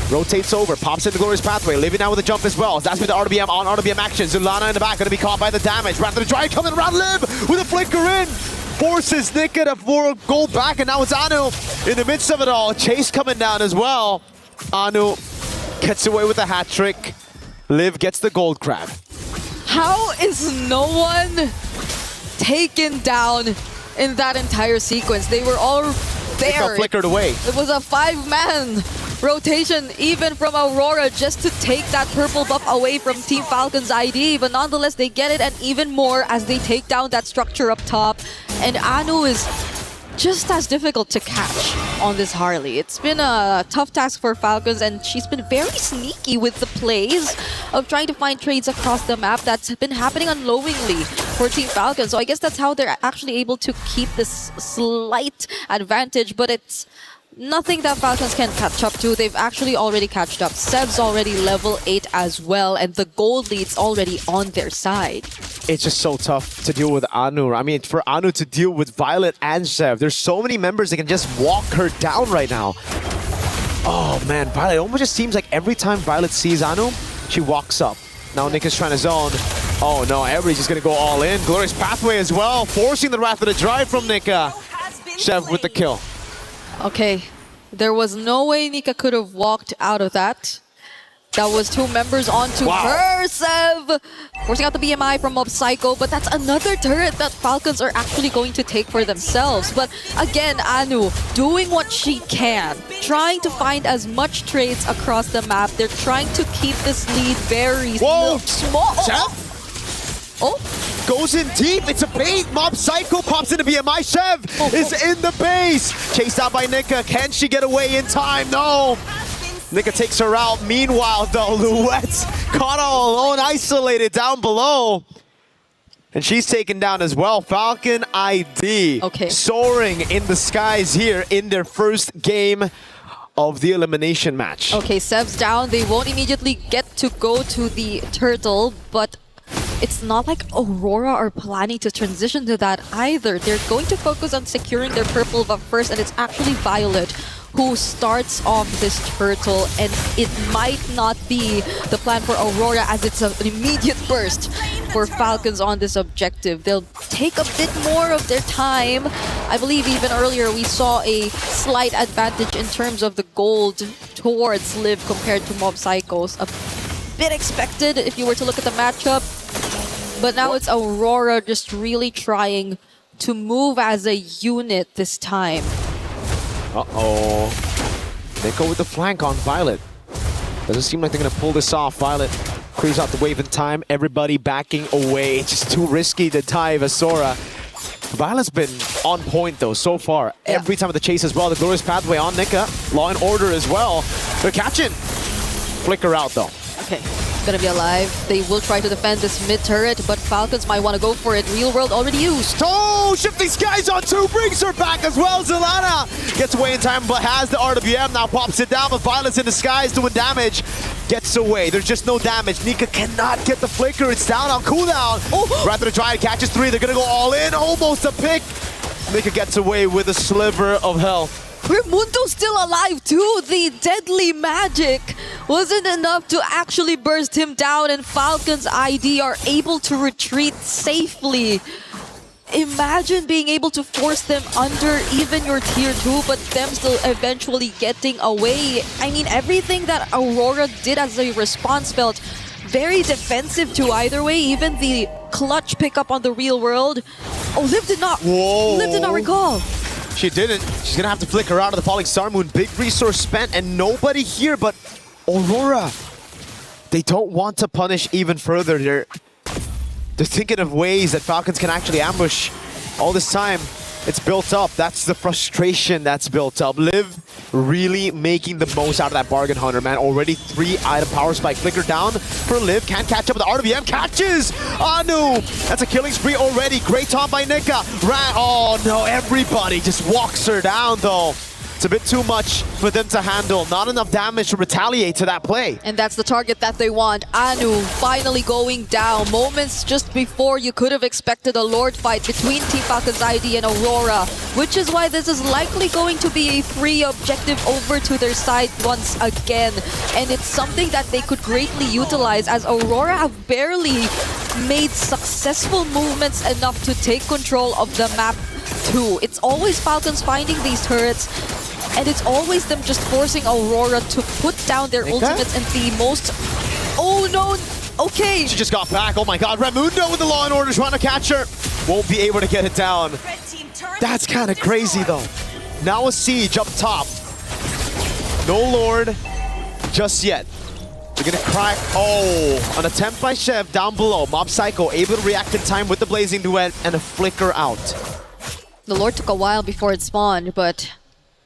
rotates over, pops in the Glorious Pathway. Living now with a jump as well. That's with the RWM on RWM action. Zulana in the back, going to be caught by the damage. Wrath of the Dry coming around Liv with a flicker in. Forces Nika to 4 gold back, and now it's Anu in the midst of it all. Chase coming down as well. Anu gets away with a hat trick. Liv gets the gold crab. How is no one taken down in that entire sequence? They were all They got there. flickered away. It was a 5-man rotation even from Aurora just to take that purple buff away from Team Falcon's ID. But nonetheless, they get it, and even more as they take down that structure up top. And Anu is just as difficult to catch on this Harley. It's been a tough task for Falcons, and she's been very sneaky with the plays of trying to find trades across the map. That's been happening unknowingly for Team Falcons. So I guess that's how they're actually able to keep this slight advantage, but it's nothing that Falcons can catch up to. They've actually already catched up. Sev's already level 8 as well, and the gold lead's already on their side. It's just so tough to deal with Anu. I mean, for Anu to deal with Violet and Sev, there's so many members that can just walk her down right now. Oh man, Violet, it almost just seems like every time Violet sees Anu, she walks up. Now Nick is trying to zone. Oh no, everybody's just gonna go all in. Glorious Pathway as well, forcing the Wrath of the Drive from Nika. Sev with the kill. Okay, there was no way Nika could have walked out of that. That was 2 members onto her, Sev! Forcing out the BMI from Mob Psycho, but that's another turret that Falcons are actually going to take for themselves. But again, Anu doing what she can, trying to find as much trades across the map. They're trying to keep this lead very small. Oh, goes in deep. It's a bait. Mob Psycho pops into BMI. Sev is in the base. Chased out by Nika. Can she get away in time? No. Nika takes her out. Meanwhile, though, Luet's caught all alone, isolated down below. And she's taken down as well. Falcon ID soaring in the skies here in their first game of the elimination match. Okay, Sev's down. They won't immediately get to go to the turtle, but it's not like Aurora are planning to transition to that either. They're going to focus on securing their purple buff first, and it's actually Violet who starts off this turtle, and it might not be the plan for Aurora as it's an immediate burst for Falcons on this objective. They'll take a bit more of their time. I believe even earlier we saw a slight advantage in terms of the gold towards Liv compared to Mob Psychos. A bit expected if you were to look at the matchup, but now it's Aurora just really trying to move as a unit this time. Uh-oh. Nico with the flank on Violet. Doesn't seem like they're going to pull this off. Violet clears out the wave in time. Everybody backing away. It's just too risky to tie Vasora. Violet's been on point, though, so far. Yeah. Every time of the chase as well. The Glorious Pathway on Nika. Law and Order as well. They're catching. Flicker out, though. Okay. Gonna be alive. They will try to defend this mid turret, but Falcons might want to go for it. Real World already used. Oh, Shifting Skies on 2 brings her back as well. Zelana gets away in time, but has the RWM, now pops it down, but Violence in disguise doing damage. Gets away. There's just no damage. Nika cannot get the flicker. It's down on cooldown. Oh. Rather the Dryad catches 3. They're gonna go all in. Almost a pick. Nika gets away with a sliver of health. Raimundo's still alive too. The deadly magic wasn't enough to actually burst him down, and Falcon's ID are able to retreat safely. Imagine being able to force them under even your tier 2, but them still eventually getting away. I mean, everything that Aurora did as a response felt very defensive too either way. Even the clutch pickup on the Real World. Oh, Liv did not. Whoa. Liv did not recall. She didn't. She's gonna have to flicker out of the Falling Star Moon. Big resource spent and nobody here but Aurora. They don't want to punish even further. They're thinking of ways that Falcons can actually ambush. All this time, it's built up. That's the frustration that's built up. Liv really making the most out of that bargain hunter, man. Already 3 item power spike. Flicker down for Liv. Can't catch up with the RWM. Catches Anu. That's a killing spree already. Great taunt by Nika. Oh no, everybody just walks her down though. It's a bit too much for them to handle. Not enough damage to retaliate to that play. And that's the target that they want. Anu finally going down. Moments just before you could have expected a Lord fight between Team Falcons ID and Aurora, which is why this is likely going to be a free objective over to their side once again. And it's something that they could greatly utilize, as Aurora have barely made successful movements enough to take control of the map too. It's always Falcons finding these turrets, and it's always them just forcing Aurora to put down their ultimates in the most... Oh no! Okay! She just got back. Oh my god. Raimundo with the Law and Order trying to catch her. Won't be able to get it down. That's kind of crazy though. Now a siege up top. No Lord just yet. They're gonna crack. Oh, an attempt by Chev down below. Mob Psycho able to react in time with the Blazing Duet and a flicker out. The Lord took a while before it spawned, but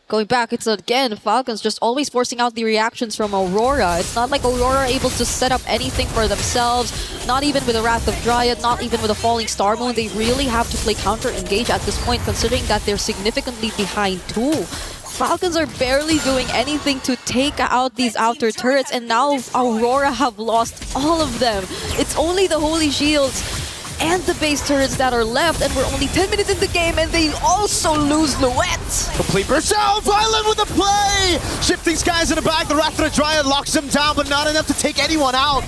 going back, it's again Falcons just always forcing out the reactions from Aurora. It's not like Aurora are able to set up anything for themselves, not even with a Wrath of Dryad, not even with a Falling Star Moon. They really have to play counter-engage at this point, considering that they're significantly behind too. Falcons are barely doing anything to take out these outer turrets, and now Aurora have lost all of them. It's only the Holy Shields and the base turrets that are left, and we're only 10 minutes in the game, and they also lose Luet. Complete burst out. Violet with the play. Shifting Skies in the back. The Wrath of Dryad locks him down, but not enough to take anyone out.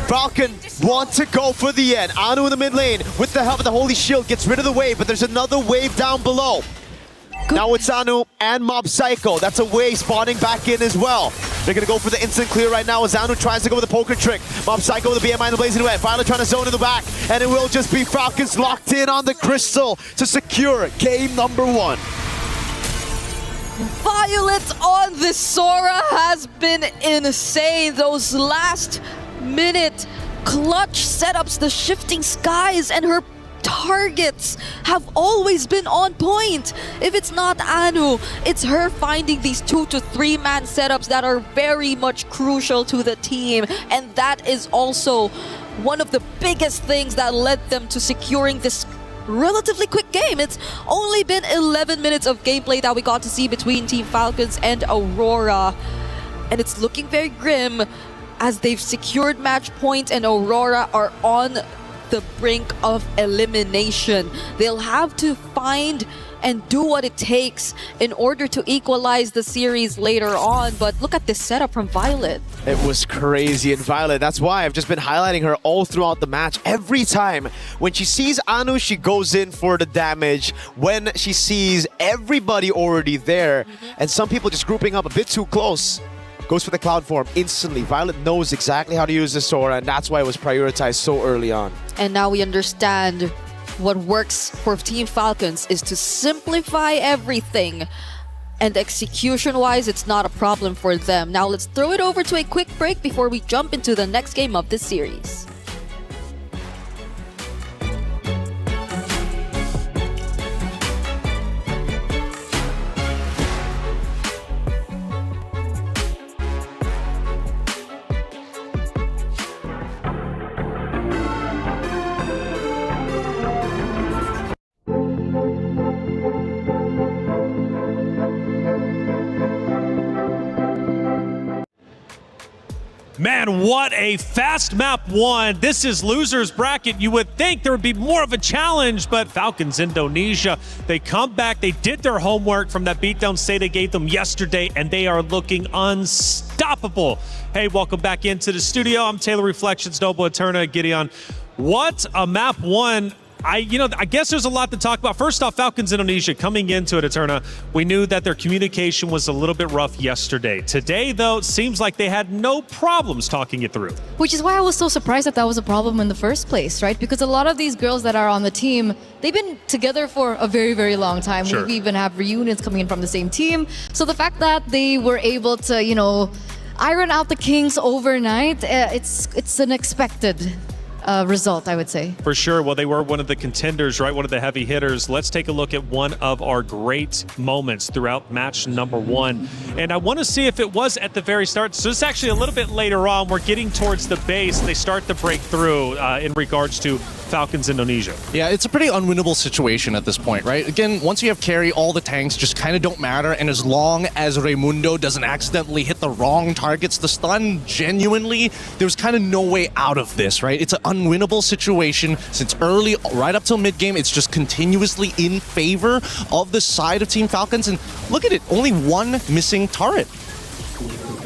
Falcon want to go for the end. Anu in the mid lane with the help of the Holy Shield gets rid of the wave, but there's another wave down below. Now it's Anu and Mob Psycho. That's a wave spawning back in as well. They're going to go for the instant clear right now as Anu tries to go with the poker trick. Mob Psycho with the BMI and the Blazing Duet. Violet trying to zone in the back. And it will just be Falcons locked in on the crystal to secure game number 1. Violet on the Sora has been insane. Those last minute clutch setups, the Shifting Skies, and her targets have always been on point. If it's not Anu, it's her finding these 2 to 3 man setups that are very much crucial to the team, and that is also one of the biggest things that led them to securing this relatively quick game. It's only been 11 minutes of gameplay that we got to see between Team Falcons and Aurora, and it's looking very grim as they've secured match point and Aurora are on the brink of elimination. They'll have to find and do what it takes in order to equalize the series later on. But look at this setup from Violet. It was crazy. And Violet, that's why I've just been highlighting her all throughout the match. Every time when she sees Anu, she goes in for the damage. When she sees everybody already there, and some people just grouping up a bit too close, goes for the cloud form instantly. Violet knows exactly how to use the Sora, and that's why it was prioritized so early on. And now we understand what works for Team Falcons is to simplify everything. And execution-wise, it's not a problem for them. Now let's throw it over to a quick break before we jump into the next game of this series. Man, what a fast map one. This is loser's bracket. You would think there would be more of a challenge, but Falcons Indonesia, they come back. They did their homework from that beatdown state they gave them yesterday, and they are looking unstoppable. Hey, welcome back into the studio. I'm Taylor Reflections, Noble Eterna, Gideon. What a map one. I guess there's a lot to talk about. First off, Falcons Indonesia coming into it, Eterna. We knew that their communication was a little bit rough yesterday. Today, though, it seems like they had no problems talking it through. Which is why I was so surprised that that was a problem in the first place, right? Because a lot of these girls that are on the team, they've been together for a very, very long time. Sure. We even have reunions coming in from the same team. So the fact that they were able to, iron out the kinks overnight, it's an expected result, I would say. For sure. Well, they were one of the contenders, right? One of the heavy hitters. Let's take a look at one of our great moments throughout match number one. And I want to see if it was at the very start. So it's actually a little bit later on. We're getting towards the base. They start to break through in regards to Falcons Indonesia. Yeah, it's a pretty unwinnable situation at this point, right? Again, once you have carry, all the tanks just kind of don't matter. And as long as Raimundo doesn't accidentally hit the wrong targets to stun, genuinely, there's kind of no way out of this, right? It's an unwinnable situation since early, right up till mid-game. It's just continuously in favor of the side of Team Falcons. And look at it, only one missing turret.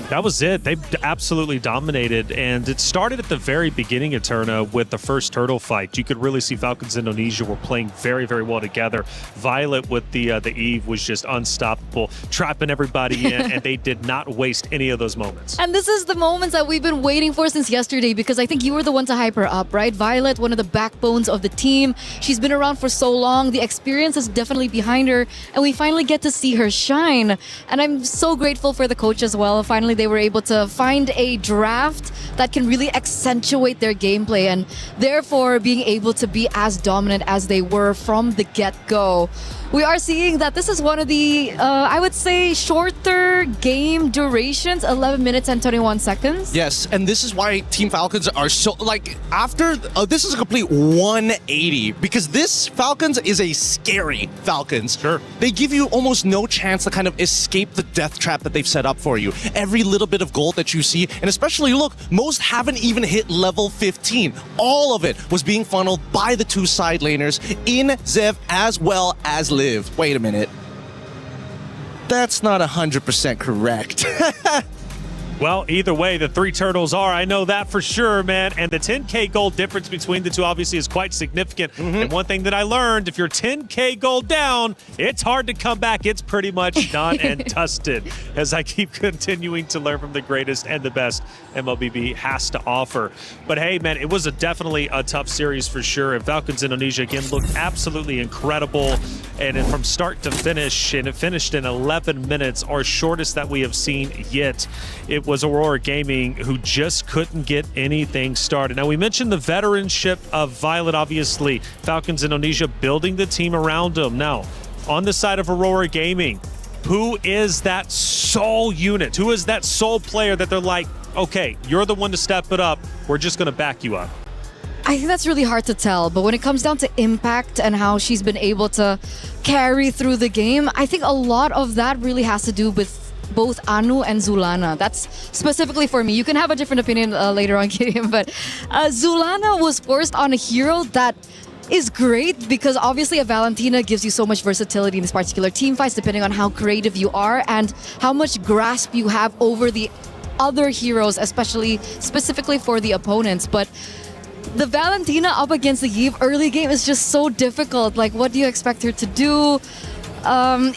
That was it. They absolutely dominated, and it started at the very beginning, Eterna, with the first turtle fight. You could really see Falcons Indonesia were playing very, very well together. Violet with the Eve was just unstoppable, trapping everybody in, and they did not waste any of those moments. And this is the moments that we've been waiting for since yesterday, because I think you were the one to hype her up, right? Violet, one of the backbones of the team. She's been around for so long. The experience is definitely behind her, and we finally get to see her shine. And I'm so grateful for the coach as well. Finally, they were able to find a draft that can really accentuate their gameplay, and therefore being able to be as dominant as they were from the get-go. We are seeing that this is one of the, I would say, shorter game durations, 11 minutes and 21 seconds. Yes, and this is why Team Falcons are so, after, this is a complete 180, because this Falcons is a scary Falcons. Sure. They give you almost no chance to kind of escape the death trap that they've set up for you. Every little bit of gold that you see, and especially, look, most haven't even hit level 15. All of it was being funneled by the two side laners in Zev as well as Liv. Wait a minute. That's not 100% correct. Well, either way, the three turtles are. I know that for sure, man. And the 10K gold difference between the two obviously is quite significant. And one thing that I learned, if you're 10K gold down, it's hard to come back. It's pretty much done and dusted, as I keep continuing to learn from the greatest and the best MLBB has to offer. But hey, man, it was definitely a tough series for sure. And Falcons Indonesia, again, looked absolutely incredible. And from start to finish, and it finished in 11 minutes, our shortest that we have seen yet. It was Aurora Gaming who just couldn't get anything started. Now, we mentioned the veteranship of Violet, obviously. Falcons Indonesia building the team around them. Now, on the side of Aurora Gaming, who is that sole unit? Who is that sole player that they're like, okay, you're the one to step it up. We're just going to back you up? I think that's really hard to tell, but when it comes down to impact and how she's been able to carry through the game, I think a lot of that really has to do with both Anu and Zulana. That's specifically for me. You can have a different opinion later on, Gideon, but Zulana was forced on a hero that is great because obviously a Valentina gives you so much versatility in this particular team fights depending on how creative you are and how much grasp you have over the other heroes, especially specifically for the opponents. But the Valentina up against the Eve early game is just so difficult. Like, what do you expect her to do?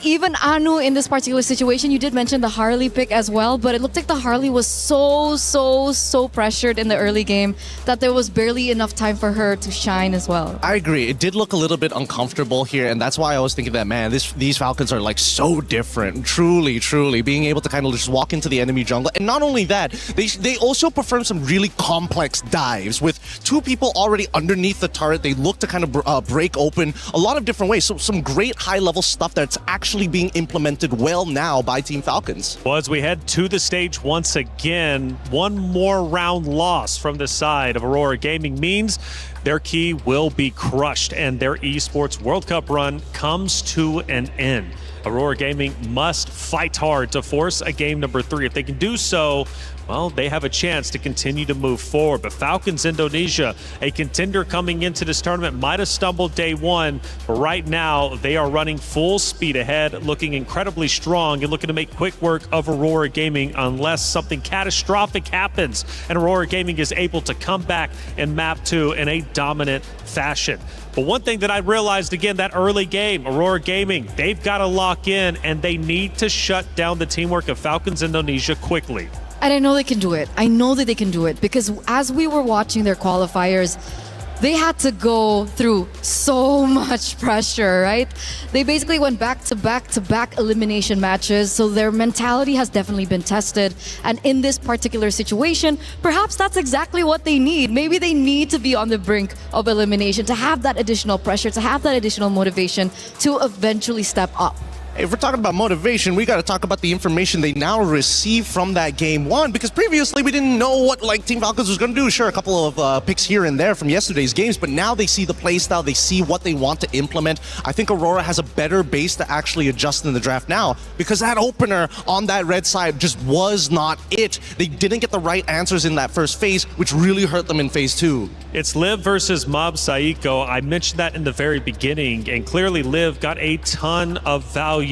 Even Anu in this particular situation, you did mention the Harley pick as well, but it looked like the Harley was so pressured in the early game that there was barely enough time for her to shine as well. I agree. It did look a little bit uncomfortable here, and that's why I was thinking that, man, these Falcons are like so different. Truly, being able to kind of just walk into the enemy jungle. And not only that, they also perform some really complex dives with two people already underneath the turret. They look to kind of break open a lot of different ways. So some great high-level stuff that's actually being implemented well now by Team Falcons. Well, as we head to the stage once again, one more round loss from the side of Aurora Gaming means their key will be crushed and their esports World Cup run comes to an end. Aurora Gaming must fight hard to force a game number 3. If they can do so, well, they have a chance to continue to move forward. But Falcons Indonesia, a contender coming into this tournament, might have stumbled day one, but right now they are running full speed ahead, looking incredibly strong and looking to make quick work of Aurora Gaming unless something catastrophic happens and Aurora Gaming is able to come back in map 2 in a dominant fashion. But one thing that I realized again, that early game, Aurora Gaming, they've got to lock in and they need to shut down the teamwork of Falcons Indonesia quickly. And I know they can do it. I know that they can do it because as we were watching their qualifiers, they had to go through so much pressure, right? They basically went back to back elimination matches, so their mentality has definitely been tested. And in this particular situation, perhaps that's exactly what they need. Maybe they need to be on the brink of elimination to have that additional pressure, to have that additional motivation to eventually step up. If we're talking about motivation, we got to talk about the information they now receive from that game 1, because previously we didn't know what Team Falcons was going to do. Sure, a couple of picks here and there from yesterday's games, but now they see the playstyle, they see what they want to implement. I think Aurora has a better base to actually adjust in the draft now, because that opener on that red side just was not it. They didn't get the right answers in that first phase, which really hurt them in phase 2. It's Liv versus Mob Saiko. I mentioned that in the very beginning, and clearly Liv got a ton of value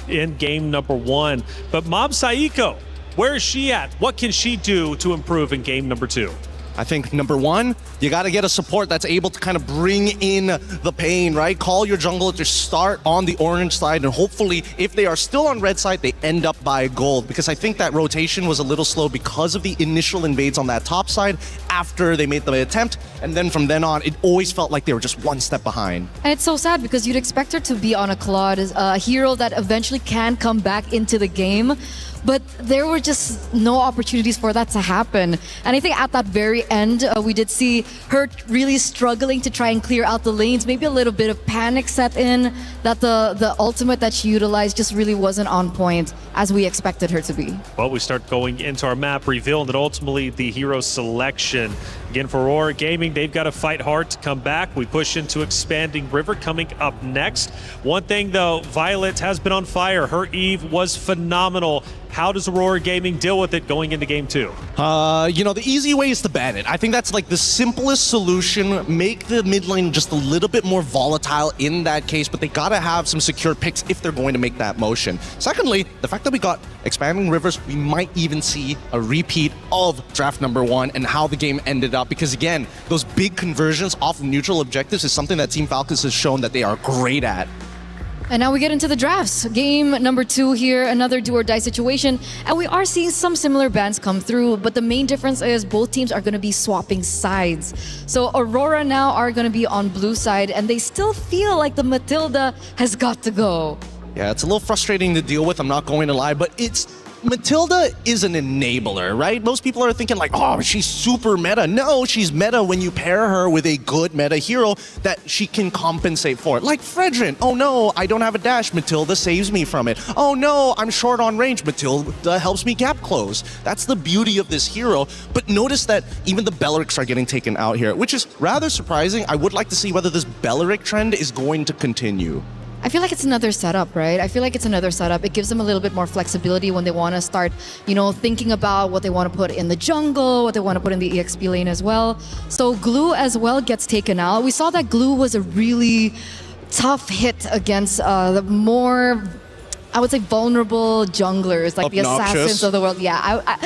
in game number 1. But Mob Saiko, where is she at? What can she do to improve in game number 2? I think number 1, you got to get a support that's able to kind of bring in the pain, right? Call your jungler to start on the orange side, and hopefully if they are still on red side, they end up by gold, because I think that rotation was a little slow because of the initial invades on that top side after they made the attempt, and then from then on, it always felt like they were just one step behind. And it's so sad because you'd expect her to be on a Claude, a hero that eventually can come back into the game. But there were just no opportunities for that to happen. And I think at that very end, we did see her really struggling to try and clear out the lanes. Maybe a little bit of panic set in, that the ultimate that she utilized just really wasn't on point as we expected her to be. Well, we start going into our map reveal and then ultimately the hero selection. Again, for Aurora Gaming, they've got to fight hard to come back. We push into Expanding River coming up next. One thing though, Violet has been on fire. Her Eve was phenomenal. How does Aurora Gaming deal with it going into game 2? You know, the easy way is to ban it. I think that's like the simplest solution. Make the mid lane just a little bit more volatile in that case, but they gotta have some secure picks if they're going to make that motion. Secondly, the fact that we got Expanding Rivers, we might even see a repeat of draft number 1 and how the game ended up, because again, those big conversions off of neutral objectives is something that Team Falcons has shown that they are great at. And now we get into the drafts. Game number 2 here, another do or die situation. And we are seeing some similar bans come through, but the main difference is both teams are going to be swapping sides. So Aurora now are going to be on blue side, and they still feel like the Matilda has got to go. Yeah, it's a little frustrating to deal with, I'm not going to lie, but Matilda is an enabler, right? Most people are thinking like, oh, she's super meta. No, she's meta when you pair her with a good meta hero that she can compensate for. Like Fredrin. Oh no, I don't have a dash. Matilda saves me from it. Oh no, I'm short on range. Matilda helps me gap close. That's the beauty of this hero. But notice that even the Bellerics are getting taken out here, which is rather surprising. I would like to see whether this Belleric trend is going to continue. I feel like it's another setup, right? I feel like it's another setup. It gives them a little bit more flexibility when they want to start, thinking about what they want to put in the jungle, what they want to put in the EXP lane as well. So Glue as well gets taken out. We saw that Glue was a really tough hit against the more, I would say, vulnerable junglers, like the assassins of the world. Yeah,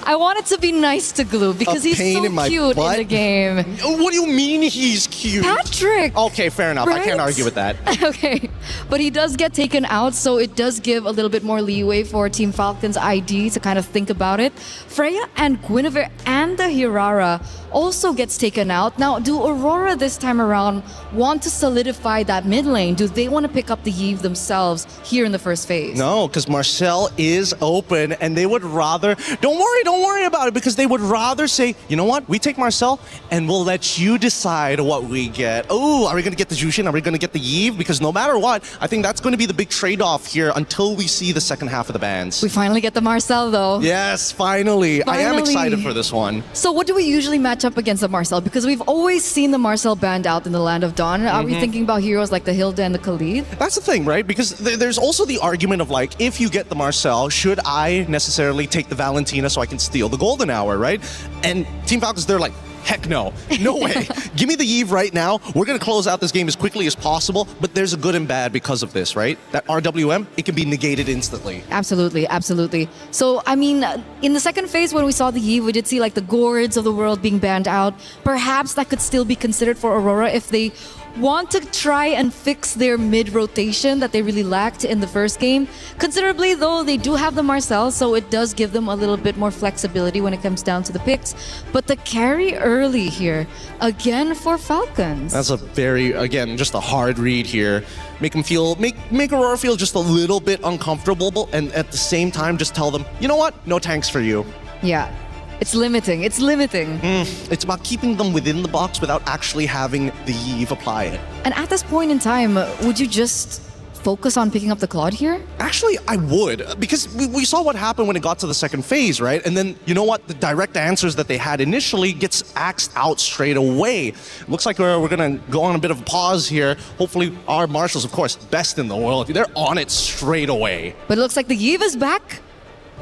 I wanted to be nice to Glue because he's so cute in the game. What do you mean he's cute? Patrick! Okay, fair enough. Right? I can't argue with that. Okay, but he does get taken out, so it does give a little bit more leeway for Team Falcon's ID to kind of think about it. Freya and Guinevere and the Hirara also gets taken out. Now, do Aurora this time around want to solidify that mid lane? Do they want to pick up the Yve themselves here in the first phase? No, because Marcel is open, and they would rather... Don't worry about it, because they would rather say, you know what, we take Marcel, and we'll let you decide what we get. Oh, are we going to get the Jushin? Are we going to get the Yve? Because no matter what, I think that's going to be the big trade-off here until we see the second half of the bans. We finally get the Marcel, though. Yes, finally. I am excited for this one. So what do we usually match up against the Marcel? Because we've always seen the Marcel banned out in the Land of Dawn. Are we thinking about heroes like the Hilda and the Khalid? That's the thing, right? Because there's also the argument of like, if you get the Marcel, should I necessarily take the Valentina so I can steal the Golden Hour, right? And Team Falcons, they're like, heck no. No way. Give me the Yve right now. We're going to close out this game as quickly as possible, but there's a good and bad because of this, right? That RWM, it can be negated instantly. Absolutely, absolutely. So, I mean, in the second phase when we saw the Yve, we did see like the Gourds of the world being banned out. Perhaps that could still be considered for Aurora if they want to try and fix their mid-rotation that they really lacked in the first game. Considerably, though, they do have the Marcel, so it does give them a little bit more flexibility when it comes down to the picks. But the carry early here, again for Falcons. That's a very, again, just a hard read here. Make Aurora feel just a little bit uncomfortable, and at the same time, just tell them, you know what? No tanks for you. Yeah. It's limiting. It's limiting. It's about keeping them within the box without actually having the Yve apply it. And at this point in time, would you just focus on picking up the Claude here? Actually, I would, because we saw what happened when it got to the second phase, right? And then, you know what? The direct answers that they had initially gets axed out straight away. Looks like we're going to go on a bit of a pause here. Hopefully, our marshals, of course, best in the world, they're on it straight away. But it looks like the Yve is back.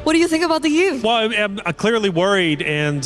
What do you think about the Yve? Well, I'm clearly worried, and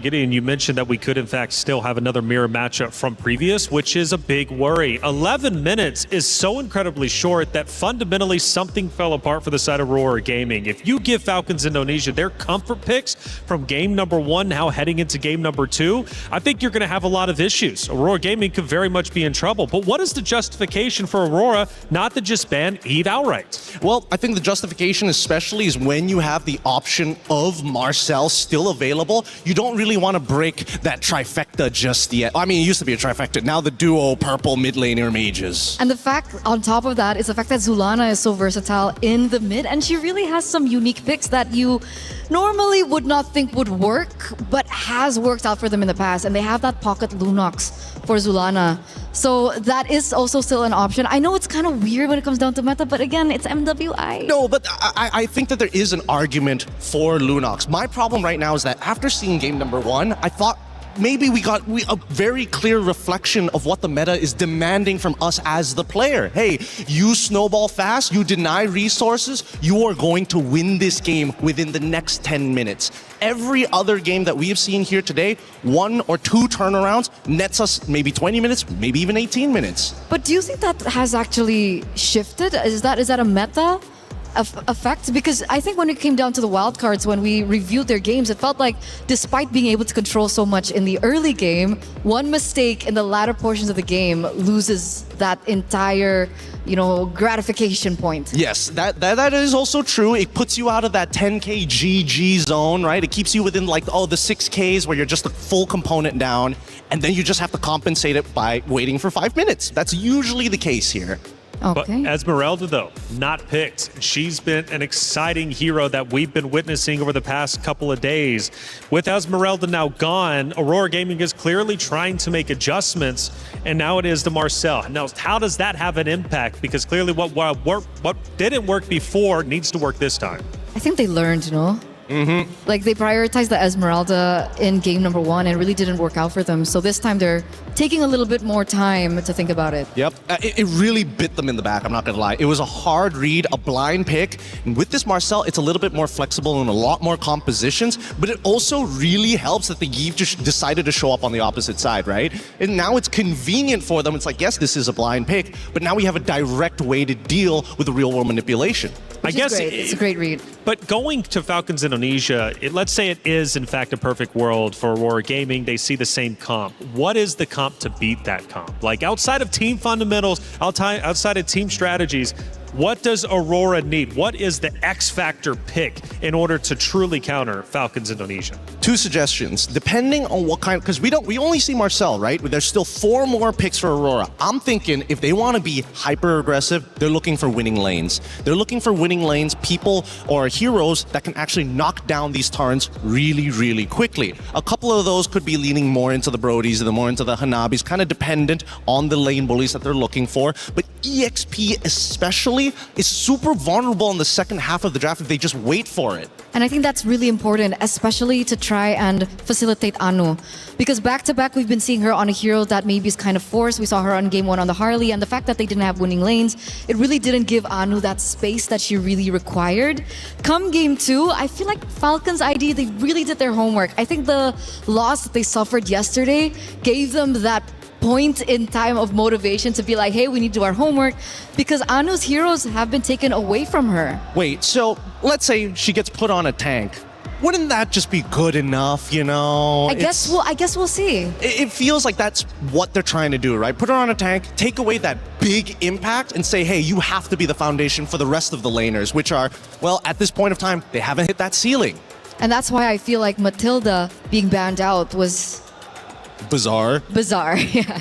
Gideon, you mentioned that we could in fact still have another mirror matchup from previous, which is a big worry. 11 minutes is so incredibly short that fundamentally something fell apart for the side of Aurora Gaming. If you give Falcons Indonesia their comfort picks from game number 1 now heading into game number 2, I think you're going to have a lot of issues. Aurora Gaming could very much be in trouble. But what is the justification for Aurora not to just ban Yve outright? Well, I think the justification especially is when you have the option of Marcel still available, you don't really want to break that trifecta just yet. I mean, it used to be a trifecta. Now the duo purple mid laner mages. And the fact on top of that is the fact that Zulana is so versatile in the mid, and she really has some unique picks that you normally would not think would work, but has worked out for them in the past. And they have that pocket Lunox for Zulana. So that is also still an option. I know it's kind of weird when it comes down to meta, but again, it's MWI. No, but I think that there is an argument for Lunox. My problem right now is that after seeing game number 1, I thought maybe we got a very clear reflection of what the meta is demanding from us as the player. Hey, you snowball fast, you deny resources, you are going to win this game within the next 10 minutes. Every other game that we have seen here today, 1 or 2 turnarounds nets us maybe 20 minutes, maybe even 18 minutes. But do you think that has actually shifted? Is that a meta effect? Because I think when it came down to the wildcards, when we reviewed their games, it felt like despite being able to control so much in the early game, one mistake in the latter portions of the game loses that entire, gratification point. Yes, that is also true. It puts you out of that 10k GG zone, right? It keeps you within the 6Ks where you're just a full component down, and then you just have to compensate it by waiting for 5 minutes. That's usually the case here. Okay. But Esmeralda, though, not picked. She's been an exciting hero that we've been witnessing over the past couple of days. With Esmeralda now gone, Aurora Gaming is clearly trying to make adjustments, and now it is the Marcel. Now, how does that have an impact? Because clearly what didn't work before needs to work this time. I think they learned, Like they prioritized the Esmeralda in game number 1 and really didn't work out for them. So this time they're taking a little bit more time to think about it. Yep, it really bit them in the back, I'm not gonna lie. It was a hard read, a blind pick. And with this Marcel, it's a little bit more flexible and a lot more compositions, but it also really helps that the Yves just decided to show up on the opposite side, right? And now it's convenient for them. It's like, yes, this is a blind pick, but now we have a direct way to deal with the real world manipulation. I guess it's a great read. But going to Falcons Indonesia, let's say it is in fact a perfect world for Aurora Gaming. They see the same comp. What is the comp to beat that comp? Like outside of team fundamentals, outside of team strategies, what does Aurora need? What is the X factor pick in order to truly counter Falcons Indonesia? 2 suggestions, depending on what kind, because we only see Marcel, right? There's still 4 more picks for Aurora. I'm thinking if they want to be hyper aggressive, they're looking for winning lanes. They're looking for winning lanes, people or heroes that can actually knock down these turrets really, really quickly. A couple of those could be leaning more into the Brodies, more into the Hanabis, kind of dependent on the lane bullies that they're looking for. But EXP especially is super vulnerable in the second half of the draft if they just wait for it. And I think that's really important, especially to try and facilitate Anu. Because back-to-back, we've been seeing her on a hero that maybe is kind of forced. We saw her on game 1 on the Harley, and the fact that they didn't have winning lanes, it really didn't give Anu that space that she really required. Come game 2, I feel like Falcons ID, they really did their homework. I think the loss that they suffered yesterday gave them that point in time of motivation to be like, hey, we need to do our homework, because Anu's heroes have been taken away from her. Wait, so let's say she gets put on a tank. Wouldn't that just be good enough, you know? I guess we'll see. It feels like that's what they're trying to do, right? Put her on a tank, take away that big impact, and say, hey, you have to be the foundation for the rest of the laners, which are, well, at this point of time, they haven't hit that ceiling. And that's why I feel like Matilda being banned out was bizarre, yeah.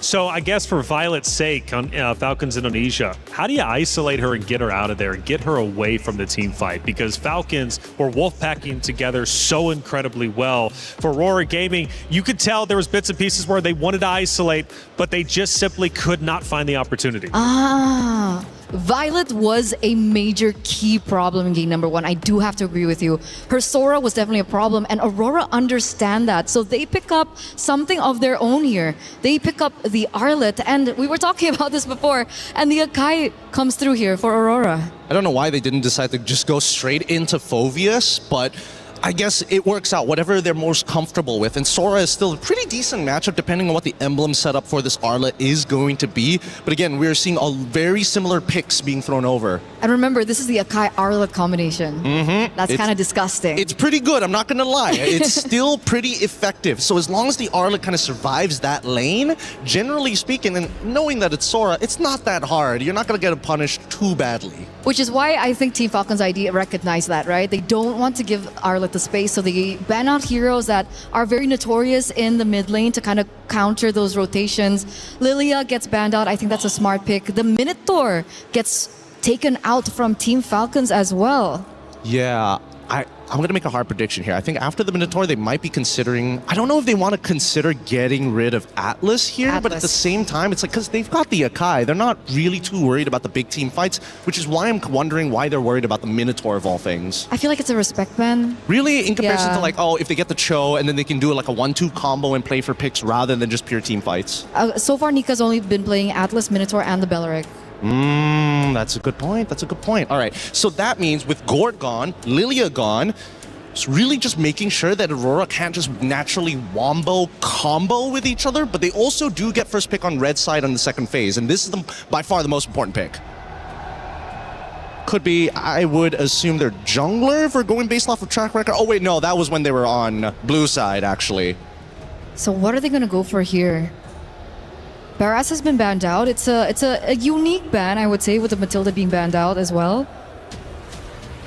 So I guess for Violet's sake on Falcons Indonesia, how do you isolate her and get her out of there and get her away from the team fight? Because Falcons were wolfpacking together so incredibly well. For Aurora Gaming, you could tell there was bits and pieces where they wanted to isolate, but they just simply could not find the opportunity. Violet was a major key problem in game number 1. I do have to agree with you. Her Sora was definitely a problem, and Aurora understand that. So they pick up something of their own here. They pick up the Arlet, and we were talking about this before, and the Akai comes through here for Aurora. I don't know why they didn't decide to just go straight into Phoveus, but I guess it works out, whatever they're most comfortable with. And Sora is still a pretty decent matchup depending on what the emblem setup for this Arlet is going to be. But again, we're seeing a very similar picks being thrown over. And remember, this is the Akai Arlet combination. That's kind of disgusting. It's pretty good, I'm not going to lie. It's still pretty effective. So as long as the Arlet kind of survives that lane, generally speaking, and knowing that it's Sora, it's not that hard. You're not going to get punished too badly. Which is why I think Team Falcons ID recognize that, right? They don't want to give Arlet the space, so they ban out heroes that are very notorious in the mid lane to kind of counter those rotations. Lilia gets banned out. I think that's a smart pick. The Minotaur gets taken out from Team Falcons as well. Yeah, I'm going to make a hard prediction here. I think after the Minotaur, they might be considering... I don't know if they want to consider getting rid of Atlas here, but at the same time, it's like, because they've got the Akai, they're not really too worried about the big team fights, which is why I'm wondering why they're worried about the Minotaur of all things. I feel like it's a respect ban. Really? In comparison to like, oh, if they get the Cho, and then they can do like a 1-2 combo and play for picks rather than just pure team fights. So far, Nika's only been playing Atlas, Minotaur, and the Belleric. That's a good point. That's a good point. All right. So that means with Gord gone, Lilia gone, it's really just making sure that Aurora can't just naturally wombo combo with each other, but they also do get first pick on red side on the second phase, and this is by far the most important pick. Could be, I would assume they're jungler if we're going based off of track record. Oh wait, no, that was when they were on blue side, actually. So what are they going to go for here? Barras has been banned out. It's a unique ban, I would say, with the Matilda being banned out as well.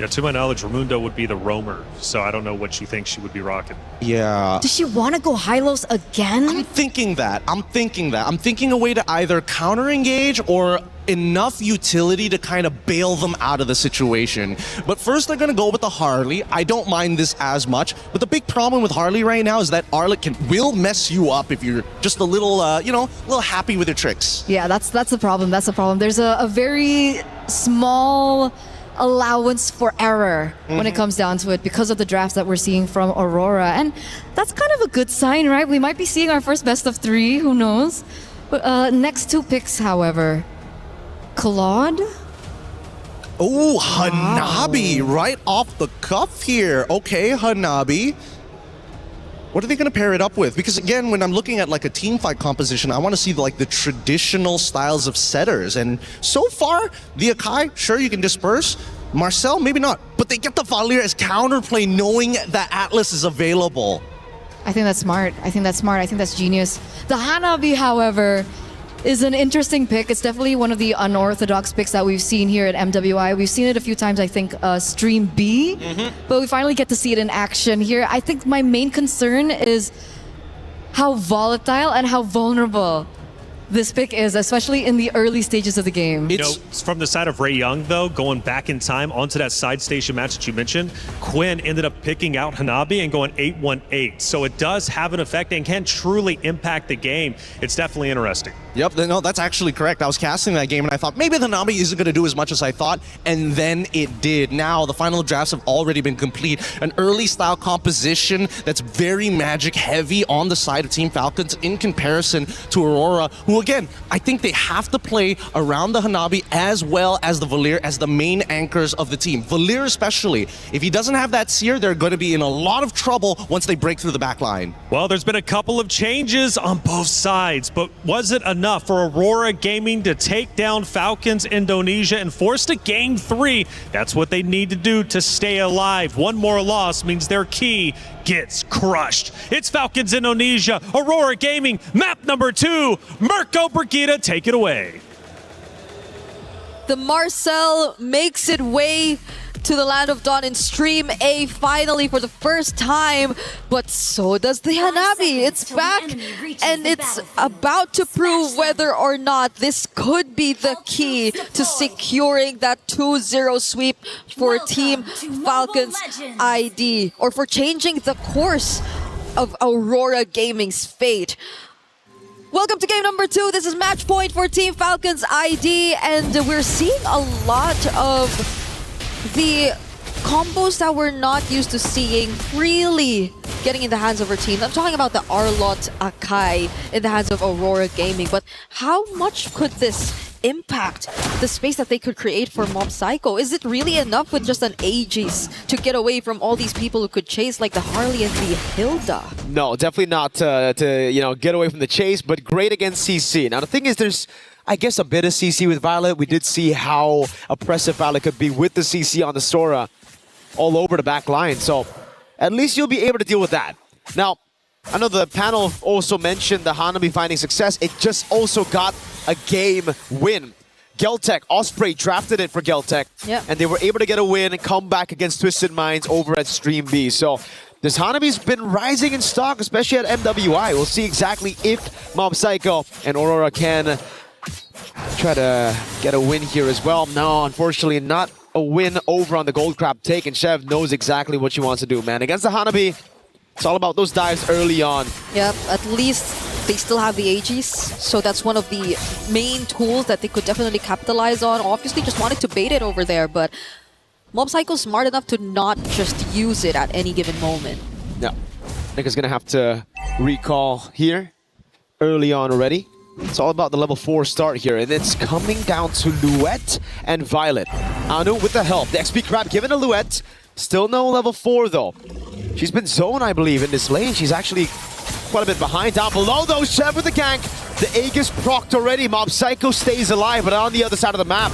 Yeah, to my knowledge, Raimundo would be the roamer, so I don't know what she thinks she would be rocking. Yeah. Does she want to go Hylos again? I'm thinking that. I'm thinking a way to either counter-engage or enough utility to kind of bail them out of the situation. But first, they're going to go with the Harley. I don't mind this as much, but the big problem with Harley right now is that Arlet will mess you up if you're just a little, a little happy with your tricks. Yeah, that's the problem. That's the problem. There's a very small allowance for error when it comes down to it because of the drafts that we're seeing from Aurora. And that's kind of a good sign, right? We might be seeing our first best of 3, who knows? But next 2 picks, however, Claude. Oh, Hanabi right off the cuff here. Okay, Hanabi. What are they going to pair it up with? Because again, when I'm looking at like a team fight composition, I want to see like the traditional styles of setters. And so far, the Akai, sure, you can disperse. Marcel, maybe not. But they get the Valier as counterplay knowing that Atlas is available. I think that's smart. I think that's genius. The Hanabi, however, is an interesting pick. It's definitely one of the unorthodox picks that we've seen here at MWI. We've seen it a few times, I think, Stream B, but we finally get to see it in action here. I think my main concern is how volatile and how vulnerable this pick is, especially in the early stages of the game. It's from the side of Ray Young, though, going back in time onto that side station match that you mentioned. Quinn ended up picking out Hanabi and going 8-1-8. So it does have an effect and can truly impact the game. It's definitely interesting. Yep, no, that's actually correct. I was casting that game and I thought maybe the Hanabi isn't going to do as much as I thought, and then it did. Now the final drafts have already been complete. An early style composition that's very magic heavy on the side of Team Falcons in comparison to Aurora, who again, I think they have to play around the Hanabi as well as the Valier as the main anchors of the team. Valier especially. If he doesn't have that Seer, they're going to be in a lot of trouble once they break through the back line. Well, there's been a couple of changes on both sides, but was it enough for Aurora Gaming to take down Falcons Indonesia and force to Game 3? That's what they need to do to stay alive. One more loss means their key gets crushed. It's Falcons Indonesia, Aurora Gaming, map number 2. Mirko Brigida, take it away. The Marcel makes it way to the Land of Dawn in Stream A finally for the first time, but so does the Hanabi. It's back and it's about to prove whether or not this could be the key to securing that 2-0 sweep for Team Falcons ID, or for changing the course of Aurora Gaming's fate. Welcome to game number 2. This is match point for Team Falcons ID, and we're seeing a lot of the combos that we're not used to seeing really getting in the hands of our team. I'm talking about the Arlott Akai in the hands of Aurora Gaming, but how much could this impact the space that they could create for Mob Psycho? Is it really enough with just an Aegis to get away from all these people who could chase like the Harley and the Hilda? No, definitely not to get away from the chase, but great against CC. Now the thing is, there's I guess a bit of CC with Violet. We did see how oppressive Violet could be with the CC on the Sora all over the back line. So at least you'll be able to deal with that. Now, I know the panel also mentioned the Hanabi finding success. It just also got a game win. Geltech, Osprey drafted it for Geltech. Yep. And they were able to get a win and come back against Twisted Minds over at Stream B. So this Hanabi's been rising in stock, especially at MWI. We'll see exactly if Mob Psycho and Aurora can try to get a win here as well. No, unfortunately not a win over on the Gold Crab take, and Chev knows exactly what she wants to do, man. Against the Hanabi, it's all about those dives early on. Yep, at least they still have the Aegis, so that's one of the main tools that they could definitely capitalize on. Obviously just wanted to bait it over there, but Mob Psycho's smart enough to not just use it at any given moment. Yeah, Nika's gonna have to recall here early on already. It's all about the level 4 start here, and it's coming down to Luette and Violet. Anu with the help. The XP Crab given to Luette. Still no level 4 though. She's been zoned, I believe, in this lane. She's actually quite a bit behind. Down below though, Chev with the gank. The Aegis procced already. Mob Psycho stays alive, but on the other side of the map.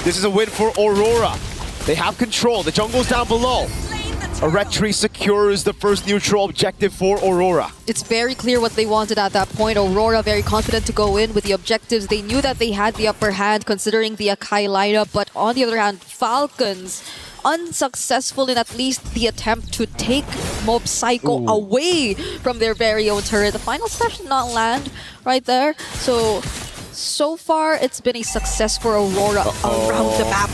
This is a win for Aurora. They have control. The jungle's down below. Eretri secures the first neutral objective for Aurora. It's very clear what they wanted at that point. Aurora very confident to go in with the objectives. They knew that they had the upper hand considering the Akai lineup, but on the other hand, Falcons unsuccessful in at least the attempt to take Mob Psycho away from their very own turret. The final slash did not land right there. So far, it's been a success for Aurora around the map.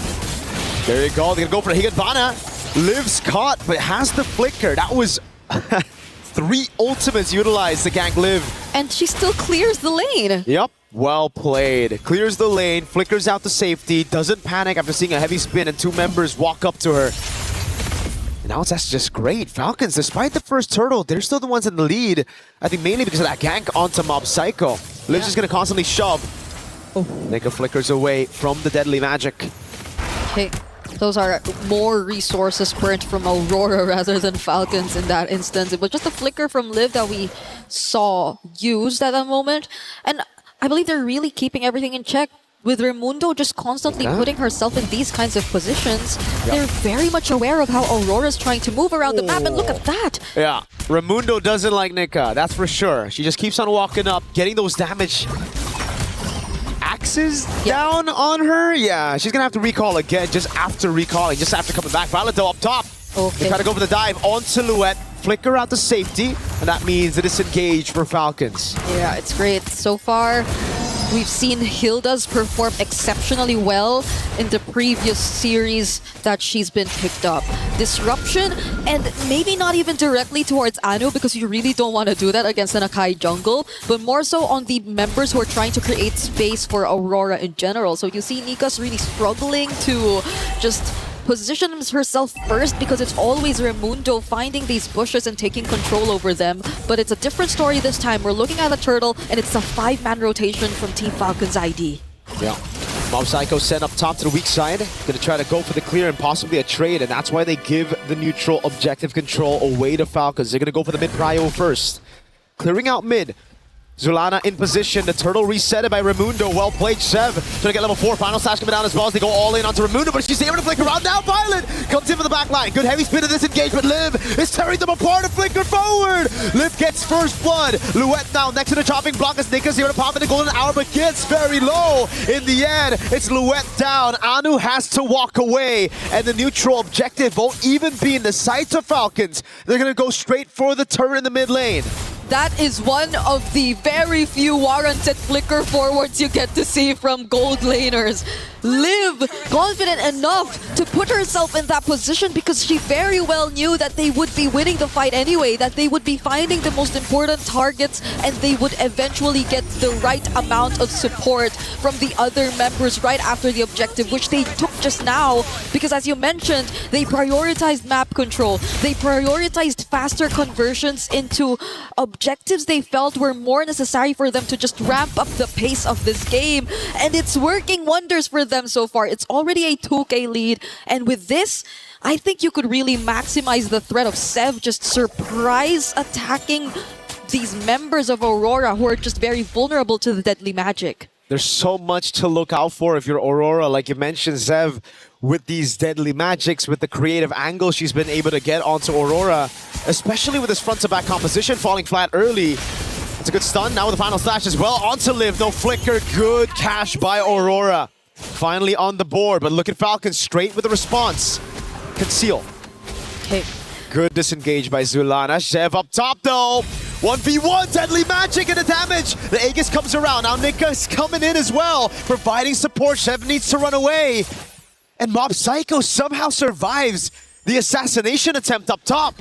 There you go. They're gonna go for Higanvana. Liv's caught, but has the flicker. That was 3 ultimates utilized to gank Liv. And she still clears the lane. Yep. Well played. Clears the lane, flickers out the safety, doesn't panic after seeing a heavy spin and two members walk up to her. And now that's just great. Falcons, despite the first turtle, they're still the ones in the lead. I think mainly because of that gank onto Mob Psycho. Liv's just going to constantly shove. Nika flickers away from the deadly magic. Okay, those are more resources burnt from Aurora rather than Falcons in that instance. It was just a flicker from Liv that we saw used at that moment. And I believe they're really keeping everything in check. With Raimundo just constantly putting herself in these kinds of positions, they're very much aware of how Aurora's trying to move around the map, and look at that! Yeah, Raimundo doesn't like Nika, that's for sure. She just keeps on walking up, getting those damage axes down on her. Yeah, she's gonna have to recall again just after recalling, just after coming back. Violet though up top. They try to go for the dive on Silhouette, flicker out the safety, and that means a disengage for Falcons. Yeah, it's great. So far, we've seen Hilda's perform exceptionally well in the previous series that she's been picked up. Disruption, and maybe not even directly towards Anu because you really don't want to do that against an Akai jungle, but more so on the members who are trying to create space for Aurora in general. So you see Nika's really struggling to just positions herself first because it's always Raimundo finding these bushes and taking control over them. But it's a different story this time. We're looking at the turtle and it's a 5-man rotation from Team Falcons ID. Yeah. Mob Psycho sent up top to the weak side. Gonna try to go for the clear and possibly a trade, and that's why they give the neutral objective control away to Falcons. They're gonna go for the mid prio first. Clearing out mid. Zulana in position, the turtle resetted by Raimundo. Well played, Sev. Trying to get level 4. Final slash coming down as well as they go all in onto Raimundo, but she's able to flicker around. Now Violet comes in for the back line. Good heavy spin of this engagement. Liv is tearing them apart and flicker forward. Liv gets first blood. Luette now next to the chopping block as Nika's here to pop in the golden hour, but gets very low. In the end, it's Luette down. Anu has to walk away, and the neutral objective won't even be in the sights of Falcons. They're going to go straight for the turret in the mid lane. That is one of the very few warranted flicker forwards you get to see from gold laners. Liv, confident enough to put herself in that position because she very well knew that they would be winning the fight anyway, that they would be finding the most important targets and they would eventually get the right amount of support from the other members right after the objective, which they took just now because, as you mentioned, they prioritized map control. They prioritized faster conversions into objectives they felt were more necessary for them to just ramp up the pace of this game, and it's working wonders for them so far. It's already a 2K lead, and with this, I think you could really maximize the threat of Sev just surprise attacking these members of Aurora who are just very vulnerable to the deadly magic. There's so much to look out for if you're Aurora, like you mentioned, Zev, with these deadly magics, with the creative angle she's been able to get onto Aurora, especially with this front-to-back composition falling flat early. It's a good stun now with the final slash as well onto Liv. No flicker, good cash by Aurora. Finally on the board, but look at Falcons straight with the response. Conceal. Okay. Good disengage by Zulana. Zev up top though. 1v1, deadly magic and the damage. The Aegis comes around. Now Nika's coming in as well, providing support. Zev needs to run away. And Mob Psycho somehow survives the assassination attempt up top.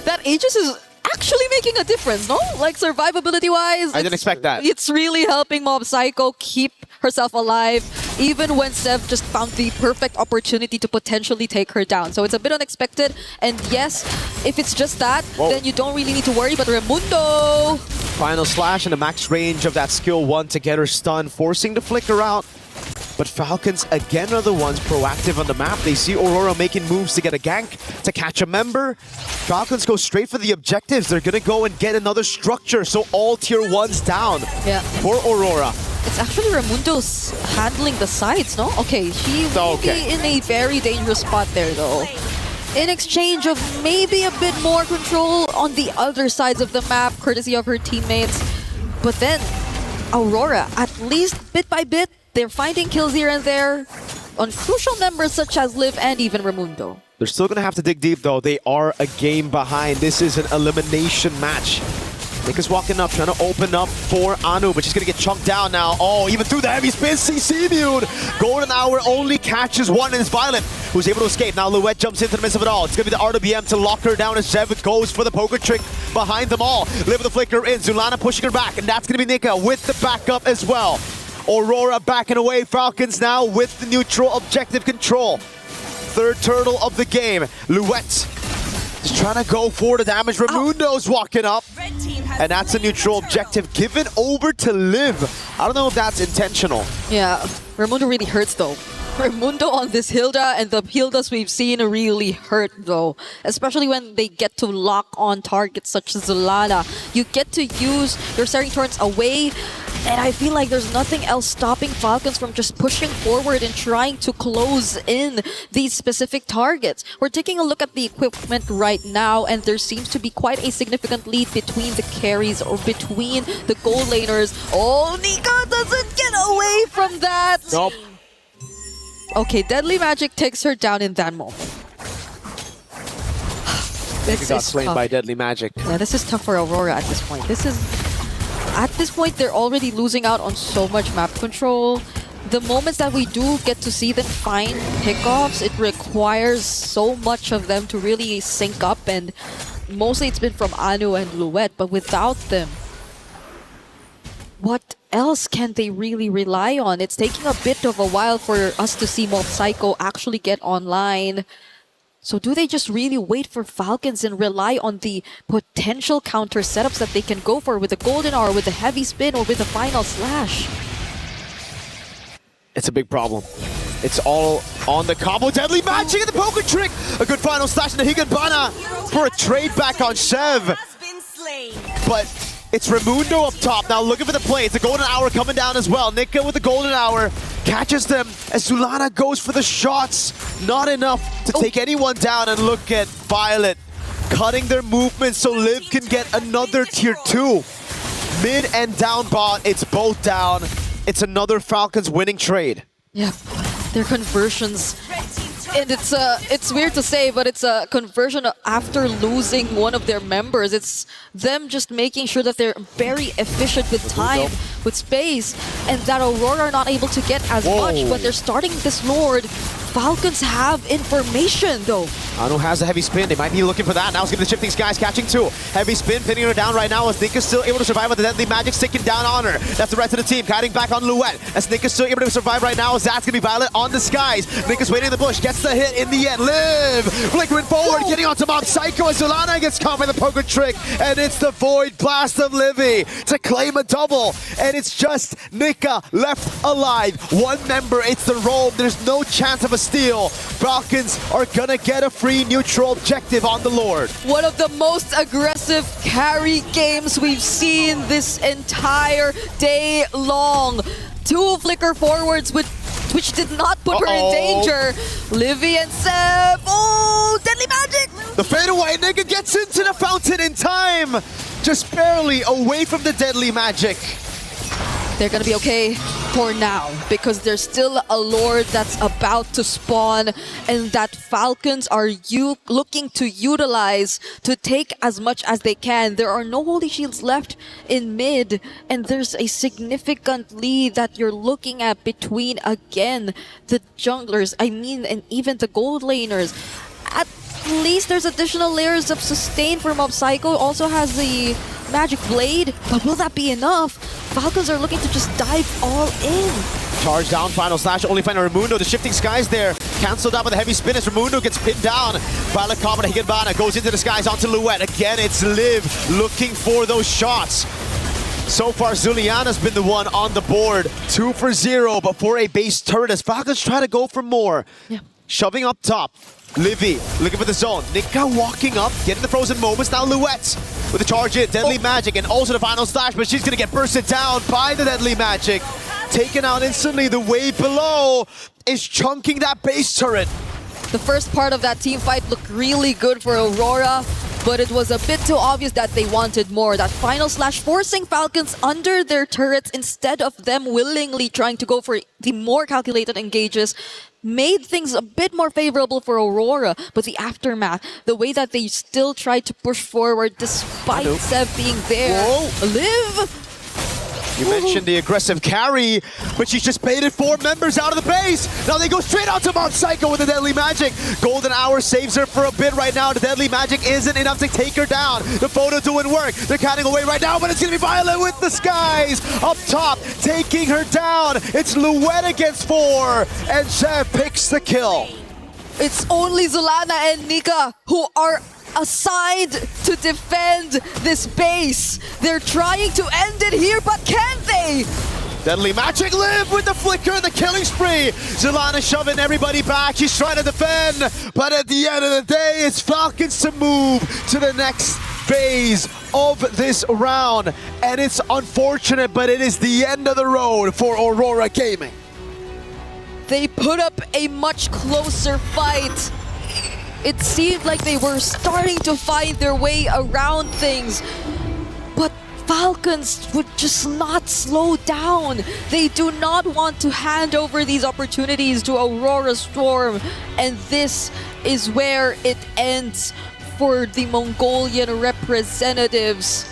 That Aegis is actually making a difference, no? Like survivability-wise. I didn't expect that. It's really helping Mob Psycho keep herself alive, even when Sev just found the perfect opportunity to potentially take her down. So it's a bit unexpected. And yes, if it's just that, then you don't really need to worry. But Raimundo! Final slash and the max range of that skill 1 to get her stunned, forcing the flicker out. But Falcons again are the ones proactive on the map. They see Aurora making moves to get a gank, to catch a member. Falcons go straight for the objectives. They're gonna go and get another structure, so all tier 1s down for Aurora. It's actually Raimundo's handling the sides, no? Okay, she will be in a very dangerous spot there though. In exchange of maybe a bit more control on the other sides of the map, courtesy of her teammates. But then, Aurora, at least bit by bit, they're finding kills here and there on crucial members such as Liv and even Raimundo. They're still going to have to dig deep though. They are a game behind. This is an elimination match. Nika's walking up, trying to open up for Anu, but she's going to get chunked down now. Oh, even through the heavy spin, CC Mute. Golden Hour only catches one, and it's Violet who's able to escape. Now Luette jumps into the midst of it all. It's going to be the RWM to lock her down as Zev goes for the poker trick behind them all. Live with the flicker in. Zulana pushing her back, and that's going to be Nika with the backup as well. Aurora backing away. Falcons now with the neutral objective control. Third turtle of the game. Louette just trying to go for the damage. Raimundo's walking up. And that's a neutral objective given over to Liv. I don't know if that's intentional. Yeah, Raimundo really hurts though. Raimundo on this Hilda, and the Hildas we've seen really hurt though. Especially when they get to lock on targets such as Zulana. You get to use your starting turns away, and I feel like there's nothing else stopping Falcons from just pushing forward and trying to close in these specific targets. We're taking a look at the equipment right now, and there seems to be quite a significant lead between the carries or between the gold laners. Oh, Nika doesn't get away from that! Nope. Okay, Deadly Magic takes her down in that moment. Nika got slain by Deadly Magic. Yeah, this is tough for Aurora at this point. At this point, they're already losing out on so much map control. The moments that we do get to see them find pickoffs, it requires so much of them to really sync up, and mostly it's been from Anu and Louette, but without them, what else can they really rely on? It's taking a bit of a while for us to see Mob Psycho actually get online. So do they just really wait for Falcons and rely on the potential counter setups that they can go for with the Golden Hour, with the Heavy Spin, or with the Final Slash? It's a big problem. It's all on the combo. Deadly Magic and the poker trick. A good Final Slash into Higanbana for a trade back on Shev. But it's Raimundo up top now, looking for the play. It's the Golden Hour coming down as well. Nika with the Golden Hour catches them as Zulana goes for the shots. Not enough to take anyone down, and look at Violet cutting their movement so Liv can get another tier 2. Mid and down bot, it's both down. It's another Falcons winning trade. Yeah, their conversions. And it's weird to say, but it's a conversion after losing one of their members. It's them just making sure that they're very efficient with time, with space, and that Aurora are not able to get as much. But they're starting this Lord. Falcons have information though. Anu has a heavy spin. They might be looking for that. Now it's going to the Shifting Skies, catching 2. Heavy spin, pinning her down right now as Nika's still able to survive with the Deadly Magic sticking down on her. That's the rest of the team, kiting back on Louette. As Nika's still able to survive right now, as that's going to be Violet on the skies. Nika's waiting in the bush, gets the hit in the end. Liv flickering forward, getting onto Mob Psycho as Zulana gets caught by the poker trick. And it's the Void Blast of Livy to claim a double. And it's just Nika left alive. One member, it's the roam. There's no chance of a steal. Falcons are gonna get a free neutral objective on the Lord. One of the most aggressive carry games we've seen this entire day long. 2 flicker forwards which did not put her in danger. Livy and Seb. Oh, Deadly Magic! The fadeaway, Nika gets into the fountain in time. Just barely away from the Deadly Magic. They're gonna be okay for now because there's still a Lord that's about to spawn, and that Falcons are looking to utilize to take as much as they can. There are no Holy Shields left in mid, and there's a significant lead that you're looking at between, again, the junglers, and even the gold laners. At least there's additional layers of sustain for Mob Psycho. Also has the Magic Blade, but will that be enough? Falcons are looking to just dive all in. Charge down, Final Slash, only finding Raimundo. The Shifting Skies there, cancelled out with a heavy spin as Raimundo gets pinned down. Violet Comet Higanbana goes into the skies onto Louette. Again, it's Liv looking for those shots. So far, Zuliana's been the one on the board. 2 for 0, but for a base turret as Falcons try to go for more. Yeah. Shoving up top. Livy looking for the zone. Nika walking up, getting the frozen moments. Now Louette with the charge in. Deadly Magic and also the Final Slash, but she's going to get bursted down by the Deadly Magic. Taken out instantly. The wave below is chunking that base turret. The first part of that team fight looked really good for Aurora, but it was a bit too obvious that they wanted more. That Final Slash forcing Falcons under their turrets instead of them willingly trying to go for the more calculated engages made things a bit more favorable for Aurora. But the aftermath, the way that they still tried to push forward despite Sev being there. Liv You mentioned the aggressive carry, but she's just baited 4 members out of the base. Now they go straight out to Mount Psycho with the Deadly Magic. Golden Hour saves her for a bit right now. The Deadly Magic isn't enough to take her down. The photo doing work. They're counting away right now, but it's going to be Violet with the Skies up top, taking her down. It's Luet against 4, and Chev picks the kill. It's only Zulana and Nika who are assigned to defend this base. They're trying to end it here, but can they? Deadly Magic live with the flicker, the killing spree. Zulana shoving everybody back. She's trying to defend, but at the end of the day, it's Falcons to move to the next phase of this round. And it's unfortunate, but it is the end of the road for Aurora Gaming. They put up a much closer fight. It seemed like they were starting to find their way around things, but Falcons would just not slow down. They do not want to hand over these opportunities to Aurora Storm, and this is where it ends for the Mongolian representatives.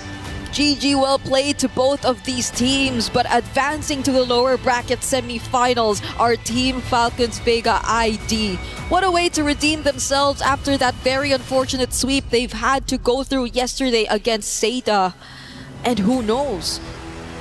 GG, well played to both of these teams, but advancing to the lower bracket semifinals are Team Falcons Vega ID. What a way to redeem themselves after that very unfortunate sweep they've had to go through yesterday against Seda. And who knows,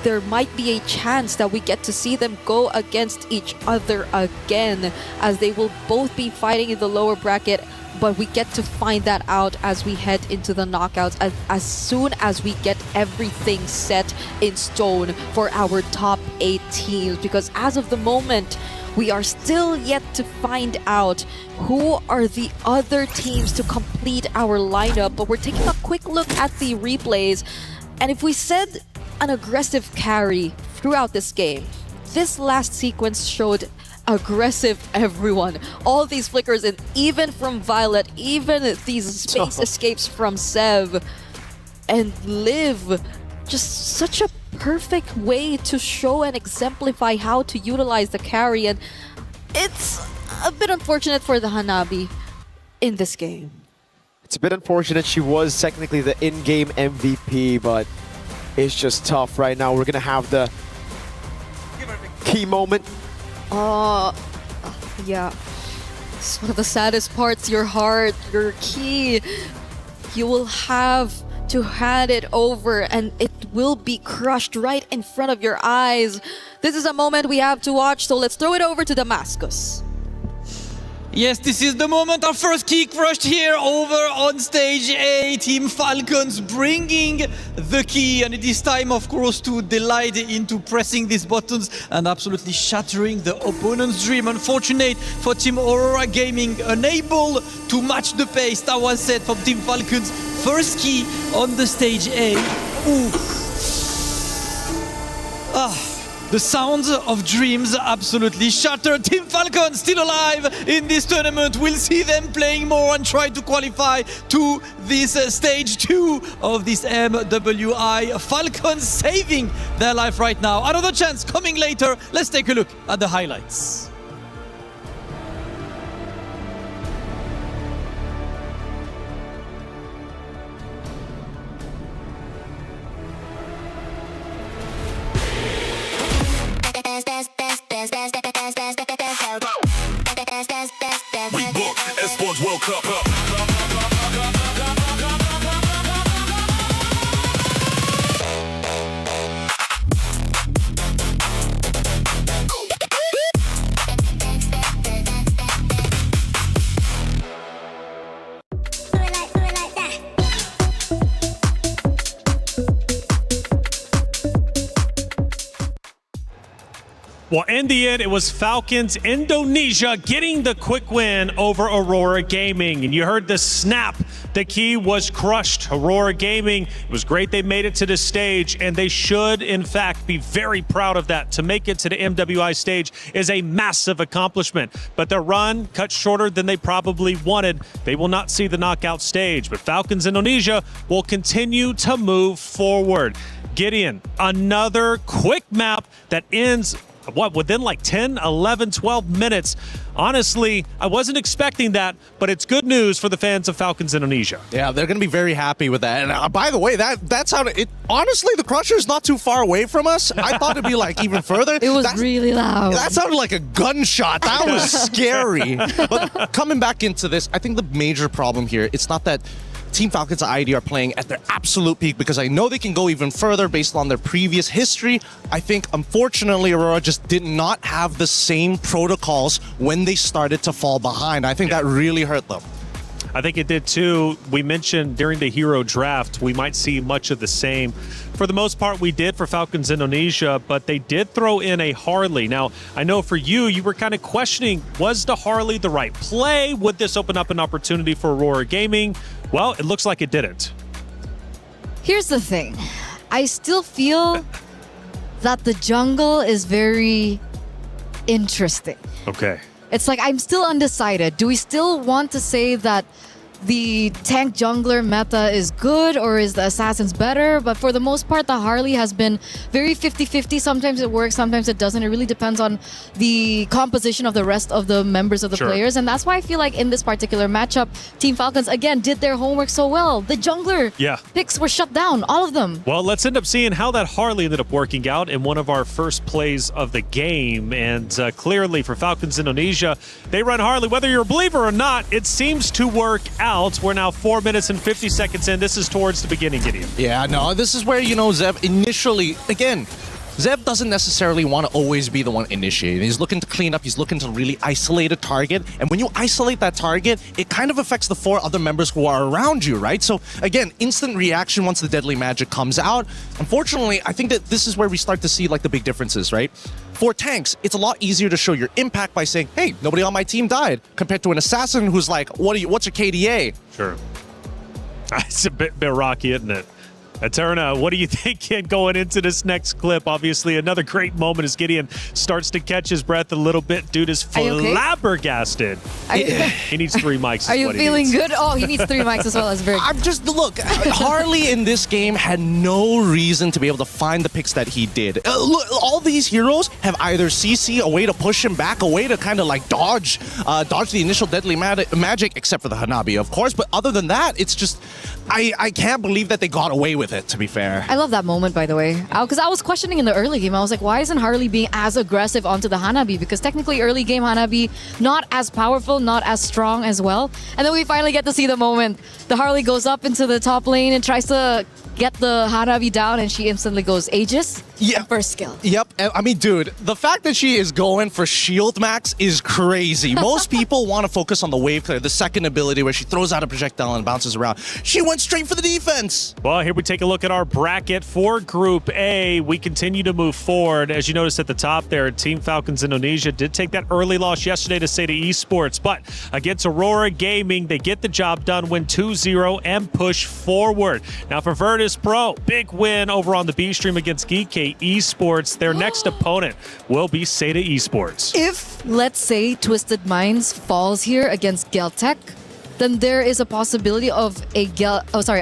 there might be a chance that we get to see them go against each other again, as they will both be fighting in the lower bracket. But we get to find that out as we head into the knockouts, as soon as we get everything set in stone for our top 8 teams. Because as of the moment, we are still yet to find out who are the other teams to complete our lineup. But we're taking a quick look at the replays. And if we said an aggressive carry throughout this game, this last sequence showed aggressive everyone. All these flickers, and even from Violet, even these space escapes from Sev and Liv. Just such a perfect way to show and exemplify how to utilize the carry. And it's a bit unfortunate for the Hanabi in this game. It's a bit unfortunate. She was technically the in-game MVP, but it's just tough right now. We're going to have the key moment. Yeah. It's one of the saddest parts. Your heart, your key. You will have to hand it over, and it will be crushed right in front of your eyes. This is a moment we have to watch, so let's throw it over to Damascus. Yes, this is the moment. Our first key crushed here over on stage A. Team Falcons bringing the key, and it is time, of course, to delight into pressing these buttons and absolutely shattering the opponent's dream. Unfortunate for Team Aurora Gaming, unable to match the pace that was set from Team Falcons. First key on the stage A. Ooh. The sounds of dreams absolutely shattered. Team Falcon still alive in this tournament. We'll see them playing more and try to qualify to this stage 2 of this MWI. Falcons saving their life right now. Another chance coming later. Let's take a look at the highlights. We book Esports World Cup. Well, in the end, it was Falcons Indonesia getting the quick win over Aurora Gaming. And you heard the snap. The key was crushed. Aurora Gaming, it was great they made it to this stage, and they should, in fact, be very proud of that. To make it to the MWI stage is a massive accomplishment. But their run cut shorter than they probably wanted. They will not see the knockout stage. But Falcons Indonesia will continue to move forward. Gideon, another quick map that ends within like 10, 11, 12 minutes. Honestly, I wasn't expecting that, but it's good news for the fans of Falcons Indonesia. Yeah, they're going to be very happy with that. And by the way, that sounded... Honestly, the Crusher is not too far away from us. I thought it'd be like even further. It was really loud. That sounded like a gunshot. That was scary. But coming back into this, I think the major problem here, it's not that Team Falcons ID are playing at their absolute peak, because I know they can go even further based on their previous history. I think, unfortunately, Aurora just did not have the same protocols when they started to fall behind. I think that really hurt them. I think it did too. We mentioned during the hero draft, we might see much of the same. For the most part, we did for Falcons Indonesia, but they did throw in a Harley. Now, I know for you were kind of questioning, was the Harley the right play? Would this open up an opportunity for Aurora Gaming? Well, it looks like it didn't. Here's the thing. I still feel that the jungle is very interesting. Okay. It's like I'm still undecided. Do we still want to say that the tank jungler meta is good, or is the assassins better? But for the most part, the Harley has been very 50-50. Sometimes it works, sometimes it doesn't. It really depends on the composition of the rest of the members of the players. And that's why I feel like in this particular matchup, Team Falcons, again, did their homework so well. The jungler picks were shut down, all of them. Well, let's end up seeing how that Harley ended up working out in one of our first plays of the game. And clearly for Falcons Indonesia, they run Harley. Whether you're a believer or not, it seems to work out. We're now 4 minutes and 50 seconds in. This is towards the beginning, Gideon. Yeah, no, this is where, Zev initially, again, Zev doesn't necessarily want to always be the one initiating. He's looking to clean up. He's looking to really isolate a target. And when you isolate that target, it kind of affects the 4 other members who are around you, right? So again, instant reaction once the deadly magic comes out. Unfortunately, I think that this is where we start to see like the big differences, right? For tanks, it's a lot easier to show your impact by saying, hey, nobody on my team died, compared to an assassin who's like, what's your KDA? Sure. It's a bit rocky, isn't it? Eterna, what are you thinking going into this next clip? Obviously, another great moment as Gideon starts to catch his breath a little bit. Dude is flabbergasted. He needs 3 mics. Are you feeling good? Oh, he needs 3 mics as well as Berg. I'm just, look, Harley in this game had no reason to be able to find the picks that he did. Look, all these heroes have either CC, a way to push him back, a way to kind of like dodge the initial deadly magic, except for the Hanabi, of course. But other than that, it's just, I can't believe that they got away with it, to be fair. I love that moment, by the way. Because I was questioning in the early game. I was like, why isn't Harley being as aggressive onto the Hanabi? Because technically early game Hanabi, not as powerful, not as strong as well. And then we finally get to see the moment. The Harley goes up into the top lane and tries to get the Hanabi down, and she instantly goes Aegis. Yeah. First skill. Yep. I mean, dude, the fact that she is going for shield max is crazy. Most people want to focus on the wave clear, the second ability where she throws out a projectile and bounces around. She went straight for the defense. Well, here we take a look at our bracket for Group A. We continue to move forward. As you noticed at the top there, Team Falcons Indonesia did take that early loss yesterday to Seda Esports, but against Aurora Gaming, they get the job done, win 2-0 and push forward. Now for Virtus Pro, big win over on the B stream against Geek Esports. Their next opponent will be Seda Esports. If, let's say, Twisted Minds falls here against Geltech, then there is a possibility of a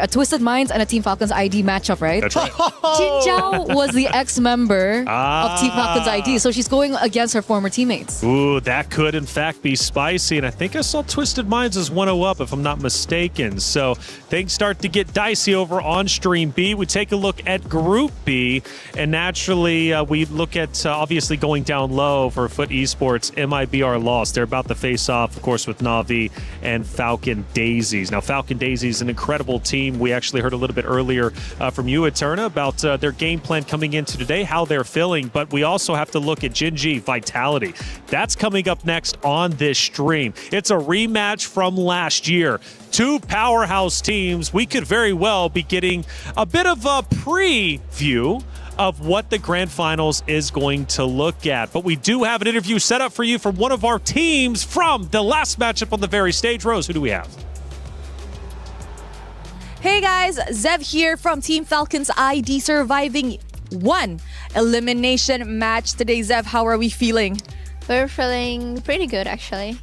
Twisted Minds and a Team Falcons ID matchup, right? That's right. Jinzhao was the ex-member of Team Falcons ID, so she's going against her former teammates. Ooh, that could in fact be spicy, and I think I saw Twisted Minds as 1-0 up, if I'm not mistaken. So things start to get dicey over on Stream B. We take a look at Group B, and naturally we look at obviously going down low for Foot Esports. MIBR lost. They're about to face off, of course, with Na'Vi and Falcon Daisies. Now, Falcon Daisies, an incredible team. We actually heard a little bit earlier from you, Eterna, about their game plan coming into today, how they're feeling. But we also have to look at Gen.G Vitality. That's coming up next on this stream. It's a rematch from last year. 2 powerhouse teams. We could very well be getting a bit of a preview of what the grand finals is going to look at. But we do have an interview set up for you from one of our teams from the last matchup on the very stage. Rose, who do we have? Hey guys, Zev here from Team Falcons ID, surviving 1 elimination match today. Zev, how are we feeling? We're feeling pretty good, actually.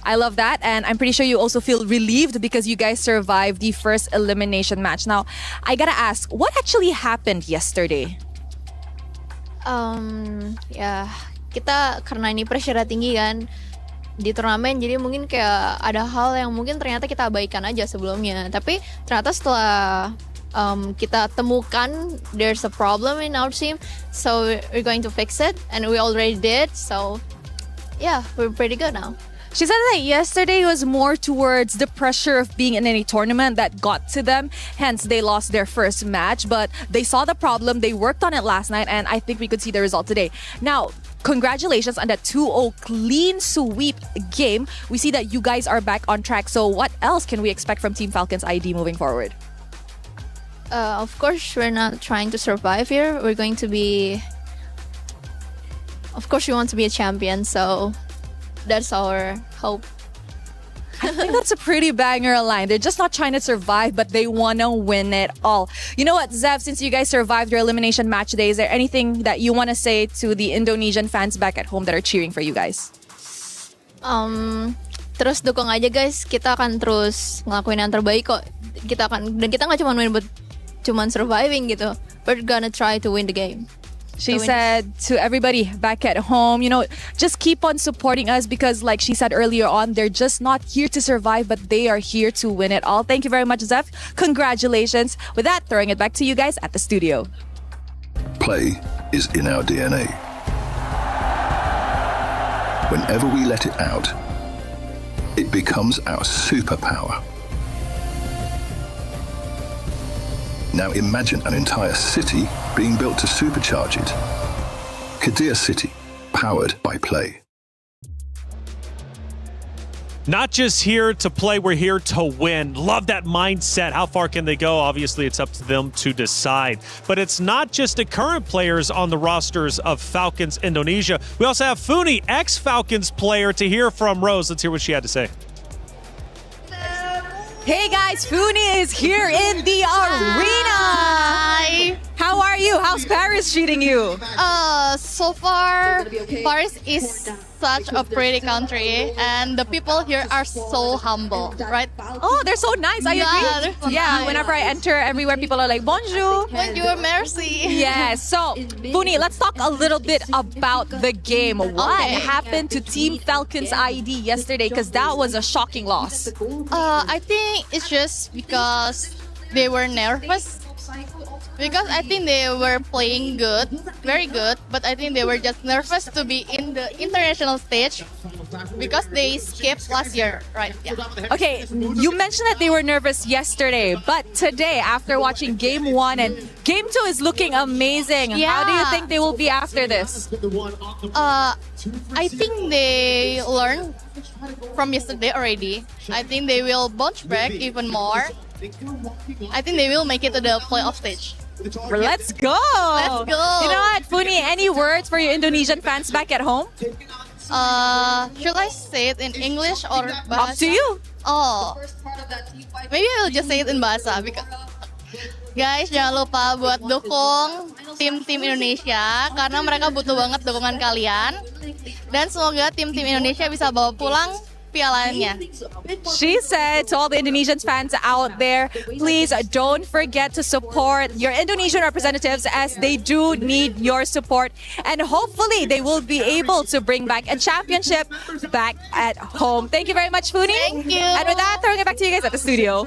I love that, and I'm pretty sure you also feel relieved because you guys survived the first elimination match. Now, I gotta ask, what actually happened yesterday? Yeah, kita karena ini pressure tinggi kan di turnamen, jadi mungkin kayak ada hal yang mungkin ternyata kita abaikan aja sebelumnya, tapi ternyata setelah kita temukan there's a problem in our team, so we're going to fix it, and we already did, so yeah, we're pretty good now. She said that yesterday was more towards the pressure of being in any tournament that got to them. Hence, they lost their first match. But they saw the problem. They worked on it last night. And I think we could see the result today. Now, congratulations on that 2-0 clean sweep game. We see that you guys are back on track. So what else can we expect from Team Falcons ID moving forward? Of course, we're not trying to survive here. We're going to be... Of course, we want to be a champion. So... that's our hope. I think that's a pretty banger line. They're just not trying to survive, but they want to win it all. You know what, Zev, since you guys survived your elimination match day, is there anything that you want to say to the Indonesian fans back at home that are cheering for you guys? Terus dukung aja guys. Kita akan terus ngelakuin yang terbaik kok. Kita nggak cuma main buat cuman surviving gitu. We're gonna try to win the game. She said to everybody back at home, you know, just keep on supporting us because like she said earlier on, they're just not here to survive, but they are here to win it all. Thank you very much, Zeph. Congratulations. With that, throwing it back to you guys at the studio. Play is in our DNA. Whenever we let it out, it becomes our superpower. Now imagine an entire city being built to supercharge it. Kadir City, powered by play. Not just here to play, we're here to win. Love that mindset. How far can they go? Obviously, it's up to them to decide. But it's not just the current players on the rosters of Falcons Indonesia. We also have Funi, ex-Falcons player, to hear from Rose. Let's hear what she had to say. Hey guys, Funi is here in the arena. Hi. How are you? How's Paris treating you? So far, Paris is such a pretty country, and the people here are so humble, right? Oh, they're so nice. I agree. So yeah, nice. Whenever I enter everywhere, people are like, bonjour. Bonjour, merci. Yes. So, Funi, let's talk a little bit about the game. What happened to Team Falcons ID yesterday? Because that was a shocking loss. I think it's just because they were nervous. Because I think they were playing good, very good, but I think they were just nervous to be in the international stage because they skipped last year, right? Yeah. Okay, you mentioned that they were nervous yesterday, but today, after watching Game 1 and Game 2 is looking amazing. Yeah. How do you think they will be after this? I think they learned from yesterday already. I think they will bounce back even more. I think they will make it to the playoff stage. Let's go! Let's go! You know what, Funi, any words for your Indonesian fans back at home? Should I say it in English or Bahasa? Up to you. Oh, maybe I'll just say it in Bahasa. Because... Guys, jangan lupa buat dukung tim-tim Indonesia karena mereka butuh banget dukungan kalian. Dan semoga tim-tim Indonesia bisa bawa pulang pialanya. She said to all the Indonesian fans out there, please don't forget to support your Indonesian representatives as they do need your support. And hopefully they will be able to bring back a championship back at home. Thank you very much, Funi. Thank you. And with that, throwing it back to you guys at the studio.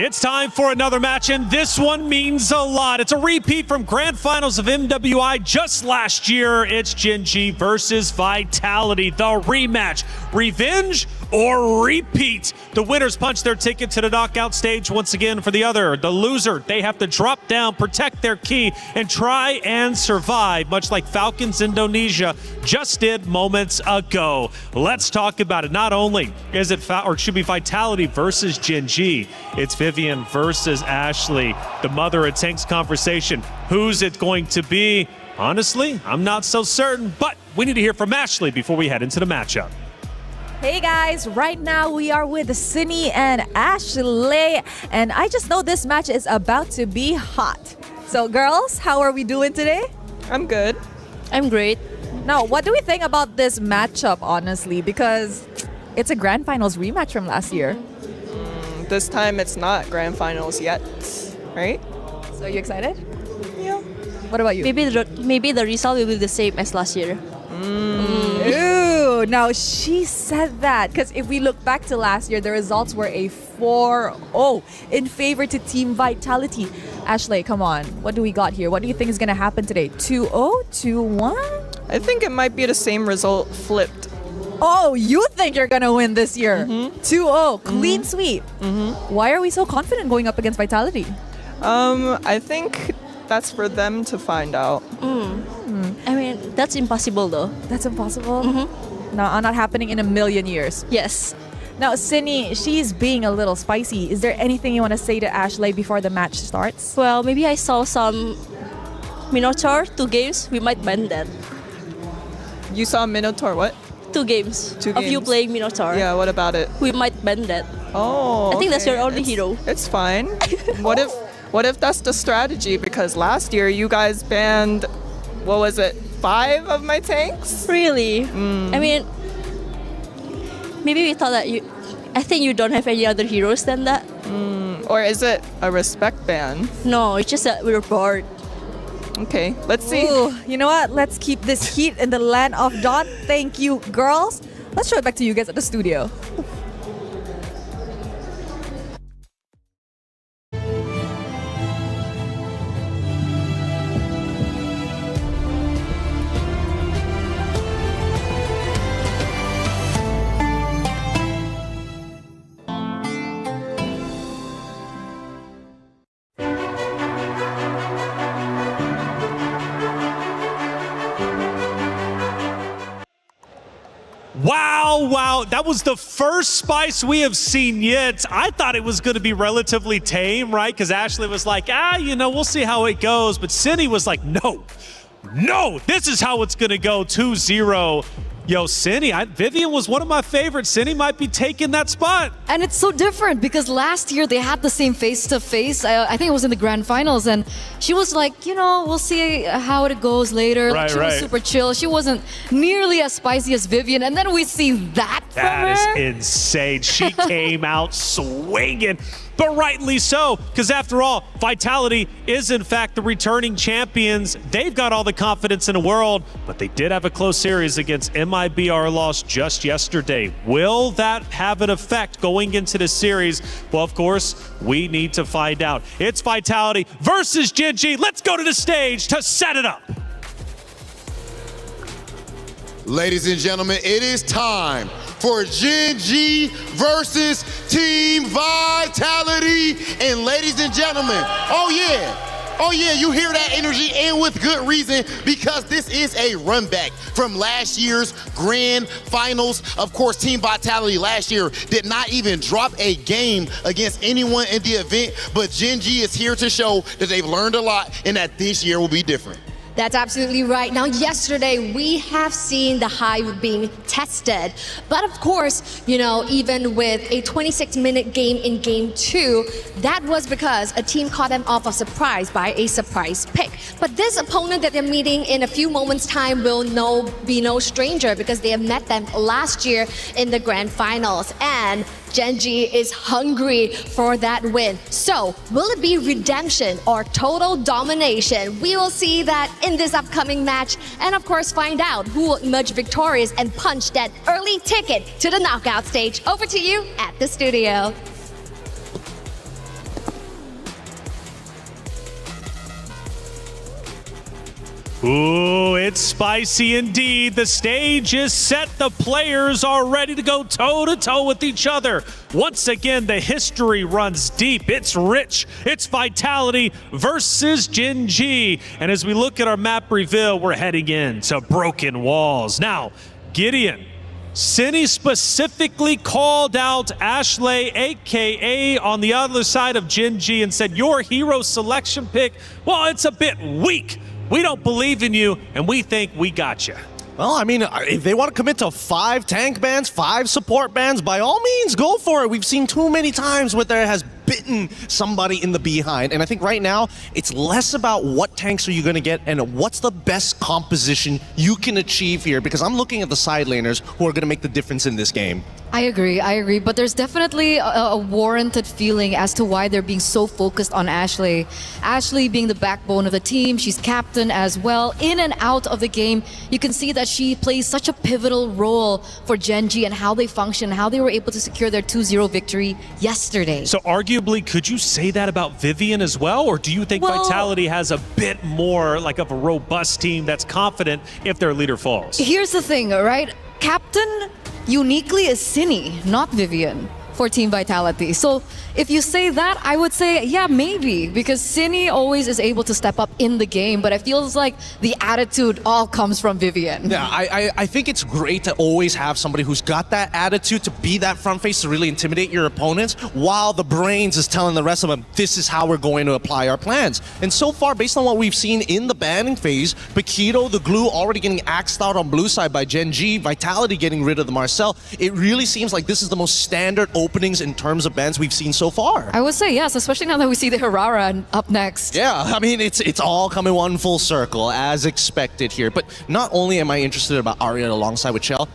It's time for another match, and this one means a lot. It's a repeat from Grand Finals of MWI just last year. It's Gen G versus Vitality, the rematch. Revenge or repeat. The winners punch their ticket to the knockout stage once again for the other. The loser, they have to drop down, protect their key, and try and survive, much like Falcons Indonesia just did moments ago. Let's talk about it. Not only is it Vitality versus Gen G, it's Vivian versus Ashley. The mother of Tank's conversation. Who's it going to be? Honestly, I'm not so certain, but we need to hear from Ashley before we head into the matchup. Hey guys, right now we are with Cindy and Ashley, and I just know this match is about to be hot. So girls, how are we doing today? I'm good. I'm great. Now, what do we think about this matchup, honestly? Because it's a grand finals rematch from last year. This time it's not grand finals yet, right? So you excited? Yeah. What about you? Maybe the result will be the same as last year. Ooh, now she said that because if we look back to last year, the results were a 4-0 in favor to Team Vitality. Ashley, come on. What do we got here? What do you think is going to happen today? 2-0? 2-1? I think it might be the same result flipped. Oh, you think you're going to win this year? 2-0, clean sweep. Why are we so confident going up against Vitality? I think that's for them to find out. I mean, that's impossible though. That's impossible? No, not happening in a million years. Yes. Now, Cindy, she's being a little spicy. Is there anything you want to say to Ashley before the match starts? Well, maybe I saw some Minotaur, 2 games. We might ban that. You saw Minotaur what? 2 games. 2 of games. you playing Minotaur. Yeah, what about it? We might ban that. Oh, I think that's okay. your only hero. It's fine. What if that's the strategy? Because last year you guys banned, what was it, 5 of my tanks? Really? I mean, maybe we thought that I think you don't have any other heroes than that. Or is it a respect ban? No, it's just that we're bored. Okay, let's see. Ooh, you know what? Let's keep this heat in the land of Dawn. Thank you, girls. Let's show it back to you guys at the studio. Wow, that was the first Spice we have seen yet. I thought it was going to be relatively tame, right? Because Ashley was like, we'll see how it goes. But Cindy was like, no, this is how it's going to go, 2-0. Yo, Cindy, Vivian was one of my favorites. Cindy might be taking that spot. And it's so different because last year they had the same face-to-face. I think it was in the grand finals. And she was like, we'll see how it goes later. Right, she was super chill. She wasn't nearly as spicy as Vivian. And then we see that from her. That is insane. She came out swinging. But rightly so, because after all, Vitality is in fact the returning champions. They've got all the confidence in the world, but they did have a close series against MIBR loss just yesterday. Will that have an effect going into the series? Well, of course, we need to find out. It's Vitality versus Gen G. Let's go to the stage to set it up. Ladies and gentlemen, it is time for Gen G versus Team Vitality. And ladies and gentlemen, oh yeah, you hear that energy, and with good reason, because this is a run back from last year's grand finals. Of course, Team Vitality last year did not even drop a game against anyone in the event, but Gen G is here to show that they've learned a lot and that this year will be different. That's absolutely right. Now, yesterday, we have seen the Hive being tested. But of course, even with a 26-minute game in Game 2, that was because a team caught them off a surprise by a surprise pick. But this opponent that they're meeting in a few moments' time will be no stranger because they have met them last year in the grand finals. And Gen G is hungry for that win. So, will it be redemption or total domination? We will see that in this upcoming match, and of course find out who will emerge victorious and punch that early ticket to the knockout stage. Over to you at the studio. Ooh, It's spicy indeed. The stage is set. The players are ready to go toe-to-toe with each other. Once again, the history runs deep. It's rich. It's Vitality versus Gen G. And as we look at our map reveal, we're heading in to Broken Walls. Now, Gideon, Cindy specifically called out Ashley, a.k.a. on the other side of Gen G, and said, your hero selection pick, well, it's a bit weak. We don't believe in you, and we think we got you. Well, I mean, if they want to commit to 5 tank bans, 5 support bans, by all means, go for it. We've seen too many times where there has bitten somebody in the behind. And I think right now, it's less about what tanks are you going to get and what's the best composition you can achieve here. Because I'm looking at the side laners who are going to make the difference in this game. I agree. But there's definitely a warranted feeling as to why they're being so focused on Ashley. Ashley being the backbone of the team, she's captain as well. In and out of the game, you can see that she plays such a pivotal role for Gen G and how they function, how they were able to secure their 2-0 victory yesterday. So arguably, could you say that about Vivian as well? Or do you think Vitality has a bit more like of a robust team that's confident if their leader falls? Here's the thing, right? Captain uniquely is Cindy, not Vivian, for Team Vitality. So if you say that, I would say, yeah, maybe, because Cindy always is able to step up in the game, but it feels like the attitude all comes from Vivian. Yeah, I think it's great to always have somebody who's got that attitude to be that front face to really intimidate your opponents, while the brains is telling the rest of them, this is how we're going to apply our plans. And so far, based on what we've seen in the banning phase, Paquito, the glue, already getting axed out on blue side by Gen G, Vitality getting rid of the Marcel, it really seems like this is the most standard openings in terms of bans we've seen so far. I would say yes, especially now that we see the Herrera up next. Yeah, I mean, it's all coming one full circle, as expected here. But not only am I interested about Arya alongside with Chell,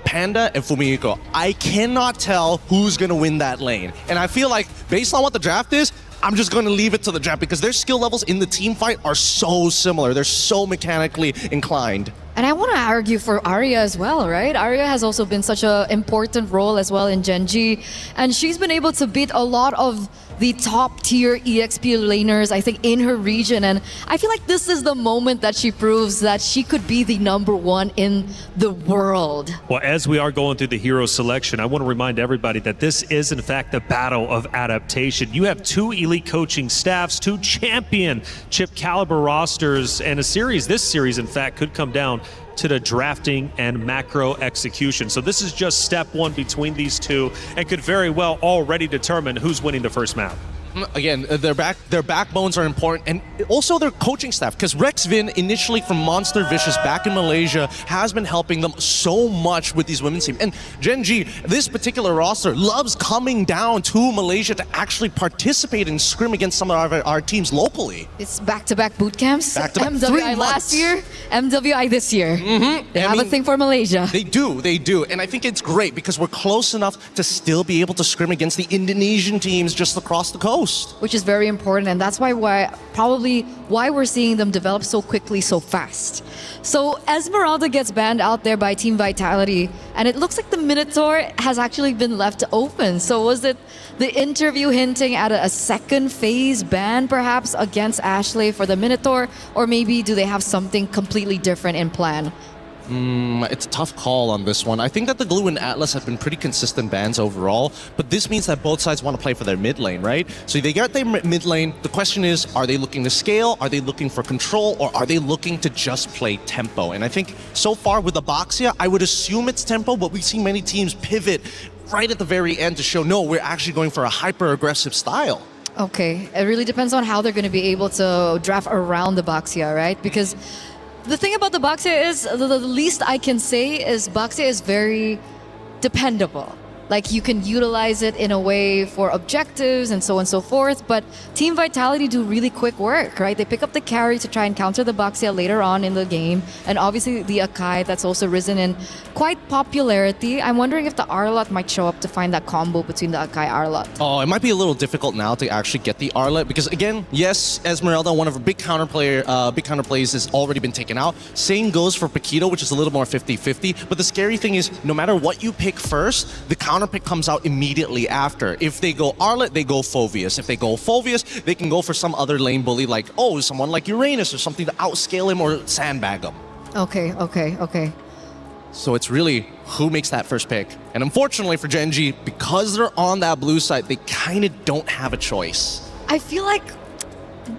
Panda and Fumihiko, I cannot tell who's going to win that lane. And I feel like, based on what the draft is, I'm just going to leave it to the draft because their skill levels in the team fight are so similar. They're so mechanically inclined. And I want to argue for Arya as well, right? Arya has also been such an important role as well in Gen G. And she's been able to beat a lot of the top tier EXP laners, I think, in her region. And I feel like this is the moment that she proves that she could be the #1 in the world. Well, as we are going through the hero selection, I want to remind everybody that this is, in fact, the battle of adaptation. You have 2 elite coaching staffs, 2 championship caliber rosters, and this series, in fact, could come down to the drafting and macro execution. So this is just step 1 between these two and could very well already determine who's winning the first map. Again, their backbones are important, and also their coaching staff, because Rex Vin, initially from Monster Vicious back in Malaysia, has been helping them so much with these women's teams. And Gen G, this particular roster, loves coming down to Malaysia to actually participate and scrim against some of our teams locally. It's back-to-back boot camps. Back-to-back, MWI last year, MWI this year. They have a thing for Malaysia. They do. And I think it's great because we're close enough to still be able to scrim against the Indonesian teams just across the coast. Which is very important, and that's why we're seeing them develop so quickly, so fast. So Esmeralda gets banned out there by Team Vitality, and it looks like the Minotaur has actually been left open. So was it the interview hinting at a second phase ban perhaps against Ashley for the Minotaur, or maybe do they have something completely different in plan? It's a tough call on this one. I think that the Glue and Atlas have been pretty consistent bans overall, but this means that both sides want to play for their mid lane, right? So they got their mid lane. The question is, are they looking to scale? Are they looking for control? Or are they looking to just play tempo? And I think so far with Abaxia, I would assume it's tempo, but we've seen many teams pivot right at the very end to show, no, we're actually going for a hyper-aggressive style. Okay, it really depends on how they're going to be able to draft around the Baxia, right? Because the thing about the Baxia is, the least I can say is Baxia is very dependable. Like, you can utilize it in a way for objectives and so on and so forth, but Team Vitality do really quick work, right? They pick up the carry to try and counter the Baxia later on in the game, and obviously the Akai that's also risen in quite popularity. I'm wondering if the Arlot might show up to find that combo between the Akai Arlot. Oh, it might be a little difficult now to actually get the Arlot, because again, yes, Esmeralda, one of her big counterplays has already been taken out. Same goes for Paquito, which is a little more 50-50, but the scary thing is, no matter what you pick first, the counter pick comes out immediately after. If they go Arlot, they go Phoveus. If they go Phoveus, they can go for some other lane bully like, someone like Uranus or something to outscale him or sandbag him. Okay. So it's really who makes that first pick. And unfortunately for Gen G, because they're on that blue side, they kind of don't have a choice. I feel like,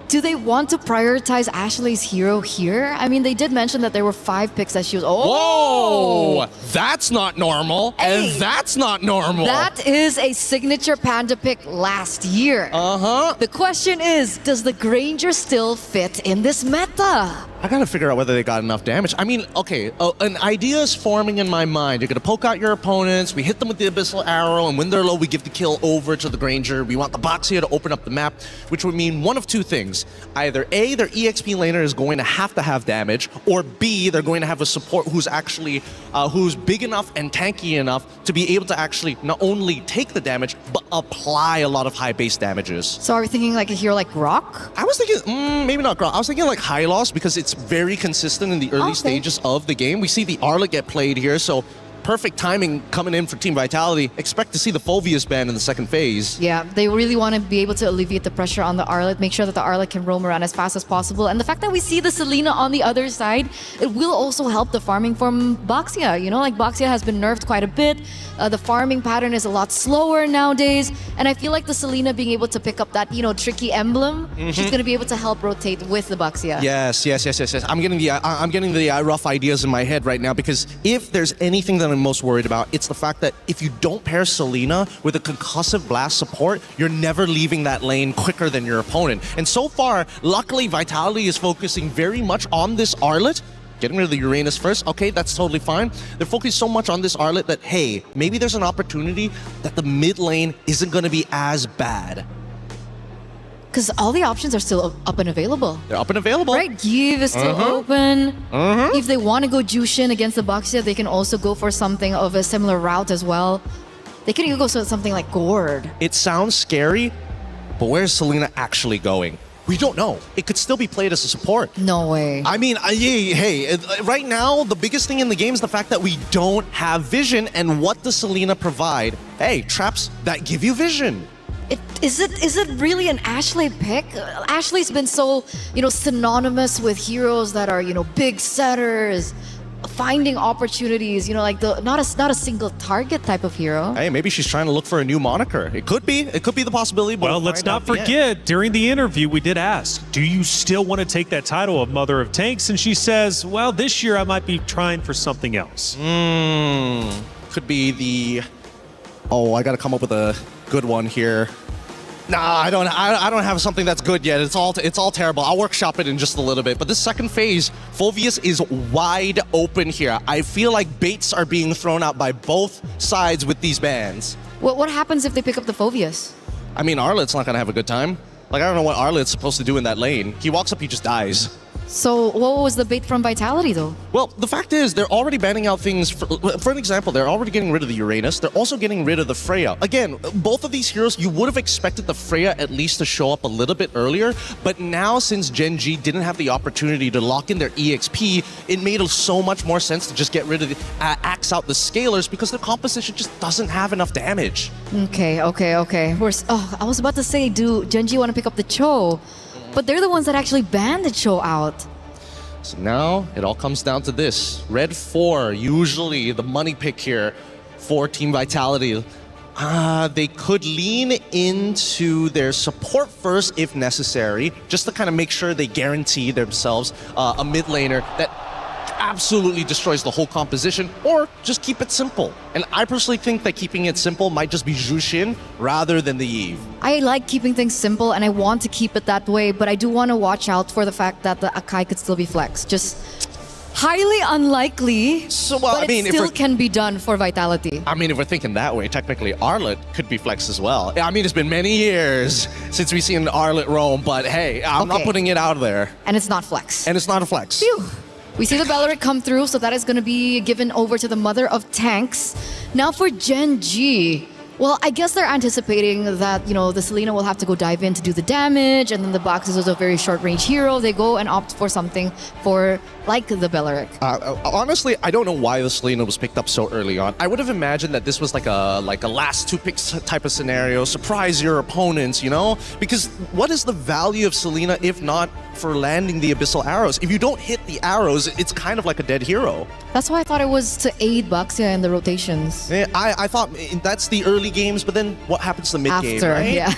do they want to prioritize Ashley's hero here? I mean, they did mention that there were 5 picks that she was. Whoa! That's not normal. Hey, and that's not normal. That is a signature Panda pick last year. The question is, does the Granger still fit in this meta? I gotta figure out whether they got enough damage. I mean, okay, an idea is forming in my mind. You're gonna poke out your opponents, we hit them with the Abyssal Arrow, and when they're low, we give the kill over to the Granger. We want the Boxia to open up the map, which would mean one of two things. Either A, their EXP laner is going to have damage, or B, they're going to have a support who's actually, who's big enough and tanky enough to be able to actually not only take the damage, but apply a lot of high base damages. So are we thinking like a hero like Grok? I was thinking, maybe not Grok. I was thinking like Hylos, because it's very consistent in the early stages of the game. We see the Arlet get played here, so perfect timing coming in for Team Vitality. Expect to see the Phoveus ban in the second phase. Yeah, they really want to be able to alleviate the pressure on the Arlet, make sure that the Arlet can roam around as fast as possible. And the fact that we see the Selena on the other side, it will also help the farming from Boxia. You know, like Boxia has been nerfed quite a bit. The farming pattern is a lot slower nowadays. And I feel like the Selena being able to pick up that, you know, tricky emblem, she's going to be able to help rotate with the Boxia. Yes. I'm getting the rough ideas in my head right now, because if there's anything that I'm most worried about, it's the fact that if you don't pair Selena with a concussive blast support, you're never leaving that lane quicker than your opponent. And so far, luckily, Vitality is focusing very much on this Arlet. Getting rid of the Uranus first, okay, that's totally fine. They're focused so much on this Arlet that, hey, maybe there's an opportunity that the mid lane isn't going to be as bad. Because all the options are still up and available. They're up and available. Right, Give is still open. If they want to go Jushin against the Boxia, they can also go for something of a similar route as well. They could even go for something like Gord. It sounds scary, but where's Selena actually going? We don't know. It could still be played as a support. No way. I mean, hey, right now, the biggest thing in the game is the fact that we don't have vision, and what does Selena provide? Hey, traps that give you vision. Is it really an Ashley pick? Ashley's been so, you know, synonymous with heroes that are, you know, big setters, finding opportunities, you know, like not a single target type of hero. Hey, maybe she's trying to look for a new moniker. It could be the possibility. But well, let's not forget, during the interview, we did ask, do you still want to take that title of Mother of Tanks? And she says, well, this year I might be trying for something else. Could be the... Oh, I got to come up with a good one here. Nah, I don't have something that's good yet. It's all terrible. I'll workshop it in just a little bit. But this second phase, Phoveus is wide open here. I feel like baits are being thrown out by both sides with these bans. What happens if they pick up the Phoveus? I mean, Arlet's not gonna have a good time. Like, I don't know what Arlet's supposed to do in that lane. He walks up, he just dies. So what was the bait from Vitality, though? Well, the fact is, they're already banning out things. For an example, they're already getting rid of the Uranus. They're also getting rid of the Freya. Again, both of these heroes, you would have expected the Freya at least to show up a little bit earlier. But now, since Gen G didn't have the opportunity to lock in their EXP, it made so much more sense to just get rid of axe out the Scalers, because their composition just doesn't have enough damage. Okay. I was about to say, do Gen G want to pick up the Cho? But they're the ones that actually banned the Cho out. So now it all comes down to this. Red 4, usually the money pick here for Team Vitality. They could lean into their support first if necessary, just to kind of make sure they guarantee themselves a mid laner that absolutely destroys the whole composition, or just keep it simple. And I personally think that keeping it simple might just be Jushin rather than the Eve. I like keeping things simple, and I want to keep it that way, but I do want to watch out for the fact that the Akai could still be flexed. Just highly unlikely, but it still can be done for Vitality. I mean, if we're thinking that way, technically Arlet could be flexed as well. I mean, it's been many years since we've seen Arlet roam, but hey, I'm not putting it out there. And it's not flex. And it's not a flex. Phew. We see the Beleric come through, so that is going to be given over to the Mother of Tanks. Now for Gen G, Well, I guess they're anticipating that, the Selena will have to go dive in to do the damage, and then the box is also a very short-range hero. They go and opt for something like the Belleric. Honestly, I don't know why the Selena was picked up so early on. I would have imagined that this was like a last two picks type of scenario, surprise your opponents, Because what is the value of Selena if not for landing the Abyssal Arrows? If you don't hit the arrows, it's kind of like a dead hero. That's why I thought it was to aid Baxia in the rotations. Yeah, I thought that's the early games, but then what happens to mid-game, After, right? yeah.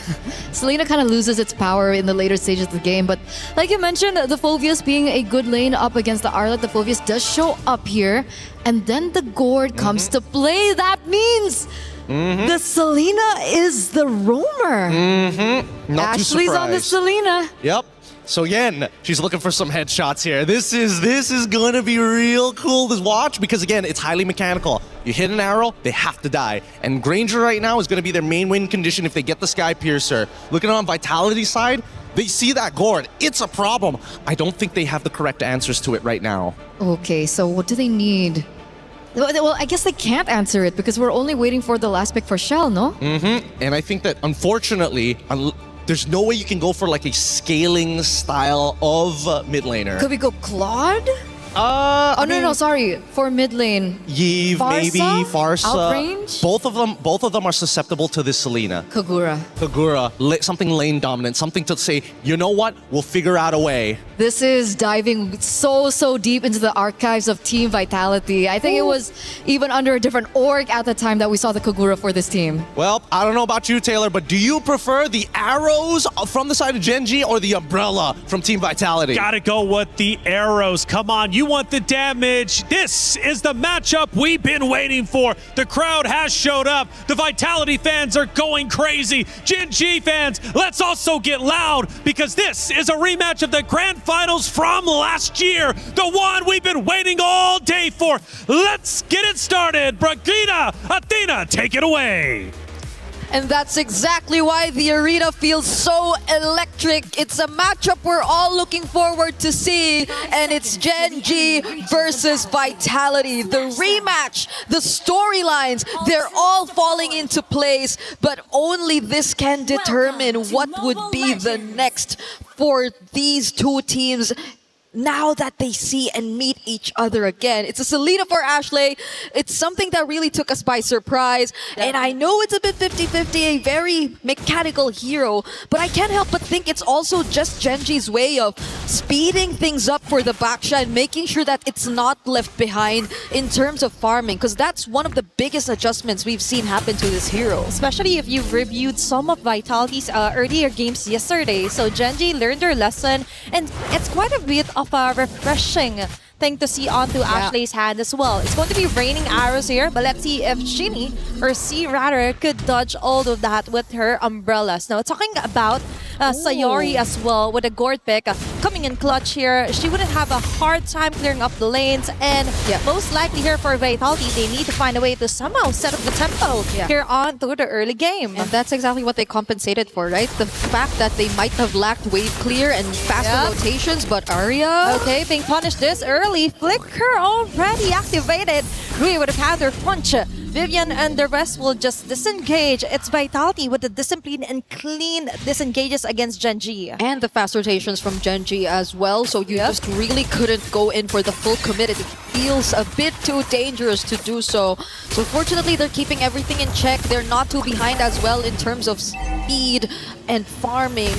Selena kind of loses its power in the later stages of the game, but like you mentioned, the Phoveus being a good lane up against the Arlet, the Phoveus does show up here, and then the Gourd comes to play. That means the Selena is the roamer. Not too Ashley's on the surprised. Selena. Yep. So Yen, she's looking for some headshots here. This is gonna be real cool to watch because again, it's highly mechanical. You hit an arrow, they have to die. And Granger right now is gonna be their main win condition if they get the Sky Piercer. Looking on Vitality side, they see that Gourd. It's a problem. I don't think they have the correct answers to it right now. Okay, so what do they need? Well, I guess they can't answer it because we're only waiting for the last pick for Shell, no? And I think that unfortunately, there's no way you can go for like a scaling style of mid laner. Could we go Claude? No, sorry. For mid lane. Yeve, Farsa? maybe Farsa. Outrange? Both of them are susceptible to this Selena. Kagura. Something lane dominant, something to say, you know what? We'll figure out a way. This is diving so deep into the archives of Team Vitality. I think it was even under a different org at the time that we saw the Kagura for this team. Well, I don't know about you, Taylor, but do you prefer the arrows from the side of Genji or the umbrella from Team Vitality? Gotta go with the arrows. Come on, you want the damage. This is the matchup we've been waiting for. The crowd has showed up. The Vitality fans are going crazy. Genji fans, let's also get loud because this is a rematch of the Grand Finals from last year. The one we've been waiting all day for. Let's get it started. Bragina, Athena, take it away. And that's exactly why the arena feels so electric. It's a matchup we're all looking forward to see. And it's Genji versus Vitality. The rematch, the storylines, they're all falling into place. But only this can determine what would be the next for these two teams now that they see and meet each other again. It's a Selena for Ashley. It's something that really took us by surprise. And I know it's a bit 50-50, a very mechanical hero, but I can't help but think it's also just Genji's way of speeding things up for the Baksha and making sure that it's not left behind in terms of farming, because that's one of the biggest adjustments we've seen happen to this hero. Especially if you've reviewed some of Vitality's earlier games yesterday. So Genji learned their lesson, and it's quite a bit of a refreshing thing to see onto Ashley's hand as well. It's going to be raining arrows here, but let's see if Shinny, or C rather, could dodge all of that with her umbrellas. Now, talking about Sayori as well with a Gourd pick coming in clutch here, she wouldn't have a hard time clearing up the lanes, and most likely here for Vitality, they need to find a way to somehow set up the tempo here on through the early game. And that's exactly what they compensated for, right? The fact that they might have lacked wave clear and faster rotations, but Arya... Okay, being punished this early. Flicker already activated. Rui with a counter punch. Vivian and the rest will just disengage. It's Vitality with the discipline and clean disengages against Genji. And the fast rotations from Genji as well, so you just really couldn't go in for the full commit. It feels a bit too dangerous to do so. So fortunately, they're keeping everything in check. They're not too behind as well in terms of speed and farming.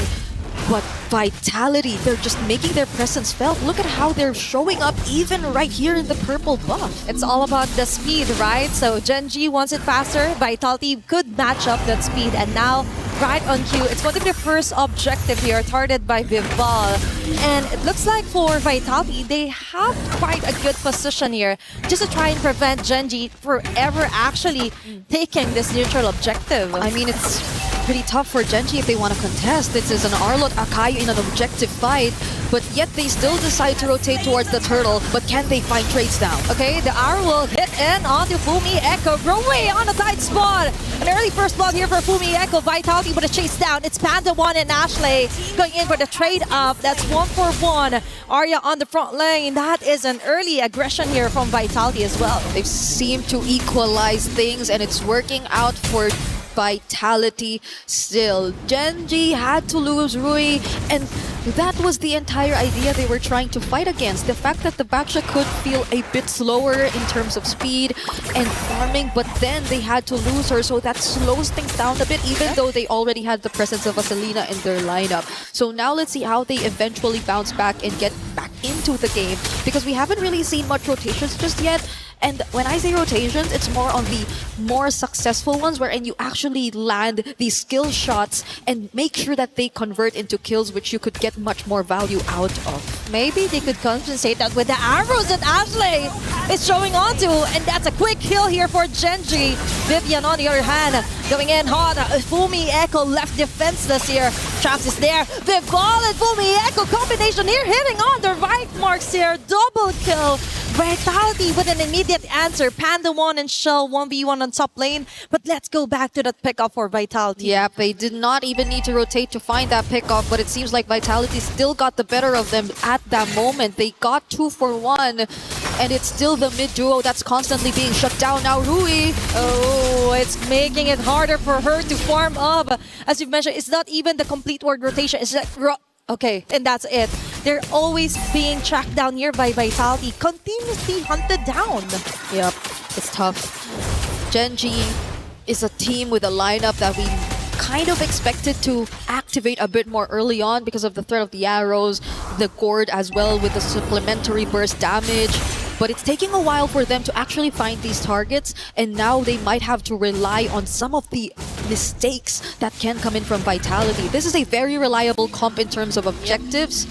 But Vitality, they're just making their presence felt. Look at how they're showing up even right here in the purple buff. It's all about the speed, right? So Genji wants it faster. Vitality could match up that speed. And now, right on cue, it's going to be the first objective here, targeted by Vival. And it looks like for Vitality, they have quite a good position here just to try and prevent Genji from ever actually taking this neutral objective. I mean, it's pretty tough for Genji if they want to contest. This is an Arlot Akayu in an objective fight, but yet they still decide to rotate towards the turtle. But can they find trades now? Okay, the arrow will hit in onto Fumi Echo. Rui on the side spot. An early first blood here for Fumi Echo. Vitality with a chase down. It's Panda 1 and Ashley going in for the trade up. That's 1-for-1. Arya on the front lane. That is an early aggression here from Vitality as well. They seem to equalize things, and it's working out for Vitality still. Genji had to lose Rui, and that was the entire idea they were trying to fight against. The fact that the Baksha could feel a bit slower in terms of speed and farming, but then they had to lose her, so that slows things down a bit, even though they already had the presence of Vaselina in their lineup. So now let's see how they eventually bounce back and get back into the game, because we haven't really seen much rotations just yet. And when I say rotations, it's more on the more successful ones wherein you actually land these skill shots and make sure that they convert into kills, which you could get much more value out of. Maybe they could compensate that with the arrows that Ashley is showing onto, and that's a quick kill here for Genji. Vivian on the other hand, going in hard. Fumi Echo left defenseless here. Traps is there. Vival and Fumi Echo combination here, hitting on the right marks here. Double kill. Vitality with an immediate answer. Panda 1 and Shell 1v1 on top lane. But let's go back to that pickup for Vitality. Yeah, they did not even need to rotate to find that pickoff, but it seems like Vitality still got the better of them at that moment. They got 2 for 1, and it's still the mid duo that's constantly being shut down. Now Rui. Oh, it's making it harder for her to farm up. As you've mentioned, it's not even the complete word rotation. It's that okay, and that's it. They're always being tracked down here by Vitality, continuously hunted down. Yep, it's tough. Genji is a team with a lineup that we kind of expected to activate a bit more early on because of the threat of the arrows, the gourd as well with the supplementary burst damage. But it's taking a while for them to actually find these targets, and now they might have to rely on some of the mistakes that can come in from Vitality. This is a very reliable comp in terms of objectives,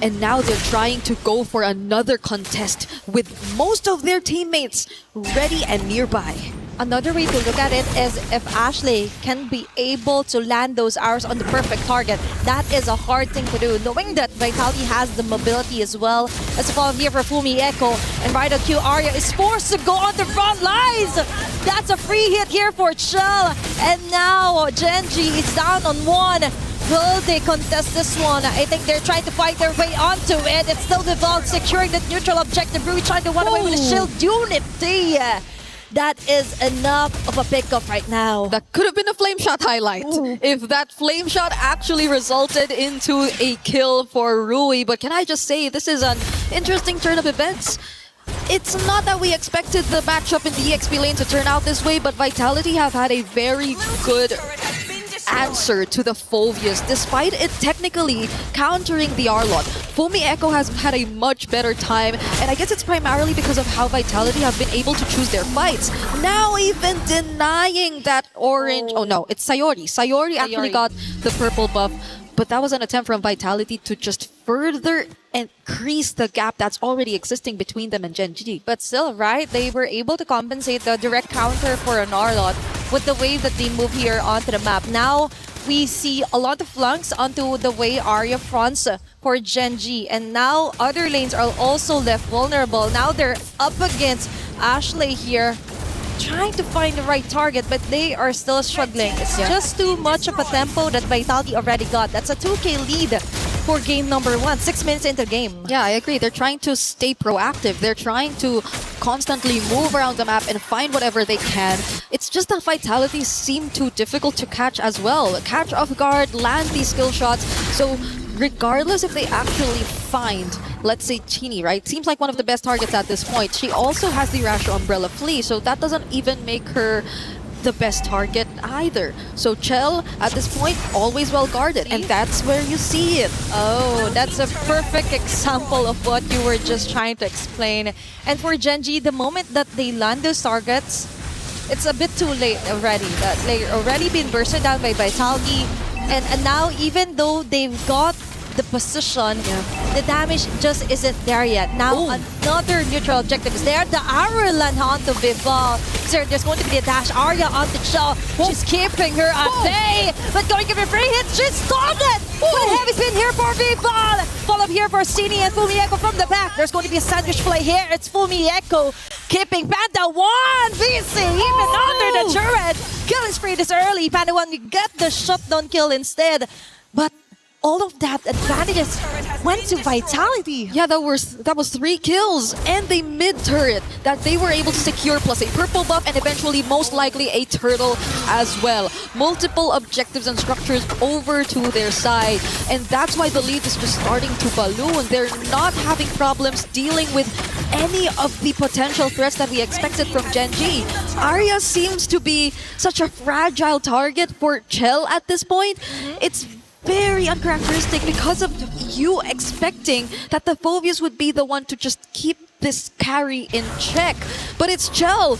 and now they're trying to go for another contest with most of their teammates ready and nearby. Another way to look at it is if Ashley can be able to land those arrows on the perfect target. That is a hard thing to do, knowing that Vitality has the mobility as well. As a follow here for Fumi Echo, and Rider Q Arya is forced to go on the front lines. That's a free hit here for Shell. And now Genji is down on 1. Will they contest this one? I think they're trying to fight their way onto it. It's still Vival securing the neutral objective. Rui trying to run away with the shield unity. That is enough of a pickup right now. That could have been a flame shot highlight. If that flame shot actually resulted into a kill for Rui. But can I just say, this is an interesting turn of events. It's not that we expected the matchup in the EXP lane to turn out this way, but Vitality have had a very good answer to the Phoveus, despite it technically countering the Arlot. Fumi Echo has had a much better time, and I guess it's primarily because of how Vitality have been able to choose their fights. Now even denying that orange... Oh no, it's Sayori. Sayori actually got the purple buff, but that was an attempt from Vitality to just further increase the gap that's already existing between them and Genji. But still, right, they were able to compensate the direct counter for an Arlot with the way that they move here onto the map. Now, we see a lot of flanks onto the way Arya fronts for Genji. And now, other lanes are also left vulnerable. Now, they're up against Ashley here, trying to find the right target, but they are still struggling. It's just too much of a tempo that Vitality already got. That's a 2K lead for game number 1, 6 minutes into the game. Yeah, I agree. They're trying to stay proactive. They're trying to constantly move around the map and find whatever they can. It's just that Vitality seem too difficult to catch as well. Catch off guard, land these skill shots. So regardless if they actually find, let's say, Chini, right? Seems like one of the best targets at this point. She also has the Rasho Umbrella Flea, so that doesn't even make her the best target either. So Chell, at this point, always well guarded, and that's where you see it. Oh, that's a perfect example of what you were just trying to explain. And for Genji, the moment that they land those targets, it's a bit too late already. That they've already been bursted down by Vitality, and now even though they've got the position, the damage just isn't there yet. Now another neutral objective is there. The arrow land onto Vival. So there's going to be a dash. Arya onto Shell. She's keeping her at bay, but going to give her a free hit. She's stopped it. But a heavy spin here for Vival. Follow up here for Stini and Fumi Echo from the back. There's going to be a sandwich play here. It's Fumi Echo keeping Panda 1 VC even under the turret. Killing spree this early. Panda 1, you get the shutdown kill instead. But all of that advantages went to Vitality. Yeah, that was 3 kills and a mid turret that they were able to secure, plus a purple buff and eventually most likely a turtle as well. Multiple objectives and structures over to their side, and that's why the lead is just starting to balloon. They're not having problems dealing with any of the potential threats that we expected from Gen.G. Arya seems to be such a fragile target for Chell at this point. It's very uncharacteristic because of you expecting that the Phobius would be the one to just keep this carry in check. But it's Chell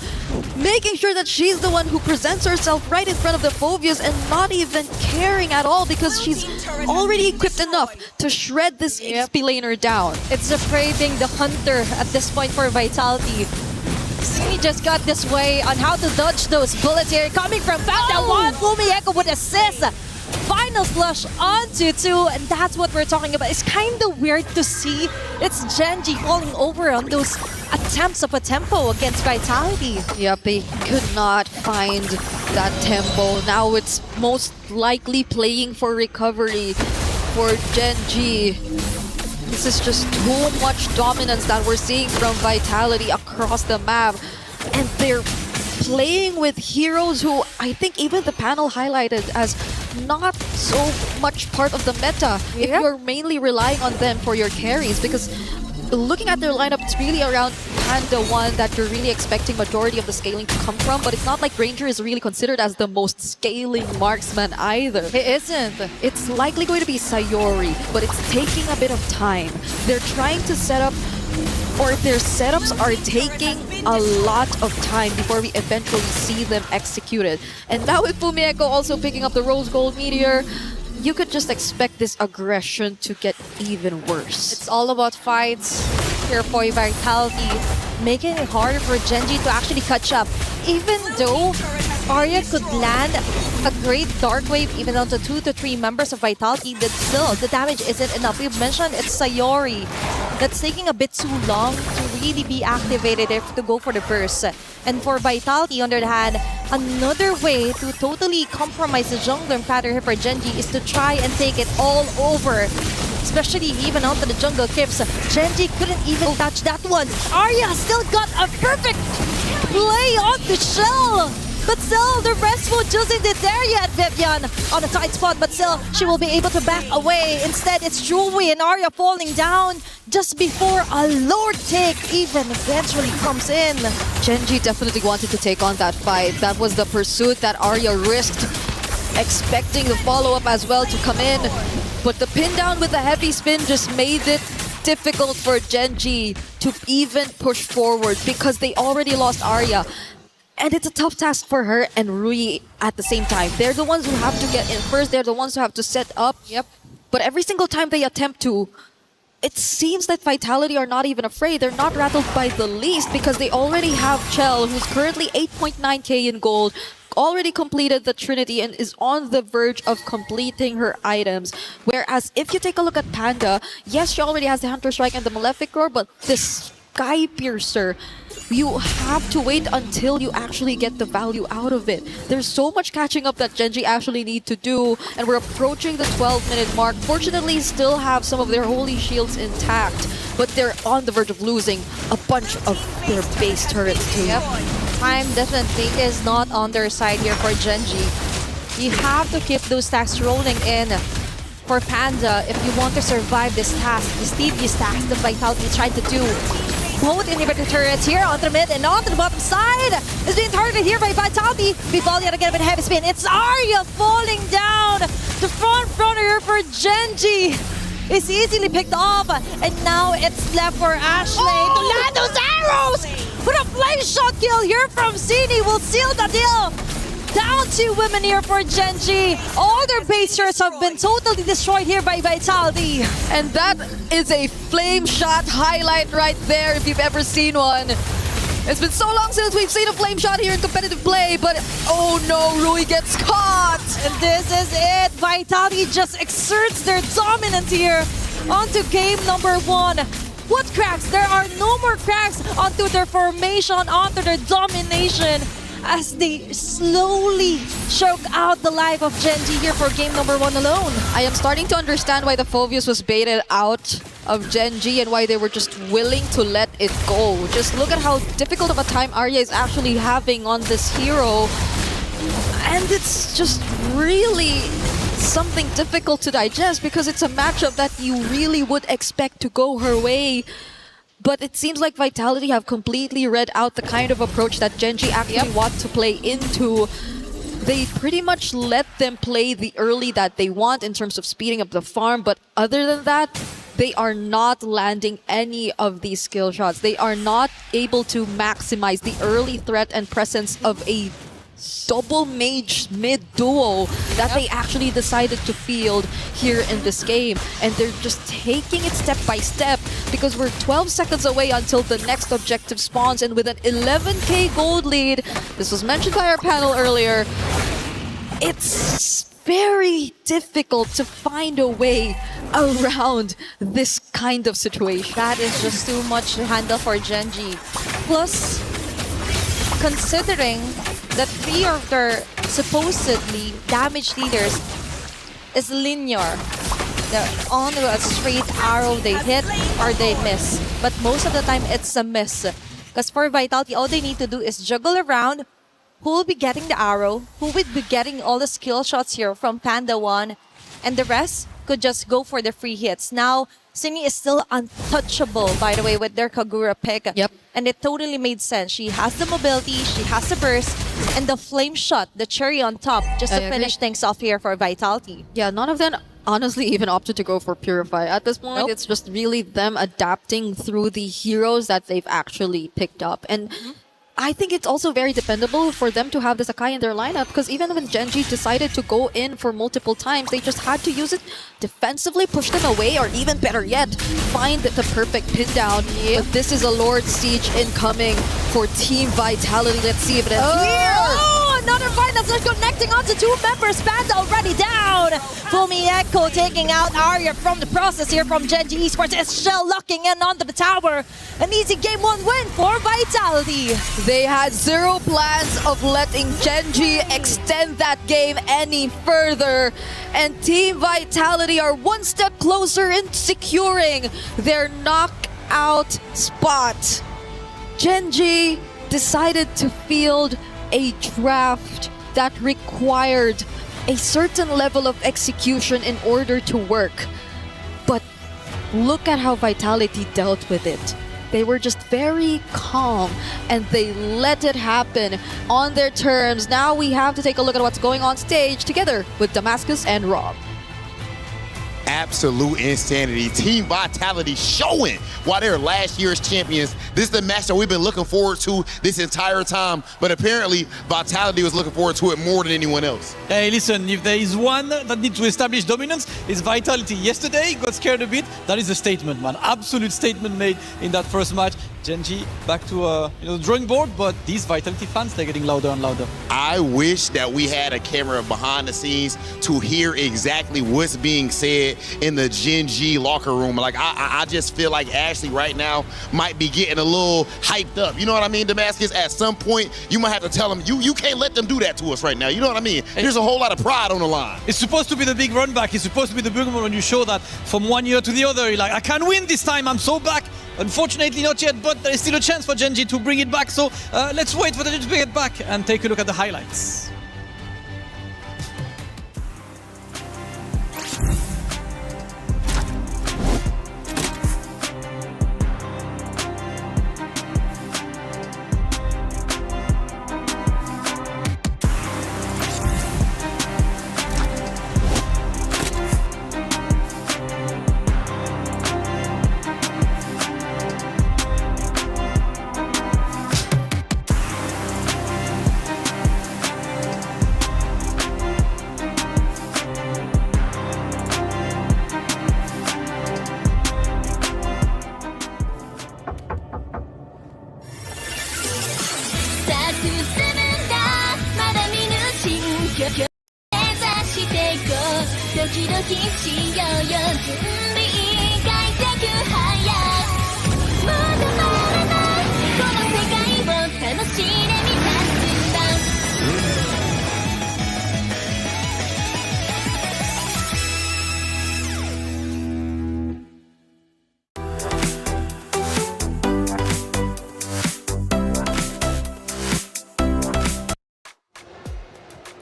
making sure that she's the one who presents herself right in front of the Phobius and not even caring at all because she's already equipped enough to shred this XP laner down. It's the prey being the hunter at this point for Vitality. Sini just got this way on how to dodge those bullets here coming from Panda. One Fumieko would assist. Final flush onto 2, and that's what we're talking about. It's kind of weird to see it's Gen.G falling over on those attempts of a tempo against Vitality. Yep, they could not find that tempo. Now it's most likely playing for recovery for Gen.G. This is just too much dominance that we're seeing from Vitality across the map. And they're playing with heroes who I think even the panel highlighted as not so much part of the meta if you're mainly relying on them for your carries, because looking at their lineup, it's really around Panda 1 that you're really expecting majority of the scaling to come from, but it's not like Ranger is really considered as the most scaling marksman either. It isn't. It's likely going to be Sayori, but it's taking a bit of time. They're trying to set up, or their setups are taking a lot of time before we eventually see them executed. And now with Fumieko also picking up the Rose Gold Meteor, you could just expect this aggression to get even worse. It's all about fights here for Vitality, making it harder for Gen.G to actually catch up. Even though Arya could land a great Dark Wave even down to 2 to 3 members of Vitality, but still, the damage isn't enough. We've mentioned it's Sayori that's taking a bit too long to really be activated to go for the burst. And for Vitality, on the other hand, another way to totally compromise the jungler pattern here for Gen.G is to try and take it all over. Especially even onto the jungle cliffs. Gen.G couldn't even touch that one. Arya still got a perfect play on the shell. But still, the rest will just isn't there yet, Vivian. On a tight spot, but still, she will be able to back away. Instead, it's Jewelry and Arya falling down just before a Lord take even eventually comes in. Gen.G definitely wanted to take on that fight. That was the pursuit that Arya risked, expecting the follow-up as well to come in. But the pin down with the heavy spin just made it difficult for Gen.G to even push forward because they already lost Arya. And it's a tough task for her and Rui at the same time. They're the ones who have to get in first. They're the ones who have to set up. Yep. But every single time they attempt to, it seems that Vitality are not even afraid. They're not rattled by the least because they already have Chell, who's currently 8.9k in gold, already completed the Trinity and is on the verge of completing her items. Whereas if you take a look at Panda, yes, she already has the Hunter Strike and the Malefic Roar, but this Sky Piercer, you have to wait until you actually get the value out of it. There's so much catching up that Gen.G actually need to do, and we're approaching the 12-minute mark. Fortunately, still have some of their holy shields intact, but they're on the verge of losing a bunch of their base turrets too. Yep. Time definitely is not on their side here for Gen.G. You have to keep those stacks rolling in for Panda if you want to survive this task, this tedious task that Vitality tried to do. Both inhibitor turrets here onto the mid and onto the bottom side is being targeted here by Vitality. We fall yet again with a heavy spin. It's Arya falling down. The front runner here for Gen.G is easily picked off, and now it's left for Ashley to land those arrows. But a flame shot kill here from Sini will seal the deal. Down 2 women here for Gen.G. All their base turrets have been totally destroyed here by Vitality. And that is a flame shot highlight right there if you've ever seen one. It's been so long since we've seen a flame shot here in competitive play, but oh no, Rui gets caught. And this is it. Vitality just exerts their dominance here onto game number 1. What cracks? There are no more cracks onto their formation, onto their domination. as they slowly choke out the life of Genji here for game number 1 alone. I am starting to understand why the Phoveus was baited out of Genji and why they were just willing to let it go. Just look at how difficult of a time Arya is actually having on this hero. And it's just really something difficult to digest because it's a matchup that you really would expect to go her way. But it seems like Vitality have completely read out the kind of approach that Genji actually want to play into. They pretty much let them play the early that they want in terms of speeding up the farm, but other than that, they are not landing any of these skill shots. They are not able to maximize the early threat and presence of a double mage mid duo that they actually decided to field here in this game. And they're just taking it step by step because we're 12 seconds away until the next objective spawns, and with an 11k gold lead, this was mentioned by our panel earlier, it's very difficult to find a way around this kind of situation. That is just too much to handle for Genji. Plus, considering that 3 of their supposedly damage leaders is linear. They're on a straight arrow, they hit or they miss. But most of the time, it's a miss. Because for Vitality, all they need to do is juggle around who will be getting the arrow, who will be getting all the skill shots here from Panda 1, and the rest could just go for the free hits. Now, Sini is still untouchable, by the way, with their Kagura pick. Yep. And it totally made sense. She has the mobility, she has the burst, and the flame shot, the cherry on top, just to finish things off here for Vitality. Yeah, none of them honestly even opted to go for Purify. At this point, it's just really them adapting through the heroes that they've actually picked up. And I think it's also very dependable for them to have this Akai in their lineup, because even when Genji decided to go in for multiple times, they just had to use it defensively, push them away, or even better yet, find the perfect pin down. But this is a Lord Siege incoming for Team Vitality. Let's see if it ends here. Oh, another fight that's just connecting onto 2 members. Panda already down. Fumi Echo taking out Arya from the process here from Genji Esports. It's Shell locking in onto the tower. An easy game 1 win for Vitality. They had zero plans of letting Genji extend that game any further. And Team Vitality are 1 step closer in securing their knockout spot. Genji decided to field a draft that required a certain level of execution in order to work. But look at how Vitality dealt with it. They were just very calm and they let it happen on their terms. Now we have to take a look at what's going on stage together with Damascus and Rob. Absolute insanity. Team Vitality showing why they're last year's champions. This is the match that we've been looking forward to this entire time, but apparently Vitality was looking forward to it more than anyone else. Hey, listen, if there is one that needs to establish dominance, it's Vitality. Yesterday, got scared a bit. That is a statement, man. Absolute statement made in that first match. Genji back to the drawing board, but these Vitality fans, they're getting louder and louder. I wish that we had a camera behind the scenes to hear exactly what's being said in the Genji locker room. Like, I just feel like Ashley right now might be getting a little hyped up. You know what I mean, Damascus? At some point, you might have to tell them, you can't let them do that to us right now. You know what I mean? There's a whole lot of pride on the line. It's supposed to be the big run back. It's supposed to be the big moment when you show that from 1 year to the other. You're like, I can win this time. I'm so back. Unfortunately, not yet, but there is still a chance for Genji to bring it back. So let's wait for Genji to bring it back and take a look at the highlights.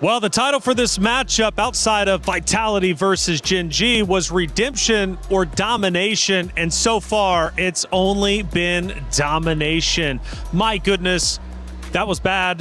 Well, the title for this matchup outside of Vitality versus Gen G was Redemption or Domination, and so far it's only been Domination. My goodness, that was bad.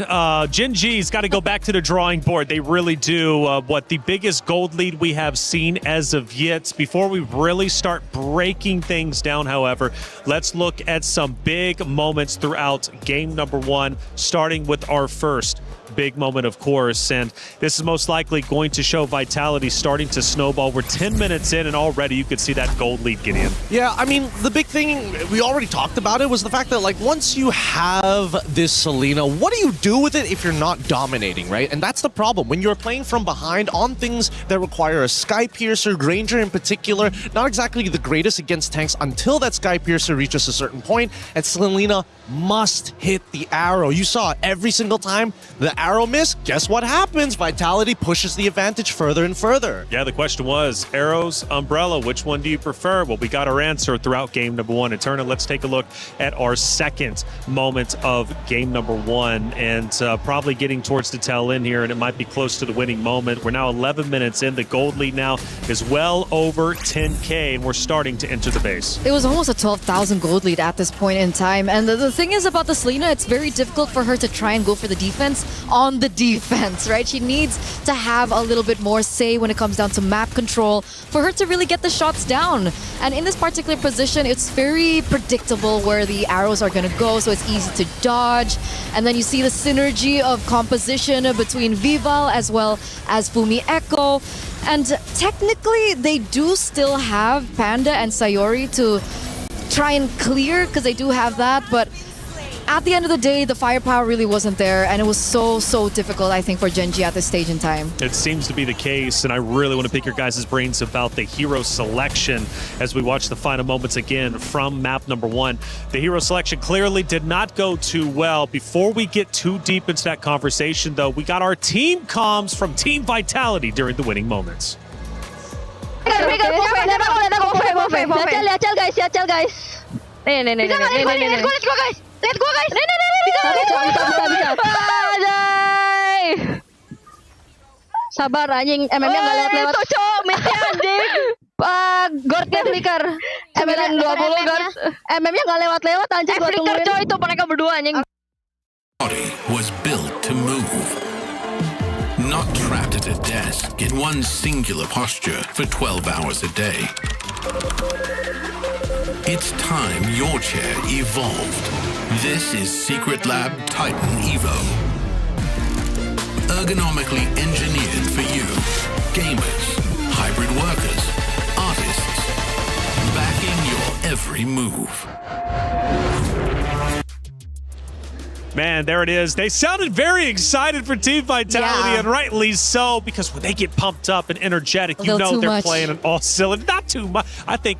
Gen G's got to go back to the drawing board. They really do. What the biggest gold lead we have seen as of yet. Before we really start breaking things down, however, let's look at some big moments throughout game number 1, starting with our first big moment, of course, and this is most likely going to show Vitality starting to snowball. We're 10 minutes in and already you could see that gold lead get in. Yeah, I mean, the big thing, we already talked about it, was the fact that, like, once you have this Selena, what do you do with it if you're not dominating, right? And that's the problem. When you're playing from behind on things that require a Sky Piercer, Granger in particular, not exactly the greatest against tanks until that Sky Piercer reaches a certain point, and Selena must hit the arrow. You saw every single time the arrow missed, guess what happens? Vitality pushes the advantage further and further. Yeah, the question was, arrows, umbrella, which one do you prefer? Well, we got our answer throughout game number 1. Eterna, let's take a look at our second moment of game number 1, and probably getting towards the tail end here, and it might be close to the winning moment. We're now 11 minutes in. The gold lead now is well over 10K, and we're starting to enter the base. It was almost a 12,000 gold lead at this point in time. And the thing is about the Selena, it's very difficult for her to try and go for the defense on the defense, right? She needs to have a little bit more say when it comes down to map control for her to really get the shots down. And in this particular position, it's very predictable where the arrows are going to go, so it's easy to dodge. And then you see the synergy of composition between Vival as well as Fumi Echo. And technically, they do still have Panda and Sayori to try and clear, because they do have that, but at the end of the day, the firepower really wasn't there, and it was so difficult, I think, for Gen G at this stage in time. It seems to be the case, and I really want to pick your guys' brains about the hero selection as we watch the final moments again from map number 1. The hero selection clearly did not go too well. Before we get too deep into that conversation, though, we got our team comms from Team Vitality during the winning moments. Let's go guys. Sabar anjing, MM-nya nggak lewat-lewat. Itu cowok mid-nya anjing. Guard-nya flicker. 920 guard. MM-nya nggak lewat-lewat anjing, gua tungguin. Flicker cowok itu mereka berdua anjing. Body was built to move. Not trapped at a desk in one singular posture for 12 hours a day. It's time your chair evolved. This is Secret Lab Titan Evo. Ergonomically engineered for you, gamers, hybrid workers, artists, backing your every move. Man, there it is. They sounded very excited for Team Vitality, and rightly so, because when they get pumped up and energetic, you know they're playing an all cylinder. Not too much. I think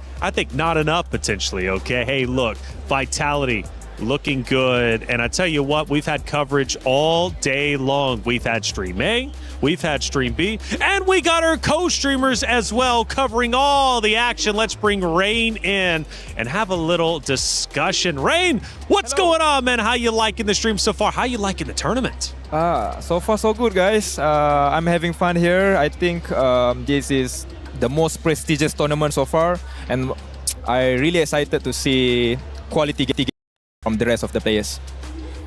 not enough potentially. Okay, hey, look, Vitality looking good, and I tell you what, we've had coverage all day long. We've had Stream A, we've had Stream B, and we got our co-streamers as well covering all the action. Let's bring Rain in and have a little discussion. Rain, what's going on, man? How you liking the stream so far? How you liking the tournament? So far so good, guys. I'm having fun here. I think this is the most prestigious tournament so far, and I'm really excited to see quality from the rest of the players.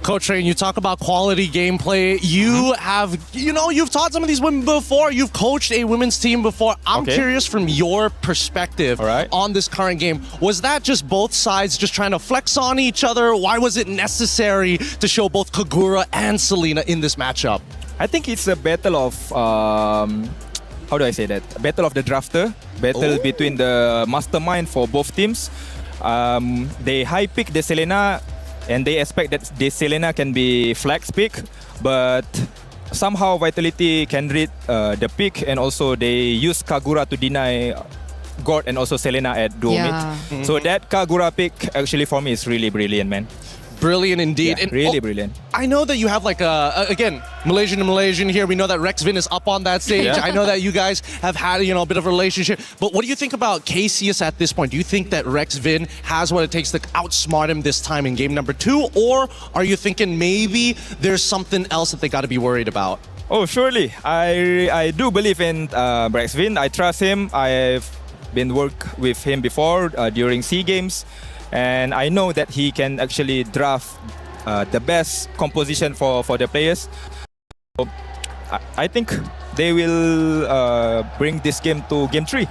Coach Rain, you talk about quality gameplay. You have, you've taught some of these women before. You've coached a women's team before. I'm curious from your perspective on this current game. Was that just both sides just trying to flex on each other? Why was it necessary to show both Kagura and Selena in this matchup? I think it's a battle of, how do I say that? A battle of the drafter. Battle between the mastermind for both teams. They high pick the Selena, and they expect that the Selena can be flex pick, but somehow Vitality can read the pick, and also they use Kagura to deny God and also Selena at duo mid. So that Kagura pick actually for me is really brilliant, man. Brilliant indeed. Yeah, and really brilliant. I know that you have like again, Malaysian to Malaysian here. We know that Rexvin is up on that stage. I know that you guys have had, a bit of a relationship. But what do you think about Cassius at this point? Do you think that Rexvin has what it takes to outsmart him this time in game number 2? Or are you thinking maybe there's something else that they got to be worried about? Oh, surely. I do believe in Braxvin. I trust him. I've been work with him before during SEA Games, and I know that he can actually draft the best composition for the players. So, I think they will bring this game to Game 3.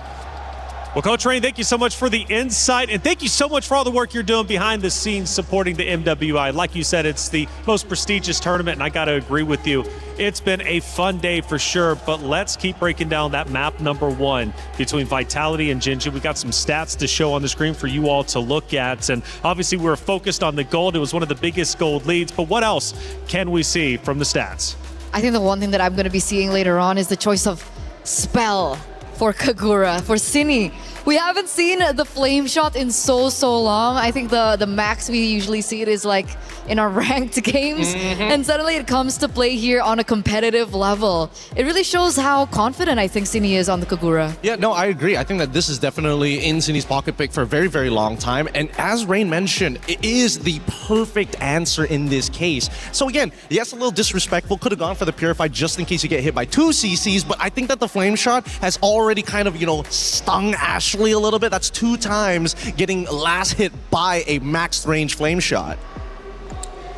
Well, Coach Rain, thank you so much for the insight, and thank you so much for all the work you're doing behind the scenes supporting the MWI. Like you said, it's the most prestigious tournament, and I got to agree with you. It's been a fun day for sure, but let's keep breaking down that map number 1 between Vitality and Gen G. We got some stats to show on the screen for you all to look at, and obviously we were focused on the gold. It was one of the biggest gold leads, but what else can we see from the stats? I think the one thing that I'm going to be seeing later on is the choice of spell for Kagura, for Cine. We haven't seen the flame shot in so long. I think the max we usually see it is like in our ranked games. And suddenly it comes to play here on a competitive level. It really shows how confident I think Cine is on the Kagura. Yeah, no, I agree. I think that this is definitely in Cine's pocket pick for a very, very long time. And as Rain mentioned, it is the perfect answer in this case. So again, yes, a little disrespectful. Could have gone for the Purified just in case you get hit by 2 CCs. But I think that the Flame Shot has already kind of, stung Ashley a little bit. That's 2 times getting last hit by a max range Flame Shot.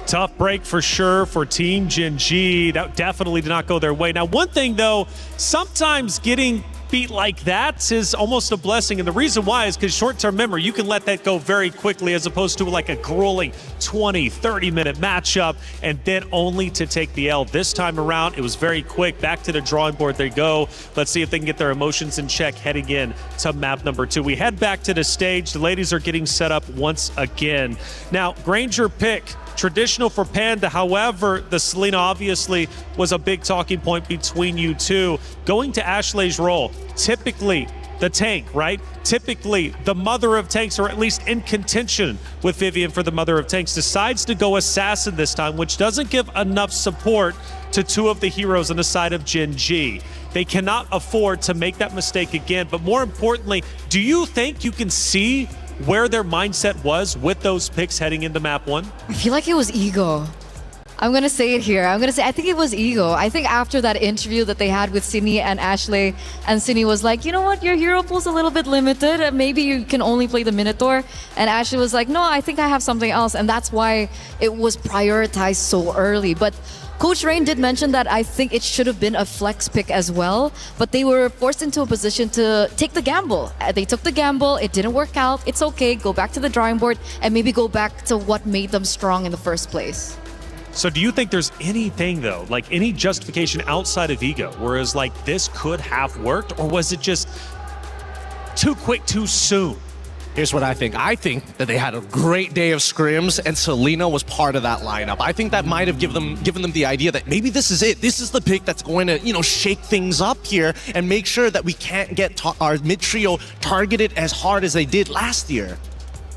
Tough break for sure for Team Gen G. That definitely did not go their way. Now, one thing though, sometimes getting beat like that is almost a blessing, and the reason why is because short-term memory, you can let that go very quickly as opposed to like a grueling 20-30 minute matchup and then only to take the L. This time around it was very quick. Back to the drawing board they go. Let's see if they can get their emotions in check heading in to map number 2. We head back to the stage. The ladies are getting set up once again. Now, Granger pick traditional for Panda. However, the Selena obviously was a big talking point between you two. Going to Ashley's role, typically the tank, right? Typically the mother of tanks, or at least in contention with Vivian for the mother of tanks, decides to go assassin this time, which doesn't give enough support to 2 of the heroes on the side of Gen G. They cannot afford to make that mistake again. But more importantly, do you think you can see where their mindset was with those picks heading into map 1? I feel like it was ego. I'm gonna say it here. I think it was ego. I think after that interview that they had with Cine and Ashley, and Cine was like, you know what, your hero pool's a little bit limited. Maybe you can only play the Minotaur. And Ashley was like, no, I think I have something else. And that's why it was prioritized so early. But Coach Rain did mention that I think it should have been a flex pick as well, but they were forced into a position to take the gamble. They took the gamble, it didn't work out, it's okay, go back to the drawing board and maybe go back to what made them strong in the first place. So do you think there's anything though, like any justification outside of ego, whereas like this could have worked, or was it just too quick, too soon? Here's what I think. I think that they had a great day of scrims and Selena was part of that lineup. I think that might have given them the idea that maybe this is it. This is the pick that's going to, shake things up here and make sure that we can't get our mid-trio targeted as hard as they did last year.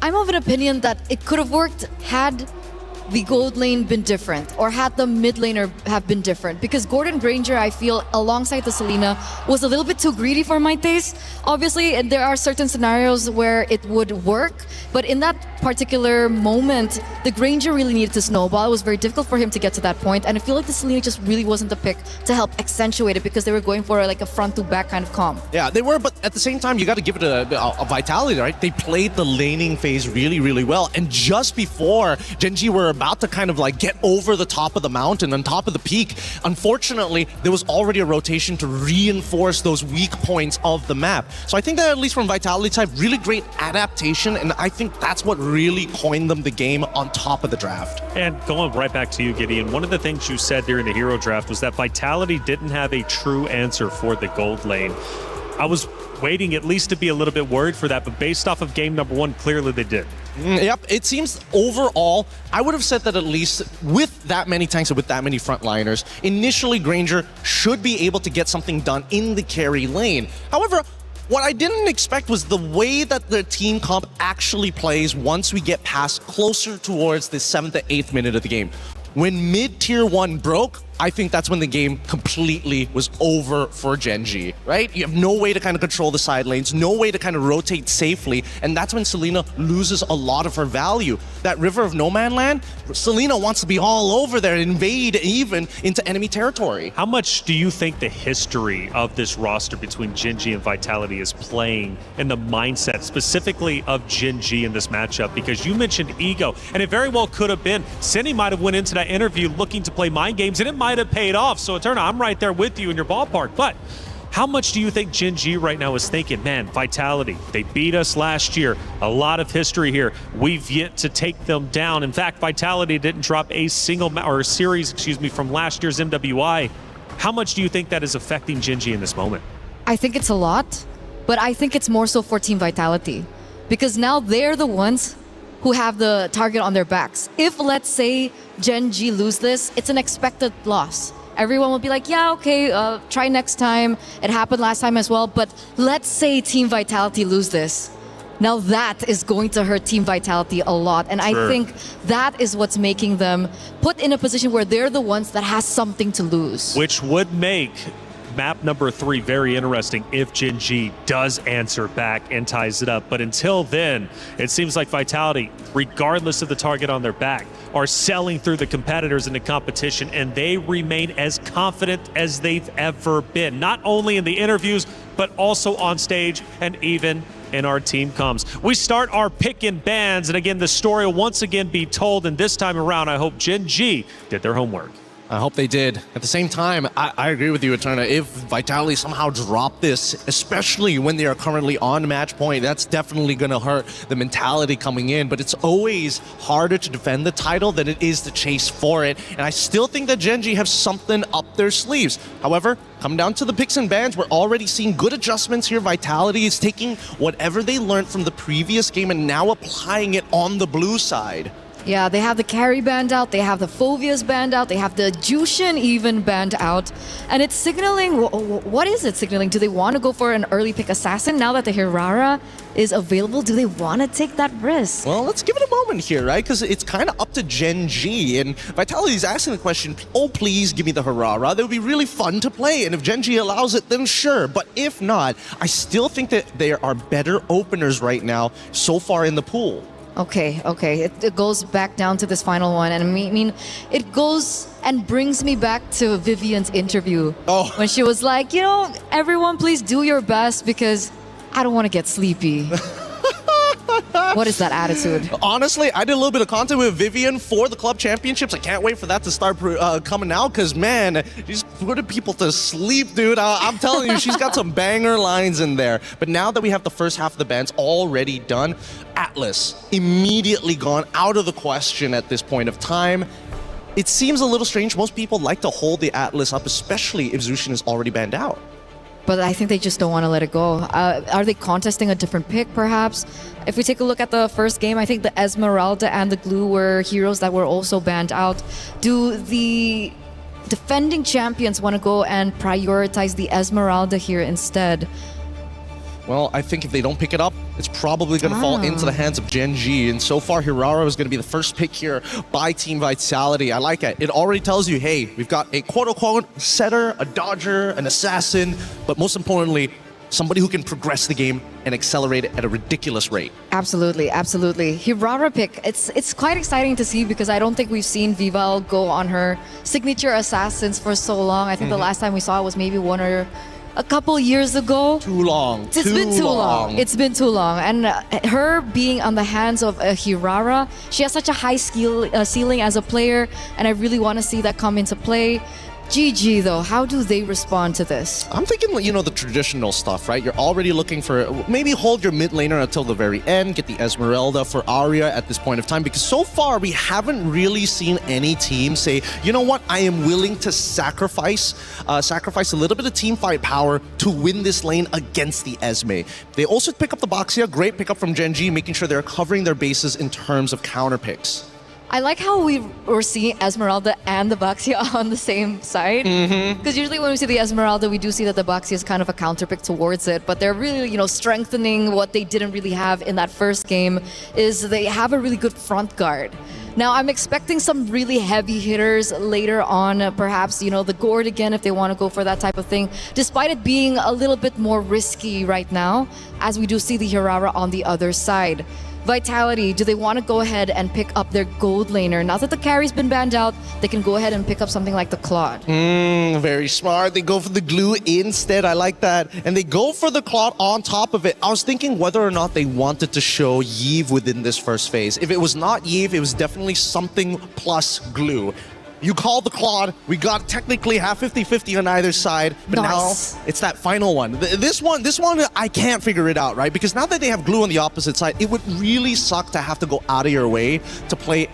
I'm of an opinion that it could have worked had the gold lane been different, or had the mid laner have been different, because Gordon Granger, I feel, alongside the Selena, was a little bit too greedy for my taste. Obviously, there are certain scenarios where it would work, but in that particular moment, the Granger really needed to snowball. It was very difficult for him to get to that point, and I feel like the Selena just really wasn't the pick to help accentuate it, because they were going for like a front to back kind of comp. Yeah, they were, but at the same time, you got to give it a vitality, right? They played the laning phase really, really well, and just before Gen G were about to kind of like get over the top of the mountain, on top of the peak, unfortunately, there was already a rotation to reinforce those weak points of the map. So I think that at least from Vitality side, really great adaptation, and I think that's what really coined them the game on top of the draft. And going right back to you, Gideon, one of the things you said during the hero draft was that Vitality didn't have a true answer for the gold lane. I was waiting at least to be a little bit worried for that, but based off of game number 1, clearly they did. Yep, it seems overall, I would have said that at least with that many tanks and with that many frontliners, initially Granger should be able to get something done in the carry lane. However, what I didn't expect was the way that the team comp actually plays once we get past closer towards the 7th to 8th minute of the game. When mid-tier 1 broke, I think that's when the game completely was over for Genji, right? You have no way to kind of control the side lanes, no way to kind of rotate safely, and that's when Selena loses a lot of her value. That River of No Man Land, Selena wants to be all over there, invade even into enemy territory. How much do you think the history of this roster between Genji and Vitality is playing in the mindset specifically of Genji in this matchup? Because you mentioned ego, and it very well could have been. Cindy might have went into that interview looking to play mind games, and it might have paid off. So Eterna, I'm right there with you in your ballpark. But how much do you think Genji right now is thinking, man, Vitality, they beat us last year. A lot of history here. We've yet to take them down. In fact, Vitality didn't drop a series, from last year's MWI. How much do you think that is affecting Genji in this moment? I think it's a lot, but I think it's more so for Team Vitality because now they're the ones who have the target on their backs. If, let's say, Genji lose this, it's an expected loss. Everyone will be like, yeah, okay, try next time. It happened last time as well. But let's say Team Vitality lose this. Now that is going to hurt Team Vitality a lot. And I think that is what's making them put in a position where they're the ones that has something to lose. Which would make map number 3 very interesting if Genji does answer back and ties it up. But until then, it seems like Vitality, regardless of the target on their back, are selling through the competitors in the competition, and they remain as confident as they've ever been, not only in the interviews, but also on stage and even in our team comms. We start our pick and bans, and again, the story will once again be told, and this time around, I hope Genji did their homework. I hope they did. At the same time, I agree with you, Eterna. If Vitality somehow drop this, especially when they are currently on match point, that's definitely going to hurt the mentality coming in. But it's always harder to defend the title than it is to chase for it. And I still think that Genji have something up their sleeves. However, come down to the picks and bans, we're already seeing good adjustments here. Vitality is taking whatever they learned from the previous game and now applying it on the blue side. Yeah, they have the carry banned out, they have the Phobias banned out, they have the Jushin even banned out. And it's signaling, what is it signaling? Do they want to go for an early pick assassin now that the Hirara is available? Do they want to take that risk? Well, let's give it a moment here, right? Because it's kind of up to Genji. And Vitality's asking the question, oh, please give me the Hirara. That would be really fun to play. And if Genji allows it, then sure. But if not, I still think that there are better openers right now so far in the pool. Okay. It goes back down to this final one. And I mean, it goes and brings me back to Vivian's interview. When she was like, you know, everyone please do your best because I don't want to get sleepy. What is that attitude? Honestly, I did a little bit of content with Vivian for the club championships. I can't wait for that to start coming out because, man, she's putting people to sleep, dude. I'm telling you, she's got some banger lines in there. But now that we have the first half of the bands already done, Atlas immediately gone out of the question at this point of time. It seems a little strange. Most people like to hold the Atlas up, especially if Zushin is already banned out. But I think they just don't want to let it go. Are they contesting a different pick, perhaps? If we take a look at the first game, I think the Esmeralda and the Glue were heroes that were also banned out. Do the defending champions want to go and prioritize the Esmeralda here instead? Well, I think if they don't pick it up, it's probably going to fall into the hands of Genji. And so far, Hirara is going to be the first pick here by Team Vitality. I like it. It already tells you, hey, we've got a quote-unquote setter, a dodger, an assassin, but most importantly, somebody who can progress the game and accelerate it at a ridiculous rate. Absolutely. Hirara pick, it's quite exciting to see because I don't think we've seen Vival go on her signature assassins for so long. I think the last time we saw it was maybe one or a couple years ago. Too long. It's been too long. It's been too long. And her being on the hands of a Hirara, she has such a high ceiling as a player, and I really want to see that come into play. GG though, how do they respond to this? I'm thinking, you know, the traditional stuff, right? You're already looking for, maybe hold your mid laner until the very end, get the Esmeralda for Arya at this point of time, because so far we haven't really seen any team say, you know what, I am willing to sacrifice a little bit of team fight power to win this lane against the Esme. They also pick up the Boxia, great pickup from Genji, making sure they're covering their bases in terms of counter picks. I like how we're seeing Esmeralda and the Baxia on the same side. Because usually when we see the Esmeralda, we do see that the Baxia is kind of a counterpick towards it. But they're really, strengthening what they didn't really have in that first game is they have a really good front guard. Now, I'm expecting some really heavy hitters later on, perhaps, the Gord again, if they want to go for that type of thing, despite it being a little bit more risky right now, as we do see the Hirara on the other side. Vitality, do they want to go ahead and pick up their gold laner? Now that the carry's been banned out, they can go ahead and pick up something like the Claude. Very smart. They go for the glue instead. I like that. And they go for the Claude on top of it. I was thinking whether or not they wanted to show Yves within this first phase. If it was not Yves, it was definitely something plus glue. You called the Claude. We got technically half 50-50 on either side, but now it's that final one. This one, I can't figure it out, right? Because now that they have glue on the opposite side, it would really suck to have to go out of your way to play,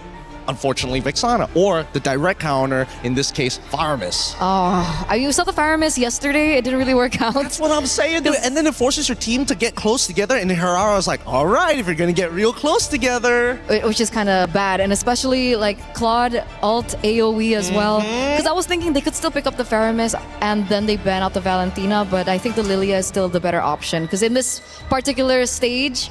unfortunately, Vexana, or the direct counter, in this case, Faramis. Oh, I used the Faramis yesterday. It didn't really work out. That's what I'm saying, dude. And then it forces your team to get close together, and Hirara was like, all right, if you're going to get real close together. Which is kind of bad, and especially like Claude, alt, AoE as well. Because I was thinking they could still pick up the Faramis, and then they ban out the Valentina, but I think the Lilia is still the better option. Because in this particular stage,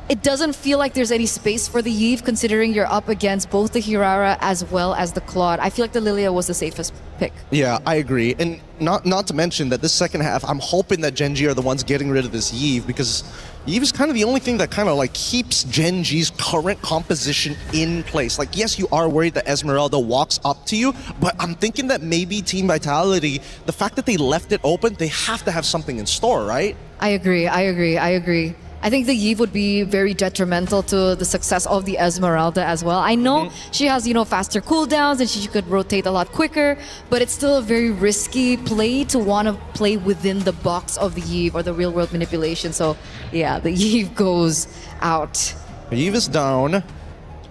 it doesn't feel like there's any space for the Yves, considering you're up against both the Hirara as well as the Claude. I feel like the Lilia was the safest pick. Yeah, I agree. And not to mention that this second half, I'm hoping that Gen G are the ones getting rid of this Yves, because Yves is kind of the only thing that kind of like keeps Gen G's current composition in place. Like, yes, you are worried that Esmeralda walks up to you, but I'm thinking that maybe Team Vitality, the fact that they left it open, they have to have something in store, right? I agree. I think the Yves would be very detrimental to the success of the Esmeralda as well. I know she has, faster cooldowns and she could rotate a lot quicker, but it's still a very risky play to want to play within the box of the Yves or the real world manipulation. So yeah, the Yves goes out. Yves is down.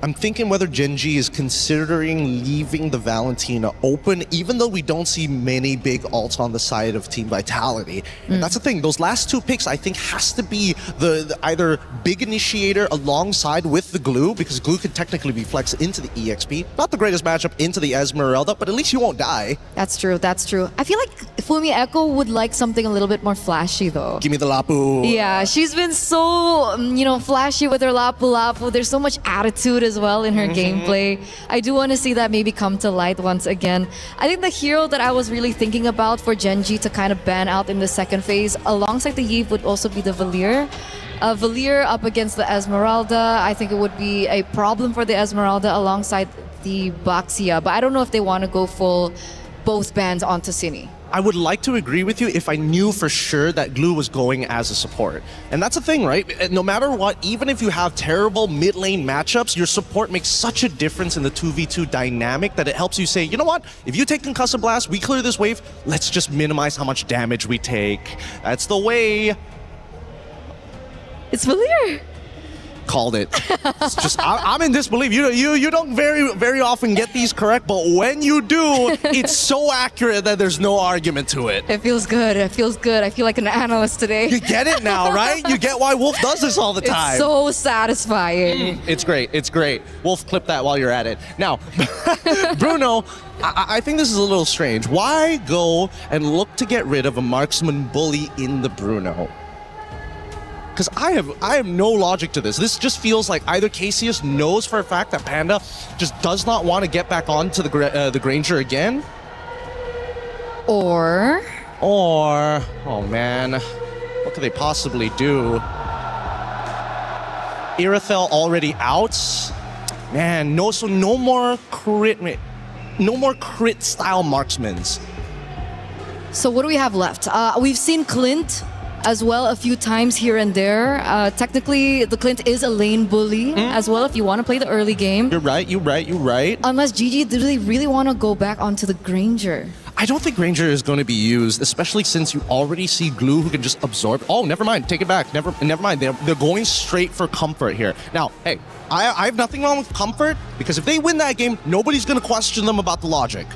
I'm thinking whether Gen G is considering leaving the Valentina open, even though we don't see many big ults on the side of Team Vitality. And that's the thing, those last two picks I think has to be the either big initiator alongside with the glue, because glue could technically be flexed into the EXP. Not the greatest matchup into the Esmeralda, but at least you won't die. That's true. I feel like Fumi Echo would like something a little bit more flashy though. Give me the Lapu. Yeah, she's been so, flashy with her Lapu Lapu. There's so much attitude as well in her gameplay. I do want to see that maybe come to light once again. I think the hero that I was really thinking about for Gen G to kind of ban out in the second phase alongside the Yves would also be the Valier. Valier up against the Esmeralda, I think it would be a problem for the Esmeralda alongside the Baxia, but I don't know if they want to go full both bans onto Cine. I would like to agree with you if I knew for sure that glue was going as a support. And that's the thing, right? No matter what, even if you have terrible mid lane matchups, your support makes such a difference in the 2v2 dynamic that it helps you say, you know what? If you take Concussive Blast, we clear this wave, let's just minimize how much damage we take. That's the way. It's Valier. Called it. It's just I'm in disbelief. You don't very often get these correct, but when you do, it's so accurate that there's no argument to it. It feels good. I feel like an analyst today. You get it now, right? You get why Wolf does this all the time. It's so satisfying. It's great. Wolf, clip that while you're at it. Now, Bruno, I think this is a little strange. Why go and look to get rid of a marksman bully in the Bruno? Because I have no logic to this. This just feels like either Cassius knows for a fact that Panda just does not want to get back onto the Granger again, or oh man, what could they possibly do? Irithel already out. Man, no more crit style marksmans. So what do we have left? We've seen Clint as well a few times here and there. Technically, the Clint is a lane bully as well if you want to play the early game. You're right. Unless GG, do they really want to go back onto the Granger? I don't think Granger is going to be used, especially since you already see Glue who can just absorb. Oh, never mind. Take it back. Never mind. They're going straight for Comfort here. Now, hey, I have nothing wrong with Comfort, because if they win that game, nobody's going to question them about the logic.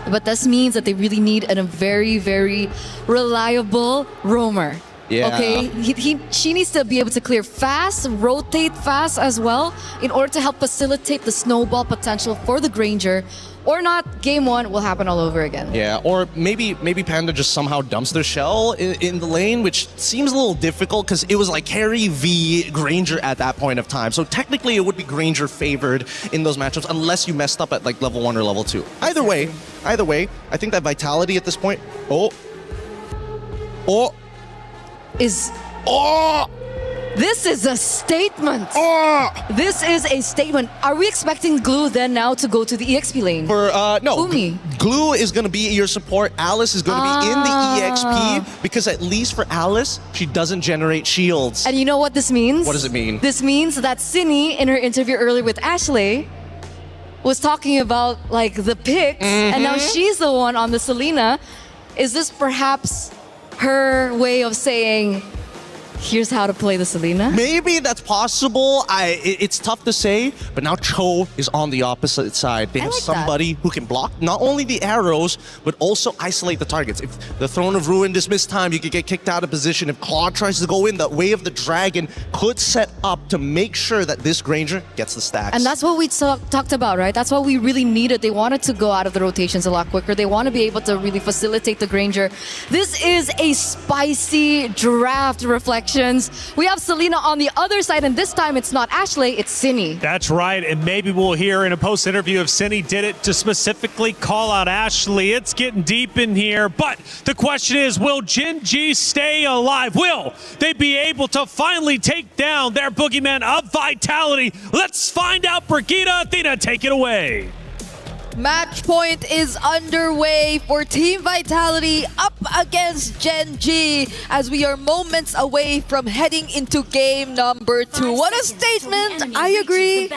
But this means that they really need a very, very reliable roamer. Yeah. Okay, she needs to be able to clear fast, rotate fast as well, in order to help facilitate the snowball potential for the Granger. Or not, game one will happen all over again. Yeah, or maybe Panda just somehow dumps their shell in the lane, which seems a little difficult because it was like Carry v Granger at that point of time. So technically it would be Granger favored in those matchups unless you messed up at like level 1 or level 2. Either way, I think that Vitality at this point, This is a statement. This is a statement. Are we expecting Glue then now to go to the EXP lane? No, Umi. Glue is going to be your support. Alice is going to be in the EXP because at least for Alice, she doesn't generate shields. And you know what this means? What does it mean? This means that Cinny, in her interview earlier with Ashley, was talking about like the picks, and now she's the one on the Selena. Is this perhaps her way of saying, here's how to play the Selena? Maybe that's possible. It's tough to say, but now Cho is on the opposite side. They have somebody who can block not only the arrows, but also isolate the targets. If the Throne of Ruin dismiss time, you could get kicked out of position. If Claude tries to go in, the Way of the Dragon could set up to make sure that this Granger gets the stacks. And that's what we talked about, right? That's what we really needed. They wanted to go out of the rotations a lot quicker. They want to be able to really facilitate the Granger. This is a spicy draft reflection. We have Selena on the other side, and this time it's not Ashley, it's Cinny. That's right, and maybe we'll hear in a post interview if Cinny did it to specifically call out Ashley. It's getting deep in here, but the question is, will Gen G stay alive? Will they be able to finally take down their boogeyman of Vitality? Let's find out. Brigitte, Athena, take it away. Match point is underway for Team Vitality up against Gen G as we are moments away from heading into game number 2. What a statement! I agree.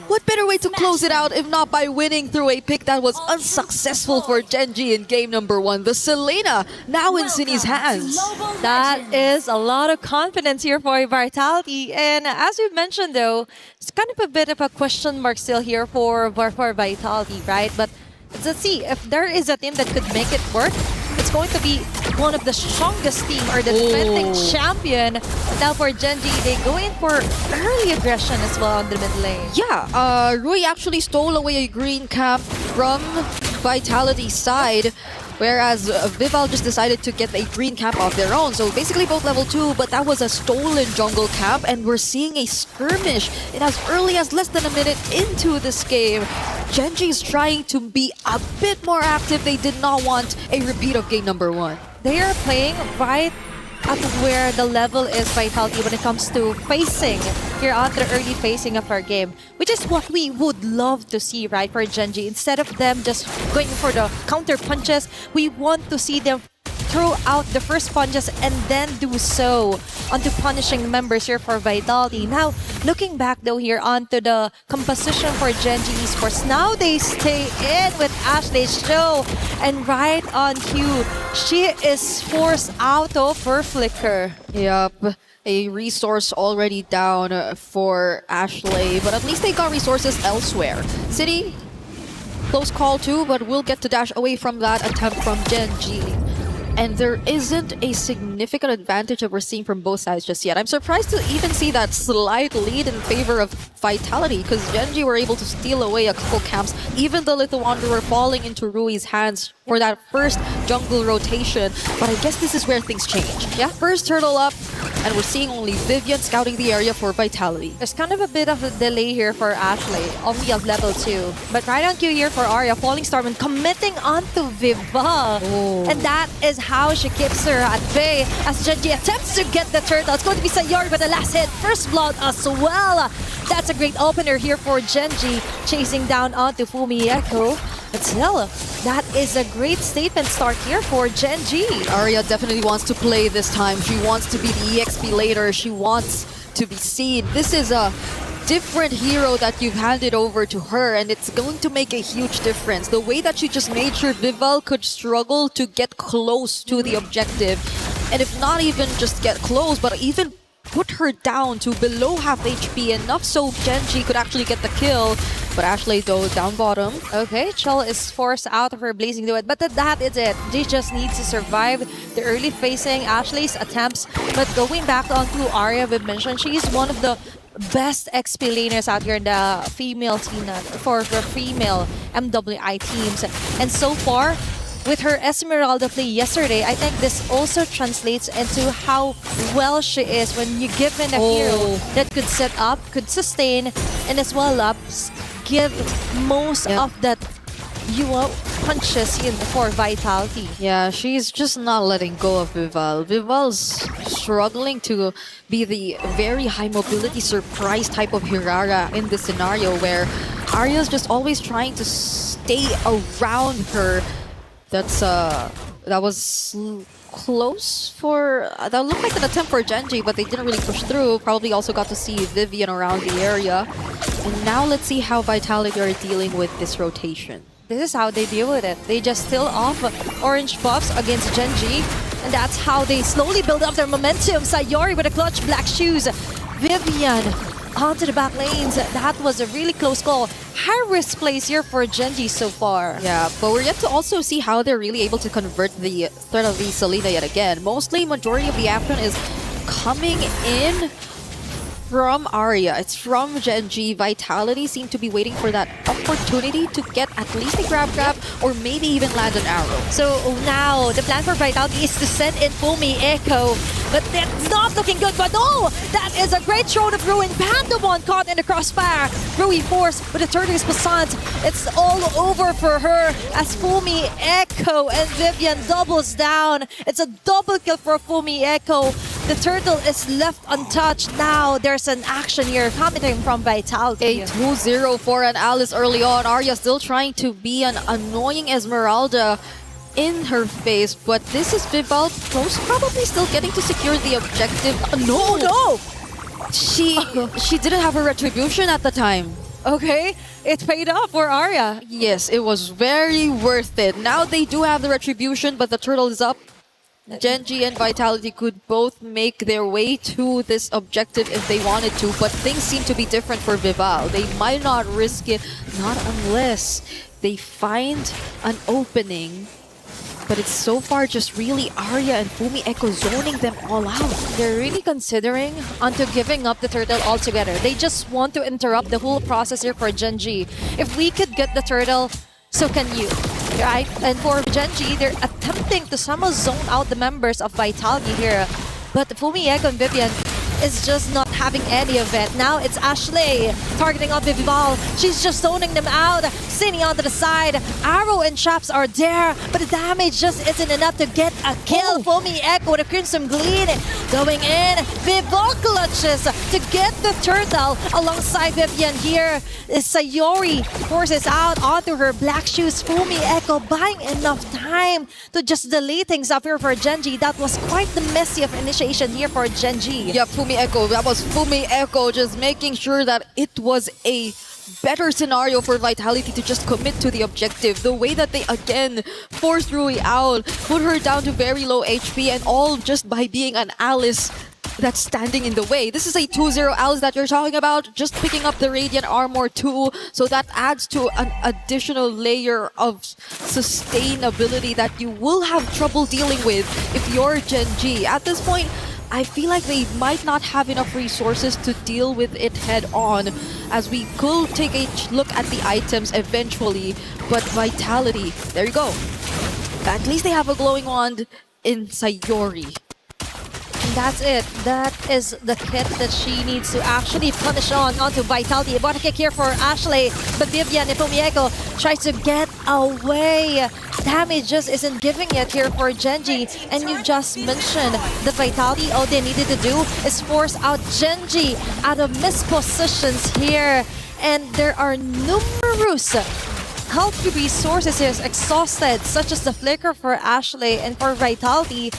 What better way to close it out if not by winning through a pick that was unsuccessful for Gen G in game number 1. The Selena now in Cinny's hands. That is a lot of confidence here for Vitality. And as you mentioned though, it's kind of a bit of a question mark still here for Vitality, right? But let's see, if there is a team that could make it work, it's going to be one of the strongest team or the defending champion. Now for Gen G, they go in for early aggression as well on the mid lane. Yeah, Rui actually stole away a green cap from Vitality's side, whereas Vival just decided to get a green cap of their own. So basically both level 2, but that was a stolen jungle cap, and we're seeing a skirmish in as early as less than a minute into this game. Gen G is trying to be a bit more active. They did not want a repeat of game number 1. They are playing right at where the level is Vitality when it comes to facing here on the early facing of our game, which is what we would love to see, right, for Gen G. Instead of them just going for the counter punches, we want to see them throw out the first punches and then do so onto punishing members here for Vitality. Now, looking back though here onto the composition for Gen G Esports, now they stay in with Ashley Show, and right on cue, she is forced out of her flicker. Yep, a resource already down for Ashley, but at least they got resources elsewhere. City, close call too, but we'll get to dash away from that attempt from Gen G. And there isn't a significant advantage that we're seeing from both sides just yet. I'm surprised to even see that slight lead in favor of Vitality, because Gen G were able to steal away a couple camps, even the Little Wanderer falling into Rui's hands for that first jungle rotation. But I guess this is where things change. Yeah, first turtle up, and we're seeing only Vivian scouting the area for Vitality. There's kind of a bit of a delay here for Ashley, only at level 2. But right on cue here for Arya, Falling Starman committing onto Viva. And that is how she keeps her at bay as Gen G attempts to get the turtle. It's going to be Sayori with the last hit, first blood as well. That's a great opener here for Gen G, chasing down onto Fumi Echo. But still, that is a great statement start here for Gen G. Arya definitely wants to play this time. She wants to be the EXP later. She wants to be seen. This is a different hero that you've handed over to her, and it's going to make a huge difference. The way that she just made sure Vival could struggle to get close to the objective, and if not even just get close, but even put her down to below half HP, enough so Genji could actually get the kill. But Ashley, though, down bottom. Okay, Chell is forced out of her blazing duet, but that is it. They just need to survive the early facing Ashley's attempts. But going back onto Arya, we mentioned she's one of the best XP laners out here in the female team for female MWI teams. And so far, with her Esmeralda play yesterday, I think this also translates into how well she is when you give in a hero that could set up, could sustain, and as well give most of that punches in for Vitality. Yeah, she's just not letting go of Vival. Vival's struggling to be the very high mobility surprise type of Hirara in this scenario where Arya's just always trying to stay around her. That was close for... that looked like an attempt for Genji, but they didn't really push through. Probably also got to see Vivian around the area. And now let's see how Vitality are dealing with this rotation. This is how they deal with it. They just steal off orange buffs against Genji, and that's how they slowly build up their momentum. Sayori with a clutch black shoes. Vivian onto the back lanes. That was a really close call. High-risk plays here for Genji so far. Yeah, but we're yet to also see how they're really able to convert the threat of the Selena yet again. Mostly, majority of the action is coming in from Arya. It's from Genji. Vitality seem to be waiting for that opportunity to get at least a grab or maybe even land an arrow. So now the plan for Vitality is to send in Fumi Echo, but that's not looking good. But no, that is a great throw of Ruin. Pandamon caught in the crossfire. Rui Force with a Turtles Passant. It's all over for her as Fumi Echo and Vivian doubles down. It's a double kill for Fumi Echo. The turtle is left untouched. Now there's an action here coming from Vitality. A 2-0 for an Alice early on. Arya still trying to be an annoying Esmeralda in her face, but this is Vival most probably still getting to secure the objective. No! She didn't have her retribution at the time. Okay, it paid off for Arya. Yes, it was very worth it. Now they do have the retribution, but the turtle is up. Genji and Vitality could both make their way to this objective if they wanted to, but things seem to be different for Vival. They might not risk it, not unless they find an opening. But it's so far just really Arya and Fumi Echo zoning them all out. They're really considering onto giving up the turtle altogether. They just want to interrupt the whole process here for Genji. If we could get the turtle, so can you. Right? And for Genji, they're attempting to somehow zone out the members of Vitality here. But Fumi Echo and Vivian is just not having any of it. Now it's Ashley targeting on Vival. She's just zoning them out, sitting onto the side. Arrow and traps are there, but the damage just isn't enough to get a kill. Fumi Echo with a Crimson Gleam going in. Vival clutches to get the turtle alongside Vivian here. Sayori forces out onto her black shoes. Fumi Echo buying enough time to just delay things up here for Genji. That was quite the messy of initiation here for Genji. Yeah, Fumi Echo. That was Fumi Echo just making sure that it was a better scenario for Vitality to just commit to the objective. The way that they again forced Rui out, put her down to very low HP, and all just by being an Alice that's standing in the way. This is a 2-0 Alice that you're talking about, just picking up the Radiant Armor too, so that adds to an additional layer of sustainability that you will have trouble dealing with if you're Genji. At this point, I feel like they might not have enough resources to deal with it head on, as we could take a look at the items eventually. But Vitality, there you go. At least they have a glowing wand in Sayori. That's it. That is the kit that she needs to actually punish onto Vitality. Body kick here for Ashley, but Vivian and Fumi Echo tries to get away. Damage just isn't giving it here for Genji. And you just mentioned the Vitality. All they needed to do is force out Genji out of mispositions here. And there are numerous health resources here exhausted, such as the Flicker for Ashley, and for Vitality.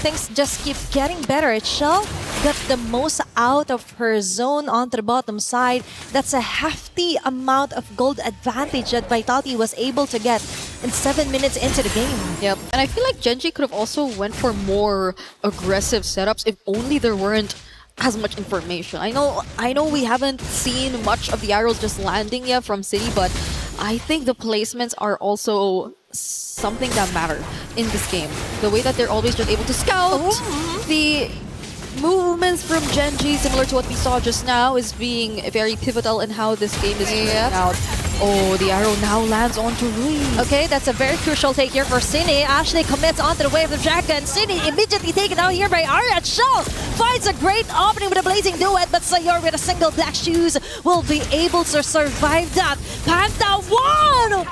Things just keep getting better. Shell got the most out of her zone onto the bottom side. That's a hefty amount of gold advantage that Vitality was able to get in 7 minutes into the game. Yep, and I feel like Genji could have also went for more aggressive setups if only there weren't as much information. I know we haven't seen much of the arrows just landing yet from City, but I think the placements are also something that matter in this game. The way that they're always just able to scout, the movements from Genji, similar to what we saw just now, is being very pivotal in how this game is playing out. Oh, the arrow now lands onto Rui. Okay, that's a very crucial take here for Cine. Ashley commits onto the wave of the dragon. Cine immediately taken out here by Arya. Shell finds a great opening with a blazing duet, but Sayor with a single black shoes will be able to survive that. Panda 1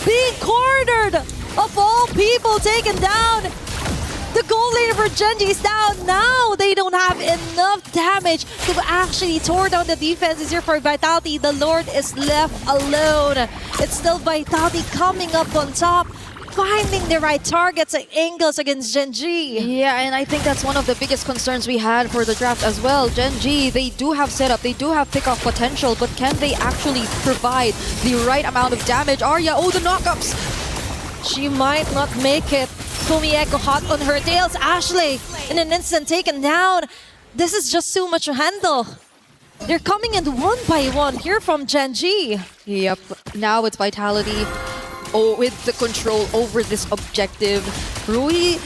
being cornered, of all people, taken down. The goal laner for Genji is down. Now they don't have enough damage to actually tore down the defenses here for Vitality. The Lord is left alone. It's still Vitality coming up on top, finding the right targets and angles against Genji. Yeah, and I think that's one of the biggest concerns we had for the draft as well. Genji, they do have setup, they do have pick-off potential, but can they actually provide the right amount of damage? Arya, oh, the knockups! She might not make it. Fumi Echo hot on her tails. Ashley, in an instant, taken down. This is just too much to handle. They're coming in one by one here from Genji. Yep, now it's Vitality. Oh, with the control over this objective. Rui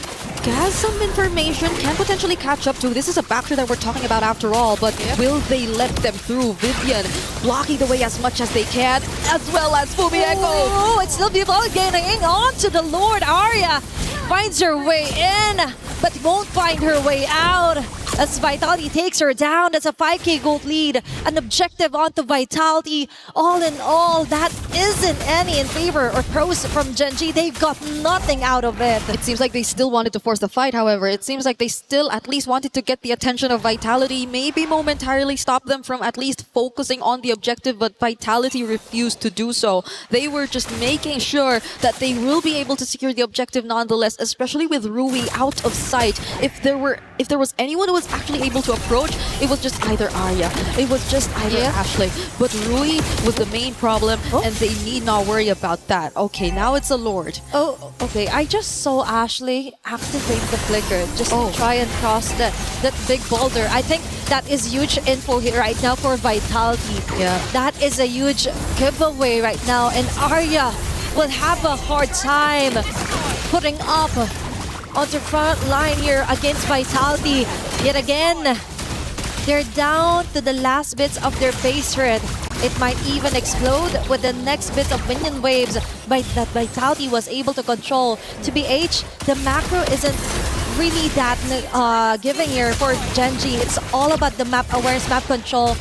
has some information, can potentially catch up to. This is a backdoor that we're talking about after all, but will they let them through? Vivian blocking the way as much as they can, as well as Fumi Echo. Oh, it's still people getting on to the Lord. Arya finds her way in, but won't find her way out. As Vitality takes her down, that's a 5k gold lead. An objective onto Vitality. All in all, that isn't any in favor or pros from Genji. They've got nothing out of it. It seems like they still wanted to force the fight, however. It seems like they still at least wanted to get the attention of Vitality, maybe momentarily stop them from at least focusing on the objective, but Vitality refused to do so. They were just making sure that they will be able to secure the objective nonetheless, especially with Rui out of sight. If there was anyone who was actually able to approach, it was just either Arya, it was just either Ashley, but Rui was the main problem, and they need not worry about that. Okay, now it's a Lord. Oh, okay. I just saw Ashley activate the flicker just to try and cross that big boulder. I think that is huge info here right now for Vitality. Yeah. That is a huge giveaway right now, and Arya will have a hard time putting up on the front line here against Vitality. Yet again, they're down to the last bits of their base turret. It might even explode with the next bit of minion waves that Vitality was able to control. To BH, the macro isn't really that giving here for Genji. It's all about the map awareness, map control.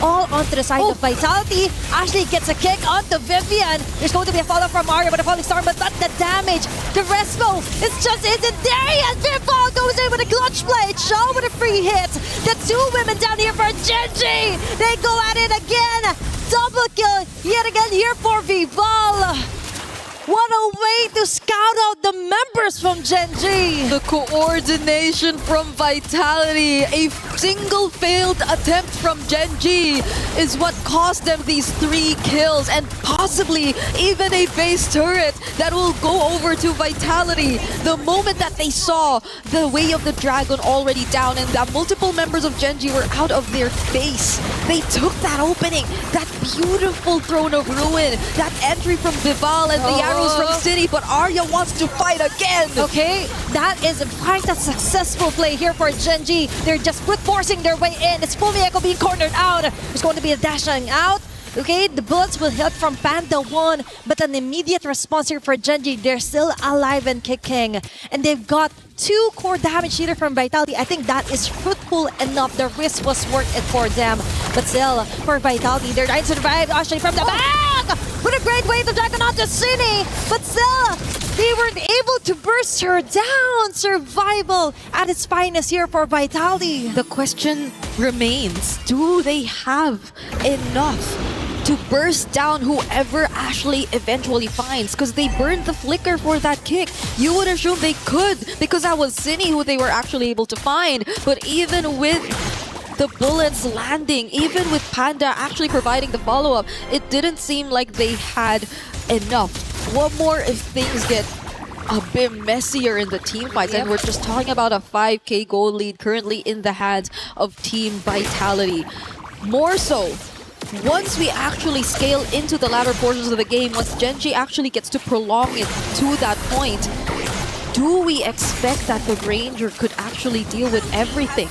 All onto the side of Vitality. Ashley gets a kick onto Vivian. There's going to be a follow from Arya, but a falling star, but not the damage. The Respo, it's just isn't there yet. Vivian goes in with a clutch play. Shaw with a free hit. The two women down here for Genji. They go at it again. Double kill yet again here for Vival. What a way to scout out the members from Genji! The coordination from Vitality, a single failed attempt from Genji is what cost them these 3 kills and possibly even a base turret that will go over to Vitality. The moment that they saw the way of the dragon already down and that multiple members of Genji were out of their base, they took that opening, that beautiful throne of ruin, that entry from Vival and the arrows from City, but Arya wants to fight again. Okay, that is quite a successful play here for Genji. They're just brute forcing their way in. It's Fumi Echo being cornered out. There's going to be a dashing out. Okay, the bullets will hit from Panda 1, but an immediate response here for Genji. They're still alive and kicking. And they've got 2 core damage here from Vitality. I think that is fruitful enough. The risk was worth it for them. But still, for Vitality, they're trying to survive. Ashley from the back! With a great wave of dragon onto Cine. But still, they weren't able to burst her down. Survival at its finest here for Vitality. The question remains, do they have enough to burst down whoever Ashley eventually finds? Because they burned the flicker for that kick. You would assume they could, because that was Cine who they were actually able to find. But even with the bullets landing, even with Panda actually providing the follow-up, it didn't seem like they had enough. What more if things get a bit messier in the team fights. And we're just talking about a 5k gold lead currently in the hands of Team Vitality. More so, once we actually scale into the latter portions of the game, once Genji actually gets to prolong it to that point, do we expect that the Ranger could actually deal with everything?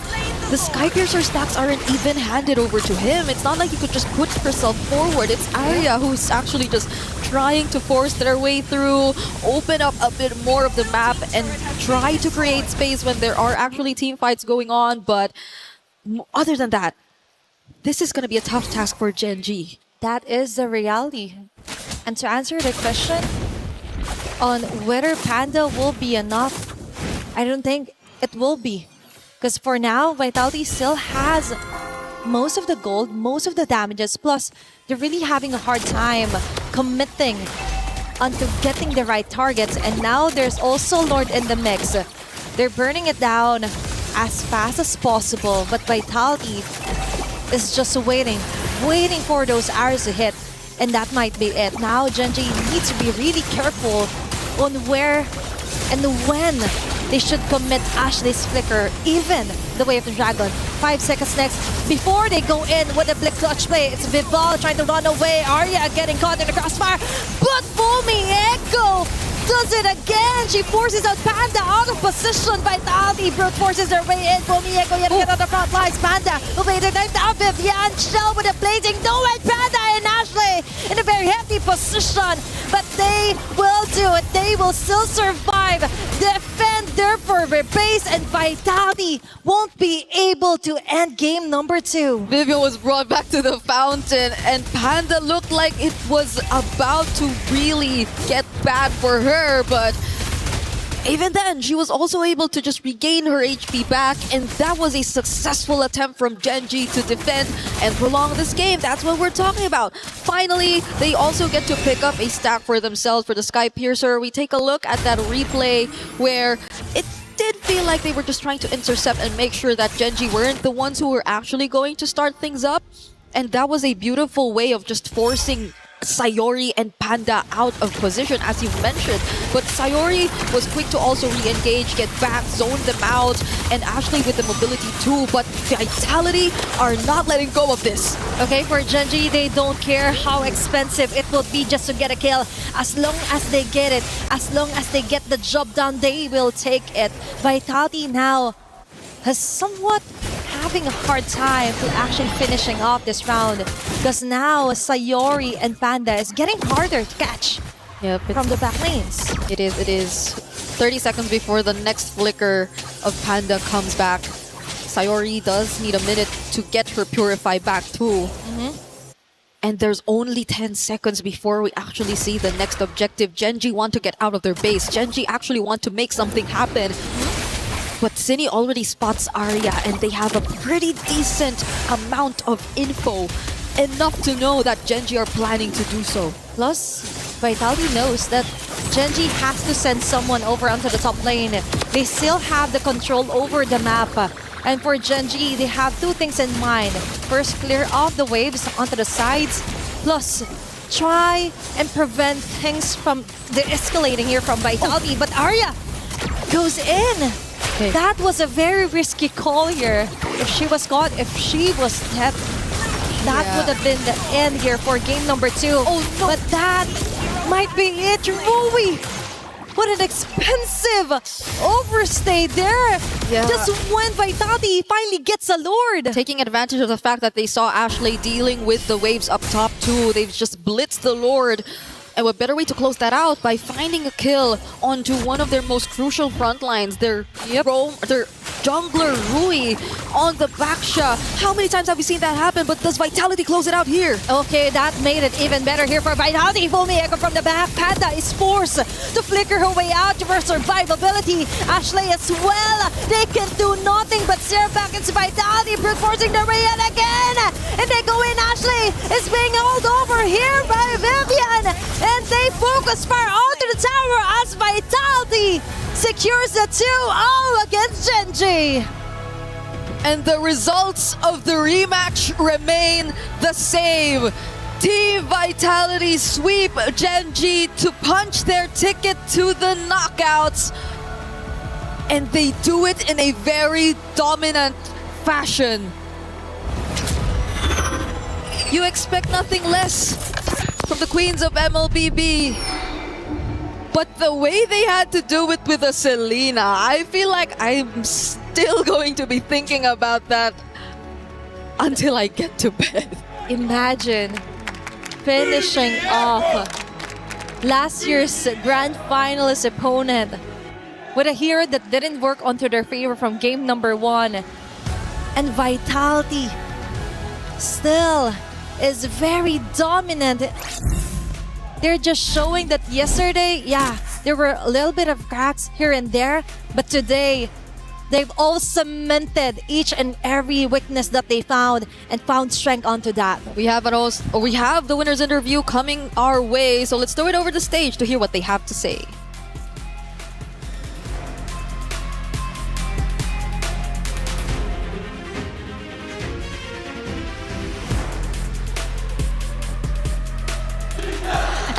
The Skypiercer stacks aren't even handed over to him. It's not like he could just put herself forward. It's Arya who's actually just trying to force their way through, open up a bit more of the map, and try to create space when there are actually team fights going on. But other than that, this is going to be a tough task for Genji. That is the reality. And to answer the question on whether Panda will be enough, I don't think it will be. Because for now, Vitality still has most of the gold, most of the damages, plus they're really having a hard time committing onto getting the right targets. And now there's also Lord in the mix. They're burning it down as fast as possible, but Vitality is just waiting for those arrows to hit, and that might be it. Now Genji needs to be really careful on where and when they should commit Ashley's flicker, even the Way of the Dragon. 5 seconds next before they go in with a Blick Clutch play. It's Vival trying to run away. Arya getting caught in the crossfire, but Foamy Echo does it again. She forces out Panda out of position. Vitality brute forces their way in. Foamy Echo yet again on the front lines. Panda evaded down Vivian. Shell with a blazing no, and Panda and Ashley in a very hefty position. But they will do it. They will still survive. Defend their fervor base, and Vitality won't be able to end game number 2. Vivian was brought back to the fountain, and Panda looked like it was about to really get bad for her, but even then, she was also able to just regain her HP back, and that was a successful attempt from Genji to defend and prolong this game. That's what we're talking about. Finally, they also get to pick up a stack for themselves for the Skypiercer. We take a look at that replay where it did feel like they were just trying to intercept and make sure that Genji weren't the ones who were actually going to start things up. And that was a beautiful way of just forcing Sayori and Panda out of position, as you mentioned. But Sayori was quick to also re-engage, get back, zone them out, and Ashley with the mobility too. But Vitality are not letting go of this. Okay, for Genji, they don't care how expensive it will be just to get a kill. As long as they get it, as long as they get the job done, they will take it. Vitality now has somewhat having a hard time to actually finishing off this round, because now Sayori and Panda is getting harder to catch from the back lanes. It is 30 seconds before the next flicker of Panda comes back. Sayori does need a minute to get her Purify back too. And there's only 10 seconds before we actually see the next objective. Genji want to get out of their base. Genji actually want to make something happen. But Cine already spots Arya, and they have a pretty decent amount of info. Enough to know that Genji are planning to do so. Plus, Vitality knows that Genji has to send someone over onto the top lane. They still have the control over the map. And for Genji, they have two things in mind. First, clear off the waves onto the sides. Plus, try and prevent things from de-escalating here from Vitality. But Arya goes in. Okay. That was a very risky call here. If she was caught, if she was dead, that would have been the end here for game number 2. Oh, no. But that might be it. Rui! What an expensive overstay there. Just when Vitality finally gets a Lord. Taking advantage of the fact that they saw Ashley dealing with the waves up top too. They've just blitzed the Lord. And what better way to close that out by finding a kill onto one of their most crucial front lines, their jungler Rui on the backsha. How many times have we seen that happen? But does Vitality close it out here? Okay, that made it even better here for Vitality. Foamy Echo from the back. Panda is forced to flicker her way out for survivability. Ashley as well. They can do nothing but stare back into Vitality, brute forcing their way in again. And they go in. Ashley is being held over here by Vivian. And they focus fire onto the tower as Vitality secures the 2-0 against Genji. And the results of the rematch remain the same. Team Vitality sweep Gen G to punch their ticket to the knockouts. And they do it in a very dominant fashion. You expect nothing less from the Queens of MLBB. But the way they had to do it with a Selena, I feel like I'm still going to be thinking about that until I get to bed. Imagine finishing off last year's grand finalist opponent with a hero that didn't work onto their favor from game number 1. And Vitality still is very dominant. They're just showing that yesterday, yeah, there were a little bit of cracks here and there, but today, they've all cemented each and every weakness that they found and found strength onto that. We have the winner's interview coming our way, so let's throw it over the stage to hear what they have to say.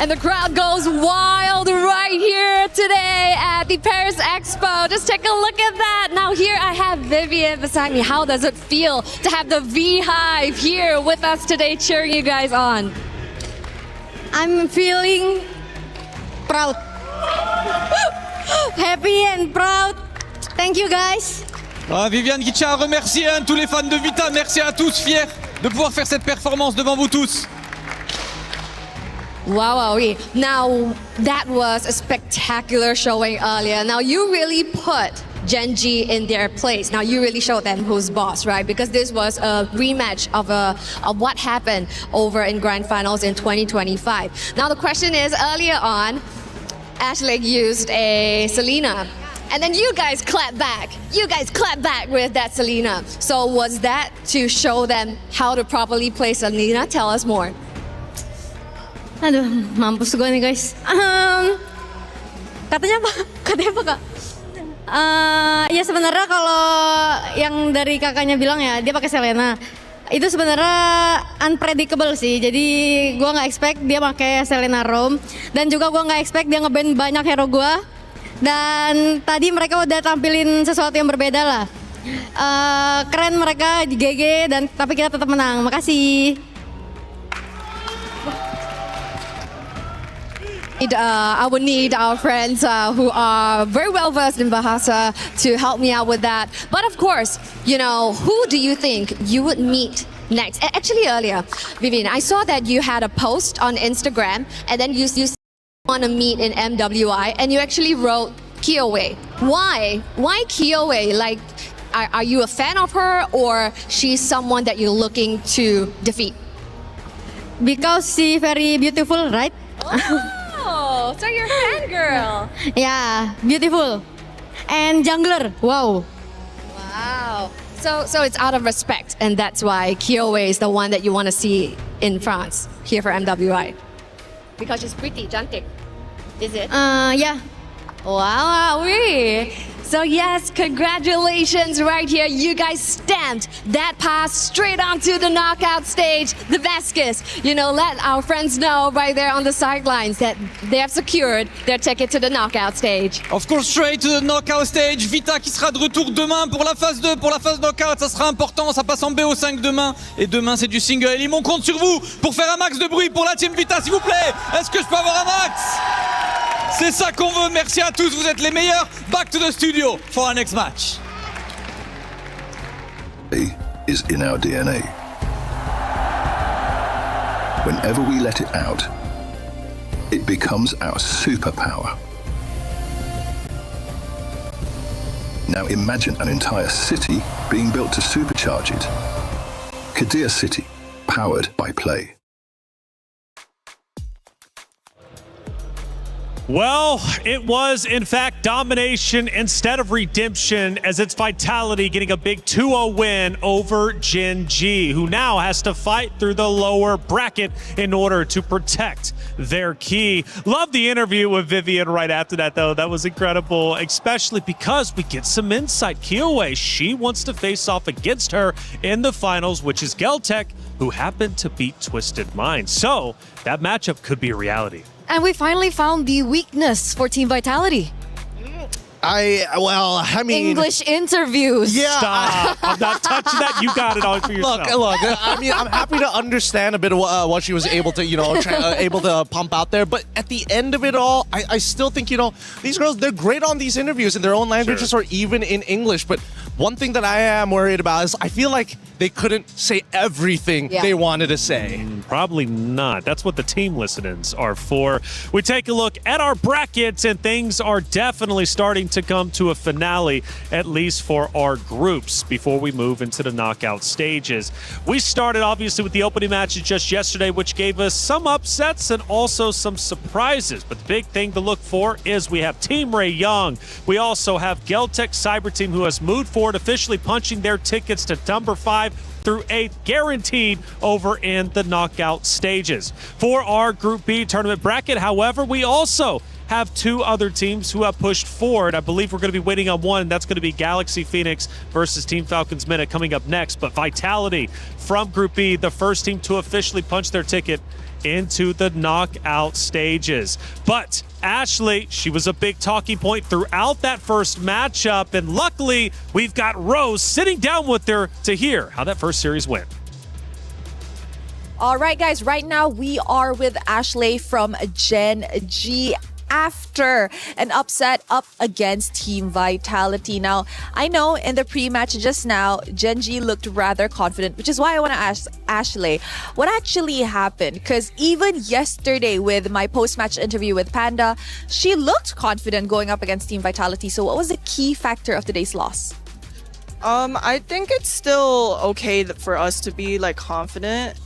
And the crowd goes wild right here today at the Paris Expo. Just take a look at that. Now here I have Vivian beside me. How does it feel to have the V-Hive here with us today cheering you guys on? I'm feeling proud. Happy and proud. Thank you guys. Viviane qui tient à remercier tous les fans de Vita. Merci à tous, fiers de pouvoir faire cette performance devant vous tous. Wow. Now, that was a spectacular showing earlier. Now, you really put Gen G in their place. Now, you really showed them who's boss, right? Because this was a rematch of what happened over in Grand Finals in 2025. Now, the question is, earlier on, Ashley used a Selena. And then you guys clap back. You guys clap back with that Selena. So was that to show them how to properly play Selena? Tell us more. Aduh, mampus gue nih guys. Katanya apa kak? Ya sebenarnya kalau yang dari kakaknya bilang ya dia pakai Selena. Itu sebenarnya unpredictable sih. Jadi gue nggak expect dia pakai Selena Rome dan juga gue nggak expect dia ngeband banyak hero gue. Dan tadi mereka udah tampilin sesuatu yang berbeda lah. Keren mereka di GG dan tapi kita tetap menang. Makasih. I would need our friends who are very well versed in Bahasa to help me out with that. But of course, you know, who do you think you would meet next? Actually, earlier, Vivian, I saw that you had a post on Instagram and then you want to meet in MWI and you actually wrote Kyoe. Why? Why Kyoe? Like, are you a fan of her or she's someone that you're looking to defeat? Because she very beautiful, right? Oh, so you're a fangirl. Yeah, beautiful. And jungler, wow. Wow. So it's out of respect, and that's why Kyoe is the one that you want to see in France, here for MWI. Because she's pretty, cantik. Is it? Yeah. Wow. So yes, congratulations right here. You guys stamped that pass straight onto the knockout stage. The Vasquez, you know, let our friends know right there on the sidelines that they have secured their ticket to the knockout stage. Of course, straight to the knockout stage. Vita qui sera de retour demain pour la phase 2, pour la phase knockout. Ça sera important, ça passe en BO5 demain. Et demain, c'est du single. Et on compte sur vous pour faire un max de bruit pour la team Vita, s'il vous plaît. Est-ce que je peux avoir un max? C'est ça qu'on veut. Merci à tous, vous êtes les meilleurs. Back to the studio for our next match. Is in our DNA. Whenever we let it out, it becomes our superpower. Now imagine an entire city being built to supercharge it. Kadir City, powered by play. Well, it was, in fact, domination instead of redemption, as it's Vitality getting a big 2-0 win over Gen G, who now has to fight through the lower bracket in order to protect their key. Love the interview with Vivian right after that, though. That was incredible, especially because we get some insight. Kyoe, she wants to face off against her in the finals, which is Geltec who happened to beat Twisted Mind. So that matchup could be a reality. And we finally found the weakness for Team Vitality. I mean, English interviews. Yeah. Stop. I'm not touching that. You got it all for yourself. Look. I mean, I'm happy to understand a bit of what she was able to, able to pump out there. But at the end of it all, I still think, these girls, they're great on these interviews in their own languages or even in English. But one thing that I am worried about is I feel like they couldn't say everything they wanted to say. Probably not. That's what the team listen-ins are for. We take a look at our brackets, and things are definitely starting to come to a finale, at least for our groups, before we move into the knockout stages. We started, obviously, with the opening matches just yesterday, which gave us some upsets and also some surprises. But the big thing to look for is we have Team Ray Young. We also have Geltech Cyber Team, who has moved forward, officially punching their tickets to number 5 through 8, guaranteed over in the knockout stages. For our Group B tournament bracket, however, we also have 2 other teams who have pushed forward. I believe we're going to be waiting on one. That's going to be Galaxy Phoenix versus Team Falcons Minute coming up next. But Vitality from Group B, the first team to officially punch their ticket into the knockout stages. But Ashley, she was a big talking point throughout that first matchup, and luckily we've got Rose sitting down with her to hear how that first series went. All right, guys, right now we are with Ashley from Gen G after an upset up against Team Vitality. Now, I know in the pre-match just now, Gen G looked rather confident, which is why I want to ask Ashley, what actually happened? Because even yesterday with my post-match interview with Panda, she looked confident going up against Team Vitality. So what was the key factor of today's loss? I think it's still okay for us to be confident.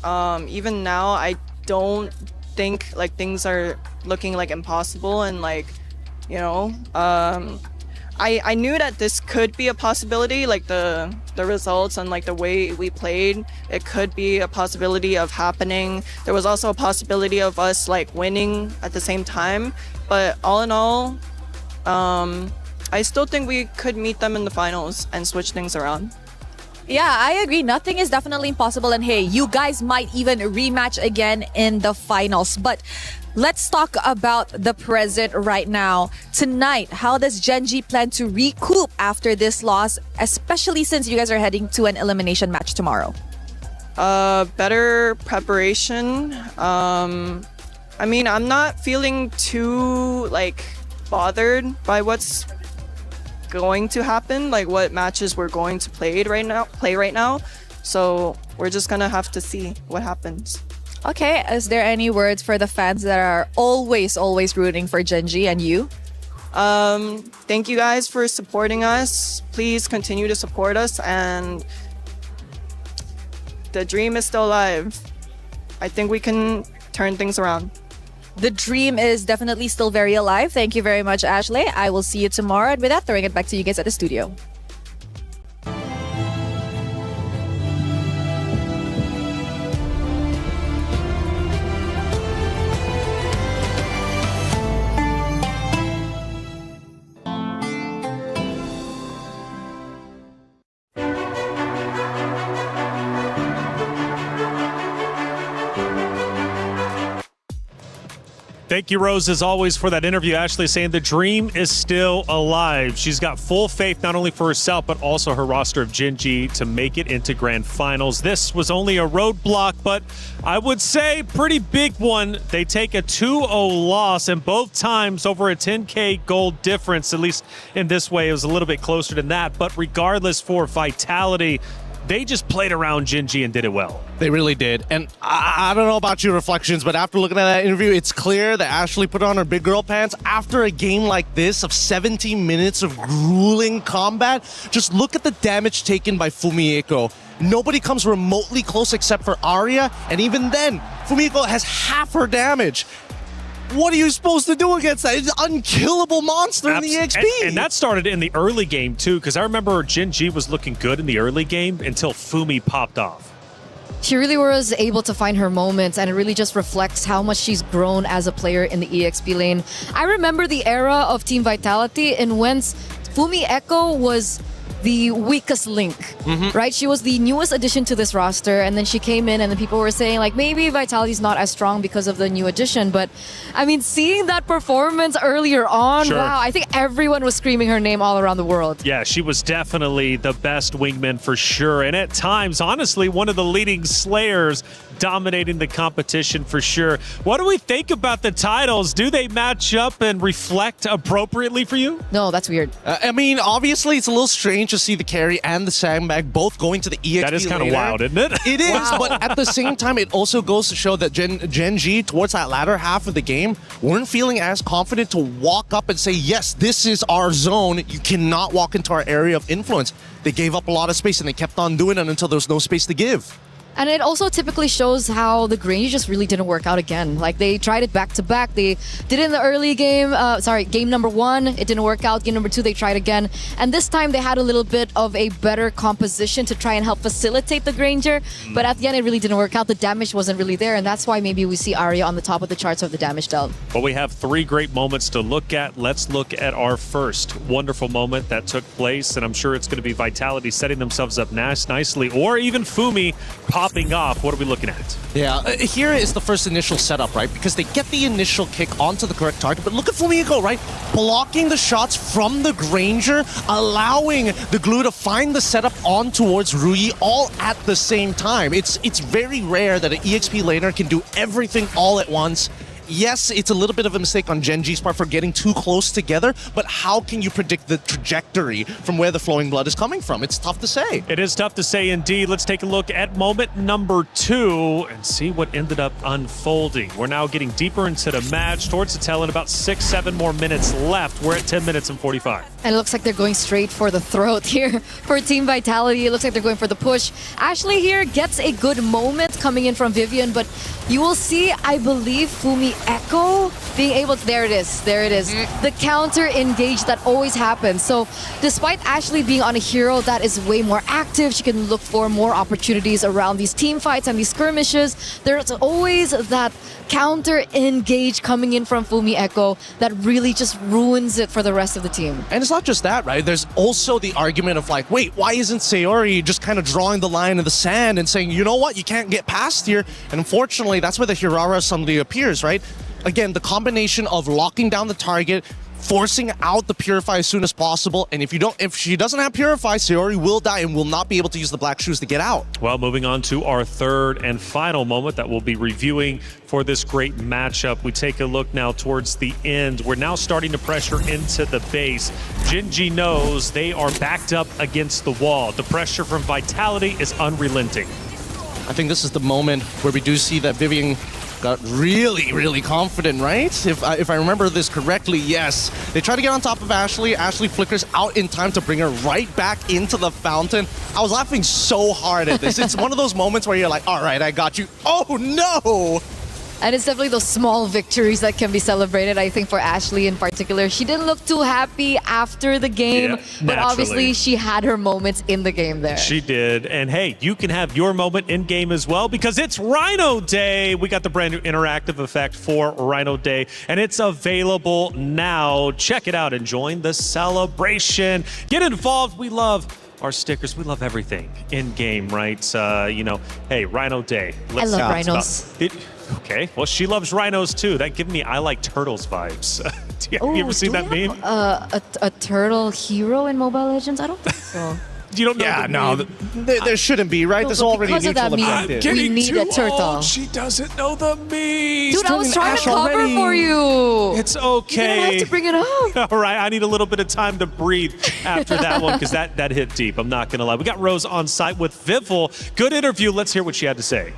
Even now, I don't think things are looking impossible, and I knew that this could be a possibility, the results and the way we played, it could be a possibility of happening. There was also a possibility of us winning at the same time, but all in all, I still think we could meet them in the finals and switch things around. Yeah, I agree. Nothing is definitely impossible. And hey, you guys might even rematch again in the finals. But let's talk about the present right now. Tonight, how does Gen G plan to recoup after this loss, especially since you guys are heading to an elimination match tomorrow? Better preparation. I mean, I'm not feeling too bothered by what's going to happen, what matches we're going to play right now. So we're just gonna have to see what happens. Okay, is there any words for the fans that are always rooting for Gen G and you? Thank you guys for supporting us. Please continue to support us, and the dream is still alive. I think we can turn things around. The dream is definitely still very alive. Thank you very much, Ashley. I will see you tomorrow. And with that, throwing it back to you guys at the studio. Thank you, Rose, as always, for that interview. Ashley saying the dream is still alive. She's got full faith not only for herself, but also her roster of Gen G to make it into grand finals. This was only a roadblock, but I would say pretty big one. They take a 2-0 loss, and both times over a 10K gold difference. At least in this way, it was a little bit closer than that. But regardless, for Vitality, they just played around Gen G and did it well. They really did. And I don't know about your reflections, but after looking at that interview, it's clear that Ashley put on her big girl pants after a game like this of 17 minutes of grueling combat. Just look at the damage taken by Fumieko. Nobody comes remotely close except for Arya, and even then, Fumieko has half her damage. What are you supposed to do against that? It's an unkillable monster in the EXP. And that started in the early game, too, because I remember Gen G was looking good in the early game until Fumi popped off. She really was able to find her moments, and it really just reflects how much she's grown as a player in the EXP lane. I remember the era of Team Vitality in whence Fumieko was the weakest link, right? She was the newest addition to this roster, and then she came in, and then people were saying like maybe Vitality's not as strong because of the new addition. But I mean, seeing that performance earlier on, wow, I think everyone was screaming her name all around the world. Yeah, she was definitely the best wingman for sure. And at times, honestly, one of the leading slayers dominating the competition for sure. What do we think about the titles? Do they match up and reflect appropriately for you? No, that's weird. I mean, obviously, it's a little strange to see the carry and the sandbag both going to the EXP. That is kind of wild, isn't it? It is, but at the same time, it also goes to show that Gen G, towards that latter half of the game, weren't feeling as confident to walk up and say, yes, this is our zone. You cannot walk into our area of influence. They gave up a lot of space, and they kept on doing it until there was no space to give. And it also typically shows how the Grange just really didn't work out again. Like, they tried it back to back. They did it in the early game. Game number 1, it didn't work out. Game number 2, they tried again. And this time, they had a little bit of a better composition to try and help facilitate the Granger. But at the end, it really didn't work out. The damage wasn't really there. And that's why maybe we see Arya on the top of the charts of the damage dealt. But we have 3 great moments to look at. Let's look at our first wonderful moment that took place. And I'm sure it's going to be Vitality setting themselves up nicely, or even Fumi popping off. What are we looking at? Yeah, here is the first initial setup, right? Because they get the initial kick onto the correct target, but look at Fumiko, right? Blocking the shots from the Granger, allowing the glue to find the setup on towards Rui all at the same time. It's very rare that an EXP laner can do everything all at once. Yes, it's a little bit of a mistake on Gen G's part for getting too close together, but how can you predict the trajectory from where the flowing blood is coming from? It's tough to say. It is tough to say indeed. Let's take a look at moment number 2 and see what ended up unfolding. We're now getting deeper into the match, towards the tail end, about 6-7 more minutes left. We're at 10 minutes and 45. And it looks like they're going straight for the throat here for Team Vitality. It looks like they're going for the push. Ashley here gets a good moment coming in from Vivian, but you will see, I believe, Fumi Echo being able to... There it is. The counter engage that always happens. So despite Ashley being on a hero that is way more active, she can look for more opportunities around these team fights and these skirmishes. There's always that counter engage coming in from Fumi Echo that really just ruins it for the rest of the team. And it's not just that, right? There's also the argument of like, wait, why isn't Sayori just kind of drawing the line in the sand and saying, you know what, you can't get past here? And unfortunately, that's where the Hirara suddenly appears, right? Again, the combination of locking down the target, forcing out the Purify as soon as possible, and if she doesn't have Purify, Sayori will die and will not be able to use the Black Shoes to get out. Well, moving on to our third and final moment that we'll be reviewing for this great matchup. We take a look now towards the end. We're now starting to pressure into the base. Gen G knows they are backed up against the wall. The pressure from Vitality is unrelenting. I think this is the moment where we do see that Vivian got really, really confident, right? If I remember this correctly, yes. They try to get on top of Ashley. Ashley flickers out in time to bring her right back into the fountain. I was laughing so hard at this. It's one of those moments where you're like, all right, I got you. Oh, no! And it's definitely those small victories that can be celebrated, I think, for Ashley in particular. She didn't look too happy after the game, but obviously she had her moments in the game there. She did. And hey, you can have your moment in game as well because it's Rhino Day. We got the brand new interactive effect for Rhino Day, and it's available now. Check it out and join the celebration. Get involved. We love our stickers. We love everything in game, right? Hey, Rhino Day. I love rhinos. Okay, well, she loves rhinos too. That gives me I like turtles vibes. Have you ever seen that meme? A turtle hero in Mobile Legends? I don't think so. You don't know? Yeah, no, there shouldn't be, right? There's already neutral effective. We need a turtle. She doesn't know the meme. Dude, I was trying to cover for you. It's okay. You didn't have to bring it up. All right, I need a little bit of time to breathe after that one because that hit deep. I'm not going to lie. We got Rose on site with Vivel. Good interview. Let's hear what she had to say.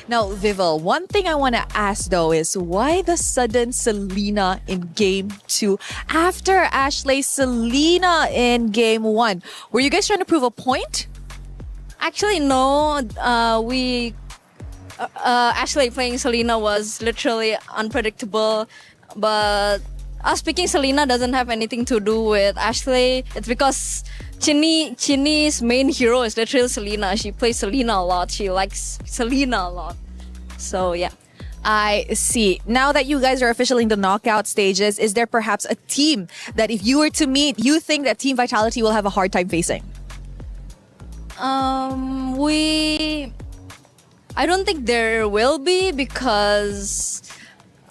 Now, Vivel, one thing I want to ask though is why the sudden Selena in Game 2 after Ashley's Selena in Game 1? Were you guys trying to prove a point? Actually, no. Ashley playing Selena was literally unpredictable, but us picking Selena doesn't have anything to do with Ashley. It's because Chinny's main hero is literally Selena. She plays Selena a lot. She likes Selena a lot. So, yeah. I see. Now that you guys are officially in the knockout stages, is there perhaps a team that if you were to meet, you think that Team Vitality will have a hard time facing? I don't think there will be, because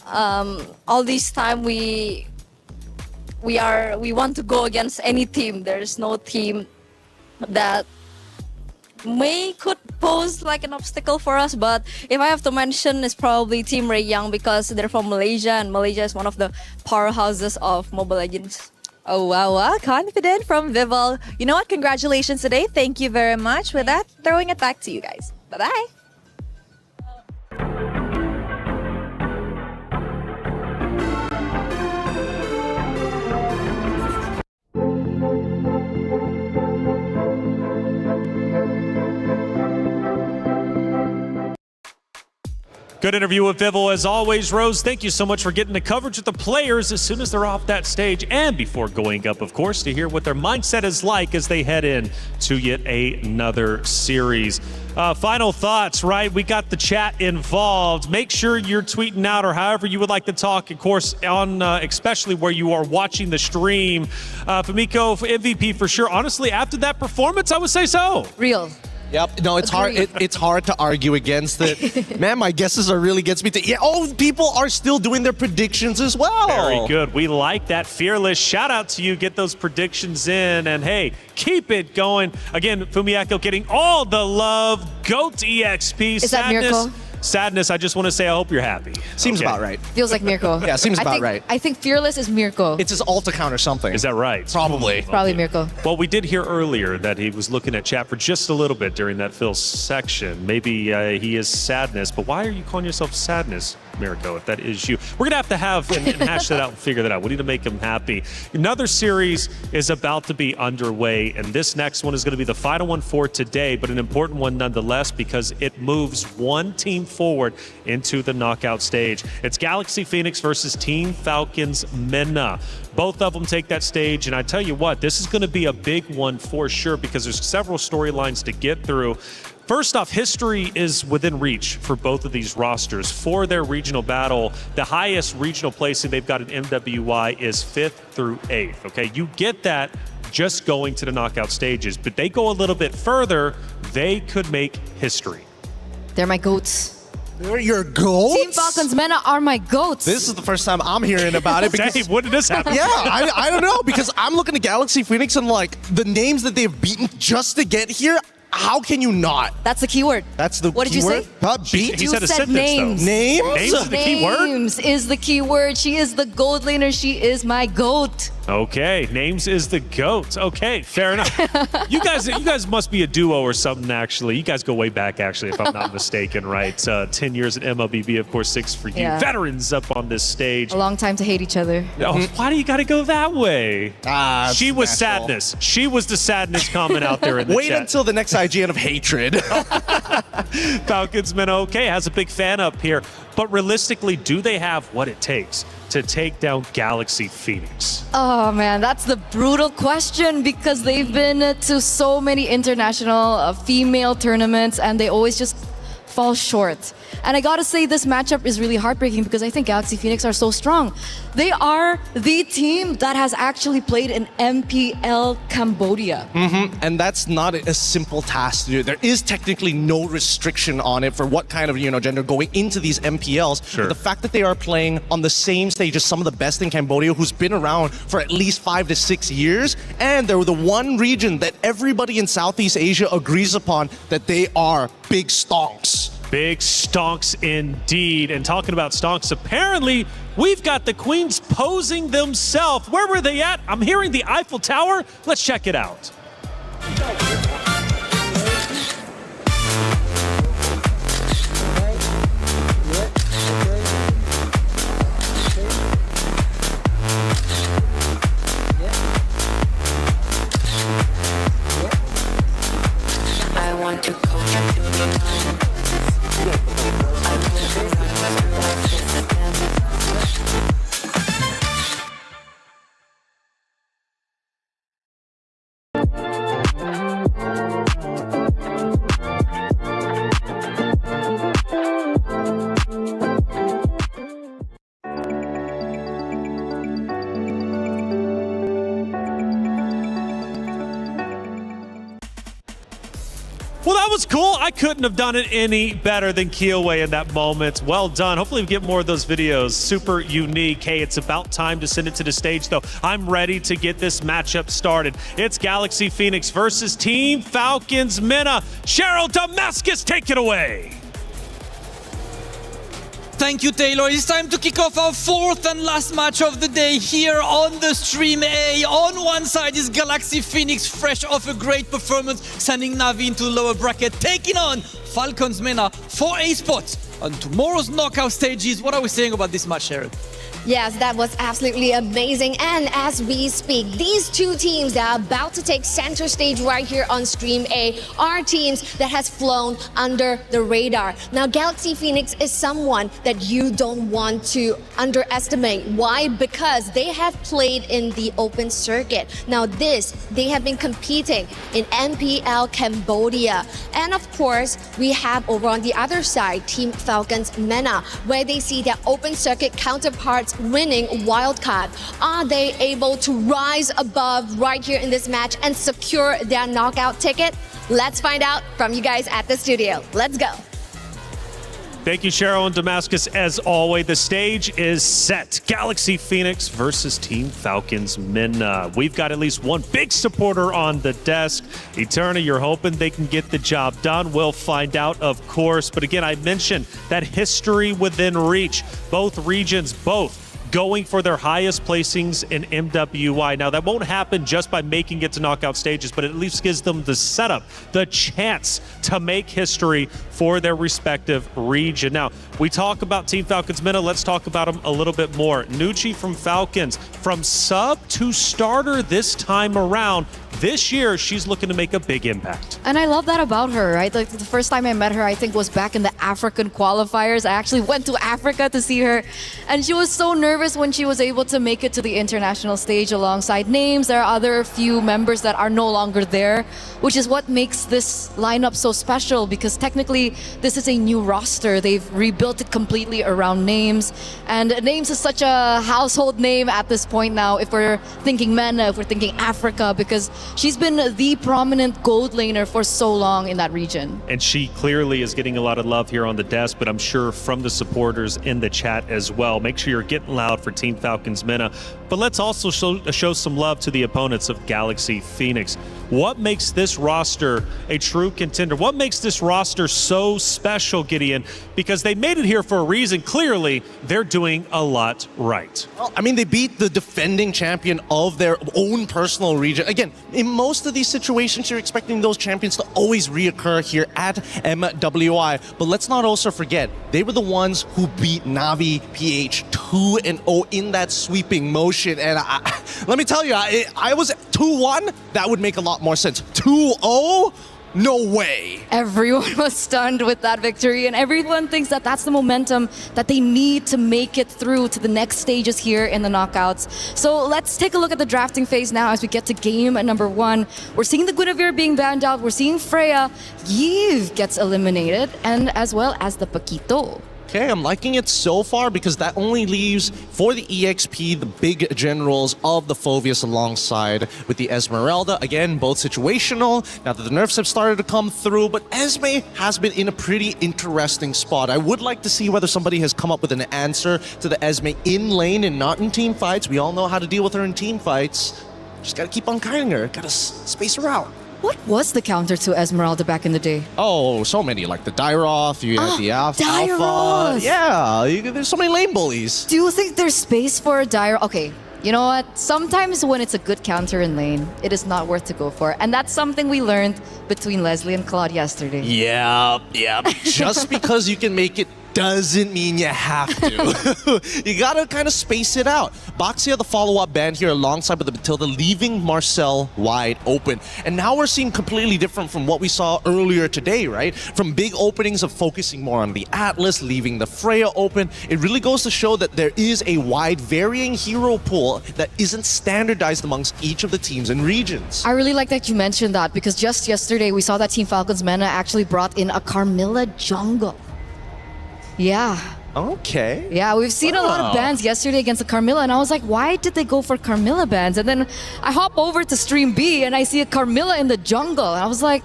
all this time we want to go against any team. There's no team that could pose like an obstacle for us. But if I have to mention, it's probably Team Ray Young, because they're from Malaysia, and Malaysia is one of the powerhouses of Mobile Legends. Oh, wow. Confident from Vival. You know what? Congratulations today. Thank you very much. With that, throwing it back to you guys. Bye-bye. Good interview with Vival as always, Rose. Thank you so much for getting the coverage with the players as soon as they're off that stage, and before going up, of course, to hear what their mindset is like as they head in to yet another series. Final thoughts, right? We got the chat involved. Make sure you're tweeting out, or however you would like to talk, of course, on especially where you are watching the stream. Famiko, MVP for sure. Honestly, after that performance, I would say so. Real. Yep. No, it's hard. It's hard to argue against it. Man, my guesses are really gets me to. Yeah. Oh, people are still doing their predictions as well. Very good. We like that. Fearless. Shout out to you. Get those predictions in, and hey, keep it going. Again, Fumiako getting all the love. GOAT EXP. Is that Miracle? Sadness, I just want to say I hope you're happy. Seems about right. Feels like Mirko. Yeah, seems about right. I think Fearless is Mirko. It's his alt account or something. Is that right? Probably. Probably Mirko. Well, we did hear earlier that he was looking at chat for just a little bit during that Phil section. Maybe he is Sadness, but why are you calling yourself Sadness, Mirko, if that is you? We're going to have and hash that out and figure that out. We need to make him happy. Another series is about to be underway, and this next one is going to be the final one for today, but an important one nonetheless, because it moves one team forward into the knockout stage. It's Galaxy Phoenix versus Team Falcons MENA. Both of them take that stage, and I tell you what, this is going to be a big one for sure, because there's several storylines to get through. First off, history is within reach for both of these rosters. For their regional battle, the highest regional placing they've got in MWI is 5th through 8th, okay? You get that just going to the knockout stages, but they go a little bit further, they could make history. They're my GOATs. They're your GOATs? Team Falcons MENA are my GOATs. This is the first time I'm hearing about it. Because, Dave, when did this happen? Yeah, I don't know, because I'm looking at Galaxy Phoenix and like the names that they've beaten just to get here. How can you not? That's the keyword. That's the What did keyword? you say? Beat? He said a sentence, names. though. Names? Names is the key word? Names is the key word. She is the gold laner. She is my GOAT. Okay, Names is the GOAT. Okay, fair enough. You guys must be a duo or something, actually. You guys go way back, actually, if I'm not mistaken, right? 10 years at MLBB, of course, 6 for you. Yeah. Veterans up on this stage. A long time to hate each other. Oh, why do you got to go that way? She was natural. Sadness. She was the Sadness comment out there in the Wait chat. until the next IGN of hatred. Falcons MENA, okay, has a big fan up here. But realistically, do they have what it takes to take down Galaxy Phoenix? Oh man, that's the brutal question, because they've been to so many international female tournaments and they always just fall short. And I gotta say, this matchup is really heartbreaking, because I think Galaxy Phoenix are so strong. They are the team that has actually played in MPL Cambodia. And that's not a simple task to do. There is technically no restriction on it for what kind of gender going into these MPLs. Sure. But the fact that they are playing on the same stage as some of the best in Cambodia, who's been around for at least 5 to 6 years, and they're the one region that everybody in Southeast Asia agrees upon that they are big stonks. Big stonks indeed. And talking about stonks, apparently we've got the Queens posing themselves. Where were they at? I'm hearing the Eiffel Tower. Let's check it out. I want to go back to the time. cool. I couldn't have done it any better than Kiyoe in that moment. Well done. Hopefully we get more of those videos. Super unique. Hey, it's about time to send it to the stage, though. I'm ready to get this matchup started. It's Galaxy Phoenix versus Team Falcons MENA. Cheryl Damascus, take it away. Thank you, Taylor. It's time to kick off our fourth and last match of the day here on the Stream A. On one side is Galaxy Phoenix, fresh off a great performance, sending Navi into the lower bracket, taking on Falcons MENA for a spot on tomorrow's knockout stages. What are we saying about this match, Sharon? Yes, that was absolutely amazing. And as we speak, these two teams that are about to take center stage right here on Stream A are teams that has flown under the radar. Now, Galaxy Phoenix is someone that you don't want to underestimate. Why? Because they have played in the open circuit. Now, they have been competing in MPL Cambodia. And of course, we have over on the other side, Team Falcons MENA, where they see their open circuit counterparts winning wildcard. Are they able to rise above right here in this match and secure their knockout ticket? Let's find out from you guys at the studio. Let's go. Thank you, Cheryl and Damascus. As always, the stage is set. Galaxy Phoenix versus Team Falcons MENA. We've got at least one big supporter on the desk. Eterna, you're hoping they can get the job done. We'll find out, of course. But again, I mentioned that history within reach. Both regions, going for their highest placings in MWI. Now, that won't happen just by making it to knockout stages, but it at least gives them the setup, the chance to make history for their respective region. Now, we talk about Team Falcons MENA. Let's talk about them a little bit more. Nucci from Falcons, from sub to starter this time around. This year, she's looking to make a big impact. And I love that about her, right? Like the first time I met her, I think was back in the African qualifiers. I actually went to Africa to see her, and she was so nervous when she was able to make it to the international stage alongside names. There are other few members that are no longer there, which is what makes this lineup so special, because technically this is a new roster. They've rebuilt it completely around names, and names is such a household name at this point now if we're thinking MENA, if we're thinking Africa, because she's been the prominent gold laner for so long in that region. And she clearly is getting a lot of love here on the desk, but I'm sure from the supporters in the chat as well. Make sure you're getting loud for Team Falcons MENA. But let's also show some love to the opponents of Galaxy Phoenix. What makes this roster a true contender? What makes this roster so special, Gideon? Because they made it here for a reason. Clearly, they're doing a lot right. Well, I mean, they beat the defending champion of their own personal region. Again, in most of these situations, you're expecting those champions to always reoccur here at MWI. But let's not also forget, they were the ones who beat Navi PH 2-0 in that sweeping motion. And let me tell you, I was 2-1. That would make a lot more sense. 2-0? No way. Everyone was stunned with that victory, and everyone thinks that that's the momentum that they need to make it through to the next stages here in the knockouts. So let's take a look at the drafting phase now as we get to game number 1. We're seeing the Guinevere being banned out. We're seeing Freya. Yves gets eliminated, and as well as the Paquito. Okay, I'm liking it so far because that only leaves for the EXP the big generals of the Phoveus alongside with the Esmeralda. Again, both situational. Now that the nerfs have started to come through, but Esme has been in a pretty interesting spot. I would like to see whether somebody has come up with an answer to the Esme in lane and not in team fights. We all know how to deal with her in team fights. Just gotta keep on kiting her, gotta space her out. What was the counter to Esmeralda back in the day? Oh, so many, like the Dyroth, you had the Alpha. Dyroth! Yeah, there's so many lane bullies. Do you think there's space for a Dyroth? Okay, you know what? Sometimes when it's a good counter in lane, it is not worth to go for. And that's something we learned between Leslie and Claude yesterday. Yeah. Just because you can make it doesn't mean you have to. You gotta kind of space it out. Boxia, the follow-up band here alongside with the Matilda, leaving Marcel wide open. And now we're seeing completely different from what we saw earlier today, right? From big openings of focusing more on the Atlas, leaving the Freya open. It really goes to show that there is a wide varying hero pool that isn't standardized amongst each of the teams and regions. I really like that you mentioned that, because just yesterday we saw that Team Falcons MENA actually brought in a Carmilla jungle. Yeah. Okay. Yeah, we've seen a lot of bans yesterday against the Carmilla, and I was like, why did they go for Carmilla bans? And then I hop over to Stream B and I see a Carmilla in the jungle, and I was like,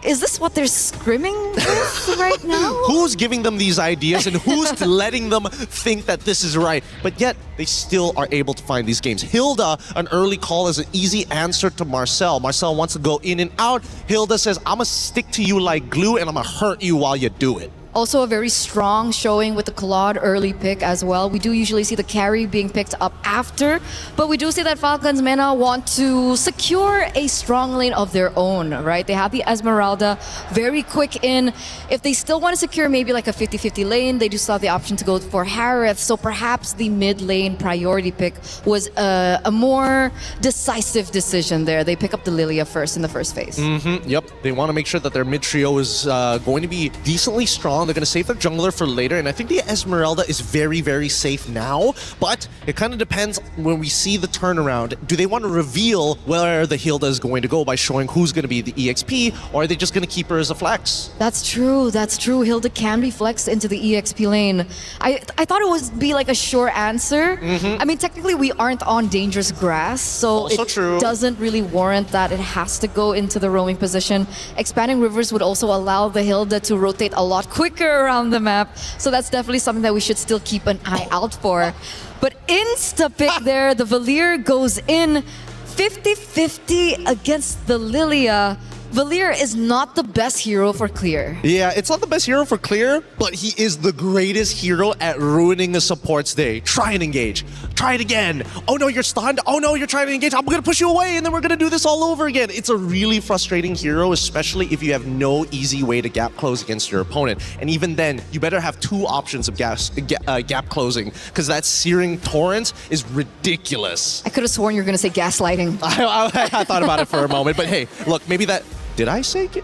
is this what they're screaming with right now? Who's giving them these ideas and who's letting them think that this is right? But yet, they still are able to find these games. Hilda, an early call is an easy answer to Marcel. Marcel wants to go in and out. Hilda says, I'm gonna stick to you like glue and I'm gonna hurt you while you do it. Also a very strong showing with the Claude early pick as well. We do usually see the carry being picked up after, but we do see that Falcons MENA want to secure a strong lane of their own, right? They have the Esmeralda, very quick in. If they still want to secure maybe like a 50-50 lane, they do still have the option to go for Harith, so perhaps the mid lane priority pick was a more decisive decision there. They pick up the Lilia first in the first phase. Yep, they want to make sure that their mid trio is going to be decently strong. They're going to save their jungler for later, and I think the Esmeralda is very, very safe now, but it kind of depends when we see the turnaround. Do they want to reveal where the Hilda is going to go by showing who's going to be the EXP, or are they just going to keep her as a flex? That's true. Hilda can be flexed into the EXP lane. I thought it would be like a sure answer. I mean, technically we aren't on dangerous grass, so also it true. Doesn't really warrant that it has to go into the roaming position. Expanding rivers would also allow the Hilda to rotate a lot quicker around the map, so that's definitely something that we should still keep an eye out for. But insta-pick there, the Valier goes in 50-50 against the Lilia. Valier is not the best hero for clear. Yeah, it's not the best hero for clear, but he is the greatest hero at ruining a support's day. Try and engage. Try it again. Oh no, you're stunned. Oh no, you're trying to engage. I'm gonna push you away and then we're gonna do this all over again. It's a really frustrating hero, especially if you have no easy way to gap close against your opponent. And even then, you better have two options of gap closing, because that Searing Torrent is ridiculous. I could have sworn you were gonna say gaslighting. I thought about it for a moment, but hey, look, maybe that... Did I say it?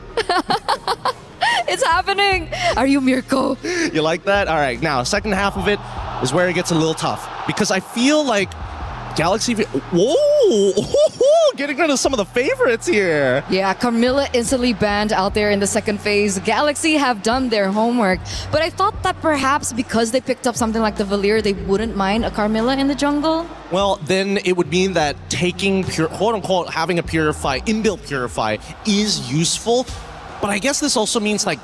It's happening! Are you Mirko? You like that? All right, now, second half of it is where it gets a little tough. Because I feel like Galaxy... Whoa! Getting rid of some of the favorites here. Yeah, Carmilla instantly banned out there in the second phase. Galaxy have done their homework. But I thought that perhaps because they picked up something like the Valier, they wouldn't mind a Carmilla in the jungle. Well, then it would mean that taking, quote-unquote, having a Purify, inbuilt Purify, is useful. But I guess this also means, like,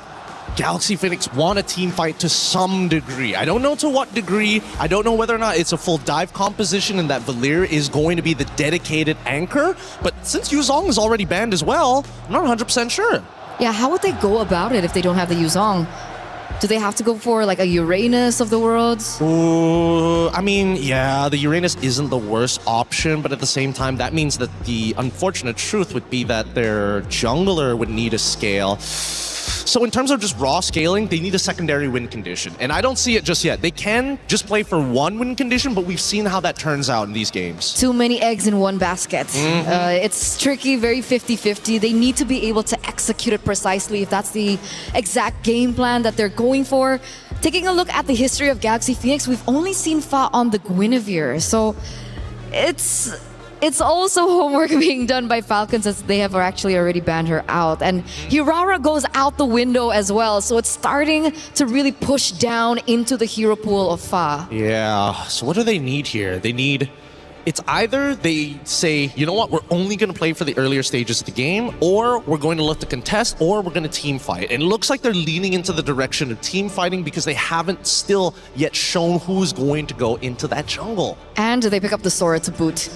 Galaxy Phoenix want a team fight to some degree. I don't know to what degree. I don't know whether or not it's a full dive composition and that Valier is going to be the dedicated anchor. But since Yuzong is already banned as well, I'm not 100% sure. Yeah, how would they go about it if they don't have the Yuzong? Do they have to go for like a Uranus of the worlds? Ooh, I mean, yeah, the Uranus isn't the worst option, but at the same time, that means that the unfortunate truth would be that their jungler would need a scale. So in terms of just raw scaling, they need a secondary win condition. And I don't see it just yet. They can just play for one win condition, but we've seen how that turns out in these games. Too many eggs in one basket. It's tricky, very 50-50. They need to be able to execute it precisely if that's the exact game plan that they're going for. Taking a look at the history of Galaxy Phoenix, we've only seen Fa on the Guinevere. So it's also homework being done by Falcons, as they have actually already banned her out. And Hirara goes out the window as well, so it's starting to really push down into the hero pool of Fa. Yeah, so what do they need here? They need... It's either they say, you know what, we're only going to play for the earlier stages of the game, or we're going to look to contest, or we're going to team fight. And it looks like they're leaning into the direction of team fighting because they haven't still yet shown who's going to go into that jungle. And they pick up the Sora to boot.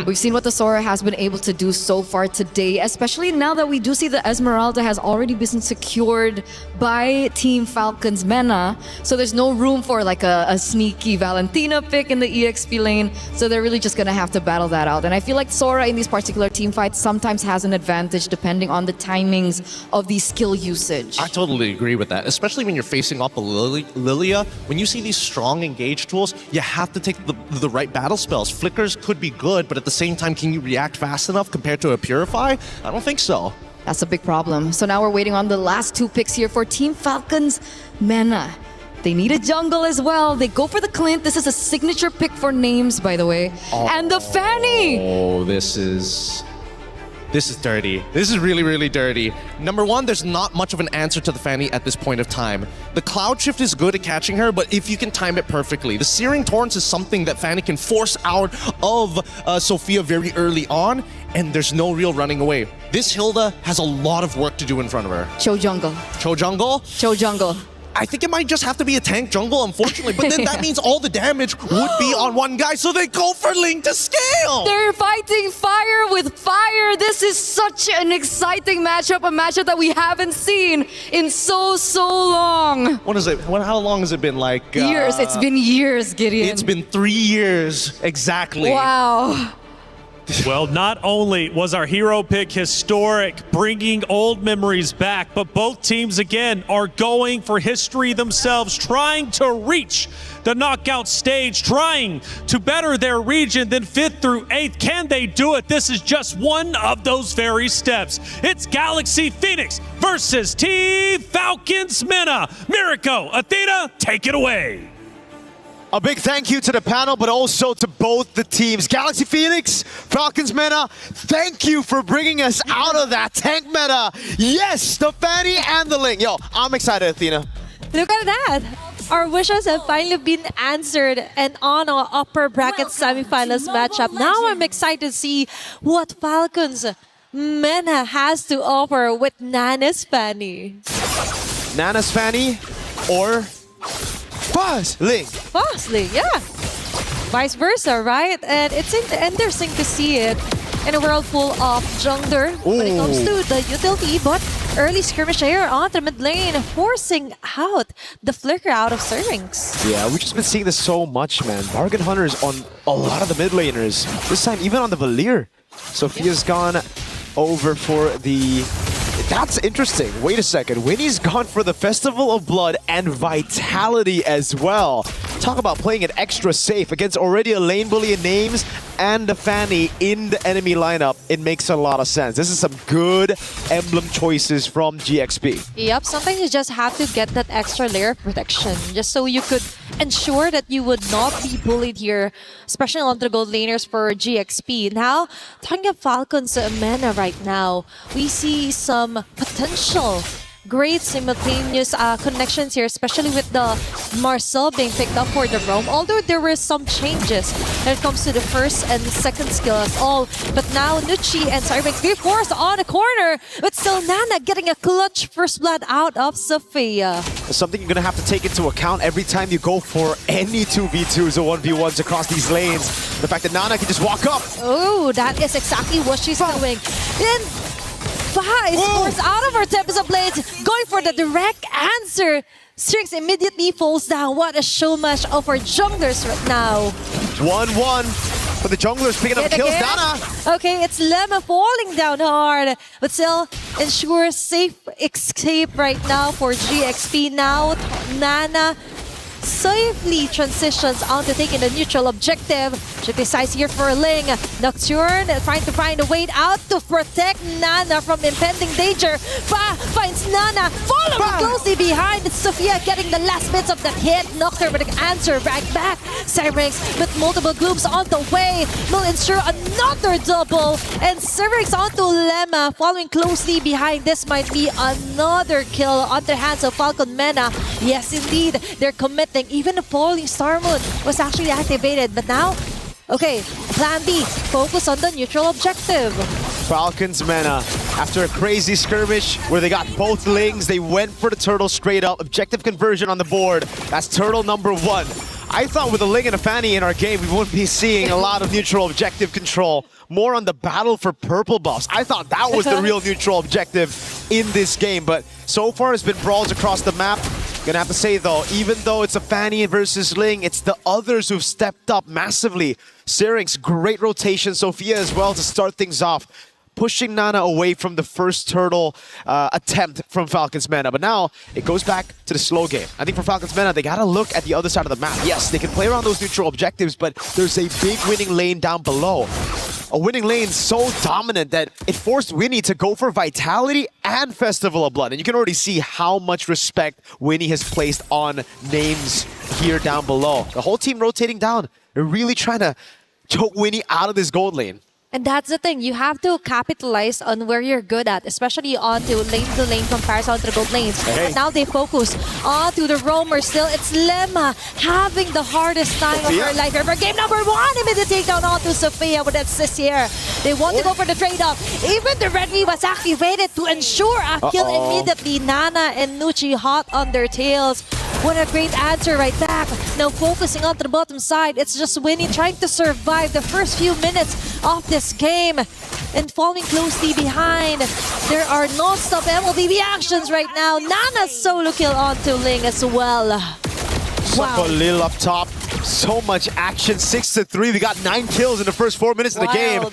We've seen what the Sora has been able to do so far today, especially now that we do see the Esmeralda has already been secured by Team Falcons MENA. So there's no room for like a sneaky Valentina pick in the EXP lane. So they're really just going to have to battle that out. And I feel like Sora in these particular team fights sometimes has an advantage depending on the timings of the skill usage. I totally agree with that, especially when you're facing up a Lilia. When you see these strong engage tools, you have to take the right battle spells. Flickers could be good, but at the same time, can you react fast enough compared to a Purify? I don't think so. That's a big problem. So now we're waiting on the last two picks here for Team Falcons MENA. They need a jungle as well. They go for the Clint. This is a signature pick for names, by the way. And the Fanny! Oh, this is dirty. This is really, really dirty. Number one, there's not much of an answer to the Fanny at this point of time. The Cloud Shift is good at catching her, but if you can time it perfectly. The Searing Torrents is something that Fanny can force out of Sophia very early on, and there's no real running away. this Hilda has a lot of work to do in front of her. Cho jungle. Cho jungle? Cho jungle. I think it might just have to be a tank jungle, unfortunately. But then that means all the damage would be on one guy, so they go for Ling to scale. They're fighting fire with fire. This is such an exciting matchup, a matchup that we haven't seen in so long. What is it? How long has it been? Like years. It's been years, Gideon. It's been 3 years exactly. Wow. Well, not only was our hero pick historic, bringing old memories back, but both teams again are going for history themselves, trying to reach the knockout stage, trying to better their region than 5th through 8th. Can they do it? This is just one of those very steps. It's Galaxy Phoenix versus Team Falcons Mena. Mirko, Athena, take it away. A big thank you to the panel, but also to both the teams. Galaxy Phoenix, Falcons Mena, thank you for bringing us out of that tank meta. Yes, the Fanny and the Ling. Yo, I'm excited, Athena. Look at that. Our wishes have finally been answered and on our upper bracket semifinals matchup. Now I'm excited to see what Falcons Mena has to offer with Nana's Fanny. Nana's Fanny or Fuzz Ling. Fuzz Ling, yeah. Vice versa, right? And it's interesting to see it in a world full of jungler when it comes to the utility, but early skirmish here on the mid lane, forcing out the flicker out of Syrinx. Yeah, we've just been seeing this so much, man. Bargain Hunters on a lot of the mid laners. This time, even on the Valir. Sophia's gone over for the... That's interesting. Wait a second. Winnie's gone for the Festival of Blood and Vitality as well. Talk about playing it extra safe against already a lane bully in names and a Fanny in the enemy lineup. It makes a lot of sense. This is some good emblem choices from GXP. Yep, sometimes you just have to get that extra layer of protection just so you could ensure that you would not be bullied here, especially on the gold laners for GXP. Now, talking of Falcons Mena right now, we see some potential great simultaneous connections here, especially with the Marcel being picked up for the roam. Although there were some changes when it comes to the first and second skill as all. But now Nucci and Cyrex be forced on the corner, but still Nana getting a clutch first blood out of Sophia. Something you're going to have to take into account every time you go for any 2v2s or 1v1s across these lanes. The fact that Nana can just walk up. Oh, that is exactly what she's doing. Then Five scores out of her Tempest of Blades, going for the direct answer. Strix immediately falls down. What a show match of our junglers right now. 1-1, but the junglers picking up kills. Nana. Okay, it's Lemma falling down hard, but still ensures safe escape right now for GXP. Now Nana safely transitions onto taking the neutral objective. She decides here for Ling. Nocturne trying to find a way out to protect Nana from impending danger. Fa finds Nana, following closely behind. Sophia getting the last bits of the hit. Nocturne with an answer right back. Cyrex with multiple gloops on the way will ensure another double. And Cyrex onto Lemma, following closely behind. This might be another kill on the hands of Falcon Mena. Yes, indeed, they're committing. Even the Falling Star Moon was actually activated, but now, okay, plan B, focus on the neutral objective. Falcons Mena, after a crazy skirmish where they got both Lings, they went for the turtle straight up. Objective conversion on the board. That's turtle number 1. I thought with a Ling and a Fanny in our game, we wouldn't be seeing a lot of neutral objective control. More on the battle for purple buffs. I thought that was the real neutral objective in this game, but so far it's been brawls across the map. Gonna have to say though, even though it's a Fanny versus Ling, it's the others who've stepped up massively. Syrinx, great rotation. Sophia as well to start things off, pushing Nana away from the first turtle attempt from Falcons Mena. But now it goes back to the slow game. I think for Falcons Mena, they gotta look at the other side of the map. Yes, they can play around those neutral objectives, but there's a big winning lane down below. A winning lane so dominant that it forced Winnie to go for Vitality and Festival of Blood. And you can already see how much respect Winnie has placed on names here down below. The whole team rotating down. They're really trying to choke Winnie out of this gold lane. And that's the thing, you have to capitalize on where you're good at, especially onto lane to lane comparison to gold lanes. Hey. But now they focus onto the roamer still. It's Lemma having the hardest time of her life ever. Game number 1, immediate takedown onto Sophia with that assist here. They want to go for the trade-off. Even the red V was activated to ensure a kill immediately. Nana and Nucci hot on their tails. What a great answer right back. Now focusing on the bottom side, it's just Winnie trying to survive the first few minutes of this game and falling closely behind. There are non-stop MLBB actions right now. Nana's solo kill onto Ling as well. Wow. Lil up top. So much action. 6-3. We got 9 kills in the first 4 minutes of the game.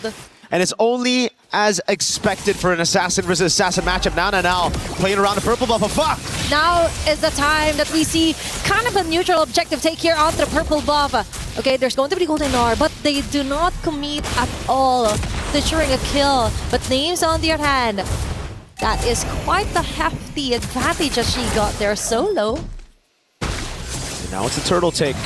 And it's only as expected for an assassin versus assassin matchup. Nana now playing around the purple buff. Fuck! Now is the time that we see kind of a neutral objective take here onto the purple buff. Okay, there's going to be golden R, but they do not commit at all to ensuring a kill. But Names on the other hand, that is quite the hefty advantage that she got there solo. Now it's a turtle take.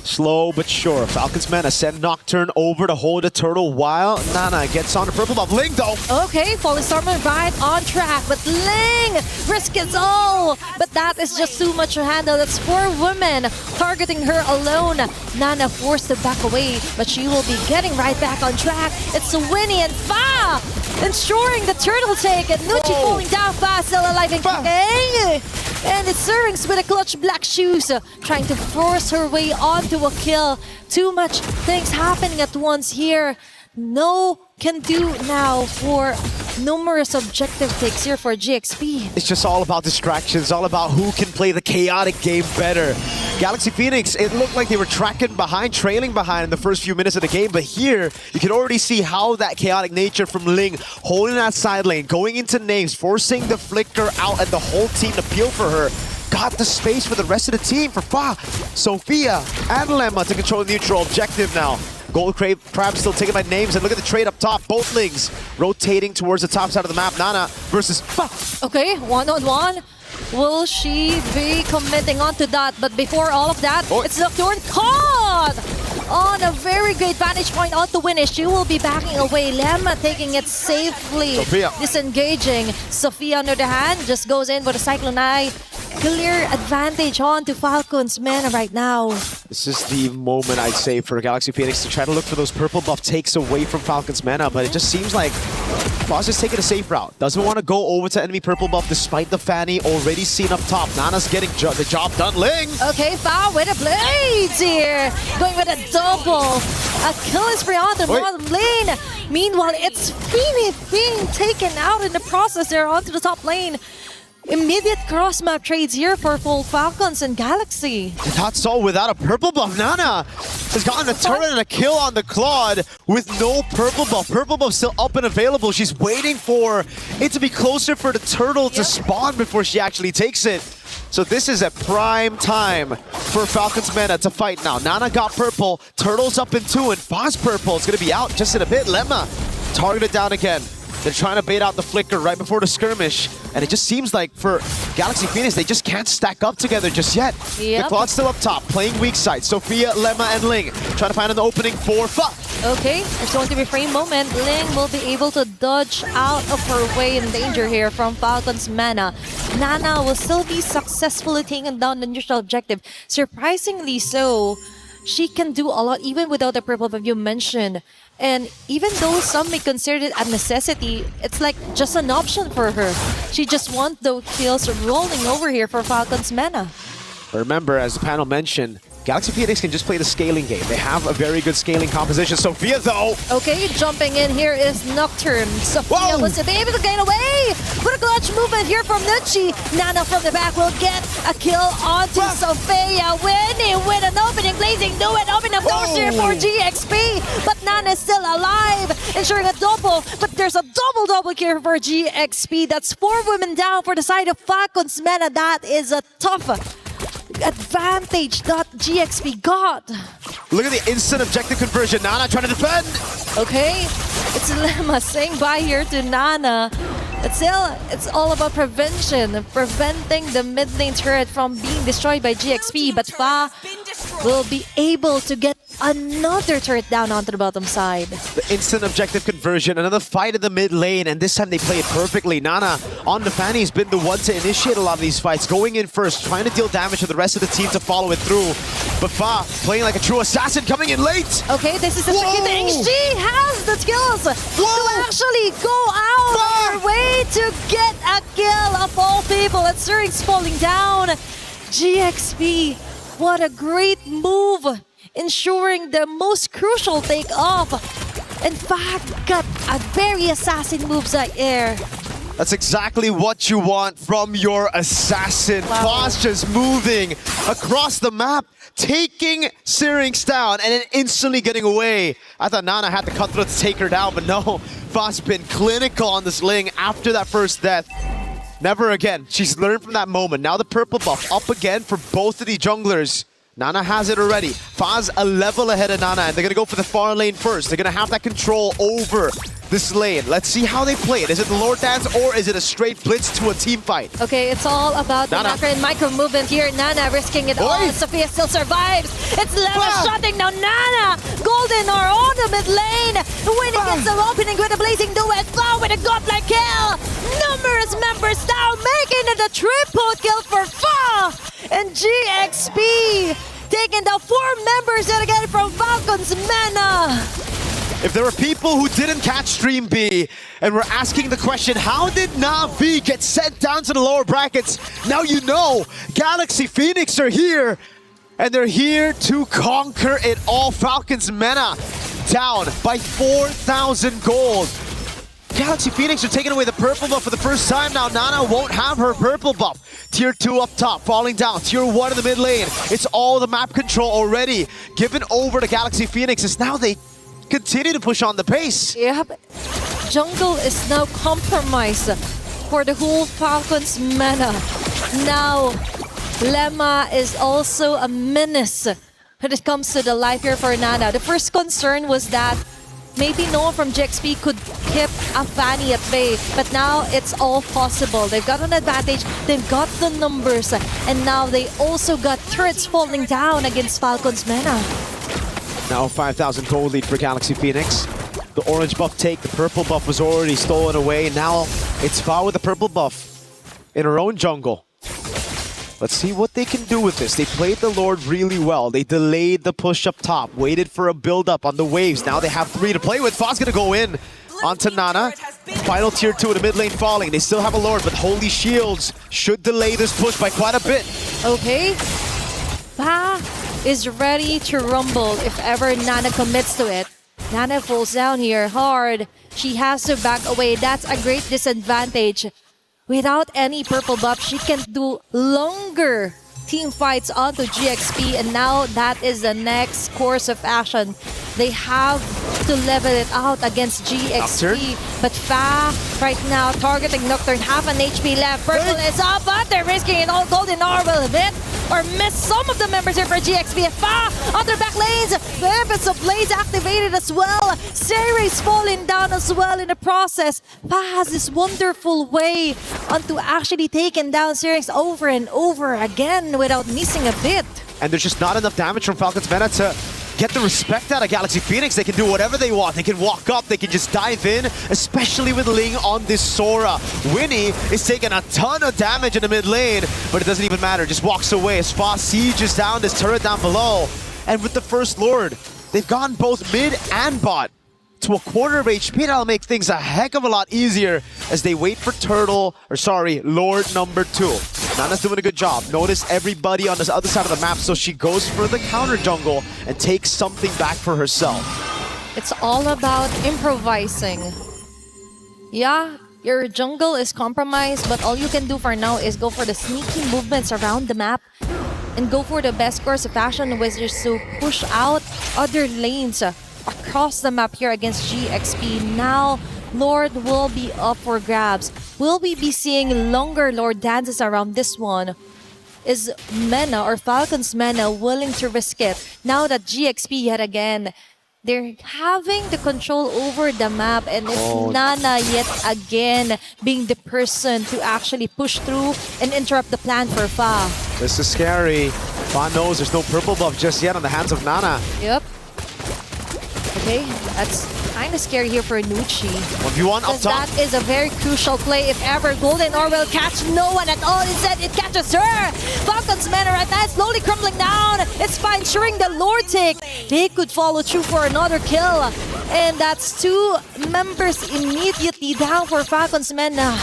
Slow but sure. Falcons Mana send Nocturne over to hold a turtle while Nana gets on the purple buff. Ling though. Okay, Falling Stormer right on track, but Ling risk it all. But that is just too much to handle. That's 4 women targeting her alone. Nana forced to back away, but she will be getting right back on track. It's Winnie and Fa ensuring the turtle take, and Nucci falling down fast, still alive and kicking. And it's Syrinx with a clutch black shoes, trying to force her way onto a kill. Too much things happening at once here. No can do now for numerous objective takes here for GXP. It's just all about distractions, all about who can play the chaotic game better. Galaxy Phoenix, it looked like they were tracking behind, trailing behind in the first few minutes of the game, but here you can already see how that chaotic nature from Ling, holding that side lane, going into Names, forcing the flicker out and the whole team to peel for her. Got the space for the rest of the team for Fa, Sophia, and Lemma to control the neutral objective now. Gold Crab still taken by Names, and look at the trade up top. Both Lings rotating towards the top side of the map. Nana versus Fa. Okay, one-on-one. Will she be committing onto that? But before all of that, it's Nocturne caught on a very great vantage point on the Winnie. She will be backing away. Lemma taking it safely. Sophia. Disengaging. Sophia, on the other hand, just goes in for the Cyclone Eye. Clear advantage on to Falcons Mana right now. This is the moment, I'd say, for Galaxy Phoenix to try to look for those purple buff takes away from Falcons Mana, but it just seems like Boss is taking a safe route. Doesn't want to go over to enemy purple buff despite the Fanny already seen up top. Nana's getting the job done. Ling! Okay, Fa with the blades here. Going with a double. A kill spree on the bottom lane. Meanwhile, it's Feeny being taken out in the process there onto the top lane. Immediate cross-map trades here for full Falcons and Galaxy. Not so without a purple buff. Nana has gotten a turret and a kill on the Claude with no purple buff. Purple buff still up and available. She's waiting for it to be closer for the turtle to spawn before she actually takes it. So this is a prime time for Falcons Mana to fight now. Nana got purple, Turtle's up in 2, and Foz purple is going to be out just in a bit. Lemma targeted down again. They're trying to bait out the flicker right before the skirmish. And it just seems like for Galaxy Phoenix, they just can't stack up together just yet. The Claude's still up top, playing weak side. Sophia, Lemma, and Ling trying to find an opening for Fa. Okay, there's going to be a frame moment. Ling will be able to dodge out of her way in danger here from Falcons Mana. Nana will still be successfully taking down the neutral objective. Surprisingly so, she can do a lot even without the purple buff you mentioned. And even though some may consider it a necessity, it's like just an option for her. She just wants those kills rolling over here for Falcons Mana. Remember, as the panel mentioned, Galaxy Phoenix can just play the scaling game. They have a very good scaling composition. Sophia, though. Okay, jumping in here is Nocturne. Sophia was able to gain away. What a clutch movement here from Nucci. Nana from the back will get a kill onto Sophia. Winnie with an opening, blazing no and open up doors here for GXP. But Nana is still alive, ensuring a double. But there's a double here for GXP. That's 4 women down for the side of Falcons Mana. That is a tough advantage that GXP got. Look at the instant objective conversion. Nana trying to defend. Okay, it's Lemma saying bye here to Nana. But still, it's all about prevention, preventing the mid lane turret from being destroyed by GXP. But Fa will be able to get another turret down onto the bottom side. The instant objective conversion, another fight in the mid lane, and this time they play it perfectly. Nana on the Fanny has been the one to initiate a lot of these fights, going in first, trying to deal damage to the rest of the team to follow it through. But Fa playing like a true assassin, coming in late. Okay, this is a tricky thing. She has the skills to actually go out of her way to get a kill of all people. And Syrinx falling down. GXP, what a great move, ensuring the most crucial take-off. In fact, got a very assassin moves right there. That's exactly what you want from your assassin. Foss just moving across the map, taking Syrinx down, and then instantly getting away. I thought Nana had the cutthroat to take her down, but no. Foss been clinical on this Ling after that first death. Never again. She's learned from that moment. Now the purple buff up again for both of the junglers. Nana has it already. Faz a level ahead of Nana, and they're going to go for the far lane first. They're going to have that control over this lane. Let's see how they play it. Is it the Lord Dance, or is it a straight blitz to a team fight? Okay, it's all about the macro and micro movement here. Nana risking it all. Sophia still survives. It's Leva shotting now. Nana, Golden are on the mid lane. Winning gets the opening with a blazing duet. Fa with a godlike kill. Numerous members down, making it a triple kill for Fa. And GXP taking down 4 members yet again from Falcons Mena. If there were people who didn't catch Stream B and were asking the question, how did Na'Vi get sent down to the lower brackets? Now you know, Galaxy Phoenix are here, and they're here to conquer it all. Falcons Mena down by 4,000 gold. Galaxy Phoenix are taking away the purple buff for the first time now. Nana won't have her purple buff. Tier 2 up top, falling down. Tier 1 in the mid lane. It's all the map control already given over to Galaxy Phoenix as now they continue to push on the pace. Yep. Jungle is now compromised for the whole Falcons Mena. Now, Lemma is also a menace when it comes to the life here for Nana. The first concern was that maybe no one from GXP could keep a Fanny at bay, but now it's all possible. They've got an advantage, they've got the numbers, and now they also got turrets falling down against Falcons Mena. Now 5,000 gold lead for Galaxy Phoenix. The orange buff take, the purple buff was already stolen away. Now it's Fa with the purple buff in her own jungle. Let's see what they can do with this. They played the Lord really well. They delayed the push up top, waited for a build-up on the waves. Now they have 3 to play with. Fa's gonna go in onto Nana. Final tier 2 in the mid lane falling. They still have a Lord, but Holy Shields should delay this push by quite a bit. Okay. Fa is ready to rumble if ever Nana commits to it. Nana falls down here hard. She has to back away. That's a great disadvantage. Without any purple buff, she can do longer team fights onto GXP, and now that is the next course of action. They have to level it out against GXP. But Fa right now targeting Nocturne, half an HP left. Purple is up, but they're risking it all. Golden R will hit or miss some of the members here for GXP. Fa on their back lanes. Weapons of Blaze activated as well. Syrinx falling down as well in the process. Fa has this wonderful way onto actually taking down Syrinx over and over again without missing a bit. And there's just not enough damage from Falcons Mena to get the respect out of Galaxy Phoenix. They can do whatever they want. They can walk up, they can just dive in, especially with Ling on this Sora. Winnie is taking a ton of damage in the mid lane, but it doesn't even matter. Just walks away as Fa sieges down this turret down below. And with the first Lord, they've gone both mid and bot to a quarter of HP. That'll make things a heck of a lot easier as they wait for Lord number 2. Nana's doing a good job. Notice everybody on this other side of the map, so she goes for the counter jungle and takes something back for herself. It's all about improvising. Yeah, your jungle is compromised, but all you can do for now is go for the sneaky movements around the map and go for the best course of action, which is to push out other lanes across the map here against GXP. Now, Lord will be up for grabs. Will we be seeing longer Lord dances around this one? Is Mena or Falcons Mena willing to risk it? Now that GXP yet again, they're having the control over the map, and it's Nana yet again being the person to actually push through and interrupt the plan for Fa. This is scary. Fa knows there's no purple buff just yet on the hands of Nana. Yep. Okay, that's kind of scary here for Nucci. 1v1 up Because top. that is a very crucial play. If ever Golden Or will catch no one at all, instead it catches her. Falcon's mana right now is slowly crumbling down. It's fine, ensuring the Lord take. They could follow through for another kill. And that's 2 members immediately down for Falcon's mana.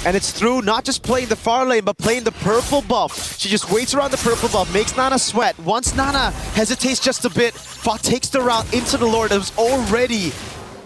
And it's through not just playing the far lane, but playing the purple buff. She just waits around the purple buff, makes Nana sweat. Once Nana hesitates just a bit, Fa takes the route into the Lord that was already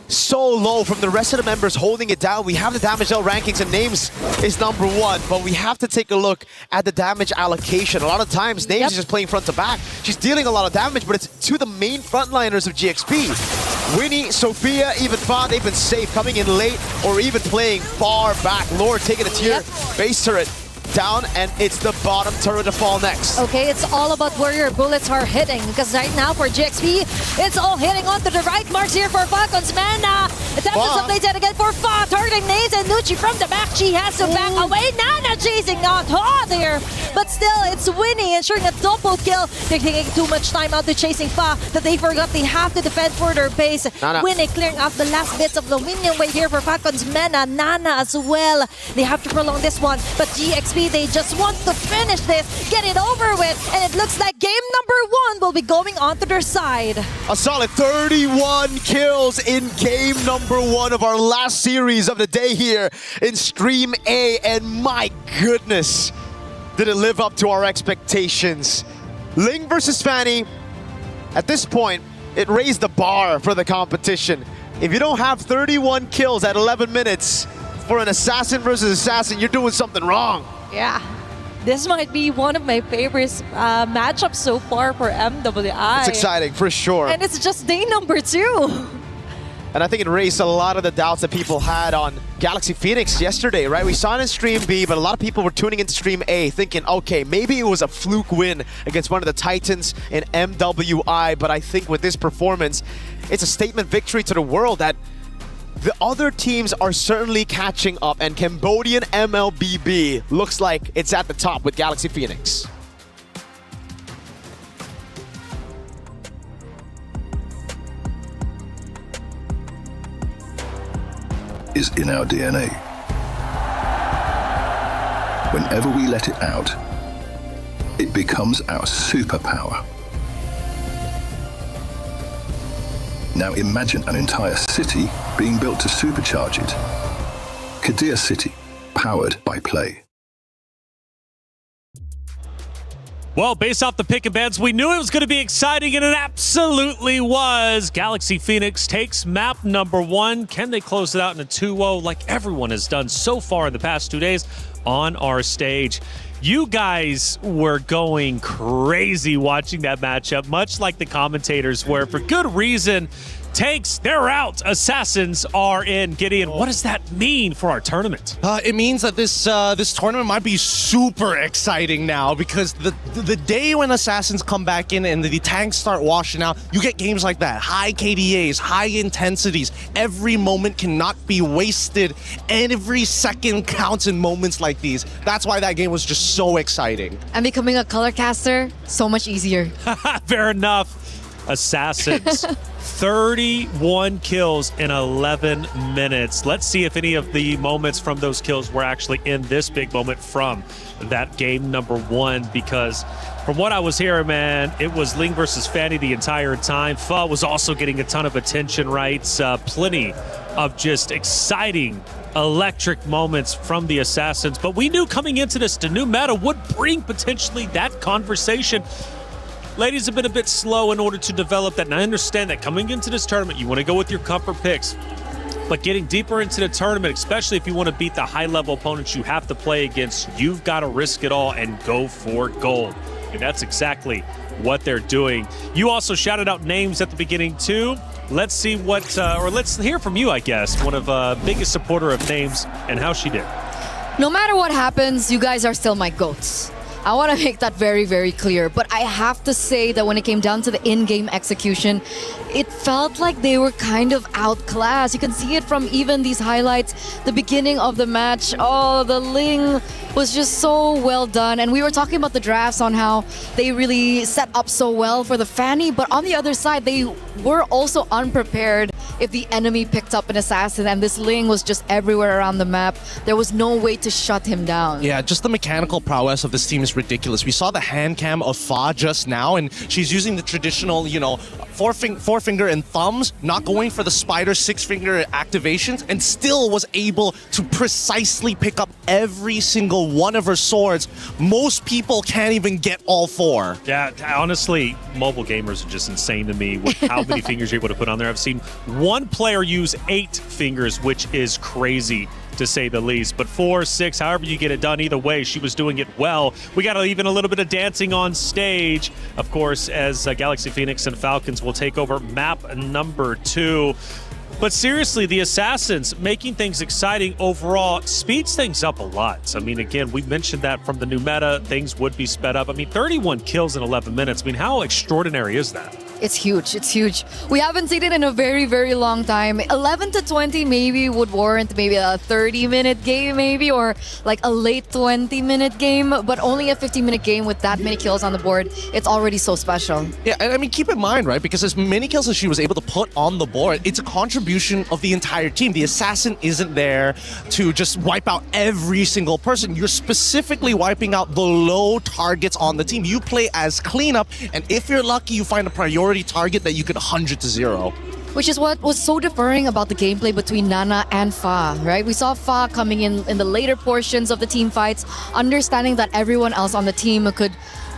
so low from the rest of the members holding it down. We have the damage L rankings and Names is number 1, but we have to take a look at the damage allocation. A lot of times, Names is just playing front to back. She's dealing a lot of damage, but it's to the main frontliners of GXP. Winnie, Sophia, even Fa, they've been safe, coming in late or even playing far back. Lord taking a tier, base turret down, and it's the bottom turret to fall next. Okay, it's all about where your bullets are hitting, because right now for GXP, it's all hitting onto the right marks here for Falcon's mana. Attempts to place it again for Fa, targeting Naze and Nucci from the back. She has to back away. Nana chasing out there, but still, it's Winnie ensuring a double kill. They're taking too much time out to chasing Fa that they forgot they have to defend for their base. Nana. Winnie clearing out the last bits of the minion wave here for Falcon's mana. Nana as well. They have to prolong this one, but GXP, they just want to finish this, get it over with, and it looks like game number 1 will be going onto their side. A solid 31 kills in game number 1 of our last series of the day here in Stream A, and my goodness, did it live up to our expectations. Ling versus Fanny, at this point, it raised the bar for the competition. If you don't have 31 kills at 11 minutes for an assassin versus assassin, you're doing something wrong. Yeah, this might be one of my favorite matchups so far for MWI. It's exciting, for sure. And it's just day number 2. And I think it raised a lot of the doubts that people had on Galaxy Phoenix yesterday, right? We saw it in Stream B, but a lot of people were tuning into Stream A thinking, okay, maybe it was a fluke win against one of the Titans in MWI, but I think with this performance, it's a statement victory to the world that the other teams are certainly catching up, and Cambodian MLBB looks like it's at the top with Galaxy Phoenix. Is in our DNA. Whenever we let it out, it becomes our superpower. Now imagine an entire city being built to supercharge it. Kadir City, powered by play. Well, based off the pick and bans, we knew it was going to be exciting, and it absolutely was. Galaxy Phoenix takes map number 1. Can they close it out in a 2-0 like everyone has done so far in the past 2 days on our stage? You guys were going crazy watching that matchup, much like the commentators were, for good reason. Tanks, they're out. Assassins are in. Gideon, what does that mean for our tournament? It means that this tournament might be super exciting now, because the day when Assassins come back in and the tanks start washing out, you get games like that. High KDAs, high intensities. Every moment cannot be wasted. Every second counts in moments like these. That's why that game was just so exciting. And becoming a color caster, so much easier. Fair enough. Assassins. 31 kills in 11 minutes. Let's see if any of the moments from those kills were actually in this big moment from that game number 1, because from what I was hearing, man, it was Ling versus Fanny the entire time. Fa was also getting a ton of attention, right? Plenty of just exciting, electric moments from the Assassins. But we knew coming into this, the new meta would bring potentially that conversation. Ladies have been a bit slow in order to develop that, and I understand that coming into this tournament, you want to go with your comfort picks. But getting deeper into the tournament, especially if you want to beat the high-level opponents you have to play against, you've got to risk it all and go for gold. And that's exactly what they're doing. You also shouted out names at the beginning, too. Let's see what, or let's hear from you, I guess, one of biggest supporter of names and how she did. No matter what happens, you guys are still my GOATs. I want to make that very, very clear. But I have to say that when it came down to the in-game execution, it felt like they were kind of outclassed. You can see it from even these highlights. The beginning of the match, oh, the Ling was just so well done. And we were talking about the drafts on how they really set up so well for the Fanny. But on the other side, they were also unprepared if the enemy picked up an assassin. And this Ling was just everywhere around the map. There was no way to shut him down. Yeah, just the mechanical prowess of this team is ridiculous. We saw the hand cam of Fa just now, and she's using the traditional, you know, forefinger and thumbs, not going for the spider 6-finger activations, and still was able to precisely pick up every single one of her swords. Most people can't even get all 4. Yeah, honestly, mobile gamers are just insane to me with how many fingers you're able to put on there. I've seen one player use 8 fingers, which is crazy to say the least. But 4, 6, however you get it done, either way, she was doing it well. We got even a little bit of dancing on stage, of course, as Galaxy Phoenix and Falcons will take over map number 2. But seriously, the Assassins making things exciting overall speeds things up a lot. I mean, again, we mentioned that from the new meta, things would be sped up. I mean, 31 kills in 11 minutes. I mean, how extraordinary is that? It's huge. It's huge. We haven't seen it in a very, very long time. 11 to 20 maybe would warrant maybe a 30-minute game maybe, or like a late 20-minute game, but only a 15-minute game with that many kills on the board, it's already so special. Yeah, and I mean, keep in mind, right, because as many kills as she was able to put on the board, it's a contribution of the entire team. The assassin isn't there to just wipe out every single person. You're specifically wiping out the low targets on the team. You play as cleanup, and if you're lucky, you find a priority target that you could 100-0. Which is what was so differing about the gameplay between Nana and Fa, right? We saw Fa coming in the later portions of the team fights, understanding that everyone else on the team could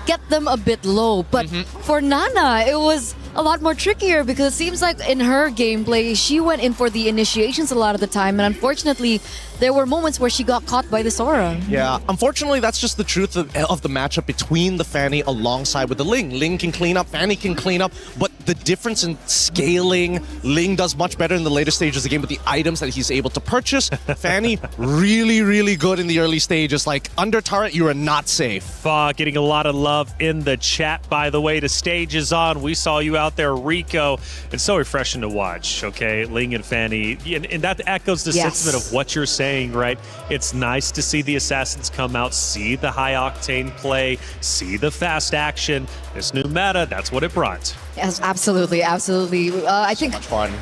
get them a bit low. But for Nana, it was a lot more trickier because it seems like in her gameplay, she went in for the initiations a lot of the time. And unfortunately, there were moments where she got caught by the Sora. Yeah, unfortunately, that's just the truth of the matchup between the Fanny alongside with the Ling. Ling can clean up, Fanny can clean up, but the difference in scaling, Ling does much better in the later stages of the game with the items that he's able to purchase. Fanny, really, really good in the early stages. Like, under turret, you are not safe. Getting a lot of love in the chat, by the way. The stage is on. We saw you out there, Rico. It's so refreshing to watch, okay? Ling and Fanny. And that echoes the sentiment of what you're saying, right? It's nice to see the Assassins come out, see the high-octane play, see the fast action. This new meta, that's what it brought. Yes, absolutely, absolutely. I think much fun.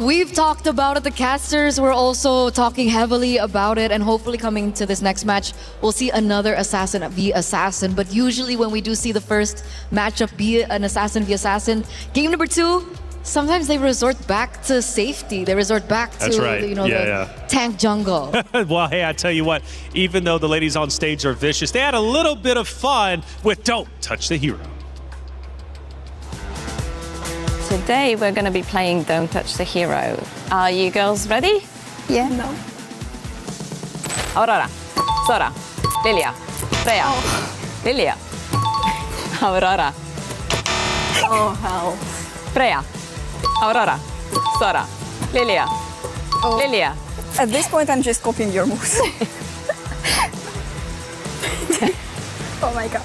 We've talked about it. The casters were also talking heavily about it, and hopefully coming to this next match, we'll see another assassin v assassin. But usually when we do see the first matchup be an assassin v assassin, game number 2, sometimes they resort back to safety. They resort back to the tank jungle. Well, hey, I tell you what, even though the ladies on stage are vicious, they had a little bit of fun with Don't Touch the Hero. Today we're going to be playing Don't Touch the Hero. Are you girls ready? Yeah. No. Aurora, Sora, Lilia, Freya, Lilia, Aurora. Oh, hell. Freya, Aurora, Sora, Lilia, Lilia. At this point, I'm just copying your moves. Oh my god.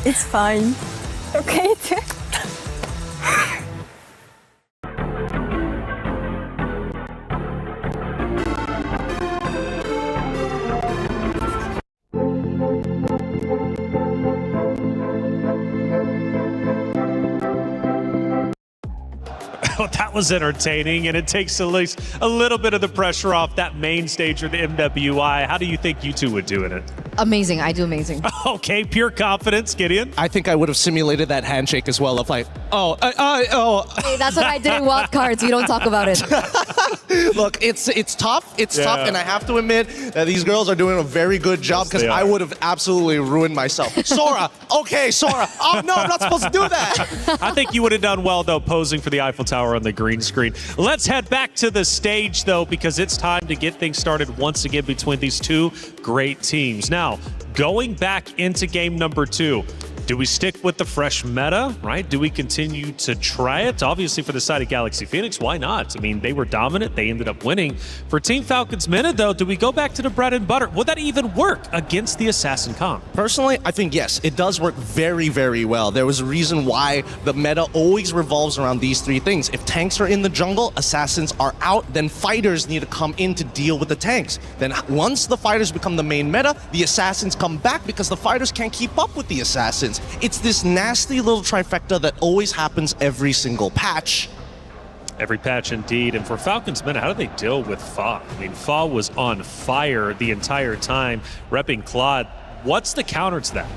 It's fine. Okay. That was entertaining, and it takes at least a little bit of the pressure off that main stage for the MWI. How do you think you two would do in it? Amazing. I do amazing. Okay, pure confidence. Gideon? I think I would have simulated that handshake as well of like, Hey, that's what I did in Wild Cards. We don't talk about it. Look, it's tough. It's tough, and I have to admit that these girls are doing a very good job because I would have absolutely ruined myself. Sora, okay, Sora. Oh, no, I'm not supposed to do that. I think you would have done well, though, posing for the Eiffel Tower on the green screen. Let's head back to the stage, though, because it's time to get things started once again between these two great teams. Now, going back into game number 2, Do we stick with the fresh meta, right? Do we continue to try it? Obviously, for the side of Galaxy Phoenix, why not? I mean, they were dominant. They ended up winning. For Team Falcons meta, though, do we go back to the bread and butter? Would that even work against the Assassin comp? Personally, I think yes, it does work very, very well. There was a reason why the meta always revolves around these three things. If tanks are in the jungle, assassins are out, then fighters need to come in to deal with the tanks. Then once the fighters become the main meta, the assassins come back because the fighters can't keep up with the assassins. It's this nasty little trifecta that always happens every single patch. Every patch indeed. And for Falcons meta, how do they deal with Fa? I mean, Fa was on fire the entire time, repping Claude. What's the counter to that?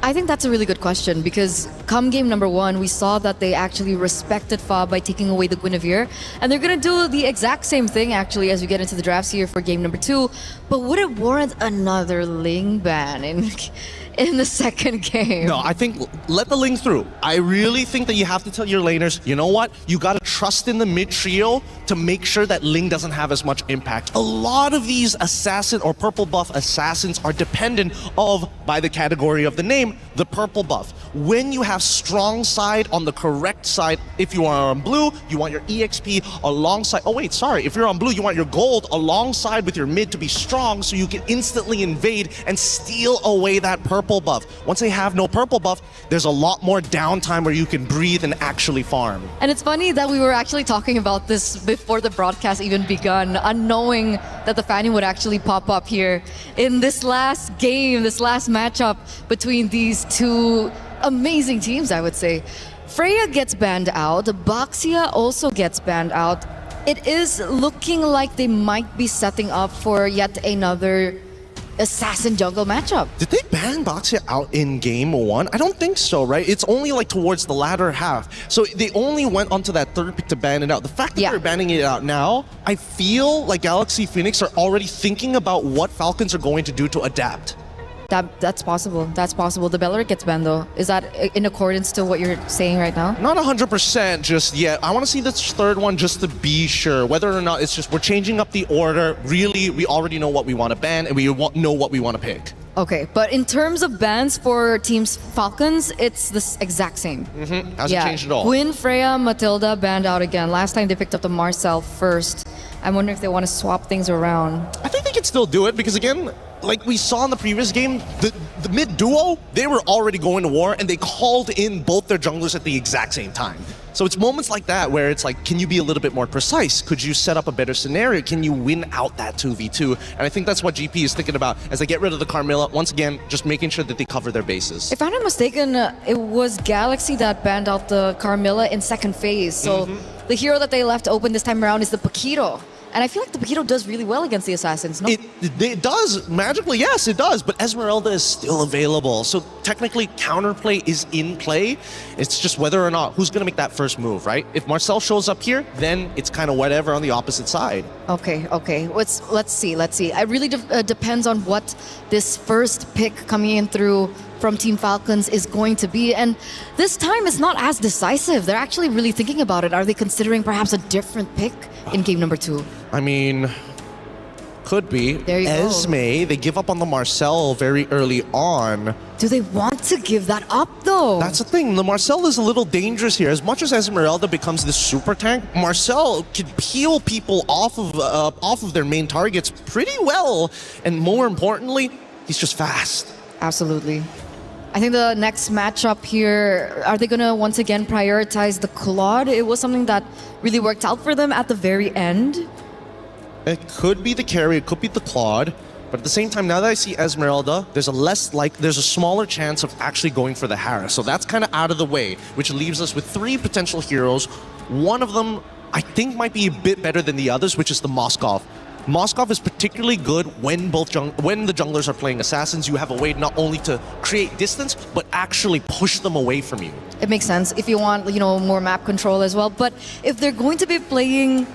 I think that's a really good question because come game number 1, we saw that they actually respected Fa by taking away the Guinevere. And they're going to do the exact same thing actually as we get into the drafts here for game number 2. But would it warrant another Ling ban in the second game? No, I think let the Ling through. I really think that you have to tell your laners, you know what? You got to trust in the mid trio to make sure that Ling doesn't have as much impact. A lot of these assassin or purple buff assassins are dependent of, by the category of the name, the purple buff. When you have strong side on the correct side, if you are on blue, you want your EXP alongside, oh wait, sorry, if you're on blue, you want your gold alongside with your mid to be strong so you can instantly invade and steal away that purple buff. Once they have no purple buff, there's a lot more downtime where you can breathe and actually farm. And it's funny that we were actually talking about this before the broadcast even begun, unknowing that the Fanny would actually pop up here in this last game, this last matchup between these two amazing teams, I would say. Freya gets banned out, Baxia also gets banned out. It is looking like they might be setting up for yet another assassin jungle matchup. Did they ban Baxia out in game 1? I don't think so, right? It's only like towards the latter half. So they only went onto that third pick to ban it out. The fact that they're banning it out now, I feel like Galaxy Phoenix are already thinking about what Falcons are going to do to adapt. That's possible. That's possible. The Bellerik gets banned though. Is that in accordance to what you're saying right now? Not 100% just yet. I want to see this third one just to be sure. Whether or not it's just we're changing up the order. Really, we already know what we want to ban and we know what we want to pick. Okay, but in terms of bans for Teams Falcons, it's the exact same. Hasn't changed at all. Gwen, Freya, Matilda banned out again. Last time they picked up the Marcel first. I'm wondering if they want to swap things around. I think they can still do it because again, like we saw in the previous game, the mid duo, they were already going to war and they called in both their junglers at the exact same time. So it's moments like that where it's like, can you be a little bit more precise? Could you set up a better scenario? Can you win out that 2v2? And I think that's what GP is thinking about as they get rid of the Carmilla. Once again, just making sure that they cover their bases. If I'm not mistaken, it was Galaxy that banned out the Carmilla in second phase. So the hero that they left open this time around is the Paquito. And I feel like the Paquito does really well against the Assassins, no? It does. Magically, yes, it does. But Esmeralda is still available. So technically, counterplay is in play. It's just whether or not who's going to make that first move, right? If Marcel shows up here, then it's kind of whatever on the opposite side. Okay. Let's see. It really depends on what this first pick coming in through from Team Falcons is going to be. And this time it's not as decisive. They're actually really thinking about it. Are they considering perhaps a different pick in game number 2? I mean, could be. There you go. Esme, they give up on the Marcel very early on. Do they want to give that up though? That's the thing. The Marcel is a little dangerous here. As much as Esmeralda becomes the super tank, Marcel can peel people off of their main targets pretty well. And more importantly, he's just fast. Absolutely. I think the next matchup here, are they going to once again prioritize the Claude? It was something that really worked out for them at the very end. It could be the carry, it could be the Claude, but at the same time, now that I see Esmeralda, there's a smaller chance of actually going for the Harris. So that's kind of out of the way, which leaves us with 3 potential heroes. One of them, I think, might be a bit better than the others, which is the Moskov. Moskov is particularly good when the junglers are playing assassins. You have a way not only to create distance, but actually push them away from you. It makes sense if you want, more map control as well. But if they're going to be playing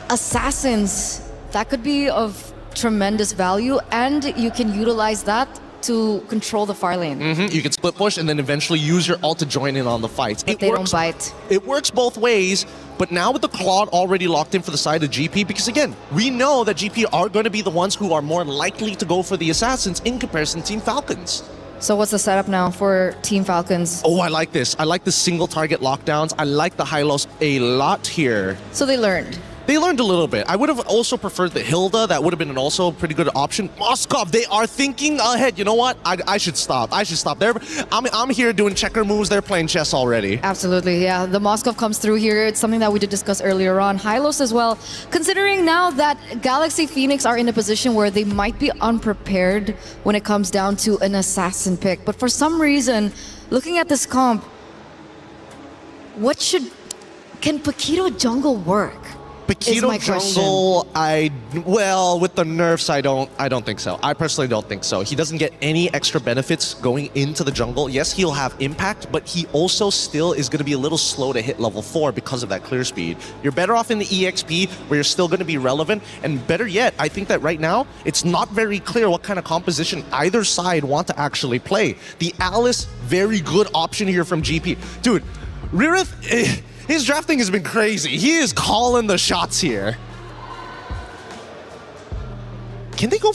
assassins, that could be of tremendous value, and you can utilize that to control the far lane. You can split push and then eventually use your ult to join in on the fights. But they don't bite. It works both ways, but now with the Claude already locked in for the side of GP, because again, we know that GP are going to be the ones who are more likely to go for the assassins in comparison to Team Falcons. So what's the setup now for Team Falcons? Oh, I like this. I like the single target lockdowns. I like the high-lows a lot here. So they learned. They learned a little bit. I would have also preferred the Hilda. That would have been also a pretty good option. Moskov, they are thinking ahead. You know what? I should stop. I should stop. I'm here doing checker moves. They're playing chess already. Absolutely, yeah. The Moskov comes through here. It's something that we did discuss earlier on. Hylos as well. Considering now that Galaxy Phoenix are in a position where they might be unprepared when it comes down to an assassin pick. But for some reason, looking at this comp, can Paquito jungle work? Paquito jungle, with the nerfs, I don't think so. I personally don't think so. He doesn't get any extra benefits going into the jungle. Yes, he'll have impact, but he also still is going to be a little slow to hit level 4 because of that clear speed. You're better off in the EXP where you're still going to be relevant, and better yet, I think that right now, it's not very clear what kind of composition either side want to actually play. The Alice, very good option here from GP. Dude, Ririth... His drafting has been crazy. He is calling the shots here. Can they go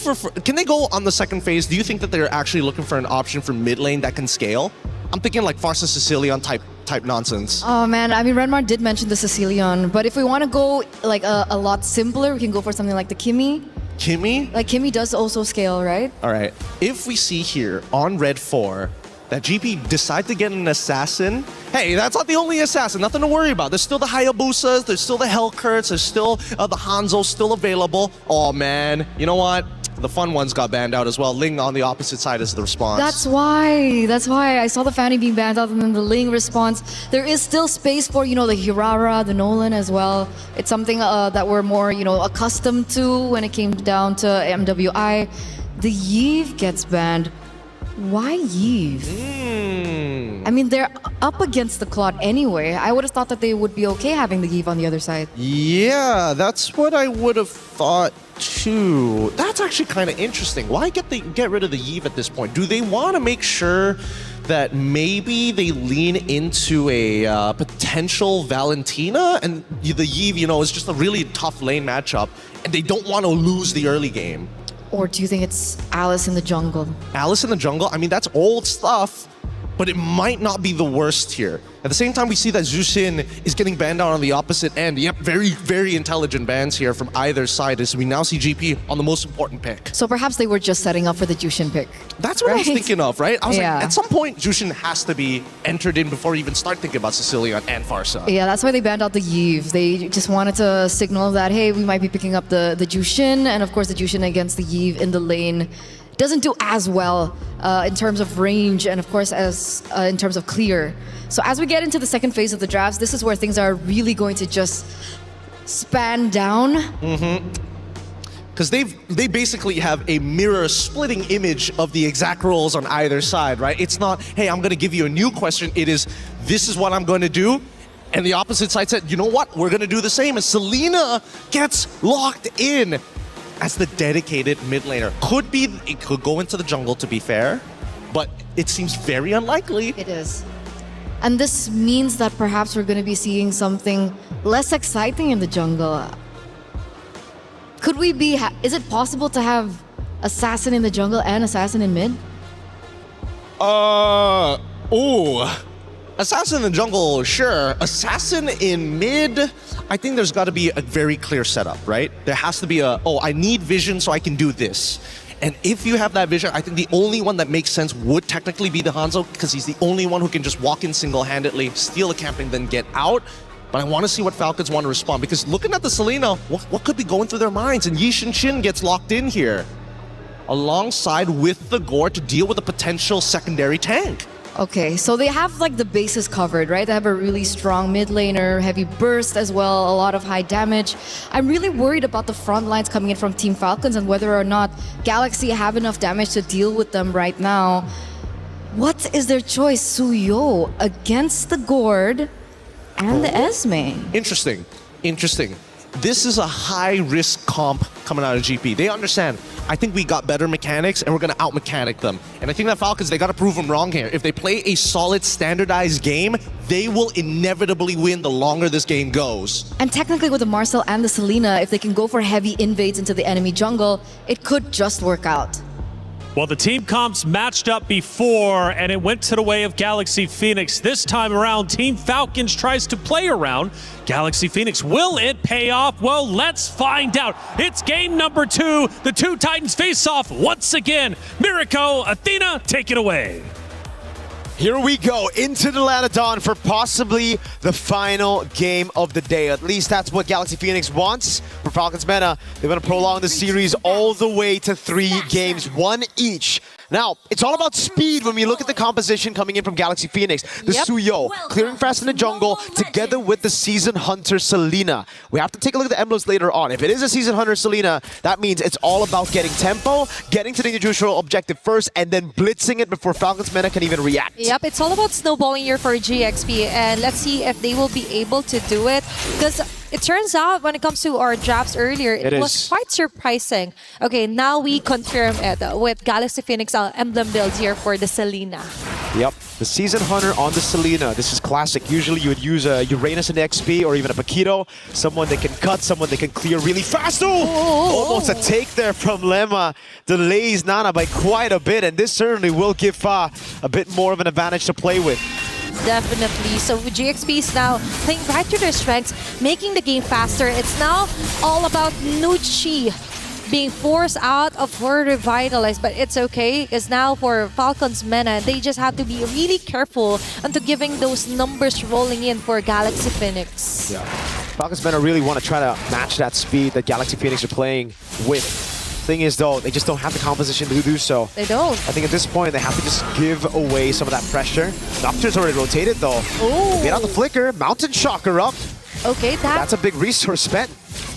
on the second phase? Do you think that they're actually looking for an option for mid lane that can scale? I'm thinking like Farsa Sicilian type nonsense. Oh man, I mean Renmar did mention the Sicilian, but if we want to go like a lot simpler, we can go for something like the Kimmy. Kimmy? Like Kimmy does also scale, right? All right. If we see here on Red 4 that GP decide to get an assassin, hey, that's not the only assassin, nothing to worry about. There's still the Hayabusas, there's still the Hellcurts, there's still the Hanzo still available. Oh man, you know what? The fun ones got banned out as well. Ling on the opposite side is the response. That's why I saw the Fanny being banned out and then the Ling response. There is still space for, the Hirara, the Nolan as well. It's something that we're more, accustomed to when it came down to MWI. The Yve gets banned. Why Yve? I mean, they're up against the Claude anyway. I would have thought that they would be okay having the Yve on the other side. Yeah, that's what I would have thought too. That's actually kind of interesting. Why get rid of the Yve at this point? Do they want to make sure that maybe they lean into a potential Valentina? And the Yve, is just a really tough lane matchup, and they don't want to lose the early game. Or do you think it's Alice in the jungle? Alice in the jungle? I mean, that's old stuff, but it might not be the worst here. At the same time, we see that Zushin is getting banned out on the opposite end. Yep, very, very intelligent bans here from either side as we now see GP on the most important pick. So perhaps they were just setting up for the Jushin pick. That's what I was thinking of, right? I was like, at some point, Jushin has to be entered in before you even start thinking about Sicilian and Farsa. Yeah, that's why they banned out the Yve. They just wanted to signal that, hey, we might be picking up the Jushin, and of course the Jushin against the Yve in the lane doesn't do as well in terms of range and of course as in terms of clear. So as we get into the second phase of the drafts, this is where things are really going to just span down. Because they basically have a mirror splitting image of the exact roles on either side, right? It's not, hey, I'm going to give you a new question. It is, this is what I'm going to do. And the opposite side said, you know what? We're going to do the same. And Selena gets locked in as the dedicated mid laner. It could go into the jungle, to be fair, but it seems very unlikely. It is. And this means that perhaps we're going to be seeing something less exciting in the jungle. Could we be, is it possible to have assassin in the jungle and assassin in mid? Assassin in the jungle, sure. Assassin in mid, I think there's got to be a very clear setup, right? There has to be I need vision so I can do this. And if you have that vision, I think the only one that makes sense would technically be the Hanzo, because he's the only one who can just walk in single-handedly, steal a camp, and then get out. But I want to see what Falcons want to respond, because looking at the Selena, what could be going through their minds? And Yi Shin gets locked in here, alongside with the Gore to deal with a potential secondary tank. Okay, so they have like the bases covered, right? They have a really strong mid laner, heavy burst as well, a lot of high damage. I'm really worried about the front lines coming in from Team Falcons and whether or not Galaxy have enough damage to deal with them right now. What is their choice? Suyo against the Gord and the Esme. Interesting. This is a high-risk comp coming out of GP. They understand, I think we got better mechanics and we're going to out-mechanic them. And I think that Falcons, they got to prove them wrong here. If they play a solid, standardized game, they will inevitably win the longer this game goes. And technically with the Marcel and the Selena, if they can go for heavy invades into the enemy jungle, it could just work out. Well, the team comps matched up before, and it went to the way of Galaxy Phoenix. This time around, Team Falcons tries to play around Galaxy Phoenix. Will it pay off? Well, let's find out. It's game number 2. The two Titans face off once again. Miriko, Athena, take it away. Here we go into the Lanadon for possibly the final game of the day. At least that's what Galaxy Phoenix wants. For Falcons Mena, they're going to prolong the series all the way to 3 games, 1 each. Now, it's all about speed when we look at the composition coming in from Galaxy Phoenix. The Suyo, clearing fast in the jungle, together with the Season Hunter Selena. We have to take a look at the emblems later on. If it is a Season Hunter Selena, that means it's all about getting tempo, getting to the neutral objective first, and then blitzing it before Falcons Mena can even react. Yep, it's all about snowballing here for GXP, and let's see if they will be able to do it. Because it turns out when it comes to our drafts earlier, it was quite surprising. Okay, now we confirm it with Galaxy Phoenix emblem builds here for the Selena. Yep, the Season Hunter on the Selena. This is classic. Usually you would use a Uranus in the XP or even a Paquito. Someone that can cut, someone that can clear really fast. Almost a take there from Lemma. Delays Nana by quite a bit, and this certainly will give Fa a bit more of an advantage to play with. Definitely. So GXP is now playing right to their strengths, making the game faster. It's now all about Nucci being forced out of her Revitalize, but it's okay because now for Falcons Mena, they just have to be really careful into giving those numbers rolling in for Galaxy Phoenix. Yeah. Falcons Mena really want to try to match that speed that Galaxy Phoenix are playing with. Thing is though, they just don't have the composition to do so. They don't. I think at this point they have to just give away some of that pressure. Nocturne's already rotated though. Get out the flicker, Mountain Shocker up. Okay, that's a big resource spent.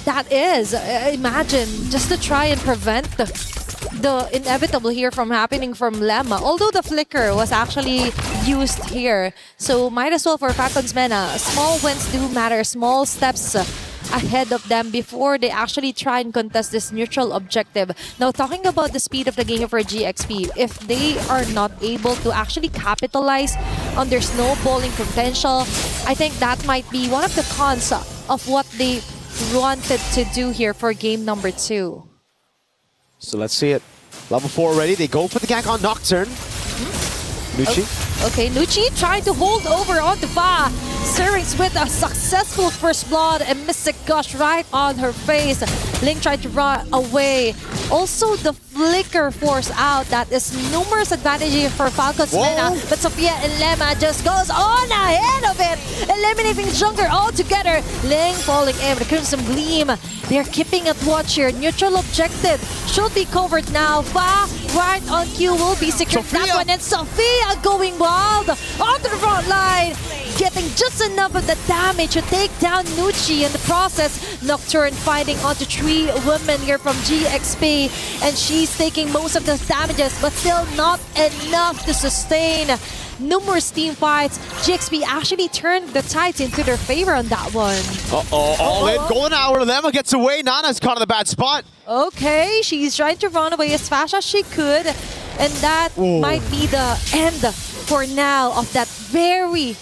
That is, imagine, just to try and prevent the inevitable here from happening from Lemma. Although the flicker was actually used here. So might as well for Falcons Mena. Small wins do matter, small steps ahead of them before they actually try and contest this neutral objective. Now, talking about the speed of the game for GXP, if they are not able to actually capitalize on their snowballing potential, I think that might be one of the cons of what they wanted to do here for game number 2. So let's see it. Level 4 already. They go for the gank on Nocturne. Nucci. Okay, Nucci trying to hold over onto Fa. Syrinx with a successful first blood and Mystic Gush right on her face. Ling tried to run away. Also, the flicker force out. That is numerous advantages for Falcons Mena. But Sophia and Lemma just goes on ahead of it, eliminating Jungler altogether. Ling falling in with Crimson Gleam. They're keeping it watch here. Neutral objective should be covered now. Fa right on cue will be secured that one. And Sophia going wild onto the front line, getting just enough of the damage to take down Nucci in the process. Nocturne fighting onto 3 women here from GXP, and she's taking most of the damages, but still not enough to sustain numerous team fights. GXP actually turned the tides into their favor on that one. All in, golden hour. Lemma gets away. Nana's caught in the bad spot. Okay, she's trying to run away as fast as she could, and that might be the end for now of that very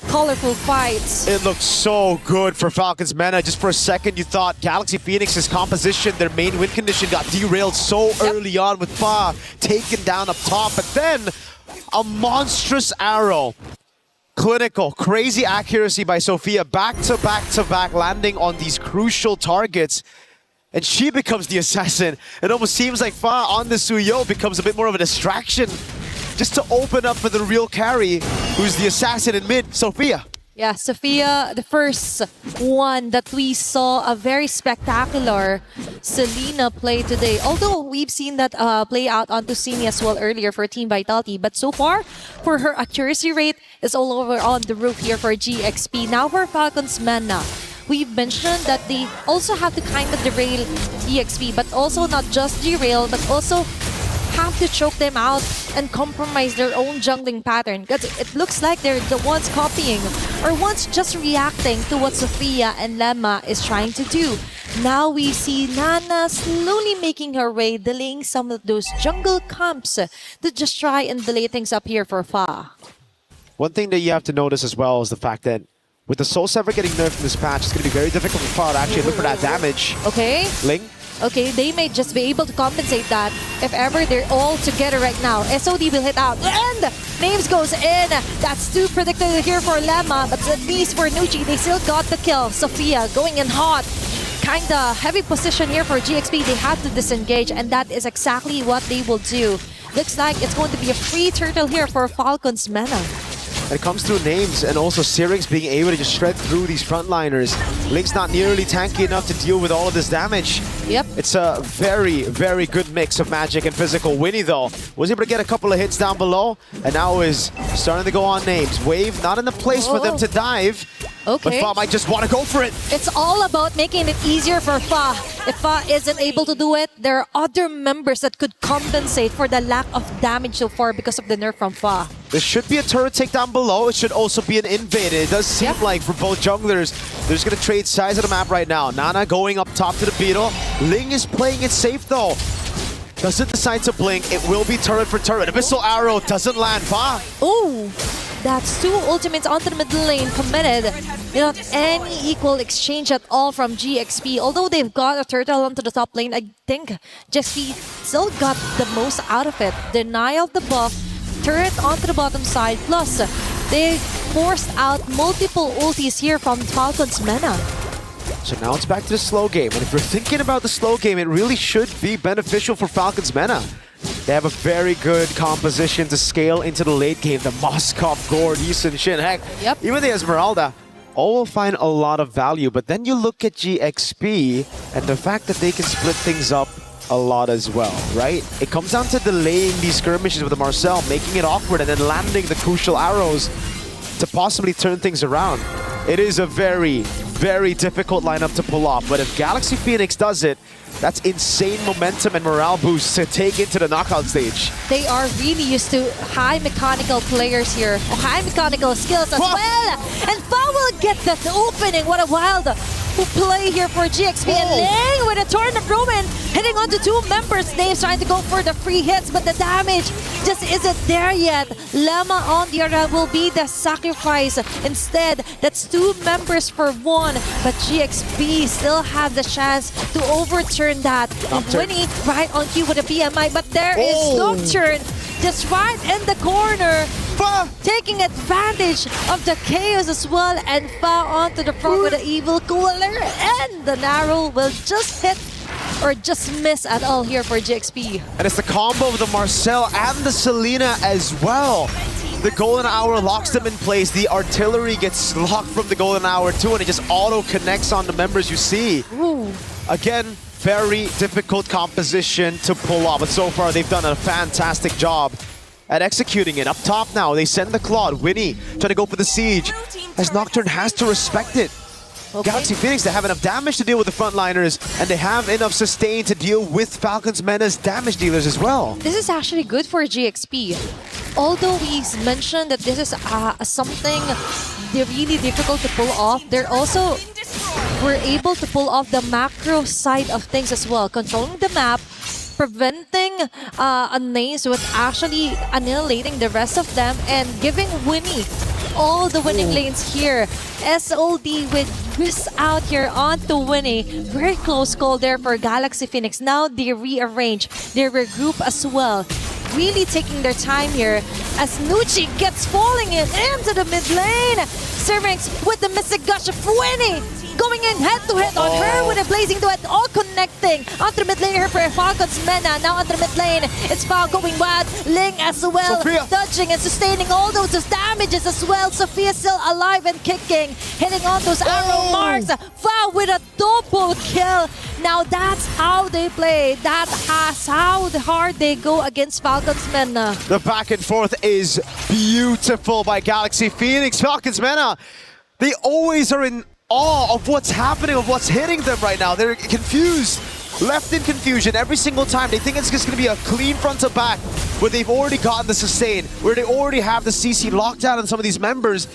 colorful fights. It looks so good for Falcons Mena. Just for a second, you thought Galaxy Phoenix's composition, their main win condition got derailed so early on with Fa taken down up top. But then, a monstrous arrow. Clinical, crazy accuracy by Sophia. Back to back, landing on these crucial targets. And she becomes the assassin. It almost seems like Fa on the Suyo becomes a bit more of a distraction, just to open up for the real carry, who's the assassin in mid, Sophia. Yeah, Sophia, the first one that we saw a very spectacular Selena play today. Although we've seen that play out onto Simi as well earlier for Team Vitality. But so far, for her accuracy rate is all over on the roof here for GXP. Now for Falcons Mena, we've mentioned that they also have to kind of derail GXP, but also not just derail, but also have to choke them out and compromise their own jungling pattern, because it looks like they're the ones copying or ones just reacting to what Sophia and Lemma is trying to do. Now we see Nana slowly making her way, delaying some of those jungle camps to just try and delay things up here for Fa. One thing that you have to notice as well is the fact that with the Soul Sever getting nerfed in this patch, it's going to be very difficult for Fa to actually look for that damage. Okay. Ling Okay, they may just be able to compensate that if ever they're all together right now. SOD will hit out and Names goes in. That's too predicted here for Lemma, but at least for Nucci, they still got the kill. Sophia going in hot. Kinda heavy position here for GXP. They have to disengage, and that is exactly what they will do. Looks like it's going to be a free turtle here for Falcons Mena. It comes through Names and also Syrinx being able to just shred through these frontliners. Link's not nearly tanky enough to deal with all of this damage. Yep. It's a very, very good mix of magic and physical. Winnie, though, was able to get a couple of hits down below and now is starting to go on Names. Wave not in the place for them to dive. Okay. But Fa might just want to go for it. It's all about making it easier for Fa. If Fa isn't able to do it, there are other members that could compensate for the lack of damage so far because of the nerf from Fa. There should be a turret takedown below. It should also be an invade. It does seem like for both junglers, they're just going to trade sides of the map right now. Nana going up top to the Beetle. Ling is playing it safe though. Doesn't decide to blink. It will be turret for turret. Abyssal Arrow doesn't land. Fa. Oh, that's two ultimates onto the middle lane committed. Not any equal exchange at all from GXP. Although they've got a turtle onto the top lane, I think GXP still got the most out of it. Denial of the buff, turret onto the bottom side, plus they forced out multiple ultis here from Falcons Mena. So now it's back to the slow game. And if you're thinking about the slow game, it really should be beneficial for Falcons Mena. They have a very good composition to scale into the late game. The Moskov, Gord, Yisun, Shin, heck, even the Esmeralda, all will find a lot of value. But then you look at GXP and the fact that they can split things up a lot as well, right? It comes down to delaying these skirmishes with the Marcel, making it awkward, and then landing the crucial arrows to possibly turn things around. It is a very, very difficult lineup to pull off, but if Galaxy Phoenix does it, that's insane momentum and morale boost to take into the knockout stage. They are really used to high mechanical players here, or high mechanical skills as well. And Fa will get the opening. What a wild play here for GXP. And Ling with a Torrent Roman hitting onto two members' names, trying to go for the free hits, but the damage just isn't there yet. Lemma on the other hand will be the sacrifice. Instead, that's two members for one, but GXP still have the chance to overturn that. Winnie right on cue with a PMI, but there is Nocturne just right in the corner, taking advantage of the chaos as well, and Fa onto the front with an evil cooler, and the narrow will just hit or just miss at all here for GXP. And it's the combo of the Marcel and the Selena as well. The Golden Hour locks them in place. The artillery gets locked from the Golden Hour too, and it just auto-connects on the members you see. Again, very difficult composition to pull off, but so far they've done a fantastic job at executing it. Up top now, they send the Claude. Winnie trying to go for the siege, as Nocturne has to respect it. Galaxy Phoenix, they have enough damage to deal with the frontliners, and they have enough sustain to deal with Falcons Mena's damage dealers as well. This is actually good for GXP. Although we mentioned that this is something they're really difficult to pull off, they're also were able to pull off the macro side of things as well. Controlling the map, preventing Names with actually annihilating the rest of them, and giving Winnie all the winning lanes here. SOD with miss out here onto Winnie. Very close call there for Galaxy Phoenix. Now they rearrange, they regroup as well. Really taking their time here as Nucci gets falling into the mid lane. Syrinx with the Mystic Gush of Winnie, going in head-to-head on her with a Blazing Duet, all connecting onto the mid lane here for Falcons Mena. Now onto the mid lane, it's Fa going wild. Ling as well, Sophia dodging and sustaining all those damages as well. Sophia still alive and kicking, hitting on those arrow marks. Fa with a double kill. Now that's how they play. That's how hard they go against Falcons Mena. The back and forth is beautiful by Galaxy Phoenix. Falcons Mena, they always are in awe of what's happening, of what's hitting them right now. They're confused, left in confusion every single time. They think it's just going to be a clean front to back, where they've already gotten the sustain, where they already have the CC locked down on some of these members.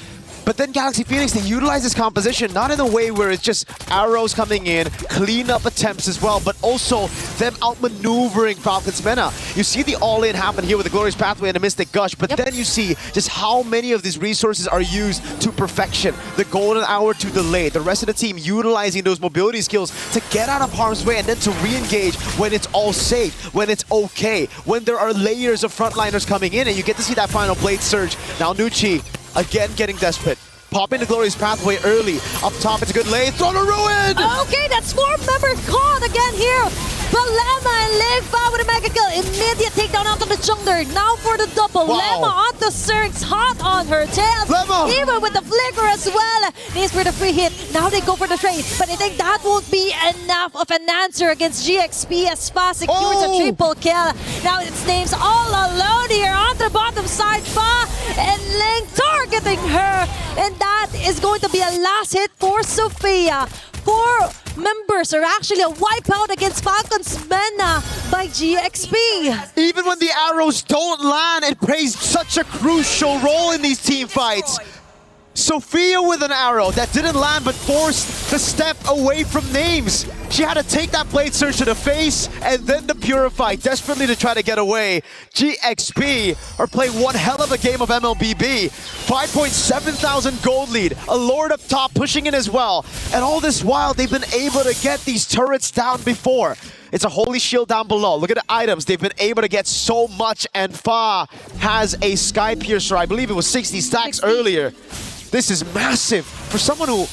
But then Galaxy Phoenix, they utilize this composition not in a way where it's just arrows coming in, cleanup attempts as well, but also them outmaneuvering Falcon's Mena. You see the all-in happen here with the Glorious Pathway and the Mystic Gush, but then you see just how many of these resources are used to perfection. The Golden Hour to delay, the rest of the team utilizing those mobility skills to get out of harm's way and then to re-engage when it's all safe, when it's okay, when there are layers of frontliners coming in, and you get to see that final Blade Surge. Now Nucci, again getting desperate. Popping the Glorious Pathway early. Up top, it's a good lane. Throw to Ruin! Okay, that swarm member caught again here. But Lemma and Lingfa with a mega kill. Immediate takedown onto the jungler. Now for the double. Wow. Lemma onto Syrinx. Hot on her tail. Lemma! Even with the flicker as well. Needs for the free hit. Now they go for the trade. But I think that won't be enough of an answer against GXP as Fa secures a triple kill. Now it's Names all alone here on the bottom side. Fa and Ling targeting her. And that is going to be a last hit for Sophia. 4 members are actually a wipeout against Falcon's Mena by GXP. Even when the arrows don't land, it plays such a crucial role in these team fights. Sophia with an arrow that didn't land but forced the step away from Names. She had to take that Blade Surge to the face and then the Purify, desperately to try to get away. GXP are playing one hell of a game of MLBB. 5,700 gold lead, a Lord up top pushing in as well. And all this while, they've been able to get these turrets down before. It's a Holy Shield down below. Look at the items. They've been able to get so much, and Fa has a Sky Piercer. I believe it was 60 stacks earlier. This is massive for someone who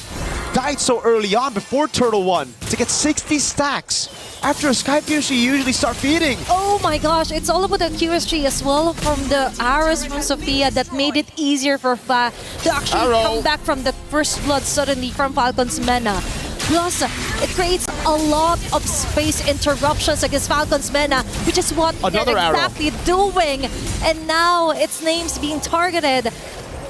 died so early on before Turtle 1 to get 60 stacks. After a Sky Piercer, you usually start feeding. Oh my gosh, it's all about the QSG as well from the arrows from Sophia that made it easier for Fa to actually come back from the first blood suddenly from Falcon's Mena. Plus, it creates a lot of space interruptions against Falcon's Mena, which is what they're exactly doing. And now its Name's being targeted.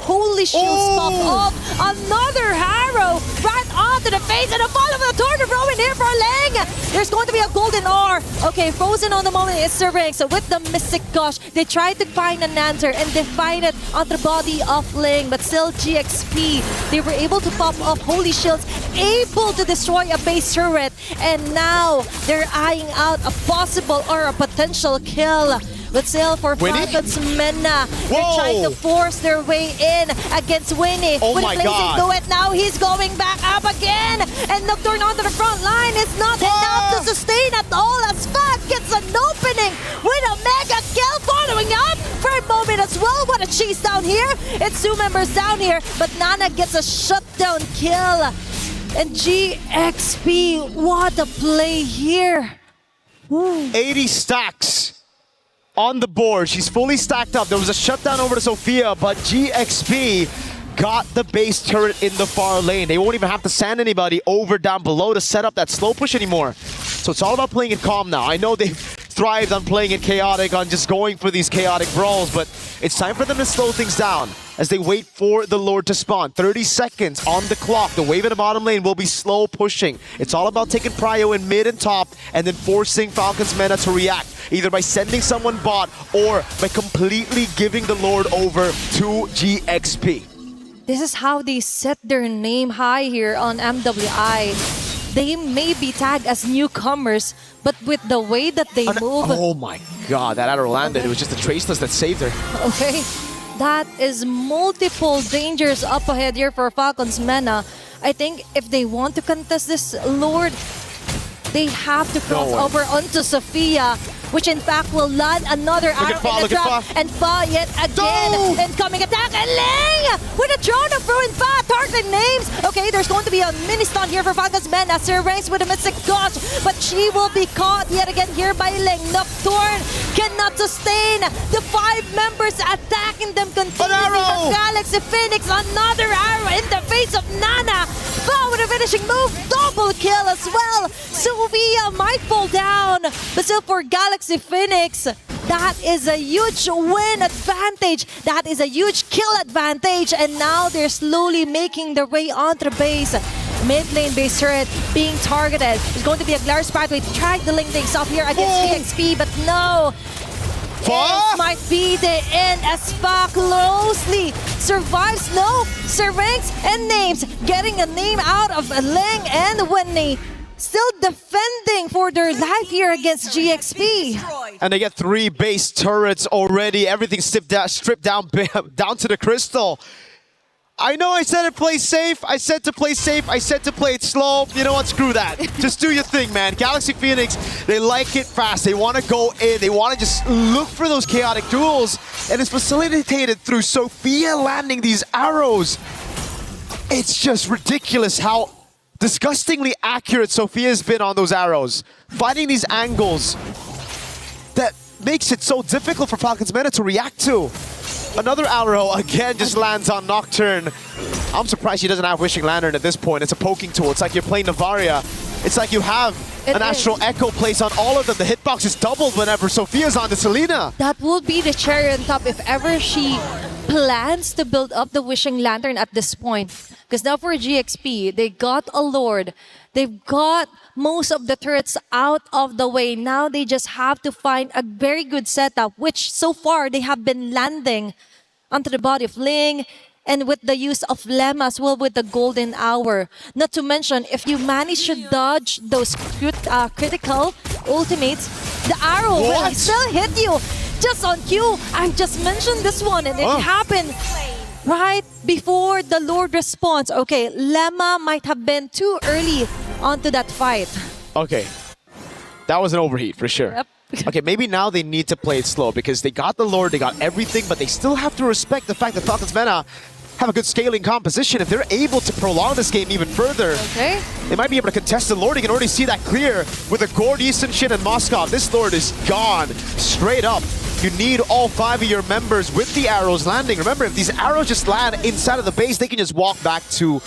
Holy shields pop up. Another arrow right onto the face and a fall of the torn throw in here for Ling. There's going to be a golden R. Okay, frozen on the moment is Syrinx. So with the Mystic Gush, they tried to find an answer and they find it on the body of Ling. But still GXP, they were able to pop up Holy Shields, able to destroy a base turret. And now they're eyeing out a possible or a potential kill. But still for Falcon's Mena, they're trying to force their way in against Winnie. Oh with my Blazing God. Duet, now he's going back up again. And Nocturne onto the front line is not enough to sustain at all as Fat gets an opening with a mega kill following up for a moment as well. What a chase down here. It's 2 members down here, but Nana gets a shutdown kill. And GXP, what a play here. Ooh. 80 stacks on the board. She's fully stacked up. There was a shutdown over to Sophia, but GXP got the base turret in the far lane. They won't even have to send anybody over down below to set up that slow push anymore. So it's all about playing it calm now. I know they've thrived on playing it chaotic, on just going for these chaotic brawls, but it's time for them to slow things down as they wait for the Lord to spawn. 30 seconds on the clock. The wave in the bottom lane will be slow pushing. It's all about taking prio in mid and top and then forcing Falcon's Mena to react, either by sending someone bot or by completely giving the Lord over to GXP. This is how they set their name high here on MWI. They may be tagged as newcomers, but with the way that they move... Oh my God, that arrow landed. It was just the Traceless that saved her. Okay, that is multiple dangers up ahead here for Falcon's Mena. I think if they want to contest this Lord, they have to cross over onto Sophia, which in fact will land another arrow in the trap. And Fa yet again. Incoming attack. And Ling with a drone of ruin Fa targeting Names. Okay, there's going to be a mini stun here for Falcon's Mena. Syrinx with a Mystic Gush, but she will be caught yet again here by Ling. Nocturne cannot sustain the 5 members attacking them continuously. Galaxy Phoenix, another arrow in the face of Nana. Fa with a finishing move, double kill as well. Sophia might fall down, but still for Galaxy Phoenix, that is a huge win advantage. That is a huge kill advantage. And now they're slowly making their way onto the base. Mid lane base turret being targeted. There's going to be a Glorious Pathway to try the link things up here against GXP, but no. This might be the end as Fa closely survives no ranks and names, getting a name out of Ling and Winnie. Still defending for their life here against GXP. And they get 3 base turrets already. Everything stripped down to the crystal. I know I said it play safe. I said to play safe. I said to play it slow. You know what? Screw that. Just do your thing, man. Galaxy Phoenix, they like it fast. They want to go in. They want to just look for those chaotic duels. And it's facilitated through Sophia landing these arrows. It's just ridiculous how disgustingly accurate Sophia's been on those arrows. Finding these angles that makes it so difficult for Falcons Meta to react to. Another arrow again just lands on Nocturne. I'm surprised she doesn't have Wishing Lantern at this point. It's a poking tool. It's like you're playing Navaria. It's like you have an Astral Echo place on all of them. The hitbox is doubled whenever Sophia's on the Selena. That would be the cherry on top if ever she plans to build up the Wishing Lantern at this point. Because now for GXP, they got a Lord. They've got most of the turrets out of the way. Now they just have to find a very good setup, which so far they have been landing onto the body of Ling, and with the use of Lemma as well with the golden hour. Not to mention, if you manage to dodge those critical ultimates, the arrow will still hit you. Just on cue, I just mentioned this one and it happened right before the Lord responds. Okay, Lemma might have been too early onto that fight. Okay, that was an overheat for sure. Yep. Okay, maybe now they need to play it slow because they got the Lord, they got everything, but they still have to respect the fact that Falcons Meta have a good scaling composition. If they're able to prolong this game even further, they might be able to contest the Lord. You can already see that clear with the Gord, Easton, Shin, and Moskov. This Lord is gone straight up. You need all 5 of your members with the arrows landing. Remember, if these arrows just land inside of the base, they can just walk back to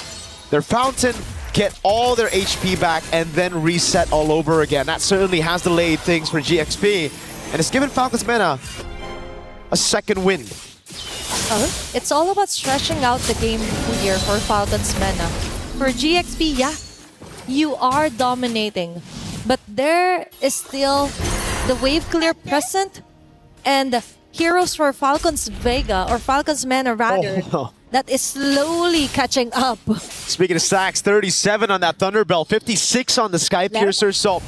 their fountain, get all their HP back, and then reset all over again. That certainly has delayed things for GXP, and it's given Falcons Meta a second win. It's all about stretching out the game here for Falcons Meta. For GXP, yeah, you are dominating, but there is still the wave clear present and heroes for Falcons Vega, or Falcons Meta rather, that is slowly catching up. Speaking of stacks, 37 on that Thunderbell, 56 on the Sky Piercer, so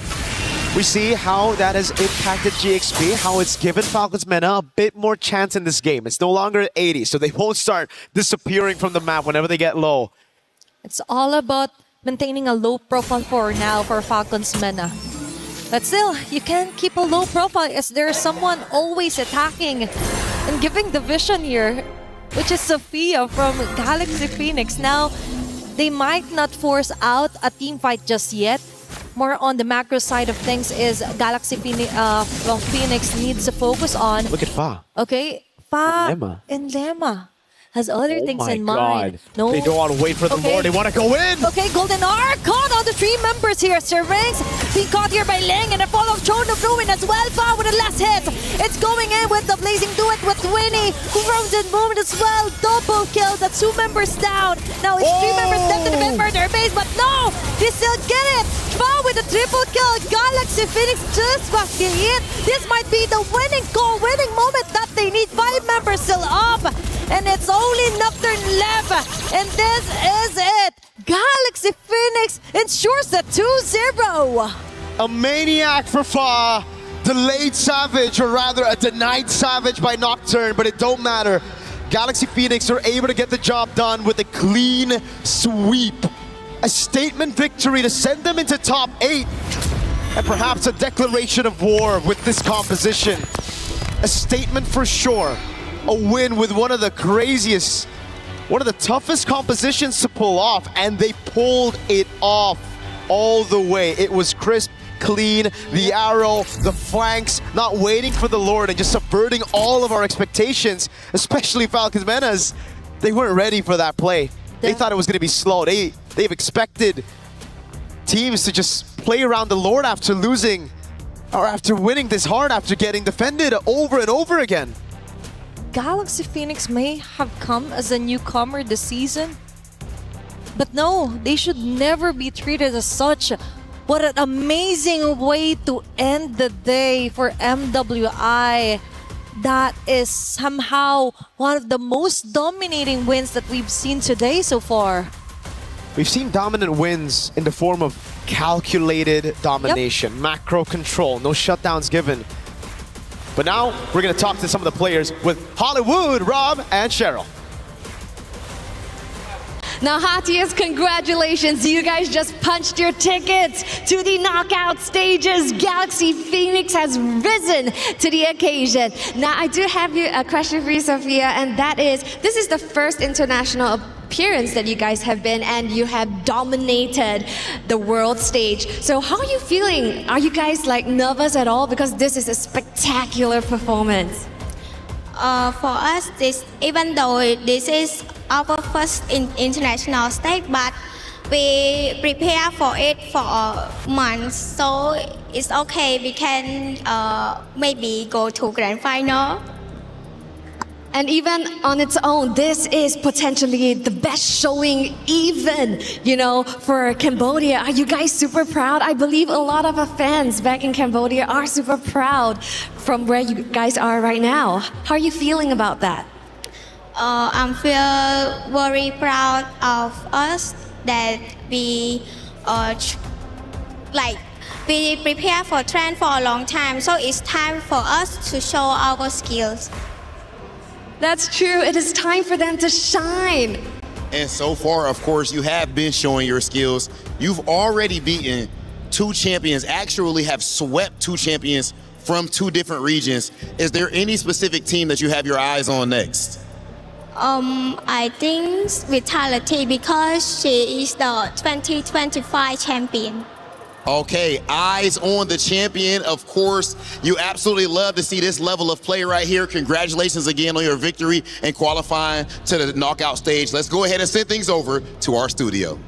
we see how that has impacted GXP, how it's given Falcons Meta a bit more chance in this game. It's no longer at 80, so they won't start disappearing from the map whenever they get low. It's all about maintaining a low profile for now for Falcons Meta. But still, you can't keep a low profile as there's someone always attacking and giving the vision here, which is Sophia from Galaxy Phoenix. Now, they might not force out a team fight just yet. More on the macro side of things is Galaxy Phoenix, Phoenix needs to focus on. Look at Fa. Okay, Fa and Lemma has other things in mind. No, they don't want to wait for the Lord. They want to go in. Okay, Golden Arc caught all the 3 members here. Syrinx being caught here by Ling, and a follow Throne of Ruin as well. Fa with the last hit. It's going in with the Blazing Duet with Winnie, who roams in movement as well. Double kill. That's 2 members down. Now it's 3 members left to defend for their base, but no, they still get it. Fa with a triple kill. Galaxy Phoenix just got the hit. This might be the winning goal, winning moment that they need. 5 members still up, and it's only Nocturne left, and this is it. Galaxy Phoenix ensures the 2-0. A maniac for Fa. Delayed Savage, or rather a denied Savage by Nocturne, but it don't matter. Galaxy Phoenix are able to get the job done with a clean sweep. A statement victory to send them into top 8. And perhaps a declaration of war with this composition. A statement for sure. A win with one of the craziest, one of the toughest compositions to pull off, and they pulled it off all the way. It was crisp, clean, the arrow, the flanks, not waiting for the Lord and just subverting all of our expectations, especially Falcons Meta's. They weren't ready for that play. They thought it was going to be slow. They've expected teams to just play around the Lord after losing, or after winning this hard, after getting defended over and over again. Galaxy Phoenix may have come as a newcomer this season, but no, they should never be treated as such. What an amazing way to end the day for MWI. that is somehow one of the most dominating wins that we've seen today so far. We've seen dominant wins in the form of calculated domination, macro control, no shutdowns given. But now we're going to talk to some of the players with Hollywood, Rob, and Cheryl. Now, Hatias, congratulations. You guys just punched your tickets to the knockout stages. Galaxy Phoenix has risen to the occasion. Now, I do have a question for you, Sophia, and that is, this is the first international appearance that you guys have been, and you have dominated the world stage. So how are you feeling? Are you guys like nervous at all? Because this is a spectacular performance. For us, even though this is our first international stage, but we prepare for it for months, so it's okay. We can maybe go to grand final. And even on its own, this is potentially the best showing even, for Cambodia. Are you guys super proud? I believe a lot of our fans back in Cambodia are super proud from where you guys are right now. How are you feeling about that? I feel very proud of us that we we prepare for train for a long time, so it's time for us to show our skills. That's true. It is time for them to shine. And so far, of course, you have been showing your skills. You've already beaten 2 champions, actually have swept 2 champions from 2 different regions. Is there any specific team that you have your eyes on next? I think Vitality, because she is the 2025 champion. Okay, eyes on the champion. Of course, you absolutely love to see this level of play right here. Congratulations again on your victory and qualifying to the knockout stage. Let's go ahead and send things over to our studio.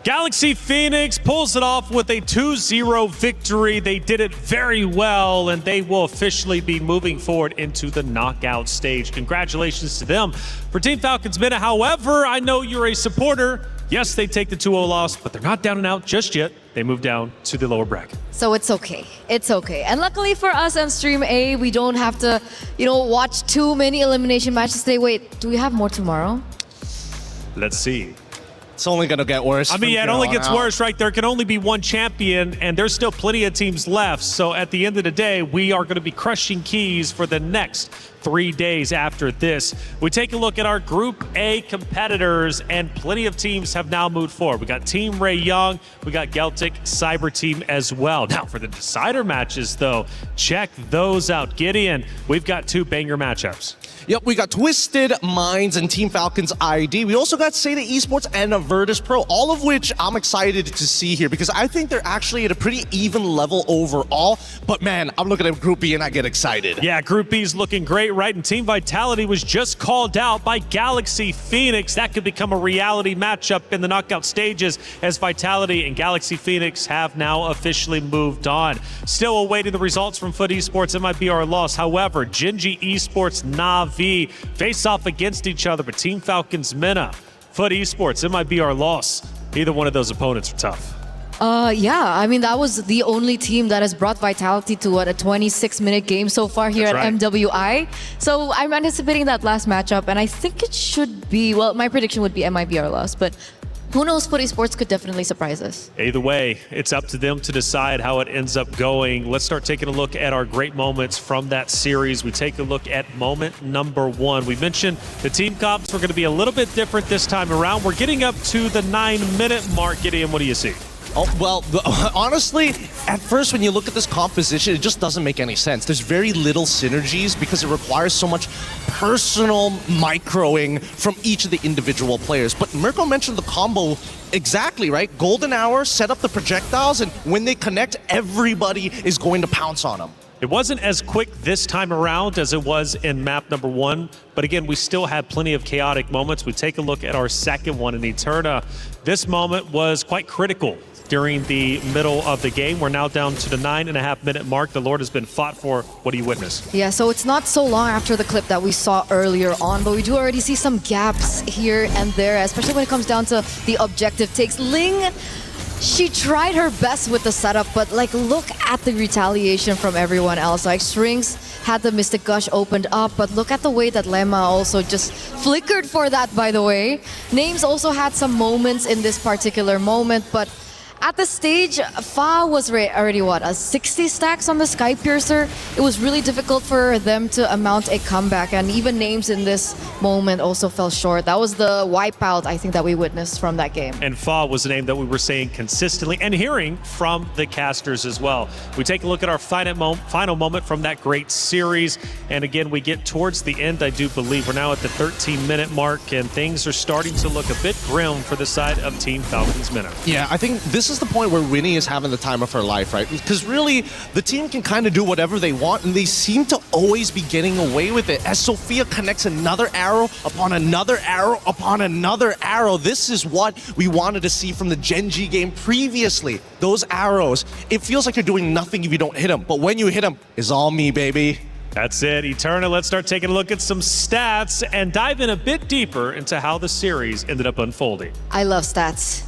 Galaxy Phoenix pulls it off with a 2-0 victory. They did it very well, and they will officially be moving forward into the knockout stage. Congratulations to them. For Team Falcons MENA, however, I know you're a supporter. Yes, they take the 2-0 loss, but they're not down and out just yet. They move down to the lower bracket. So it's okay. It's okay. And luckily for us on Stream A, we don't have to, watch too many elimination matches today. Wait, do we have more tomorrow? Let's see. It's only going to get worse. I mean, yeah, it only gets worse, right? There can only be 1 champion, and there's still plenty of teams left. So at the end of the day, we are going to be crushing keys for the next 3 days after this. We take a look at our Group A competitors, and plenty of teams have now moved forward. We got Team Ray Young, we got Celtic Cyber Team as well. Now for the decider matches, though, check those out. Gideon, we've got 2 banger matchups. Yep, we got Twisted Minds and Team Falcons ID. We also got Seda Esports and Virtus Pro, all of which I'm excited to see here because I think they're actually at a pretty even level overall. But man, I'm looking at Group B and I get excited. Yeah, Group B's looking great, right? And Team Vitality was just called out by Galaxy Phoenix. That could become a reality matchup in the knockout stages as Vitality and Galaxy Phoenix have now officially moved on. Still awaiting the results from Foot Esports. It might be our loss. However, Genji Esports, Navi face off against each other, but Team Falcons MENA, Foot Esports, it might be our loss. Either one of those opponents are tough. Yeah, I mean, that was the only team that has brought Vitality to a 26-minute game so far here at MWI. So I'm anticipating that last matchup, and I think it should be, well, my prediction would be it might be our loss, but who knows, Foot Esports could definitely surprise us. Either way, it's up to them to decide how it ends up going. Let's start taking a look at our great moments from that series. We take a look at moment number 1. We mentioned the team comps were going to be a little bit different this time around. We're getting up to the 9-minute mark. Gideon, what do you see? Oh, well, honestly, at first when you look at this composition, it just doesn't make any sense. There's very little synergies because it requires so much personal microing from each of the individual players. But Mirko mentioned the combo exactly, right? Golden Hour, set up the projectiles, and when they connect, everybody is going to pounce on them. It wasn't as quick this time around as it was in map number 1, but again, we still had plenty of chaotic moments. We take a look at our second one in Eterna. This moment was quite critical during the middle of the game. We're now down to the 9.5 minute mark. The Lord has been fought for. What do you witness? Yeah, so it's not so long after the clip that we saw earlier on, but we do already see some gaps here and there, especially when it comes down to the objective takes. Ling, she tried her best with the setup, but like look at the retaliation from everyone else. Like Strings had the Mystic Gush opened up, but look at the way that Lemma also just flickered for that, by the way. Names also had some moments in this particular moment, but at the stage, Fa was already, what, a 60 stacks on the Sky Piercer? It was really difficult for them to mount a comeback, and even Names in this moment also fell short. That was the wipeout, I think, that we witnessed from that game. And Fa was a name that we were saying consistently and hearing from the casters as well. We take a look at our final moment from that great series, and again, we get towards the end, I do believe. We're now at the 13-minute mark, and things are starting to look a bit grim for the side of Team Falcons Minnow. Yeah, I think this is the point where Winnie is having the time of her life, right? Because really, the team can kind of do whatever they want, and they seem to always be getting away with it. As Sophia connects another arrow upon another arrow upon another arrow, this is what we wanted to see from the Genji game previously. Those arrows, it feels like you're doing nothing if you don't hit them, but when you hit them, it's all me, baby. That's it, Eterna. Let's start taking a look at some stats and dive in a bit deeper into how the series ended up unfolding. I love stats.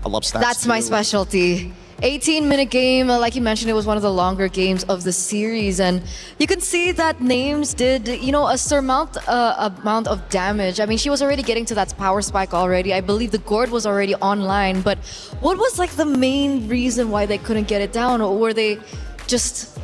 I love stats. That's my specialty. 18-minute game, like you mentioned, it was one of the longer games of the series, and you can see that Names did, you know, a surmount amount of damage. I mean, she was already getting to that power spike already. I believe the Gourd was already online, but what was like the main reason why they couldn't get it down? Or were they just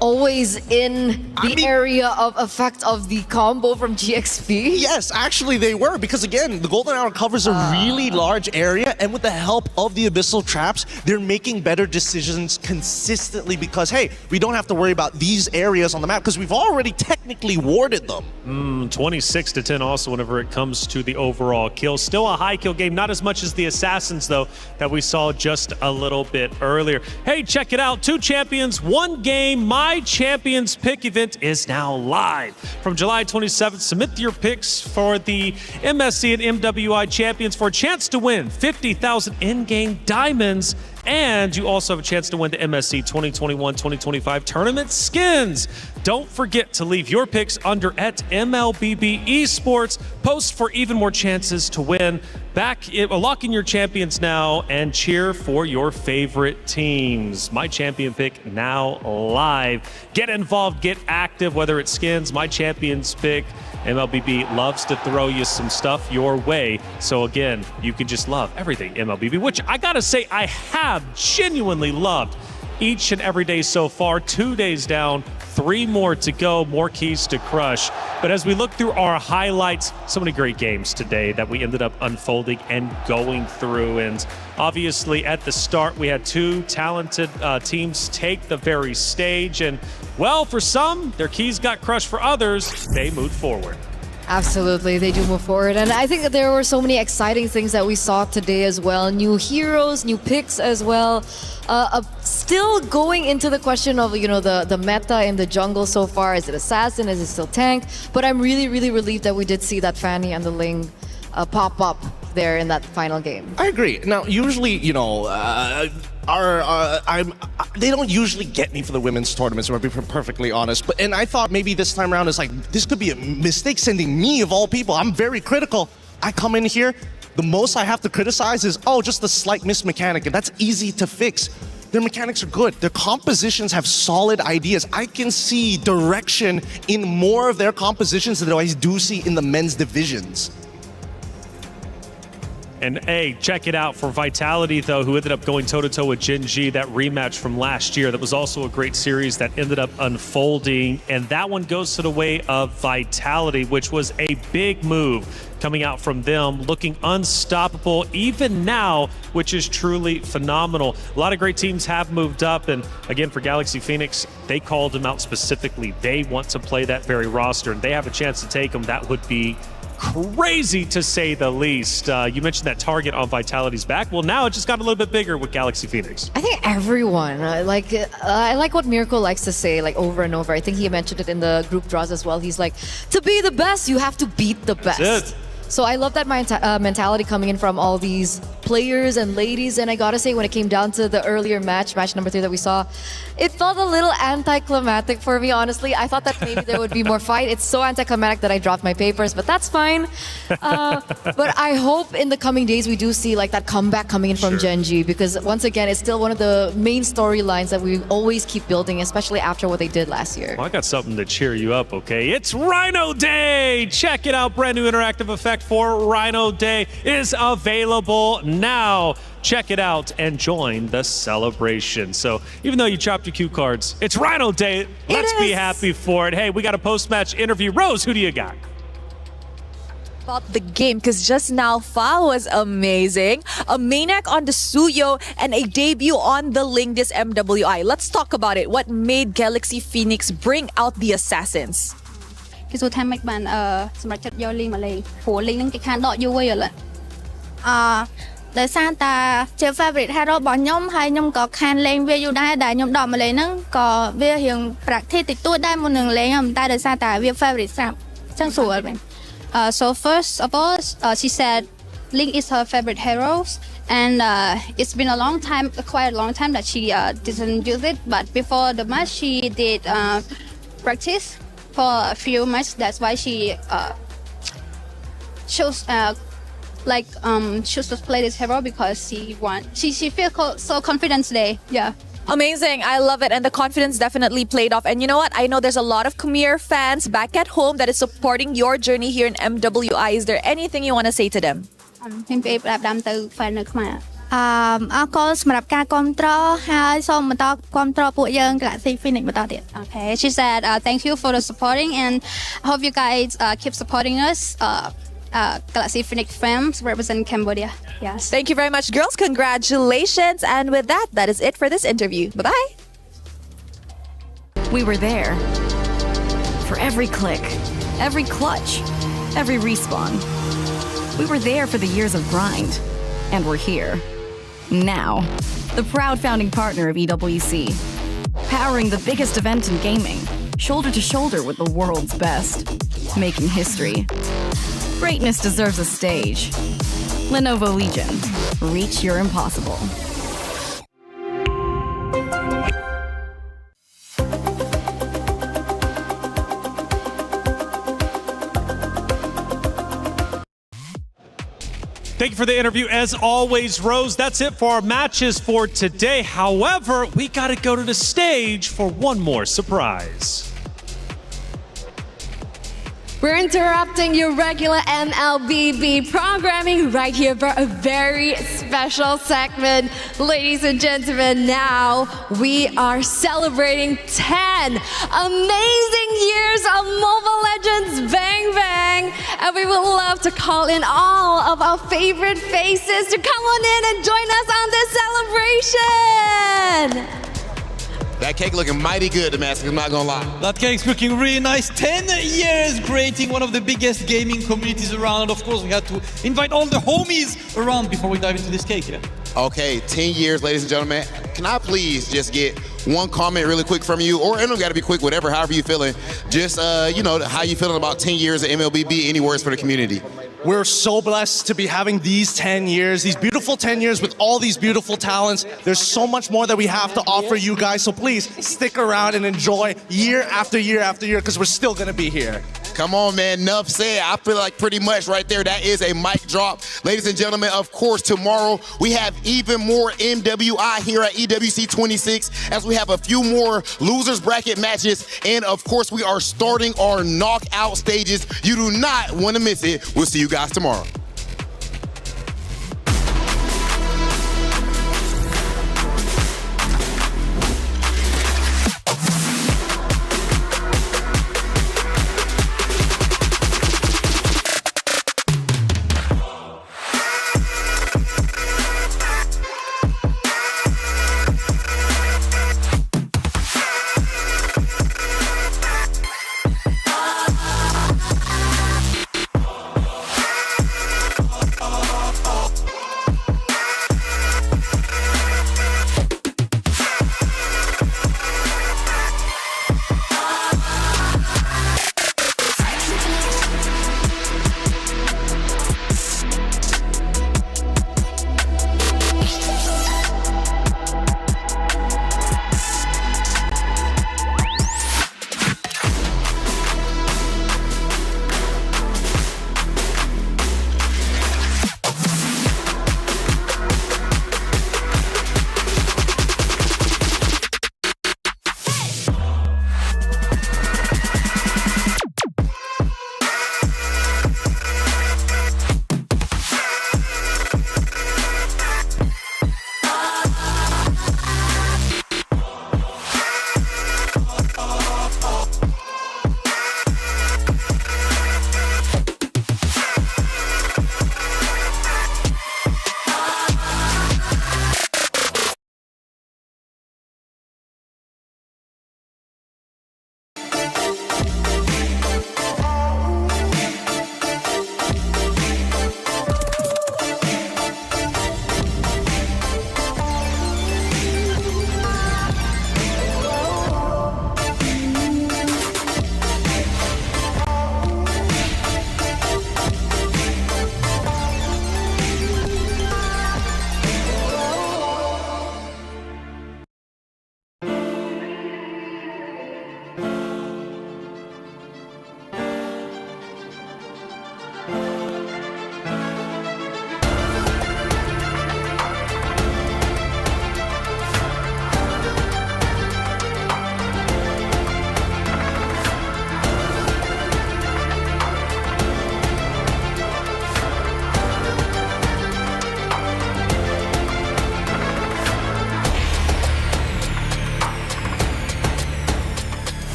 always in the area of effect of the combo from GXP? Yes, actually they were, because again, the Golden Hour covers a really large area, and with the help of the Abyssal Traps, they're making better decisions consistently because, hey, we don't have to worry about these areas on the map because we've already technically warded them. 26-10 also whenever it comes to the overall kills. Still a high kill game, not as much as the Assassins, though, that we saw just a little bit earlier. Hey, check it out. 2 champions, 1 game. My Champions Pick event is now live. From July 27th, submit your picks for the MSC and MWI champions for a chance to win 50,000 in-game diamonds. And you also have a chance to win the MSC 2021-2025 tournament skins. Don't forget to leave your picks under at MLBB Esports. Post for even more chances to win. Lock in your champions now and cheer for your favorite teams. My champion pick now live. Get involved, get active, whether it's skins, my champions pick. MLBB loves to throw you some stuff your way. So again, you can just love everything MLBB, which I gotta say I have genuinely loved each and every day so far. 2 days down, 3 more to go, more keys to crush. But as we look through our highlights, so many great games today that we ended up unfolding and going through. And obviously at the start, we had 2 talented teams take the very stage. And well, for some, their keys got crushed. For others, they moved forward. Absolutely, they do move forward. And I think that there were so many exciting things that we saw today as well. New heroes, new picks as well. Still going into the question of, you know, the meta in the jungle so far. Is it Assassin? Is it still Tank? But I'm really, really relieved that we did see that Fanny and the Ling pop up there in that final game. I agree. Now, usually, you know, they don't usually get me for the women's tournaments, to be perfectly honest. And I thought maybe this time around, it's like, this could be a mistake sending me, of all people. I'm very critical. I come in here, the most I have to criticize is, oh, just the slight miss mechanic, and that's easy to fix. Their mechanics are good. Their compositions have solid ideas. I can see direction in more of their compositions than I do see in the men's divisions. And hey, check it out for Vitality, though, who ended up going toe-to-toe with Genji, that rematch from last year. That was also a great series that ended up unfolding. And that one goes to the way of Vitality, which was a big move coming out from them, looking unstoppable even now, which is truly phenomenal. A lot of great teams have moved up. And again, for Galaxy Phoenix, they called them out specifically. They want to play that very roster, and they have a chance to take them. That would be crazy to say the least. You mentioned that target on Vitality's back. Well, now it just got a little bit bigger with Galaxy Phoenix. I think everyone, I like what Miracle likes to say, like over and over. I think he mentioned it in the group draws as well. He's like, to be the best, you have to beat the best. That's it. So I love that mentality coming in from all these players and ladies. And I gotta say, when it came down to the earlier match number 3 that we saw, it felt a little anticlimactic for me, honestly. I thought that maybe there would be more fight. It's so anticlimactic that I dropped my papers, but that's fine. But I hope in the coming days we do see like that comeback coming in from Gen.G, because once again, it's still one of the main storylines that we always keep building, especially after what they did last year. Well, I got something to cheer you up, okay? It's Rhino Day! Check it out. Brand new interactive effect for Rhino Day is available now. Check it out and join the celebration. So even though you chopped your cue cards, it's Rhino Day. Let's be happy for it. Hey, we got a post-match interview. Rose, who do you got? About the game, because just now Fa was amazing, a maniac on the Suyo and a debut on the Ling this MWI. Let's talk about it. What made Galaxy Phoenix bring out the assassins? គេសួរថាមិនបានសម្រាប់ចិត្តយកលីងមកលេងព្រោះលីងហ្នឹងគេខានដកយូរហើយឥឡូវដោយសារតាជា favorite hero របស់ខ្ញុំហើយខ្ញុំក៏ខានលេងវាយូរដែរដែលខ្ញុំដកមកលេងហ្នឹងក៏វារៀង practice តិចតួចដែរមុននឹងលេងតែដោយសារតាវា favorite ស្រាប់អញ្ចឹងស្រួលមែន so first of all she said Link is her favorite hero and it's been a long time, quite a long time that she didn't use it, but before the match she did practice for a few months. That's why she chose chose to play this hero because she feels so confident today. Yeah. Amazing. I love it. And the confidence definitely played off. And you know what? I know there's a lot of Khmer fans back at home that is supporting your journey here in MWI. Is there anything you want to say to them? អរគុណសម្រាប់ការគាំទ្រហើយសូមបន្តគាំទ្រពួកយើង Galaxy Phoenix បន្តទៀត Okay, she said thank you for the supporting and I hope you guys keep supporting us. Galaxy Phoenix fans represent Cambodia. Yes. Thank you very much, girls. Congratulations. And with that, that is it for this interview. Bye-bye. We were there for every click, every clutch, every respawn. We were there for the years of grind, and we're here. Now, the proud founding partner of EWC, powering the biggest event in gaming, shoulder to shoulder with the world's best, making history. Greatness deserves a stage. Lenovo Legion, reach your impossible. Thank you for the interview, as always, Rose. That's it for our matches for today. However, we got to go to the stage for one more surprise. We're interrupting your regular MLBB programming right here for a very special segment. Ladies and gentlemen, now we are celebrating 10 amazing years of Mobile Legends Bang Bang. And we would love to call in all of our favorite faces to come on in and join us on this celebration. That cake looking mighty good, Damascus, I'm not gonna lie. That cake's looking really nice. 10 years creating one of the biggest gaming communities around. And of course, we had to invite all the homies around before we dive into this cake, yeah? Okay, 10 years, ladies and gentlemen. Can I please just get one comment really quick from you? Or it don't gotta be quick, whatever, however you feeling. Just, how you feeling about 10 years of MLBB, any words for the community? We're so blessed to be having these 10 years, these beautiful 10 years with all these beautiful talents. There's so much more that we have to offer you guys, so please stick around and enjoy year after year after year, because we're still gonna be here. Come on, man, enough said. I feel like pretty much right there, that is a mic drop. Ladies and gentlemen, of course, tomorrow we have even more MWI here at EWC26 as we have a few more losers bracket matches. And of course, we are starting our knockout stages. You do not want to miss it. We'll see you guys tomorrow.